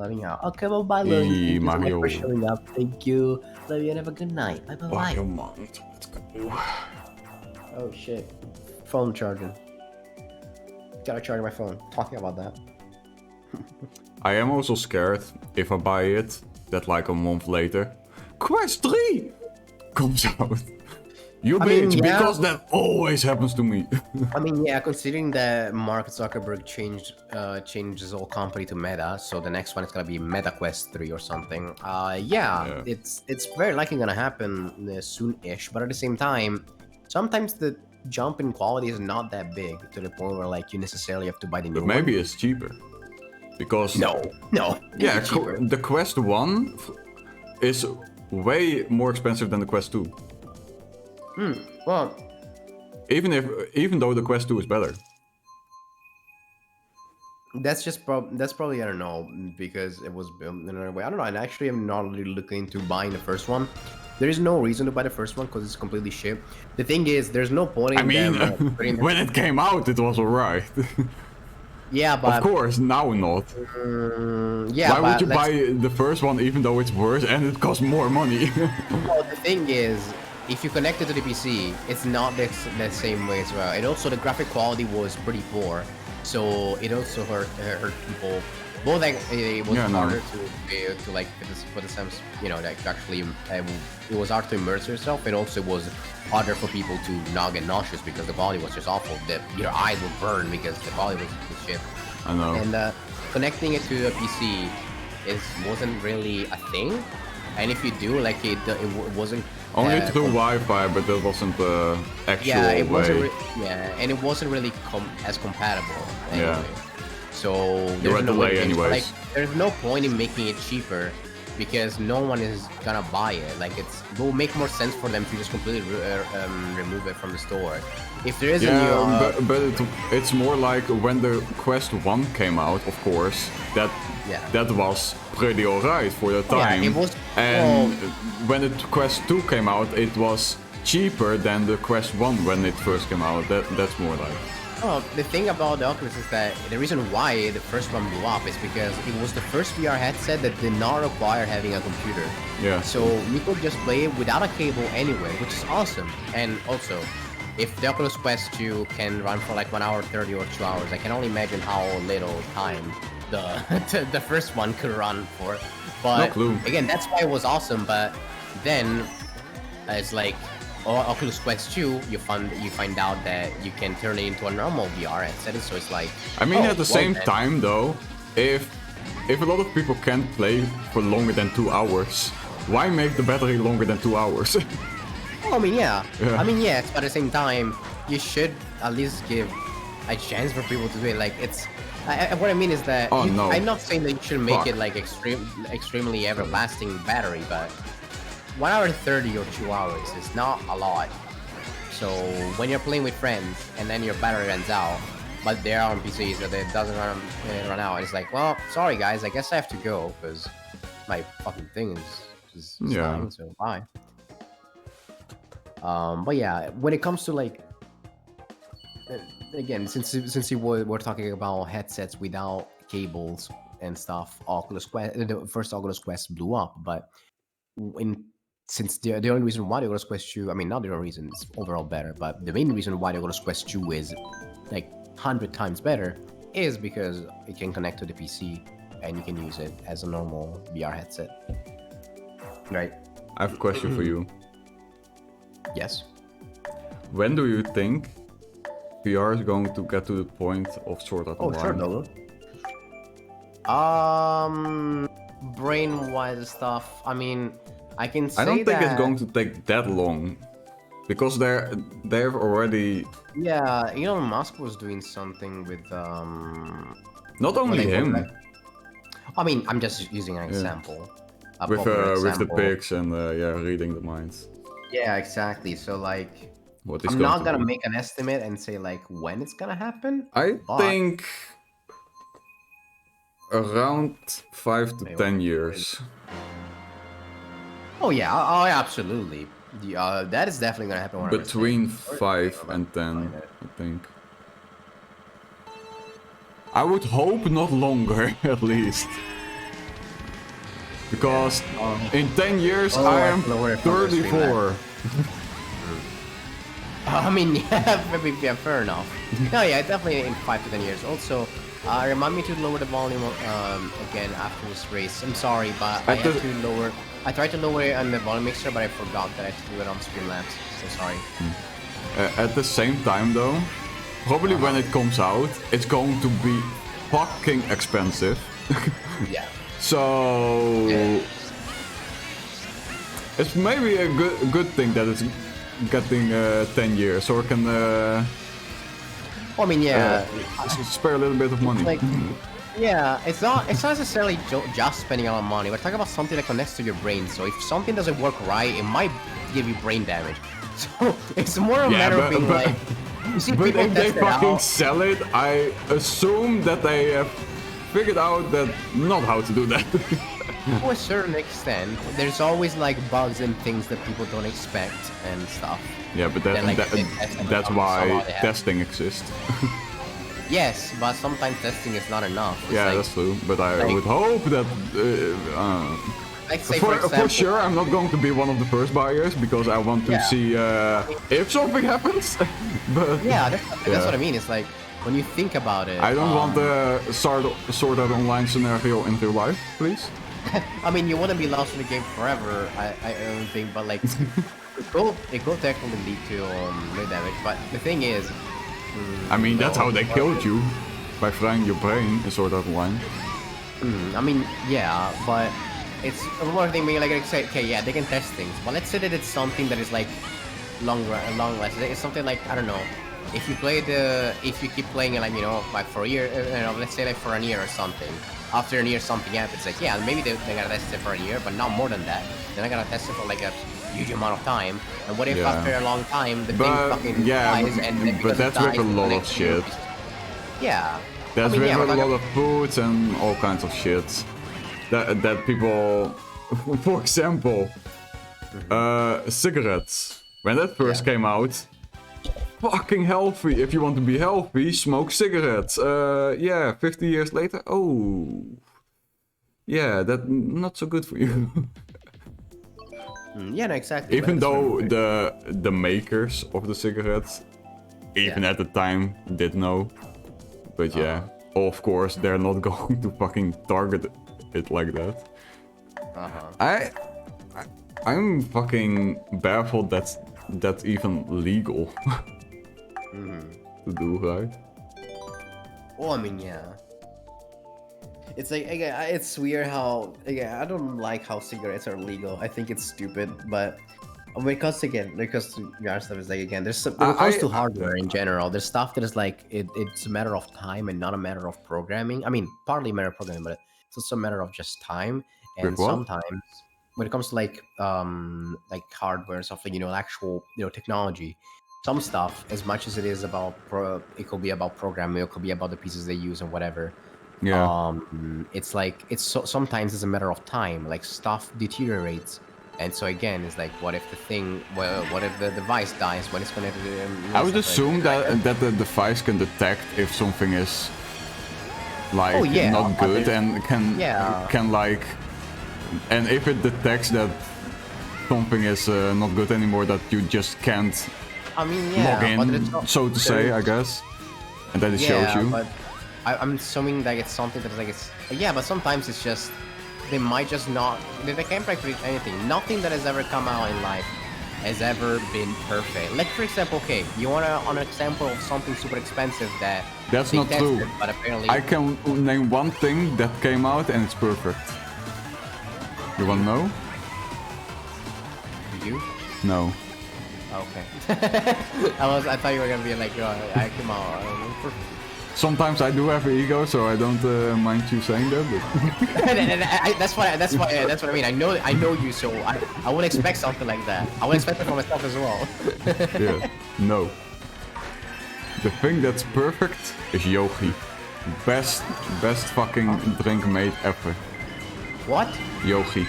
loving out. Okay, well bye loading. Hey, Thank you so much Mario. for showing up. Thank you. Love you and have a good night. Bye bye bye. Let's go. Oh shit. Phone charging. Gotta charge my phone. Talking about that. I am also scared if I buy it that like a month later, Quest 3 comes out. You mean, bitch, yeah. because that always happens to me. I mean, yeah, considering that Mark Zuckerberg changed his whole company to Meta, so the next one is gonna be Meta Quest 3 or something. Yeah. It's very likely gonna happen soon-ish, but at the same time, sometimes the jump in quality is not that big to the point where like you necessarily have to buy the new But maybe it's cheaper. Because one. No. yeah, It's cheaper. the Quest 1 is way more expensive than the Quest 2. Well, Even though the Quest 2 is better. that's probably I don't know because it was built in another way. I don't know. And actually, I'm not really looking into buying the first one. There is no reason to buy the first one because it's completely shit. The thing is, there's no point in I mean, them, putting them- when it came out, it was alright. yeah, but Of course, now not. yeah. Why would you but buy the first one even though it's worse and it costs more money? well, the thing is, if you connect it to the PC, it's not the same way as well. And also, the graphic quality was pretty poor, so it also hurt people. Both like it was Yeah, no. harder to like for the sense like actually it was hard to immerse yourself, and also it was harder for people to not get nauseous because the quality was just awful. Your eyes would burn because the quality was shit. I know. And connecting it to a PC wasn't really a thing. And if you do, like it wasn't Only through Wi-Fi, but that wasn't the actual yeah, it wasn't. way. And it wasn't really as compatible. Anyway. Yeah. So You there's had no delay way- anyways. Like, there's no point in making it cheaper because no one is gonna buy it. Like it will make more sense for them to just completely remove it from the store. If there is a new, Yeah, but it's more like when the Quest 1 came out, of course, that was pretty alright for the yeah, time. it was- And when the Quest 2 came out, it was cheaper than the Quest 1 when it first came out. That's more like... oh, the thing about the Oculus is that the reason why the first one blew up is because it was the first VR headset that did not require having a computer. Yeah. So you could just play it without a cable anywhere, which is awesome. And also, if the Oculus Quest 2 can run for like 1 hour 30 or 2 hours, I can only imagine how little time the first one could run for. But No clue. again, that's why it was awesome. But then it's like Oculus Quest 2, you find out that you can turn it into a normal VR headset. So it's like I mean, oh, at the well same then. time, though, if a lot of people can't play for longer than 2 hours, why make the battery longer than 2 hours? Oh, I mean, yeah. Yeah. I mean, yes, but at the same time, you should at least give a chance for people to do it. Like, it's... what I mean is that... Oh, no. I'm not saying that you should make Fuck. it, like, extremely everlasting battery, but 1 hour 30 or 2 hours is not a lot. So, when you're playing with friends, and then your battery runs out, but they're on PC, so that it doesn't run out, it's like, well, sorry, guys, I guess I have to go, because my fucking thing is Yeah. dying, so bye. But yeah, when it comes to like, again, since we're talking about headsets without cables and stuff, Oculus Quest, the first Oculus Quest blew up. But since the only reason why the Oculus Quest 2, I mean, not the only reason, it's overall better, but the main reason why the Oculus Quest 2 is like 100 times better is because it can connect to the PC. and you can use it as a normal VR headset. Right? I have a question for you. Yes. When do you think VR is going to get to the point of Sword Art Oh, Online? sure, Nolan. Brain-wise stuff. I mean, I can say I don't think it's that- going to take that long, because they've already. Yeah, Elon Musk was doing something with Not only him, I mean, I'm just using an example. A with popular with the example. pigs and yeah, reading the minds. Yeah, exactly. So like, What is I'm going not to gonna be. make an estimate and say like when it's gonna happen. I but- think around 5 to Wait, 10 years. Oh yeah, oh yeah, absolutely. That is definitely gonna happen. 100%. Between 5 and 10, I think. I would hope not longer, at least. Because in 10 years Oh, I I am feel aware from the stream 34. I mean, yeah, fair enough. No, yeah, definitely in 5 to 10 years. Also, remind me to lower the volume again after this race. I'm sorry, but I had to lower. I tried to lower it on the volume mixer, but I forgot that I had to do it on Streamlabs. So sorry. At the same time though, probably when it comes out, it's going to be fucking expensive. Yeah. So it's maybe a good thing that it's getting 10 years, or can I mean, yeah. spare a little bit of money. Like, yeah, it's not necessarily just spending a lot of money. We're talking about something that connects to your brain. So if something doesn't work right, it might give you brain damage. So it's more a matter of being like. You see But people if they test it fucking out. sell it, I assume that they have figured out that not how to do that. To a certain extent, there's always like bugs and things that people don't expect and stuff. Yeah, but Then, like, they test them that's on why somehow they have- testing exists. Yes, but sometimes testing is not enough. It's Yeah, like, that's true. But I like- would hope that like say for for example, sure I'm not going to be one of the first buyers, because I want to Yeah. see if something happens. But Yeah, that's what I mean. It's like when you think about it. I don't want the Sword Art Online scenario in real life, please. I mean, you wouldn't be lost in the game forever. I don't think, but like, it could technically lead to no damage. But the thing is, I mean, that's how they killed you, by frying your brain in Sword Art Online. I mean, yeah, but it's one thing being like say, okay, yeah, they can test things, but let's say that it's something that is like long lasting. It's something like, I don't know, if you keep playing it, like, you know, like for a year, let's say like for a year or something. After a year, something happens. Like, yeah, maybe they gotta test it for a year, but not more than that. Then I gotta test it for like a huge amount of time. And what if Yeah. after a long time the thing But fucking yeah, dies and then but because that's it with dies, a the lot of next shit. Yeah. That's I mean, with yeah, a we're lot talking- of foods and all kinds of shit. That people, for example, cigarettes. When that first came out, fucking healthy. If you want to be healthy, smoke cigarettes. Yeah, 50 years later, oh, yeah, that not so good for you. Yeah, no, exactly. Even but that's though what- the makers of the cigarettes, even Yeah. at the time, did know. But yeah, of course, they're not going to fucking target it like that. I'm fucking baffled that's even legal to do, right? Well, I mean, yeah. It's like, again, it's weird how, again, I don't like how cigarettes are legal. I think it's stupid, but when it comes to VR stuff, it's like, again, when it comes to hardware in general, there's stuff that is like, it's a matter of time and not a matter of programming. I mean, partly a matter of programming, but it's also a matter of just time. And Wait, what? sometimes, when it comes to like hardware and stuff, like, you know, actual, you know, technology, some stuff, as much as it is about it could be about programming, it could be about the pieces they use and whatever. Yeah. It's like sometimes it's a matter of time. Like stuff deteriorates, and so again, it's like, what if the thing? Well, what if the device dies? When it's gonna? I would assume that the device can detect if something is like Oh, yeah, not but good, and can like, and if it detects that something is not good anymore, that you just can't I mean, yeah, log but it's in, not, so to say, I guess, and then it shows you. But I'm assuming that it's something that's like it's yeah, but sometimes it's just they might just not they can't predict anything. Nothing that has ever come out in life has ever been perfect. Like for example, okay, you want an example of something super expensive that That's they not tested, true. but apparently I can name one thing that came out and it's perfect. You wanna know? you. No. Okay. I thought you were gonna be like, I came out. Sometimes I do have an ego, so I don't mind you saying that. But That's what I mean. I know you, so I would expect something like that. I would expect it for myself as well. yeah, no. The thing that's perfect is Yogi. Best fucking drink made ever. What? Yogi.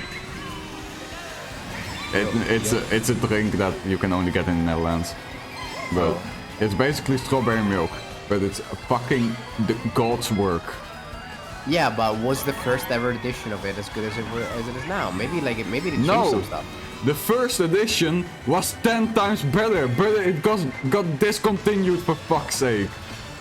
It's a drink that you can only get in the Netherlands. But it's basically strawberry milk. But it's fucking the God's work. Yeah, but was the first ever edition of it as good as it is now? Maybe they changed No! some stuff. The first edition was 10 times better, but it got discontinued for fuck's sake.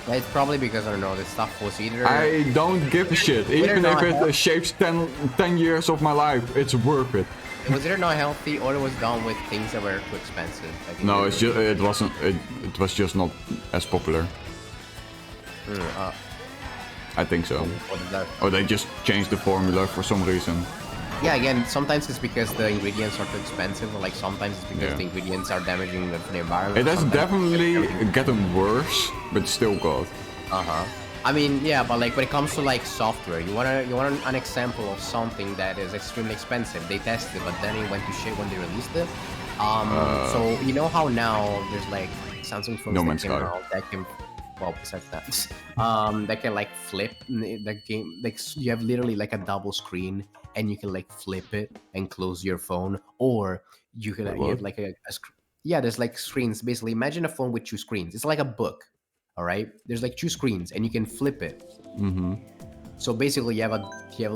It's probably because I don't know the stuff was either. I don't give a shit. Even if not it shapes 10 years of my life, it's worth it. It was either not healthy or it was done with things that were too expensive. Like No, it wasn't. It was just not as popular. I think so. What is that? Or they just changed the formula for some reason. Yeah, again, sometimes it's because the ingredients are too expensive, or like sometimes it's because Yeah. the ingredients are damaging the environment. It has Sometimes definitely it's everything. gotten worse, but still good. I mean, yeah, but like when it comes to like software, you want an example of something that is extremely expensive. They tested, but then it went to shit when they released it. So you know how now there's like Samsung phones No that Man's came Sky. out that can, well, besides that, that can like flip the game. Like you have literally like a double screen, and you can like flip it and close your phone, or you can you have like yeah, there's like screens. Basically, imagine a phone with two screens. It's like a book. All right, there's like two screens, and you can flip it. So basically, you have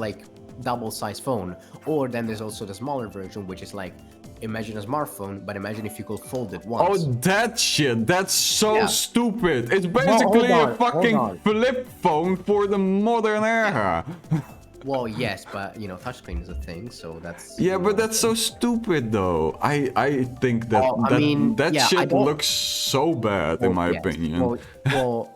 like double-sized phone, or then there's also the smaller version, which is like imagine a smartphone, but imagine if you could fold it once. Oh, that shit! That's so Yeah. stupid! It's hold basically on, a hold fucking on. flip phone for the modern era. Well, yes, but you know, touchscreen is a thing, so that's Yeah, but that's so stupid though. I think that Oh, I mean, that yeah, I shit don't- looks so bad in my yes. opinion. Well,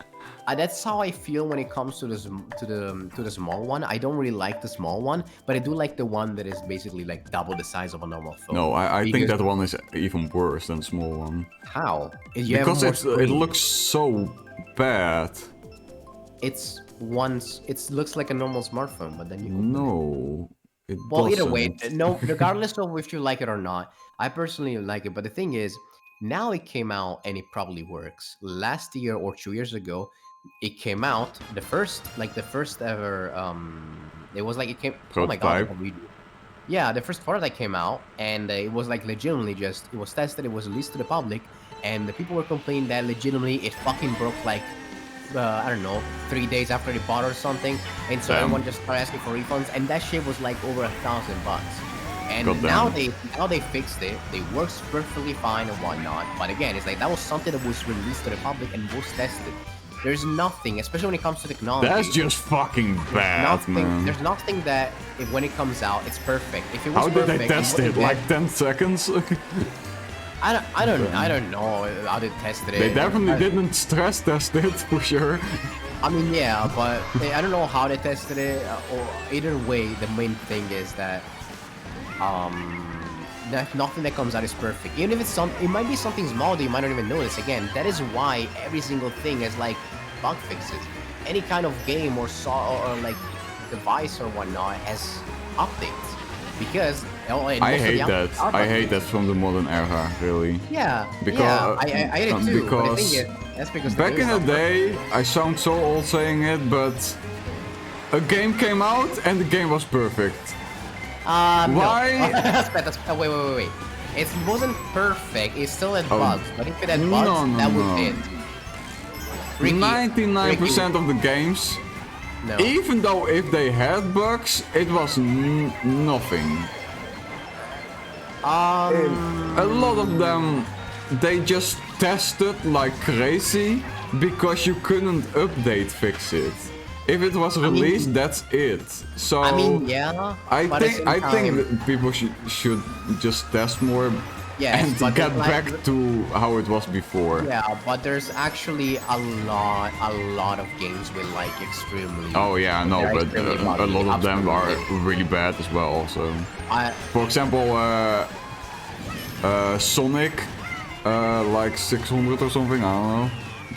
that's how I feel when it comes to the small one. I don't really like the small one, but I do like the one that is basically like double the size of a normal phone. No, I think Because- that one is even worse than the small one. How? You have Because more it screen. looks so bad. It looks like a normal smartphone, but then you No, it well, doesn't. either way, no, regardless of if you like it or not, I personally like it. But the thing is, now it came out and it probably works. Last year or 2 years ago, it came out the first ever. It was like it came. Oh my god! Prototype? Yeah, the first prototype came out, and it was like legitimately just it was tested. It was released to the public, and the people were complaining that legitimately it fucking broke like. I don't know, 3 days after they bought or something, and so Damn. everyone just started asking for refunds, and that shit was like over $1,000. And God now damn. they fixed it. It works perfectly fine and whatnot. But again, it's like that was something that was released to the public and was tested. There's nothing, especially when it comes to technology. That's just fucking bad, man. There's nothing that when it comes out, it's perfect. If it was How did perfect, they test wouldn't it? get- Like 10 seconds? I don't know how they tested it. They definitely didn't stress test it for sure. I mean, yeah, but I don't know how they tested it. Or either way, the main thing is that nothing that comes out is perfect. Even if it might be something small that you might not even notice. Again, that is why every single thing is like bug fixes. Any kind of game or like device or whatnot has updates because I hate that. I hate that from the modern era, really. Yeah, Because- yeah, I hate it too. But the because thing is, that's because Back in the news day, I sound so old saying it, but a game came out and the game was perfect. Why? No. Wait. It wasn't perfect. It still had bugs. But if it had No, bugs, no, that was no. it. Ricky, 99% of the games, no. even though if they had bugs, it was nothing. A lot of them, they just tested like crazy because you couldn't update fix it. if it was released, that's it. So I mean, yeah. I but at the think same time- that people should just test more Yes, and but get it's back like- to how it was before. Yeah, but there's actually a lot of games with like extremely. Oh yeah, no, they're but extremely a buggy, lot of them are absolutely. really bad as well. Also, I, for example, Sonic, like 600 or something. I don't know.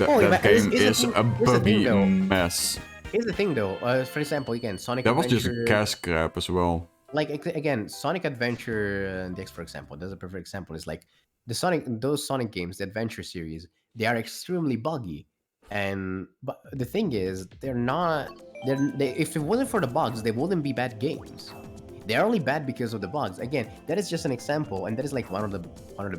Oh, yeah, That but game here's is the thing- a here's the thing, buggy though. mess. Here's the thing though, for example, again, Sonic That was just a Adventure, cash grab as well. like again, Sonic Adventure DX, for example, that's a perfect example. Is like those Sonic games, the Adventure series, they are extremely buggy, but the thing is, if it wasn't for the bugs, they wouldn't be bad games. They're only bad because of the bugs. Again, that is just an example, and that is like one of the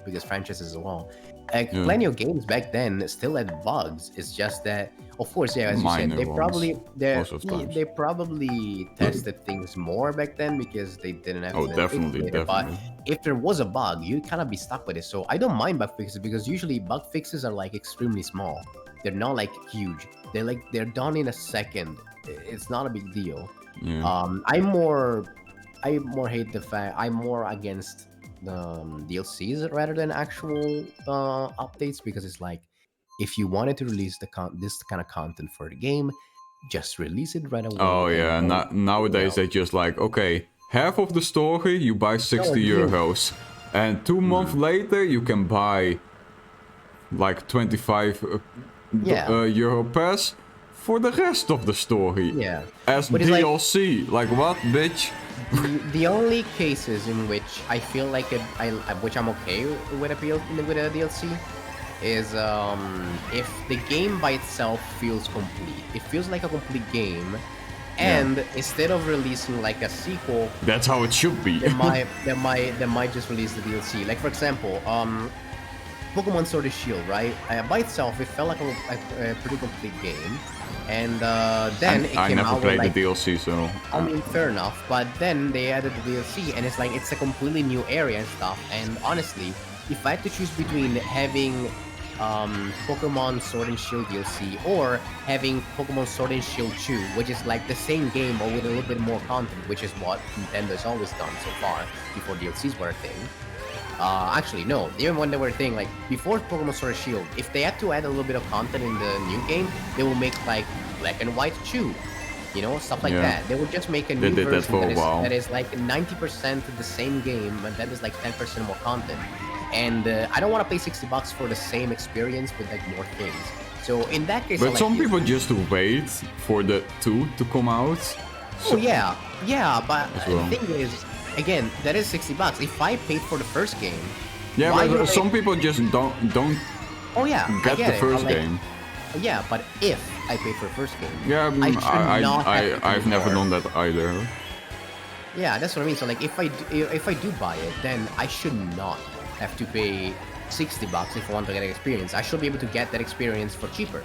biggest franchises as well. Yeah. Plenty of games back then still had bugs. It's just that, of course, yeah, as you said, Minor ones, most of the times. they probably tested things more back then because they didn't have. Oh, to definitely, fix it. But definitely. if there was a bug, you'd kind of be stuck with it. So I don't mind bug fixes because usually bug fixes are like extremely small. They're not like huge. They're done in a second. It's not a big deal. Yeah. I more hate the fact I'm more against the DLCs rather than actual updates because it's like if you wanted to release this kind of content for the game, just release it right away. Oh yeah, and don't, nowadays they just like, okay, half of the story you buy 60 you- euros, and 2 months later you can buy like 25 Yeah. euro pass for the rest of the story. Yeah. As But it's like- DLC. Like what, bitch? The only cases in which I feel like which I'm okay with a DLC is if the game by itself feels complete. It feels like a complete game, and instead of releasing like a sequel, That's how it should be. they might just release the DLC. Like for example, Pokemon Sword and Shield, right? By itself, it felt like a pretty complete game, and then it I came never out with played like, the DLC, so I mean, fair enough, but then they added the DLC, and it's like it's a completely new area and stuff. And honestly, if I had to choose between having Pokemon Sword and Shield DLC or having Pokemon Sword and Shield 2, which is like the same game but with a little bit more content, which is what Nintendo's always done so far before DLCs were a thing. Actually, no. Even when they were a thing, like before Pokemon Sword and Shield, if they had to add a little bit of content in the new game, they will make like Black and White 2. You know, stuff like Yeah. that. They would just make a They new did that version for a while. that is like 90% the same game, but that is like 10% more content. And I don't want to pay $60 for the same experience with like more things. So in that case, I but like some the- people just wait for the 2 to come out. Oh yeah, but As well. the thing is, again, that is $60. If I paid for the first game, Yeah, why but would some I- people just don't oh yeah, I get the it, first but, like, game. Yeah, but if I pay for the first game, Yeah, I should not have to I've pay never more. done that either. Yeah, that's what I mean. So like, if I do buy it, then I should not have to pay $60 if I want to get an experience. I should be able to get that experience for cheaper,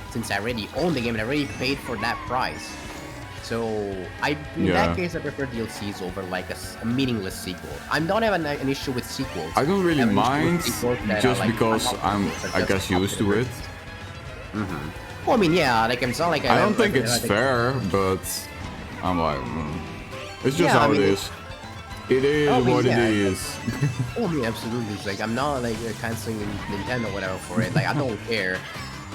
since I already own the game and I already paid for that price. So in Yeah. that case, I prefer DLCs over like a meaningless sequel. I don't have an issue with sequels. I don't really have an issue with mind, sequels that just are, like, because I'm, unoptimized, I just guess, used to it. Well, I mean, yeah, like it's not like I don't think like, it's like- fair, but I'm like, it's just Yeah, I how it mean, is. It is I mean, what yeah. it is. Oh, I mean, absolutely. It's like I'm not like canceling Nintendo or whatever for it. Like I don't care.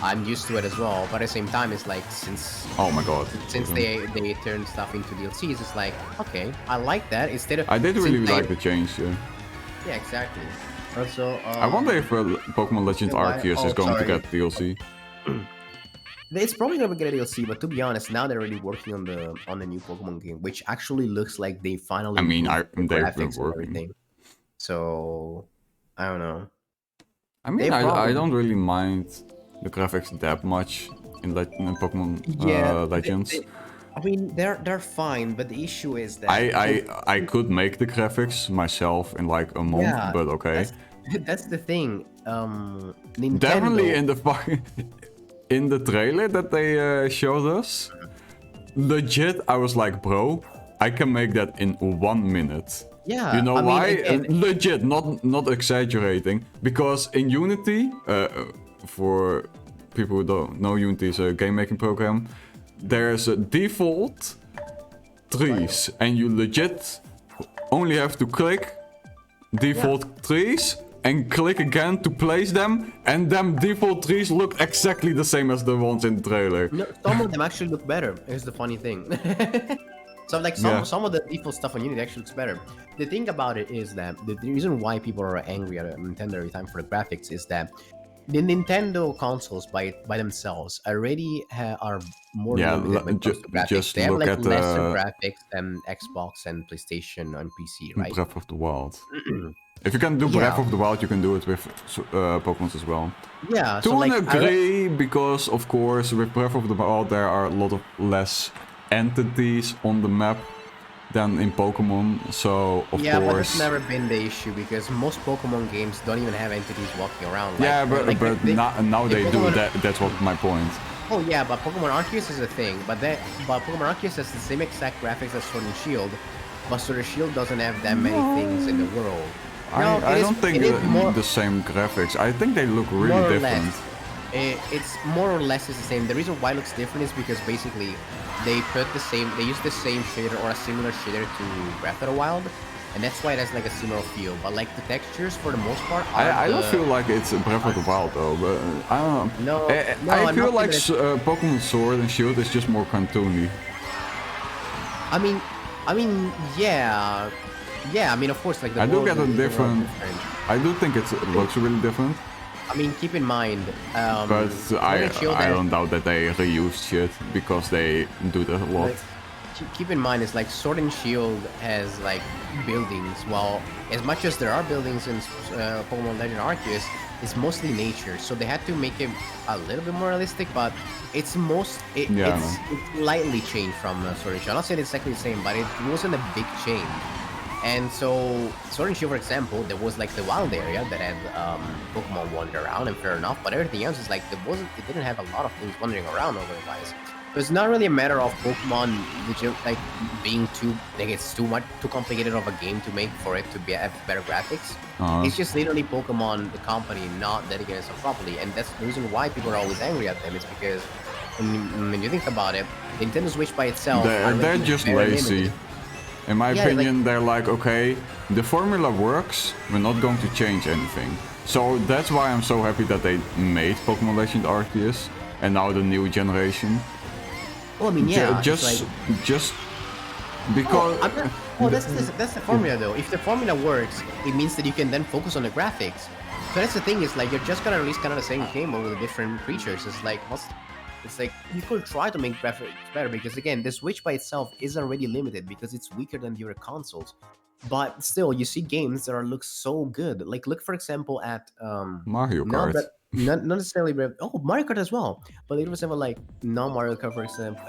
I'm used to it as well. But at the same time, it's like since Oh my god. they turn stuff into DLCs, it's like okay, I like that instead of. I did really since like the change, yeah. Yeah, exactly. Also, I wonder if Pokemon Legends Yeah, Arceus is oh, going to sorry. get DLC. It's probably gonna get a DLC, but to be honest, now they're already working on the new Pokemon game, which actually looks like they finally. I mean, improved the they've been graphics and working. everything. So, I don't know. I mean, They I probably- don't really mind the graphics that much in Pokemon Yeah, Legends. I mean, they're fine, but the issue is that I could make the graphics myself in like a month, Yeah, but okay. That's the thing. Nintendo. Definitely in the fucking in the trailer that they showed us. Legit, I was like, bro, I can make that in 1 minute. Yeah, You know I mean, why? again- Legit, not exaggerating. Because in Unity, for people who don't know, Unity is a game making program. There's a default trees, and you legit only have to click default trees and click again to place them, and them default trees look exactly the same as the ones in the trailer. No, some of them actually look better. Here's the funny thing. So like some of the default stuff on Unity actually looks better. The thing about it is that the reason why people are angry at Nintendo every time for the graphics is that the Nintendo consoles by themselves already are more limited when it comes to graphics. Just they have look like at lesser graphics than Xbox and PlayStation and PC, right? Breath of the Wild. If you can do Breath Yeah. of the Wild, you can do it with Pokemon as well. Yeah, To so an like, degree, because of course with Breath of the Wild there are a lot of less entities on the map than in Pokemon, so of yeah, but course... that's never been the issue because most Pokemon games don't even have entities walking around. Like, yeah, but, like now they do, Pokemon... that's what my point. Oh yeah, but Pokemon Arceus is a thing, but Pokemon Arceus has the same exact graphics as Sword and Shield, but Sword and Shield doesn't have that many things in the world. No, I don't think the same graphics. I think they look really more or different. less. It's more or less is the same. The reason why it looks different is because basically they use the same shader or a similar shader to Breath of the Wild, and that's why it has like a similar feel. But like the textures for the most part are I don't feel like it's Breath of the Wild though, but I don't know. No, I feel like Pokemon Sword and Shield is just more cartoony. I mean, yeah. I mean, of course, like the I do world get a is different. I do think it looks really different. I mean, keep in mind. But I don't doubt that they reused shit because they do that a lot. Keep in mind, it's like Sword and Shield has like buildings. Well, as much as there are buildings in Pokemon Legend Arceus, it's mostly nature. So they had to make it a little bit more realistic, but it's slightly changed from Sword and Shield. I'm not saying it's exactly the same, but it wasn't a big change. And so, Sword and Shield, for example, there was like the wild area that had Pokemon wander around, and fair enough. But everything else is like it didn't have a lot of things wandering around otherwise. So it's not really a matter of Pokemon like being too complicated of a game to make for it to have better graphics. It's just literally Pokemon, the company, not dedicating itself properly, and that's the reason why people are always angry at them. It's because when you think about it, Nintendo Switch by itself, they're just lazy. In my opinion, they're like, okay, the formula works, we're not going to change anything. So that's why I'm so happy that they made Pokemon Legend Arceus, and now the new generation. Well, I mean, yeah, just because... that's the formula though. If the formula works, it means that you can then focus on the graphics. So that's the thing, is like, you're just gonna release kind of the same game but with different creatures. It's like, it's like, you could try to make graphics better, because again, the Switch by itself is already limited because it's weaker than the other consoles. But still, you see games that look so good. Like, look for example at Mario Kart. Not necessarily Mario Kart as well. But for example, like Mario Kart, for example.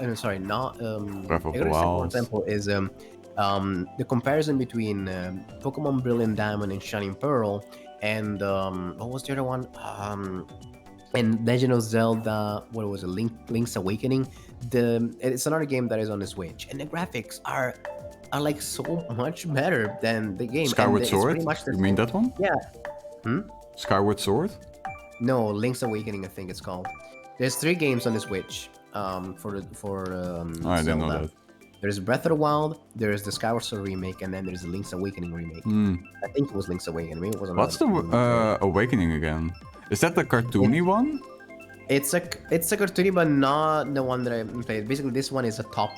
Breath of the Wild. For example, is the comparison between Pokemon Brilliant Diamond and Shining Pearl, and what was the other one? And Legend of Zelda, what was it? Link's Awakening. It's another game that is on the Switch, and the graphics are like so much better than the game. Skyward Sword? You mean that one? Yeah. Skyward Sword? No, Link's Awakening, I think it's called. There's 3 games on the Switch for I didn't know that. There's Breath of the Wild, there's the Skyward Sword remake, and then there's the Link's Awakening remake. I think it was Link's Awakening. Maybe it wasn't. What's the Awakening again? Is that the cartoony one? It's a cartoony, but not the one that I played. Basically, this one is a top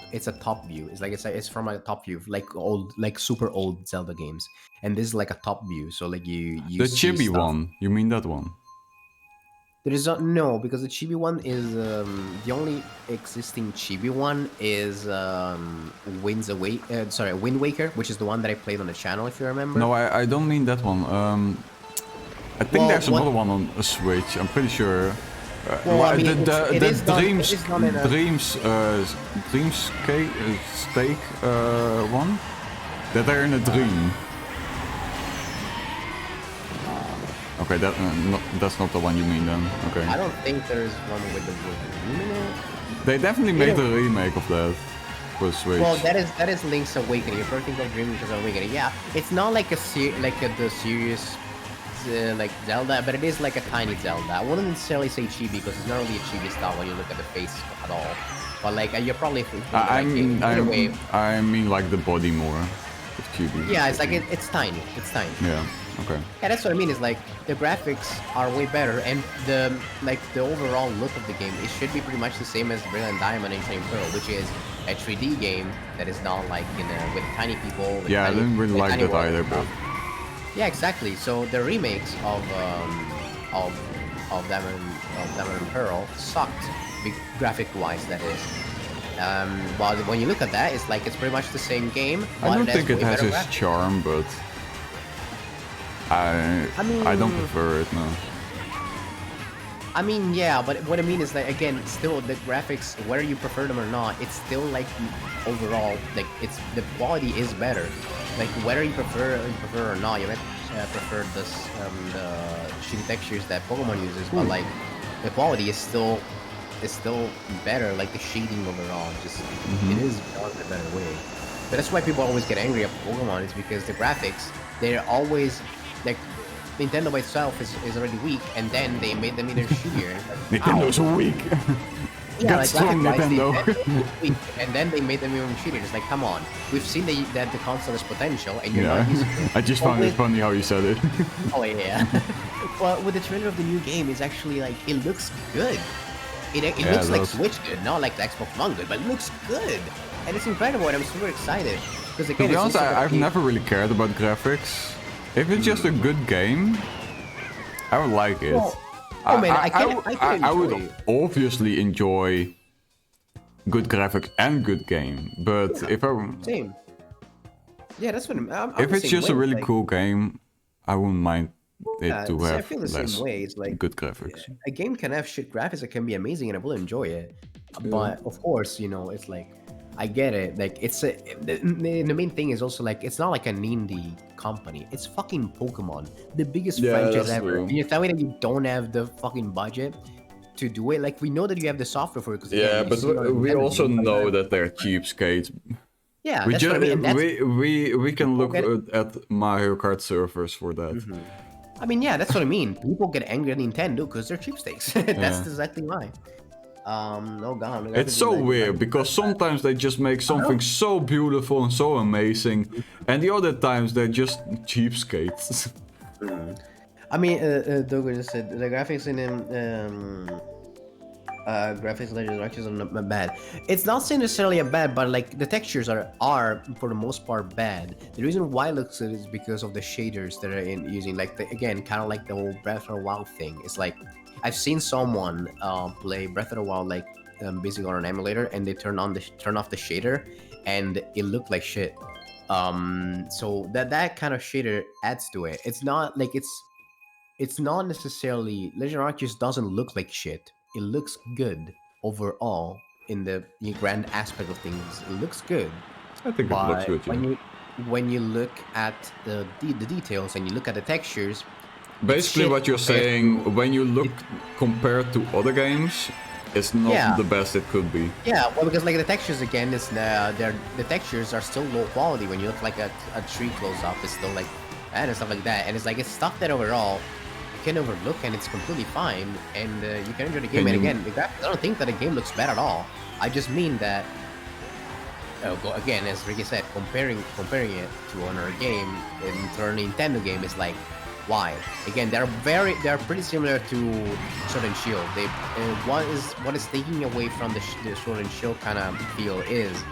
view. It's from a top view, like super old Zelda games, and this is like a top view. So like you the chibi one. You mean that one? There is no, because the chibi one is the only existing chibi one is Wind Waker, which is the one that I played on the channel, if you remember. No, I don't mean that one. I think there's another one on a Switch. I'm pretty sure. Dreamscape one. That they're in a dream. Okay, that's not the one you mean then. Okay. I don't think there's one with the dream in it. They definitely made a remake of that for the Switch. Well, that is Link's Awakening. If you're thinking of Link's Awakening, yeah, it's not like the serious like Zelda, but it is like a tiny Zelda. I wouldn't necessarily say chibi because it's not really a chibi style when you look at the face at all. But like you're probably thinking I mean, either way. I mean like the body more. With chibi. Yeah, it's like it's tiny. It's tiny. Yeah. Okay. Yeah, that's what I mean. Is like the graphics are way better, and the overall look of the game, it should be pretty much the same as Brilliant Diamond and Shining Pearl, which is a 3D game that is done like with tiny people. With Yeah, tiny, I didn't really like that either, but yeah, exactly. So the remakes of Diamond and Pearl sucked, graphic-wise. That is. But when you look at that, it's like it's pretty much the same game. I don't think it has its graphics. charm, but I don't prefer it, no. I mean, yeah, but what I mean is that again, still the graphics, whether you prefer them or not, it's still like overall, like it's the quality is better. Like whether you prefer or not, you might prefer the shitty textures that Pokemon uses, but like the quality is still better. Like the shading overall, just it is done in a better way. But that's why people always get angry at Pokemon. Is because the graphics, they're always like. Nintendo by itself is already weak, and then they made them even shittier. Like, Nintendo's weak. yeah, Get strong, Nintendo. Weak, and then they made them even shittier. It's like, come on, we've seen that the console has potential, and you're not using it. I just found it funny how you said it. Oh yeah. Well, with the trailer of the new game, it's actually like it looks good. It looks like Switch good, not like the Xbox One good, but it looks good, and it's incredible. And I'm super excited because again, To be honest, I've never really cared about graphics. If it's just a good game, I would like it. Well, I would obviously enjoy good graphics and good game, but if I same. Yeah, that's what I'm if it's just a really cool game, I wouldn't mind it to have I feel the less same way. It's like good graphics. a game can have shit graphics, it can be amazing, and I will enjoy it. But of course, it's like I get it. Like the main thing is also like it's not like an indie company. It's fucking Pokemon, the biggest franchise ever. True. And you tell me that you don't have the fucking budget to do it. Like we know that you have the software for it. Yeah, but we also know that they're Cheapskates. Yeah, We that's what I mean. And we can look at Mario Kart servers for that. I mean, yeah, that's what I mean. People get angry at Nintendo because they're cheapskates. That's exactly why. Oh god. It's so weird because sometimes they just make something so beautiful and so amazing, and the other times they're just cheapskates. I mean, Dogo just said the graphics in graphics Legends Arceus are not bad. It's not saying necessarily a bad, but like the textures are for the most part bad. The reason why it looks good is because of the shaders that are using. Like again, kind of like the whole Breath of the Wild thing. It's like I've seen someone play Breath of the Wild like basically on an emulator, and they turn off the shader, and it looked like shit. So that kind of shader adds to it. It's not like it's not necessarily Legend Arceus doesn't look like shit. It looks good overall in the grand aspect of things. It looks good. I think it looks good. Yeah. When you look at the details and you look at the textures. Basically, what you're saying, when you look compared to other games, it's not the best it could be. Yeah, well, because like the textures again, is the textures are still low quality. When you look like a tree close up, it's still like and stuff like that. And it's like it's stuff that overall you can overlook, and it's completely fine, and you can enjoy the game. And again, I don't think that the game looks bad at all. I just mean that. Again, as Ricky said, comparing it to another game to a Nintendo game is like. Why? Again, they're pretty similar to Sword and Shield. They what is taking away from the Sword and Shield kind of feel is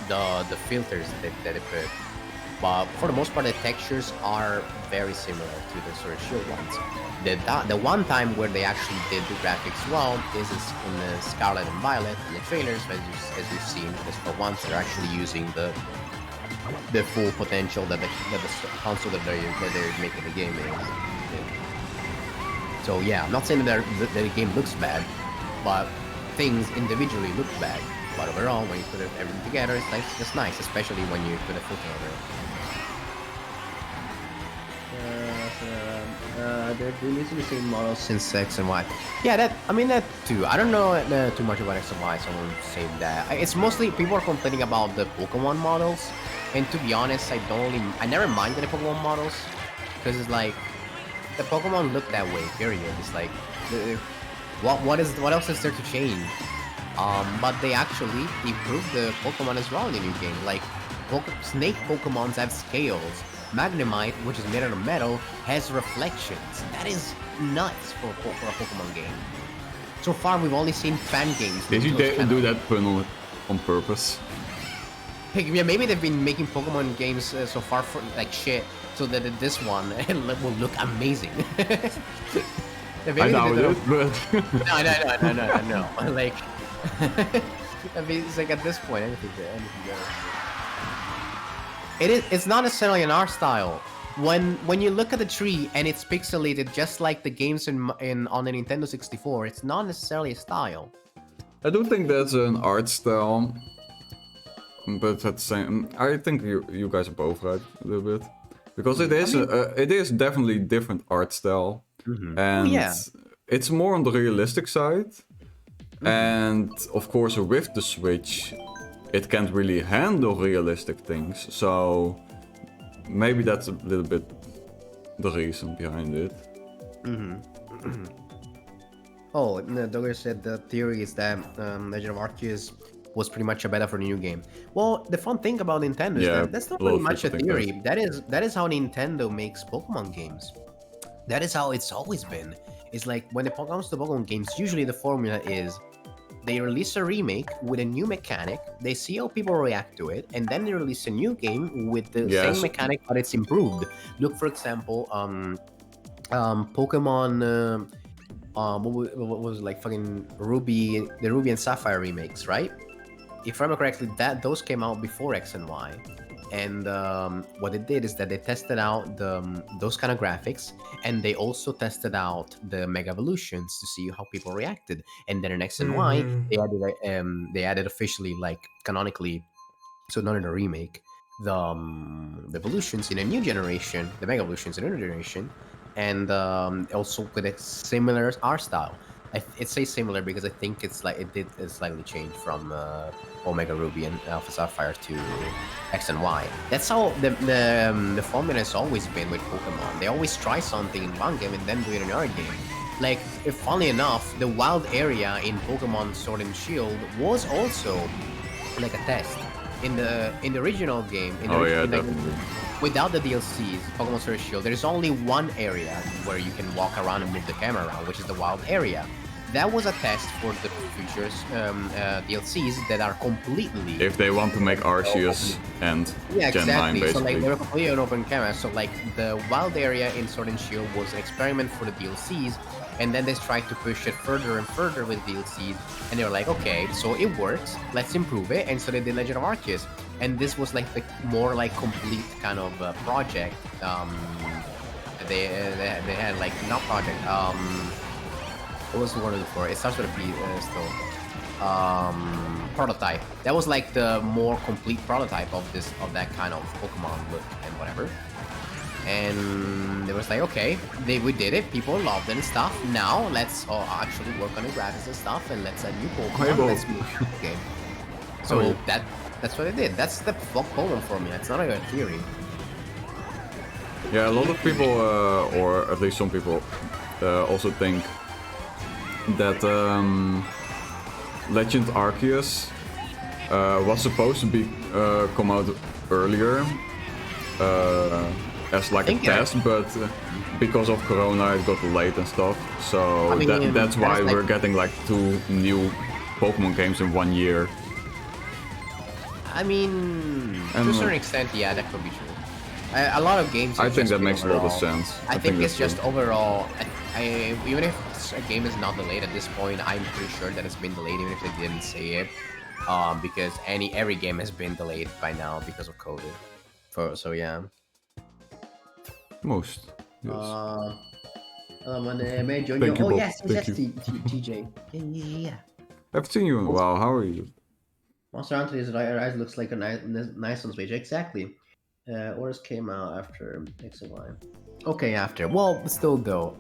the filters that they put. But for the most part, the textures are very similar to the Sword and Shield ones. The one time where they actually did the graphics well is in the Scarlet and Violet in the trailers, as you've seen. Because for once, they're actually using the full potential that the console that they're making the game is. So yeah, I'm not saying that the game looks bad, but things individually look bad. But overall, when you put everything together, it's nice, especially when you put a filter over it. They're releasing the same models since X and Y. Yeah, that too. I don't know too much about X and Y, so I won't say that. It's mostly people are complaining about the Pokemon models. And to be honest, I never minded the Pokemon models because it's like the Pokemon look that way. Period. It's like, what else is there to change? But they actually improved the Pokemon as well in the new game. Like, snake Pokemons have scales. Magnemite, which is made out of metal, has reflections. That is nuts for a Pokemon game. So far, we've only seen fan games. Did you do that pun on purpose? Yeah, maybe they've been making Pokemon games so far for like shit, so that this one will look amazing. I doubt it, but... no. Like, I mean, it's like at this point, anything goes. It's not necessarily an art style. When you look at the tree and it's pixelated just like the games on the Nintendo 64, it's not necessarily a style. I do think that's an art style, but at the same, I think you guys are both right a little bit, because it is definitely different art style, and it's more on the realistic side, and of course with the Switch, it can't really handle realistic things, so maybe that's a little bit the reason behind it. Oh, Dogger said the theory is that Legend of Arceus was pretty much a beta for the new game. Well, the fun thing about Nintendo is that that's not really much a theory. That is how Nintendo makes Pokemon games. That is how it's always been. It's like when it comes to Pokemon games, usually the formula is they release a remake with a new mechanic, they see how people react to it, and then they release a new game with the same mechanic, but it's improved. Look, for example, Pokemon, what was it, like fucking Ruby, the Ruby and Sapphire remakes, right? If I remember correctly, those came out before X and Y. And what they did is that they tested out those kind of graphics, and they also tested out the Mega Evolutions to see how people reacted. And then in X and Y, they added officially, like canonically, so not in a remake, the evolutions in a new generation, the Mega Evolutions in a new generation, and also with a similar art style. It says similar because I think it's like it did slightly change from Omega Ruby and Alpha Sapphire to X and Y. That's how the formula has always been with Pokemon. They always try something in one game and then do it in another game. Like, funnily enough, the wild area in Pokemon Sword and Shield was also like a test. In the original game, without the DLCs, Pokemon Sword and Shield, there's only one area where you can walk around and move the camera around, which is the wild area. That was a test for the future DLCs that are completely... If they want to make Arceus and Gen 9, basically. So like, they were completely an open camera, so like, the wild area in Sword and Shield was an experiment for the DLCs, and then they tried to push it further and further with DLCs, and they were like, okay, so it works, let's improve it, and so they did Legend of Arceus. And this was like the more like complete kind of project. They had like, not project, what was the word for it? It starts with a P still. Prototype. That was like the more complete prototype of that kind of Pokemon look and whatever. And it was like, okay, we did it, people loved it and stuff. Now let's actually work on the graphics and stuff, and let's add new Pokemon. Let's move the game. So that's what they did. That's the Pokemon for me. That's not a theory. Yeah, a lot of people, or at least some people, also think that Legend Arceus was supposed to be come out earlier as like a test, but because of Corona it got late and stuff. So I mean, that's why we're getting like 2 new Pokemon games in 1 year. I mean, to a certain extent, yeah, that could be true. A lot of games. I think that makes a lot of sense. I think it's just overall. Even if a game is not delayed at this point, I'm pretty sure that it's been delayed, even if they didn't say it, because every game has been delayed by now because of COVID. So yeah. Most. Yes. May I join you? Oh yes, TJ. Yeah. I've seen you in a while. How are you? Monster Hunter Rise looks like a nice on Switch. Exactly. Orders came out after X and Y. Okay, after. Well, still though.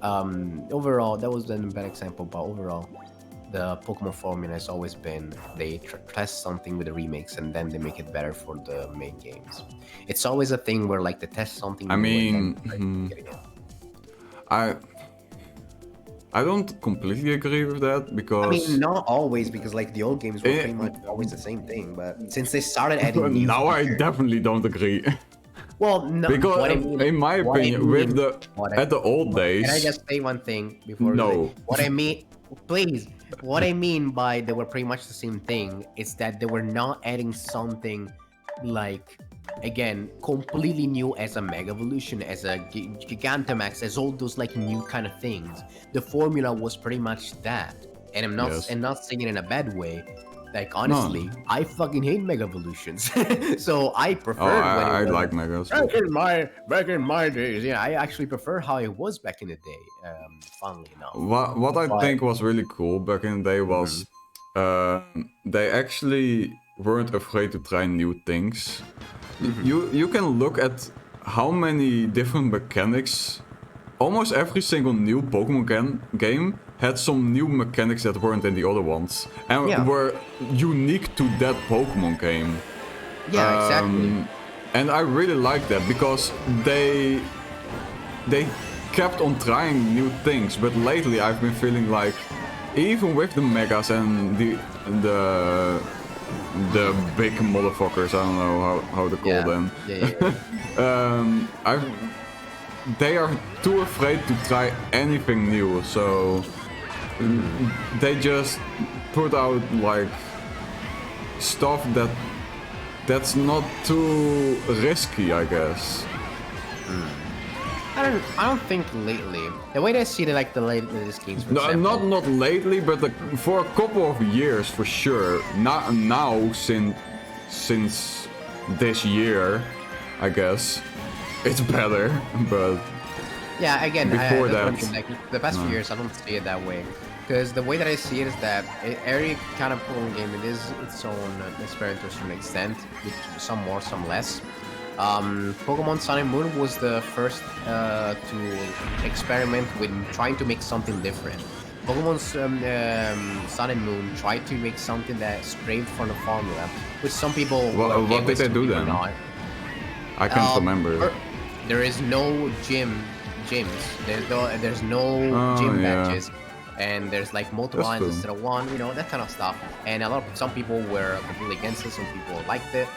Overall, that was then a bad example, but overall, the Pokemon formula has always been they test something with the remakes and then they make it better for the main games. It's always a thing where like they test something. I mean, I don't completely agree with that because I mean, not always, because like the old games were pretty much always the same thing. But since they started adding new now I features, definitely don't agree. well, no, Because what I mean, in my what I opinion, mean- with at the old days, Can I just say one thing before? No. What I mean, please. What I mean by they were pretty much the same thing is that they were not adding something like, again, completely new as a Mega Evolution, as a Gigantamax, as all those like new kind of things. The formula was pretty much that, and I'm not Yes. and not saying it in a bad way. Like honestly, I fucking hate Mega Evolutions, so I preferred when I it was like Megas. back in my days. Yeah, I actually prefer how it was back in the day. Funnily enough. What I But- think was really cool back in the day was they actually weren't afraid to try new things. You can look at how many different mechanics. Almost every single new Pokemon game had some new mechanics that weren't in the other ones and Yeah. were unique to that Pokemon game. Yeah, exactly. And I really like that because they kept on trying new things, but lately I've been feeling like even with the megas and the big motherfuckers, I don't know how to call them. They are too afraid to try anything new, so they just put out like stuff that's not too risky, I guess. I don't think lately. The way that I see it, like the latest games, for No, example, not lately, but for a couple of years for sure. Not now, since this year, I guess it's better. But yeah, again, before that's what I that, mean, like, the past few years, I don't see it that way. Because the way that I see it is that every kind of Pokemon game, it is its own experiment to a certain extent, with some more, some less. Pokemon Sun and Moon was the first to experiment with trying to make something different. Pokemon Sun and Moon tried to make something that strayed from the formula, which some people were okay what did with, they some do people then? not. I can't remember. There is no gyms. There's no gym yeah. badges, and there's like multiple That's lines cool. instead of one. You know, that kind of stuff. And some people were completely against it. Some people liked it.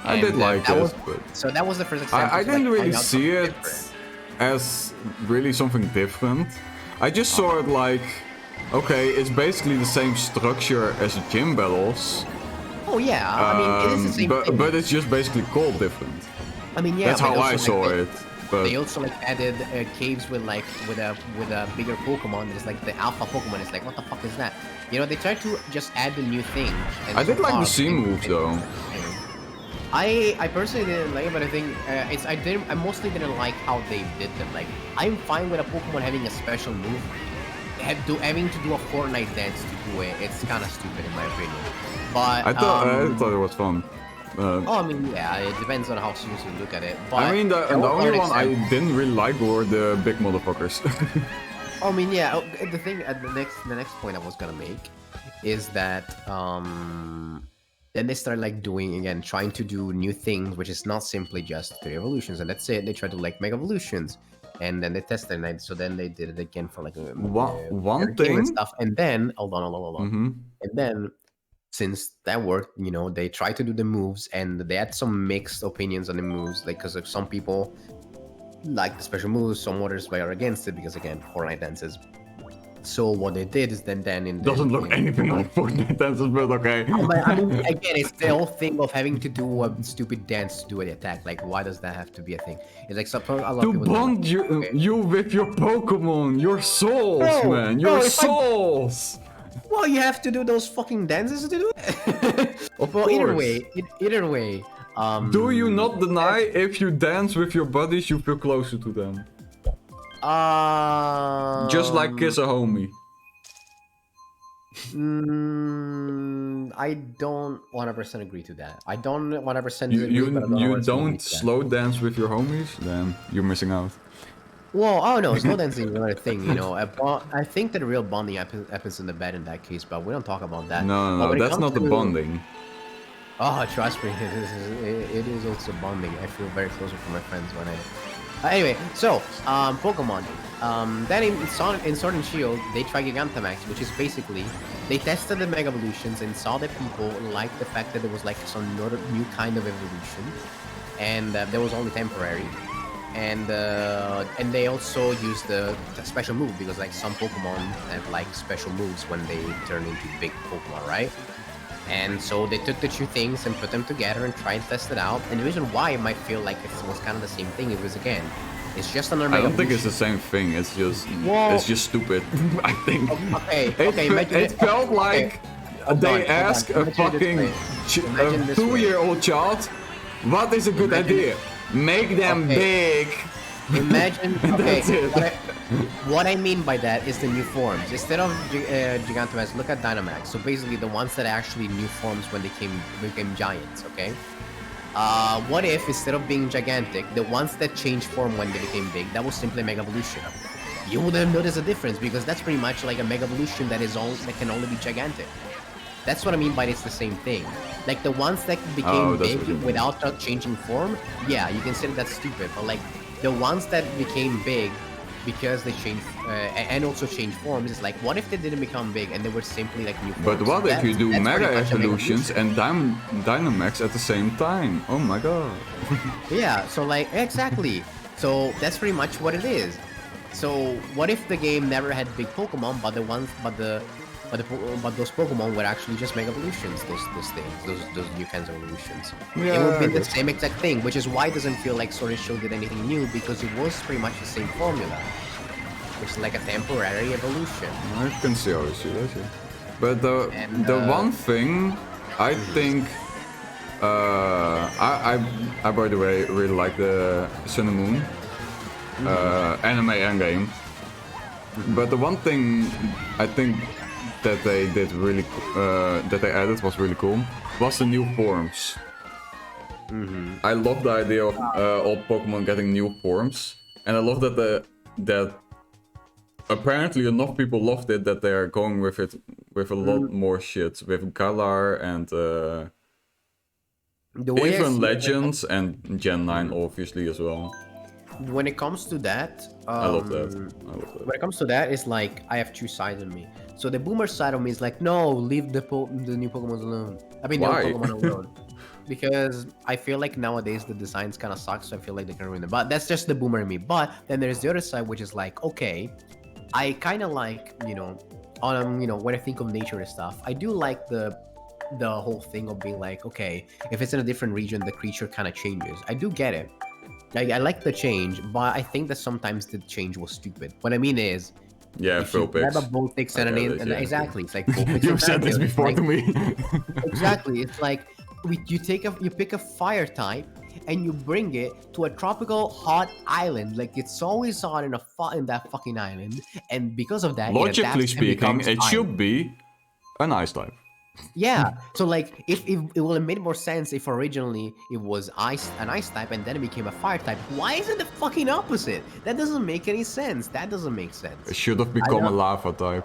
I And, did like that it, was, but so that was the first example. I to, didn't like, really trying out see something it different. as really something different. I just saw it like, okay, it's basically the same structure as gym battles. Oh yeah, I mean it is the same thing. But it's just basically called different. I mean, yeah, That's but how I also, saw like, it. But They also like added caves with a bigger Pokemon. There's like the Alpha Pokemon. It's like, what the fuck is that? You know, they tried to just add the new thing. And I did so like far, the C moves though. I personally didn't like it, but I think I mostly didn't like how they did them. Like, I'm fine with a Pokemon having a special move. Having to do a Fortnite dance to do it, it's kind of stupid in my opinion. But I thought it was fun. oh, I mean, yeah, it depends on how serious you look at it. But I mean, the there was only an one I example. didn't really like were the big motherfuckers. I mean, yeah. The thing, the next point I was gonna make is that then they started like doing again, trying to do new things, which is not simply just 3 evolutions, and that's it. They tried to like Mega Evolutions, and then they tested it, so then they did it again for like One game and thing. stuff, and then hold on, Mhm. and then since that worked, you know, they tried to do the moves, and they had some mixed opinions on the moves, like because of some people like the special moves, some others were against it because again, Fortnite dances. So what they did is then in the, Doesn't look anything like Fortnite dances, but okay. But I mean, again, it's the whole thing of having to do a stupid dance to do the attack. Like, why does that have to be a thing? It's like a lot To of people don't bond like it. Okay. you with your Pokemon, your souls, Bro, man, your bro, if I- souls. Well, you have to do those fucking dances to do it. Of well, either course. way. Do you not deny if you dance with your buddies, you feel closer to them? Just like kiss a homie. I don't 100% agree to that. I don't 100% You disagree, but I don't you 100% agree don't to that. slow dance with your homies, then you're missing out. Well, oh no, slow dancing is another thing, you know. I think that real bonding happens in the bed in that case, but we don't talk about that. But No, when it that's comes not the to- bonding. Oh, trust me, it is also bonding. I feel very close with my friends when I Anyway, so Pokemon. Then in Sword and Shield, they tried Gigantamax, which is basically they tested the Mega Evolutions and saw that people liked the fact that there was like some new kind of evolution, and that was only temporary. And they also used the special move because like some Pokemon have like special moves when they turn into big Pokemon, right? And so they took the two things and put them together and tried to test it out. And the reason why it might feel like it was kind of the same thing is again, it's just another. I don't think it's the same thing. It's just stupid. I think. Okay. It felt like they asked a fucking 2-year-old child, "What is a good idea? Make them big." Imagine. Okay. That's it. What I mean by that is the new forms. Instead of Gigantamax, look at Dynamax. So basically, the ones that are actually new forms when they became giants. Okay. What if instead of being gigantic, the ones that changed form when they became big, that was simply Mega Evolution? You wouldn't notice a difference because that's pretty much like a Mega Evolution that can only be gigantic. That's what I mean by it's the same thing. Like the ones that became big without changing form, yeah, you can say that's stupid. But like the ones that became big because they changed and also changed forms, is like, what if they didn't become big and they were simply like new forms? But what if you do Mega Evolutions and Dynamax at the same time? Oh my god. Yeah, so like, exactly. So that's pretty much what it is. So what if the game never had big Pokemon, but those Pokemon were actually just Mega Evolutions, those new kinds of evolutions. Yeah, it would be the same exact thing, which is why it doesn't feel like Sword and Shield did anything new, because it was pretty much the same formula. Which is like a temporary evolution. I can see how you see that, yeah. But the one thing I think I by the way really like the Sun and Moon anime and game. But the one thing I think that they did really that they added was really cool was the new forms. I love the idea of all Pokemon getting new forms, and I love that apparently enough people loved it that they are going with it with a lot more shit with Galar and even Legends and Gen 9 obviously as well. When it comes to that, I love that. When it comes to that, it's like I have two sides of me. So the boomer side of me is like, no, leave the new Pokemon alone. I mean, why? the Pokemon alone. Because I feel like nowadays the designs kind of suck, so I feel like they can ruin them. But that's just the boomer in me. But then there's the other side, which is like, okay, I kind of like, when I think of nature and stuff, I do like the whole thing of being like, okay, if it's in a different region, the creature kind of changes. I do get it. I like the change, but I think that sometimes the change was stupid. What I mean is, yeah, Vulpix. Have a Vulpix and exactly, it's like Vulpix. You've said this before to me. Exactly, it's like you pick a fire type and you bring it to a tropical hot island. Like it's always hot in that fucking island, and because of that, logically speaking, it should be an ice type. Yeah, so like if it would have made more sense if originally it was an ice type and then it became a fire type. Why is it the fucking opposite? That doesn't make any sense. That doesn't make sense. It should have become a lava type.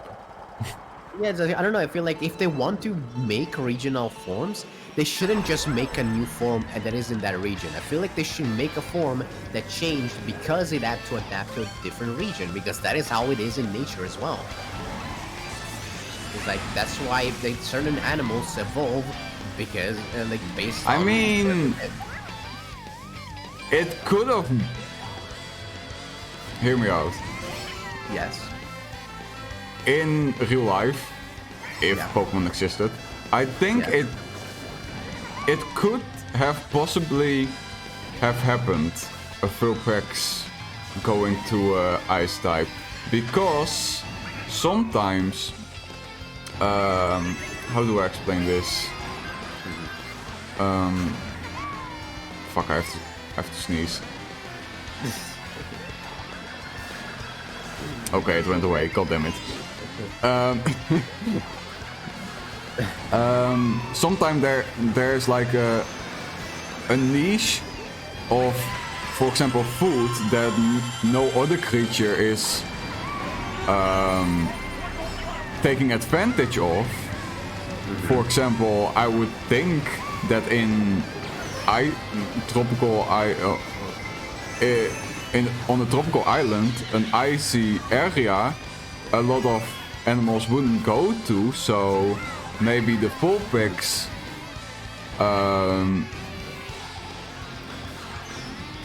Yeah, I don't know. I feel like if they want to make regional forms, they shouldn't just make a new form that is in that region. I feel like they should make a form that changed because it had to adapt to a different region, because that is how it is in nature as well. It's like that's why certain animals evolve, because like based on. I mean, it could have. Hear me out. Yes. In real life, if Pokemon existed, I think it could have possibly have happened a Vulpix going to Ice type, because sometimes. How do I explain this? Fuck, I have to sneeze. Okay, it went away. God damn it. Sometimes there's like a niche of, for example, food that no other creature is taking advantage of. For example, I would think that in on a tropical island, an icy area, a lot of animals wouldn't go to, so maybe the Vulpix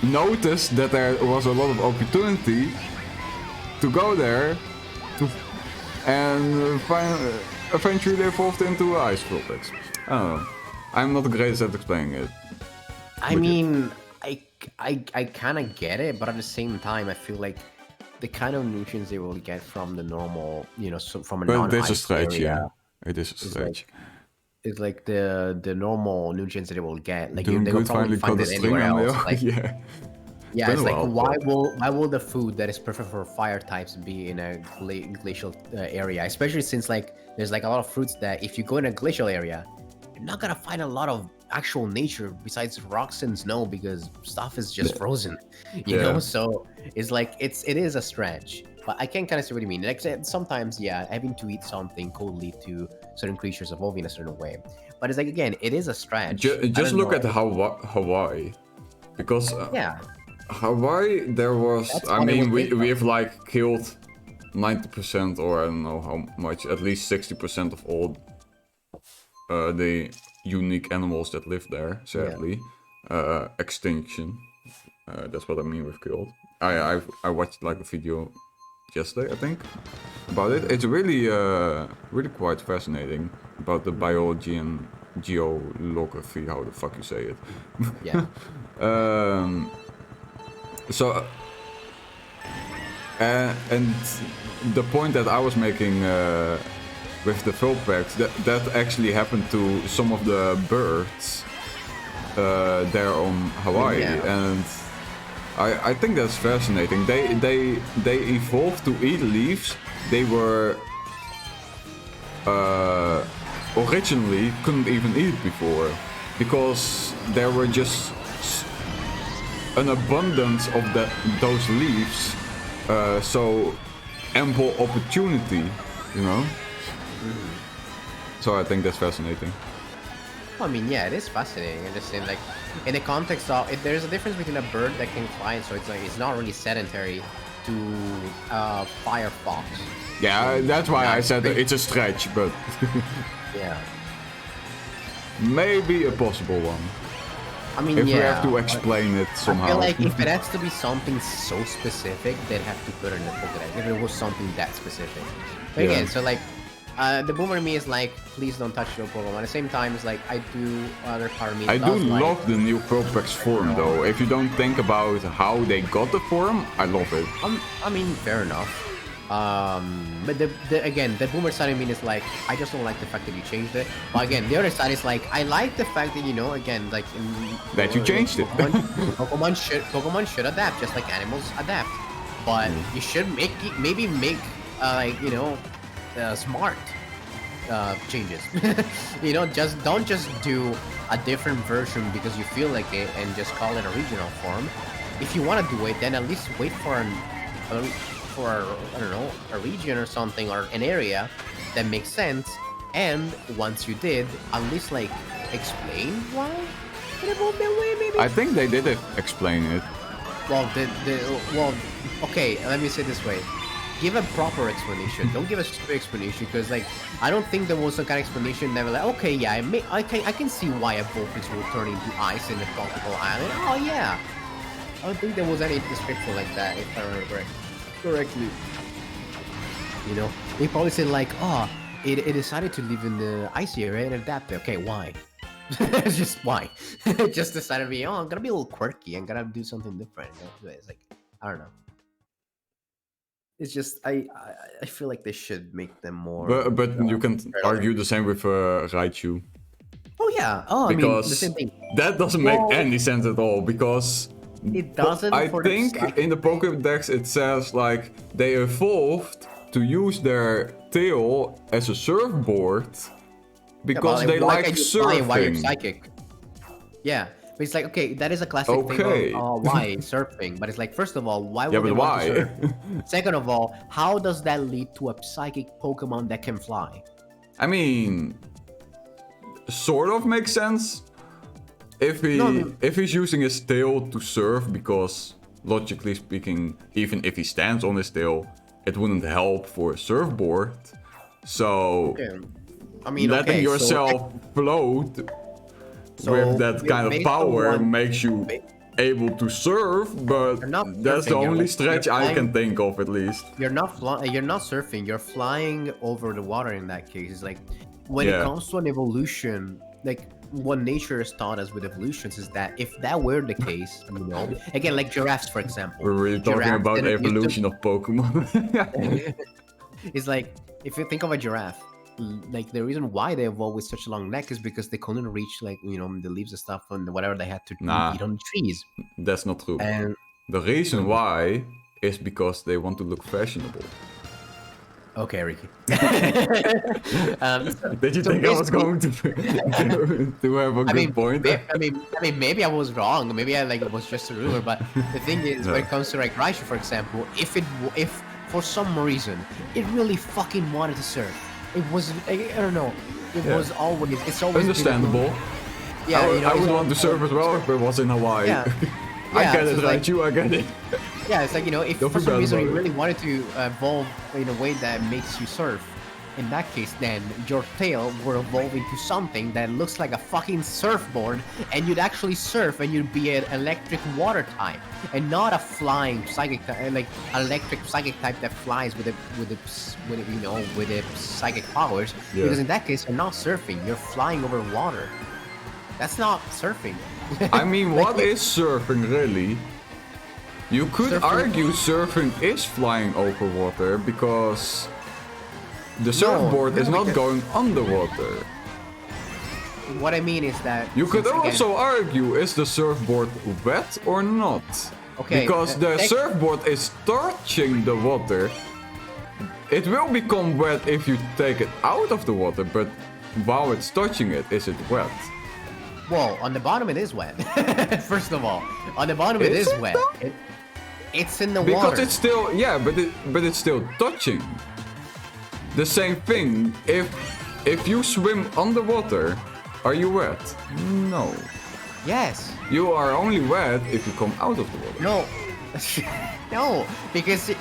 noticed that there was a lot of opportunity to go there, and eventually they evolved into ice Vulpix. I don't know. I'm not the greatest at explaining it. I mean, I kind of get it, but at the same time, I feel like the kind of nutrients they will get from the normal, from a But non-ice it is a stretch, area, yeah. It is a stretch. It's like the normal nutrients that they will get. Like Doing they will good, probably finally find caught it a string anywhere on else. Leo. Like, Yeah. yeah, it's been a like while, why will the food that is perfect for fire types be in a glacial area? Especially since like there's like a lot of fruits that if you go in a glacial area, you're not gonna find a lot of actual nature besides rocks and snow because stuff is just frozen. You know, so it's like it is a stretch. But I can kind of see what you mean. Like sometimes, yeah, having to eat something could lead to certain creatures evolving a certain way. But it's like again, it is a stretch. Just look at Hawaii, because yeah. Hawaii, there was. That's I what it mean, was we have like killed 90%, or I don't know how much, at least 60% of all the unique animals that live there. Sadly, extinction. That's what I mean with killed. I watched like a video yesterday, I think, about it. It's really really quite fascinating about the biology and geologaphy, how the fuck you say it. Yeah. So and the point that I was making with the Vulpix, that actually happened to some of the birds there on Hawaii, and I think that's fascinating. They evolved to eat leaves. They were originally couldn't even eat it before because there were just an abundance of those leaves, so ample opportunity, you know. So I think that's fascinating. I mean, yeah, it is fascinating. I'm just saying, like, in the context of, there's a difference between a bird that can fly, so it's like it's not really sedentary, to firefox. Yeah, that's why I said it's a stretch, but yeah, maybe a possible one. I mean, If yeah, we have to explain it somehow. I feel like if it has to be something so specific, they'd have to put it in the Pokédex. If it was something that specific. But again, so like, the boomer in me is like, please don't touch your Pokemon. At the same time, it's like, I do, other part of me I do like, love the new Vulpix form though. If you don't think about how they got the form, I love it. I mean, fair enough. But again, the boomer side of me is like, I just don't like the fact that you changed it. But again, the other side is like, I like the fact that, again, like that you changed it. Pokemon should adapt, just like animals adapt. But you should maybe make smart changes. Don't just do a different version because you feel like it and just call it a regional form. If you want to do it, then at least wait for I don't know, a region or something, or an area that makes sense, and once you did, at least like explain why it evolved that way, maybe? I think they did explain it. Well, okay, let me say it this way. Give a proper explanation. Don't give a stupid explanation, because like I don't think there was some kind of explanation that were like, okay, yeah, I can see why a Vulpix will turn into ice in a tropical island. Oh yeah. I don't think there was any description like that, if I remember correctly. They probably said like, oh, it decided to live in the icy area and adapt. Okay, why? It's just why? It just decided to be, I'm gonna be a little quirky. I'm gonna do something different. It's like, I don't know. It's just I feel like they should make them more. But you can argue the same with Raichu. Oh yeah. Oh, because I mean the same thing. That doesn't make any sense at all, because it doesn't. I think in the Pokédex it says like they evolved to use their tail as a surfboard because they like surfing. Why you're psychic? Yeah, but it's like, okay, that is a classic thing of why surfing. But it's like, first of all, why would they want to surf? Second of all, how does that lead to a psychic Pokemon that can fly? I mean, sort of makes sense. If he's using his tail to surf because logically speaking, even if he stands on his tail, it wouldn't help for a surfboard. So Okay. I mean, letting okay, yourself float so with that kind of based on power one- makes you able to surf, but You're not that's the surfing, you're only like- stretch you're I can flying- think of, at least. You're not surfing. You're flying over the water. In that case, it's like when it Yeah. comes to an evolution, like what nature has taught us with evolutions is that if that were the case, you know, again, like giraffes, for example. We're really talking Giraffes about didn't used to- evolution of Pokemon. It's like if you think of a giraffe, like the reason why they evolved with such a long neck is because they couldn't reach like the leaves and stuff and whatever they had to Nah. eat on the trees. That's not true. And The reason why is because they want to look fashionable. okay, Ricky. Did you So think I was basically- going to have a good point? I mean, maybe I was wrong. Maybe it was just a rumor. But the thing is, when it comes to like Raichu, for example, if for some reason it really fucking wanted to surf, it was I don't know. It's always it's always been a Understandable. rumor. Yeah, I it's would want to always- surf as well if it was in Hawaii. Yeah. I Yeah, get so it, it's like- Raichu, I get it. Yeah, it's like if Don't for feel some bad reason you about it. really wanted to evolve in a way that makes you surf, in that case, then your tail will evolve into something that looks like a fucking surfboard, and you'd actually surf, and you'd be an electric water type, and not a flying psychic like electric psychic type that flies with the psychic powers. Yeah. Because in that case, you're not surfing; you're flying over water. That's not surfing. I mean, Like, what is surfing really? You could Surfing- argue surfing is flying over water because the surfboard is no, not because- going underwater. What I mean is that You could since, again, also argue, is the surfboard wet or not? Okay, Because the tec- surfboard is touching the water. It will become wet if you take it out of the water, but while it's touching it, is it wet? Well, on the bottom it is wet. First of all, on the bottom it Is is it wet. though? It's in the Because water. it's still, yeah, but it's still touching. The same thing. If you swim underwater, are you wet? No. Yes. You are only wet if you come out of the water. No. No, because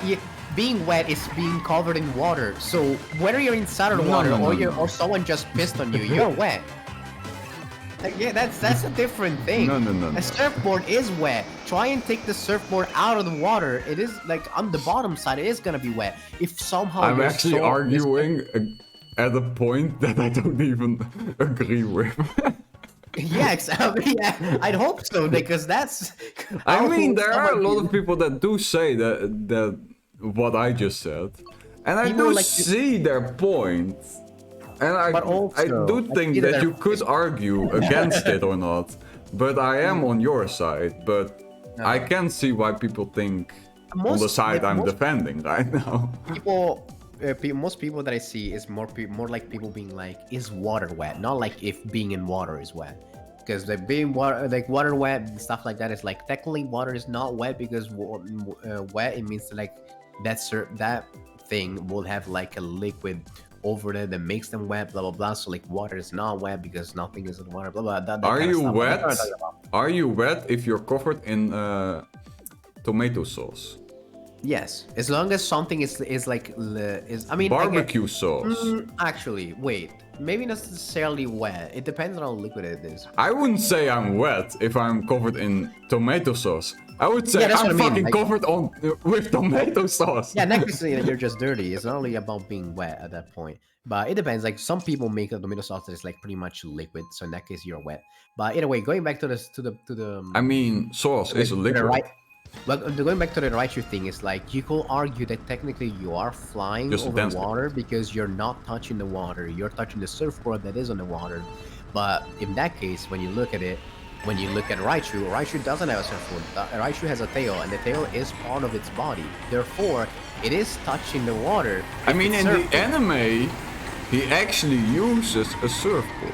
being wet is being covered in water. So whether you're inside of the No, water no, or no, no. or someone just pissed on you, you're wet. Like, yeah, that's a different thing. No, no, no, A no. surfboard is wet. Try and take the surfboard out of the water. It is like on the bottom side. It is gonna be wet. If somehow I'm your actually soul is- arguing at a point that I don't even agree with. Yeah, exactly. Yeah, I'd hope so because that's. I mean, there are a someone lot can- of people that do say that what I just said, and I People do like to- see their point. And But also, I do I think see that their- you could argue against it or not, but I am on your side. But I can see why people think on the Most- side like, I'm most- defending right now. People, most people that I see is more like people being like, is water wet? Not like if being in water is wet. Because like being water wet and stuff like that is like technically water is not wet because wet it means like that thing will have like a liquid over there that makes them wet, blah blah blah. So like water is not wet because nothing is in water, blah blah. That Are kind of you stuff. wet? That's what I'm talking about. Are you wet if you're covered in tomato sauce, Yes, as long as something is like I mean again, barbecue sauce? actually, wait. Maybe not necessarily wet. It depends on how liquid it is. I wouldn't say I'm wet if I'm covered in tomato sauce. I would say Yeah, that's I'm what I mean, fucking like- covered on with tomato sauce. Yeah, not necessarily that you're just dirty. It's not only about being wet at that point. But it depends. Like some people make a tomato sauce that is like pretty much liquid. So in that case, you're wet. But either way, going back to this to the I mean, sauce is a the liquid. right. But going back to the Raichu thing, is like you could argue that technically you are flying Just a over dance water because you're not touching the water. You're touching the surfboard that is on the water. But in that case, when you look at it, when you look at Raichu doesn't have a surfboard. Raichu has a tail, and the tail is part of its body. Therefore, it is touching the water. I if mean, it's in the surfing. anime, he actually uses a surfboard.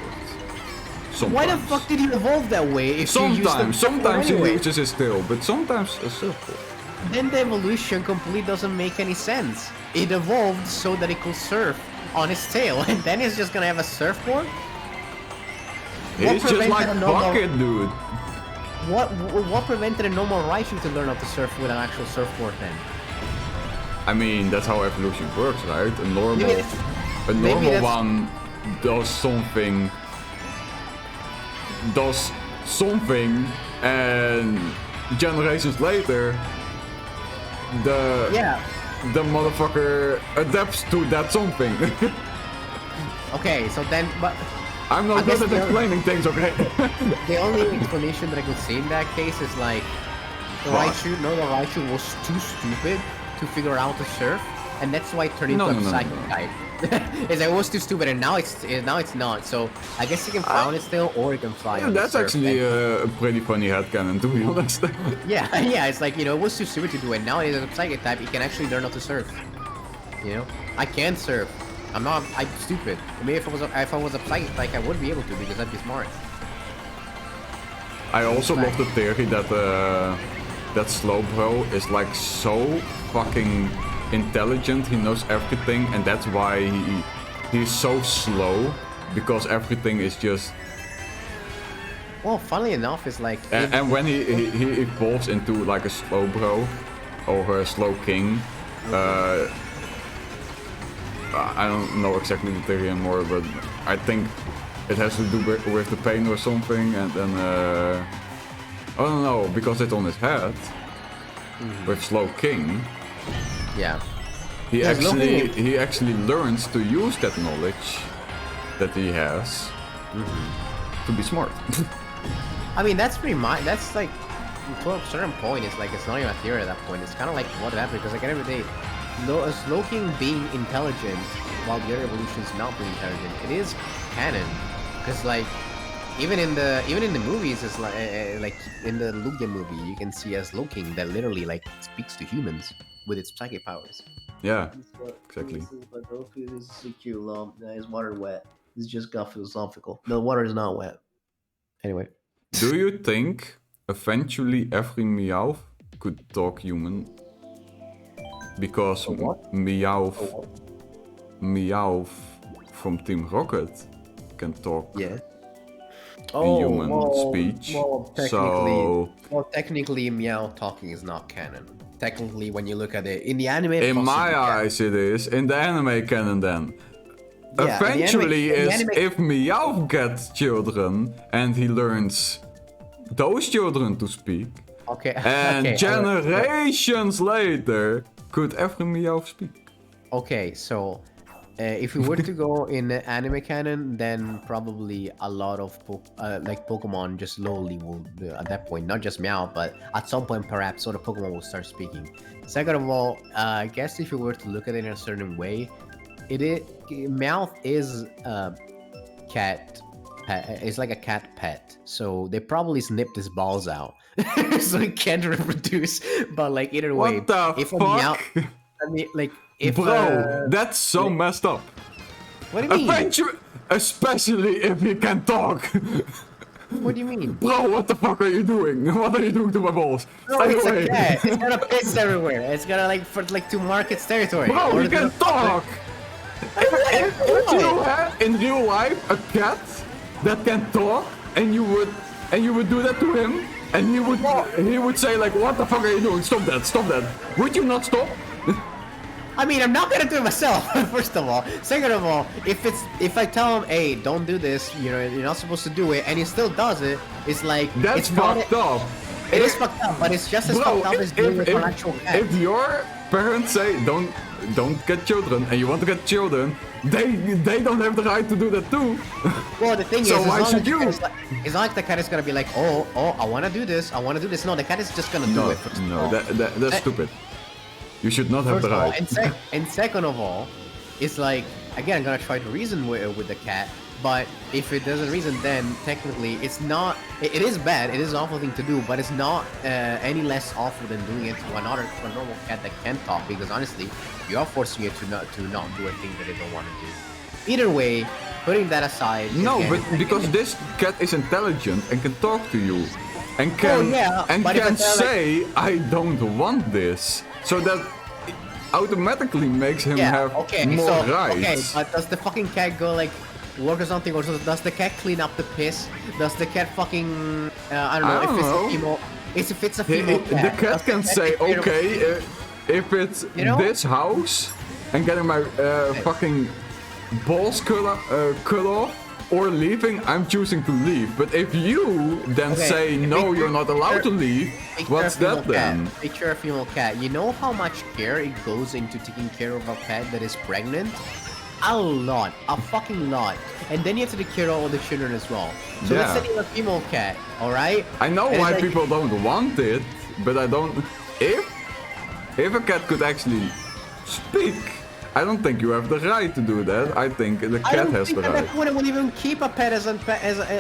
Sometimes. Why the fuck did he evolve that way? If you use the Sometimes he anyway? uses his tail, but sometimes a surfboard. Then the evolution completely doesn't make any sense. It evolved so that it could surf on its tail, and then it's just gonna have a surfboard? What It's just like prevented another- Bucket, dude. what prevented a normal Raichu to learn how to surf with an actual surfboard then? I mean, that's how evolution works, right? A normal Maybe that's- one does something, and generations later, the motherfucker adapts to that something. Okay, so then, but I'm I not guess good at explaining things, okay? the only explanation that I could see in that case is like the What? Raichu was too stupid to figure out to surf, and that's why it turned into a psychic type. It's like, it was too stupid, and now it's not. So I guess he can fly on it still, or he can fly on That's the surf. actually a pretty funny headcanon, to be honest. Yeah, yeah. It's like, it was too stupid to do it. Now he's a psychic type. He can actually learn how to surf. I can surf. I'm stupid. Maybe if I was a psychic type, I would be able to because I'd be smart. I also love the theory that that Slowbro is like so fucking intelligent, he knows everything, and that's why he's so slow, because everything is just... Well, funnily enough, it's like... And when he evolves into like a Slowbro or a Slow King, I don't know exactly the theory anymore, but I think it has to do with the pain or something, and then I don't know, because it's on his head with Slow King. Yeah. He actually learns to use that knowledge that he has to be smart. I mean, that's pretty much, that's like, to a certain point, it's like, it's not even a theory at that point. It's kind of like whatever, because like at the end of the day, Slow King being intelligent while the other evolutions not being intelligent, it is canon. Because like, even in the movies, it's like in the Lugia movie, you can see a Slow King that literally like speaks to humans with its psychic powers. Yeah, exactly. This is cute. Is water wet? This just got philosophical. No, water is not wet. Anyway. Do you think eventually every Meowth could talk human? Because Meowth from Team Rocket can talk Yeah. in human speech. Technically, Meow talking is not canon. Technically, when you look at it in the anime, In my possibly canon. eyes, it is. In the anime canon, then. Yeah, Eventually, in the anime- if Meowth gets children and he learns those children to speak, Okay. and okay, generations later, could every Meowth speak? Okay, so if we were to go in the anime canon, then probably a lot of like Pokemon just slowly will at that point, not just Meow, but at some point perhaps sort of Pokemon will start speaking. Second of all, I guess if you were to look at it in a certain way, Meowth is a cat. It's like a cat pet, so they probably snipped his balls out, so he can't reproduce. But like either way, What the if a fuck? Meow, I mean, like if Bro, that's so messed up. what do you mean? Eventually, especially if he can talk. What do you mean? Bro, what the fuck are you doing? What are you doing to my balls? No, Stay it's away. a cat. It's gonna piss everywhere. It's gonna to mark its territory. Bro, Or he can the- talk. If you had in real life a cat that can talk, and you would do that to him, and he would say like, "What the fuck are you doing? Stop that! Stop that!" Would you not stop? I mean, I'm not gonna do it myself. First of all, second of all, if I tell him, "Hey, don't do this," you're not supposed to do it, and he still does it, it's like That's it's not fucked up. It is fucked up, but it's just as fucked up as doing it for an actual cat. if your parents say don't get children and you want to get children, they don't have the right to do that too. Well, the thing So is, why should you? It's not like the cat is gonna be like, oh, I wanna do this, I wanna do this. No, the cat is just gonna do it. First of all. That's stupid. You should not have First the of all, right. and second of all, it's like, again, I'm gonna try to reason with the cat, but if it doesn't reason, then technically it's not, it is bad, it is an awful thing to do, but it's not any less awful than doing it to a normal cat that can talk, because honestly, you are forcing it to not do a thing that they don't want to do. Either way, putting that aside... No, again, but because this cat is intelligent and can talk to you, and can but if can it's say, "I don't want this," so that it automatically makes him have more rights. Okay, but does the fucking cat go like, work or something? Or does the cat clean up the piss? Does the cat fucking I don't know, I if don't it's know. a female, if it's a female cat, The cat does can say, take care of- okay, if it's You know? this house and getting my fucking balls cut off or leaving, I'm choosing to leave. But if you then Okay, say, no, you're not allowed to leave, what's that then? Picture a female cat. You know how much care it goes into taking care of a pet that is pregnant? A lot. A fucking lot. And then you have to take care of all the children as well. So let's Yeah. say you're a female cat, alright? I know And it's why like- people don't want it, but I don't... If a cat could actually speak, I don't think you have the right to do that. I think the I cat don't has think the at that right. point I would even keep a pet as a pet.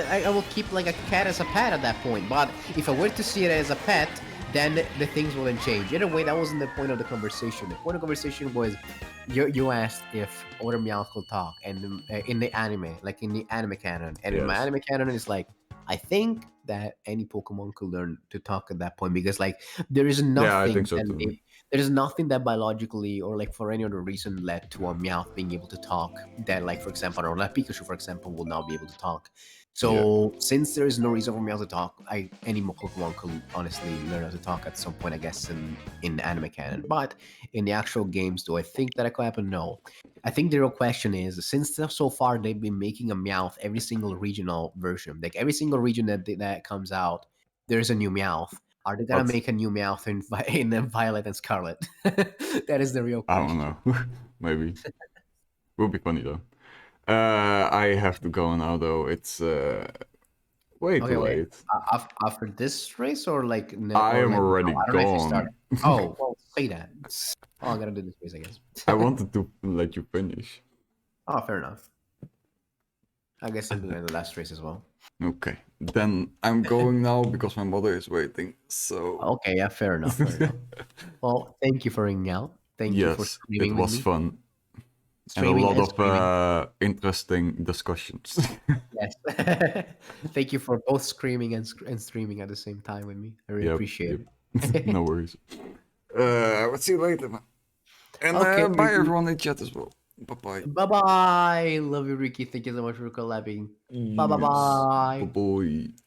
I will keep like a cat as a pet at that point. But if I were to see it as a pet, then the things wouldn't change. Either way, that wasn't the point of the conversation. The point of the conversation was you asked if other meows could talk, and in the anime, like in the anime canon, and in my Yes. anime canon, it's like I think that any Pokemon could learn to talk at that point because like there is nothing. Yeah, I think so that too. there's nothing that biologically or like for any other reason led to a Meowth being able to talk that like for example or like Pikachu for example will now be able to talk. So since there is no reason for Meowth to talk, any more Pokemon could honestly learn how to talk at some point, I guess, in anime canon. But in the actual games, do I think that it could happen? No. I think the real question is, since so far they've been making a Meowth every single regional version, like every single region that comes out, there's a new Meowth. Are they gonna But- make a new Meowth in Violet and Scarlet? That is the real I question. don't know. Maybe. Would be funny though. I have to go now though. It's way Okay, too wait. late. After this race or like no? I or am like, already no, I don't know if you gone. started. Oh, well, say that. Oh, I gotta do this race, I guess. I wanted to let you finish. Oh, fair enough. I guess I'm doing the last race as well. Okay, then I'm going now because my mother is waiting. So Okay, yeah, fair enough. Fair enough. Well, thank you for hanging out. Thank you for yes, streaming it with was me. fun and a Streaming lot and of screaming. interesting discussions. Yes. Thank you for both screaming and streaming at the same time with me. I really Yep, appreciate yep. it. No worries. I will see you later, man. And Okay, bye Ricky. everyone in chat as well. Bye bye. Bye bye. Love you, Ricky. Thank you so much for collabing. Bye bye bye. Bye bye.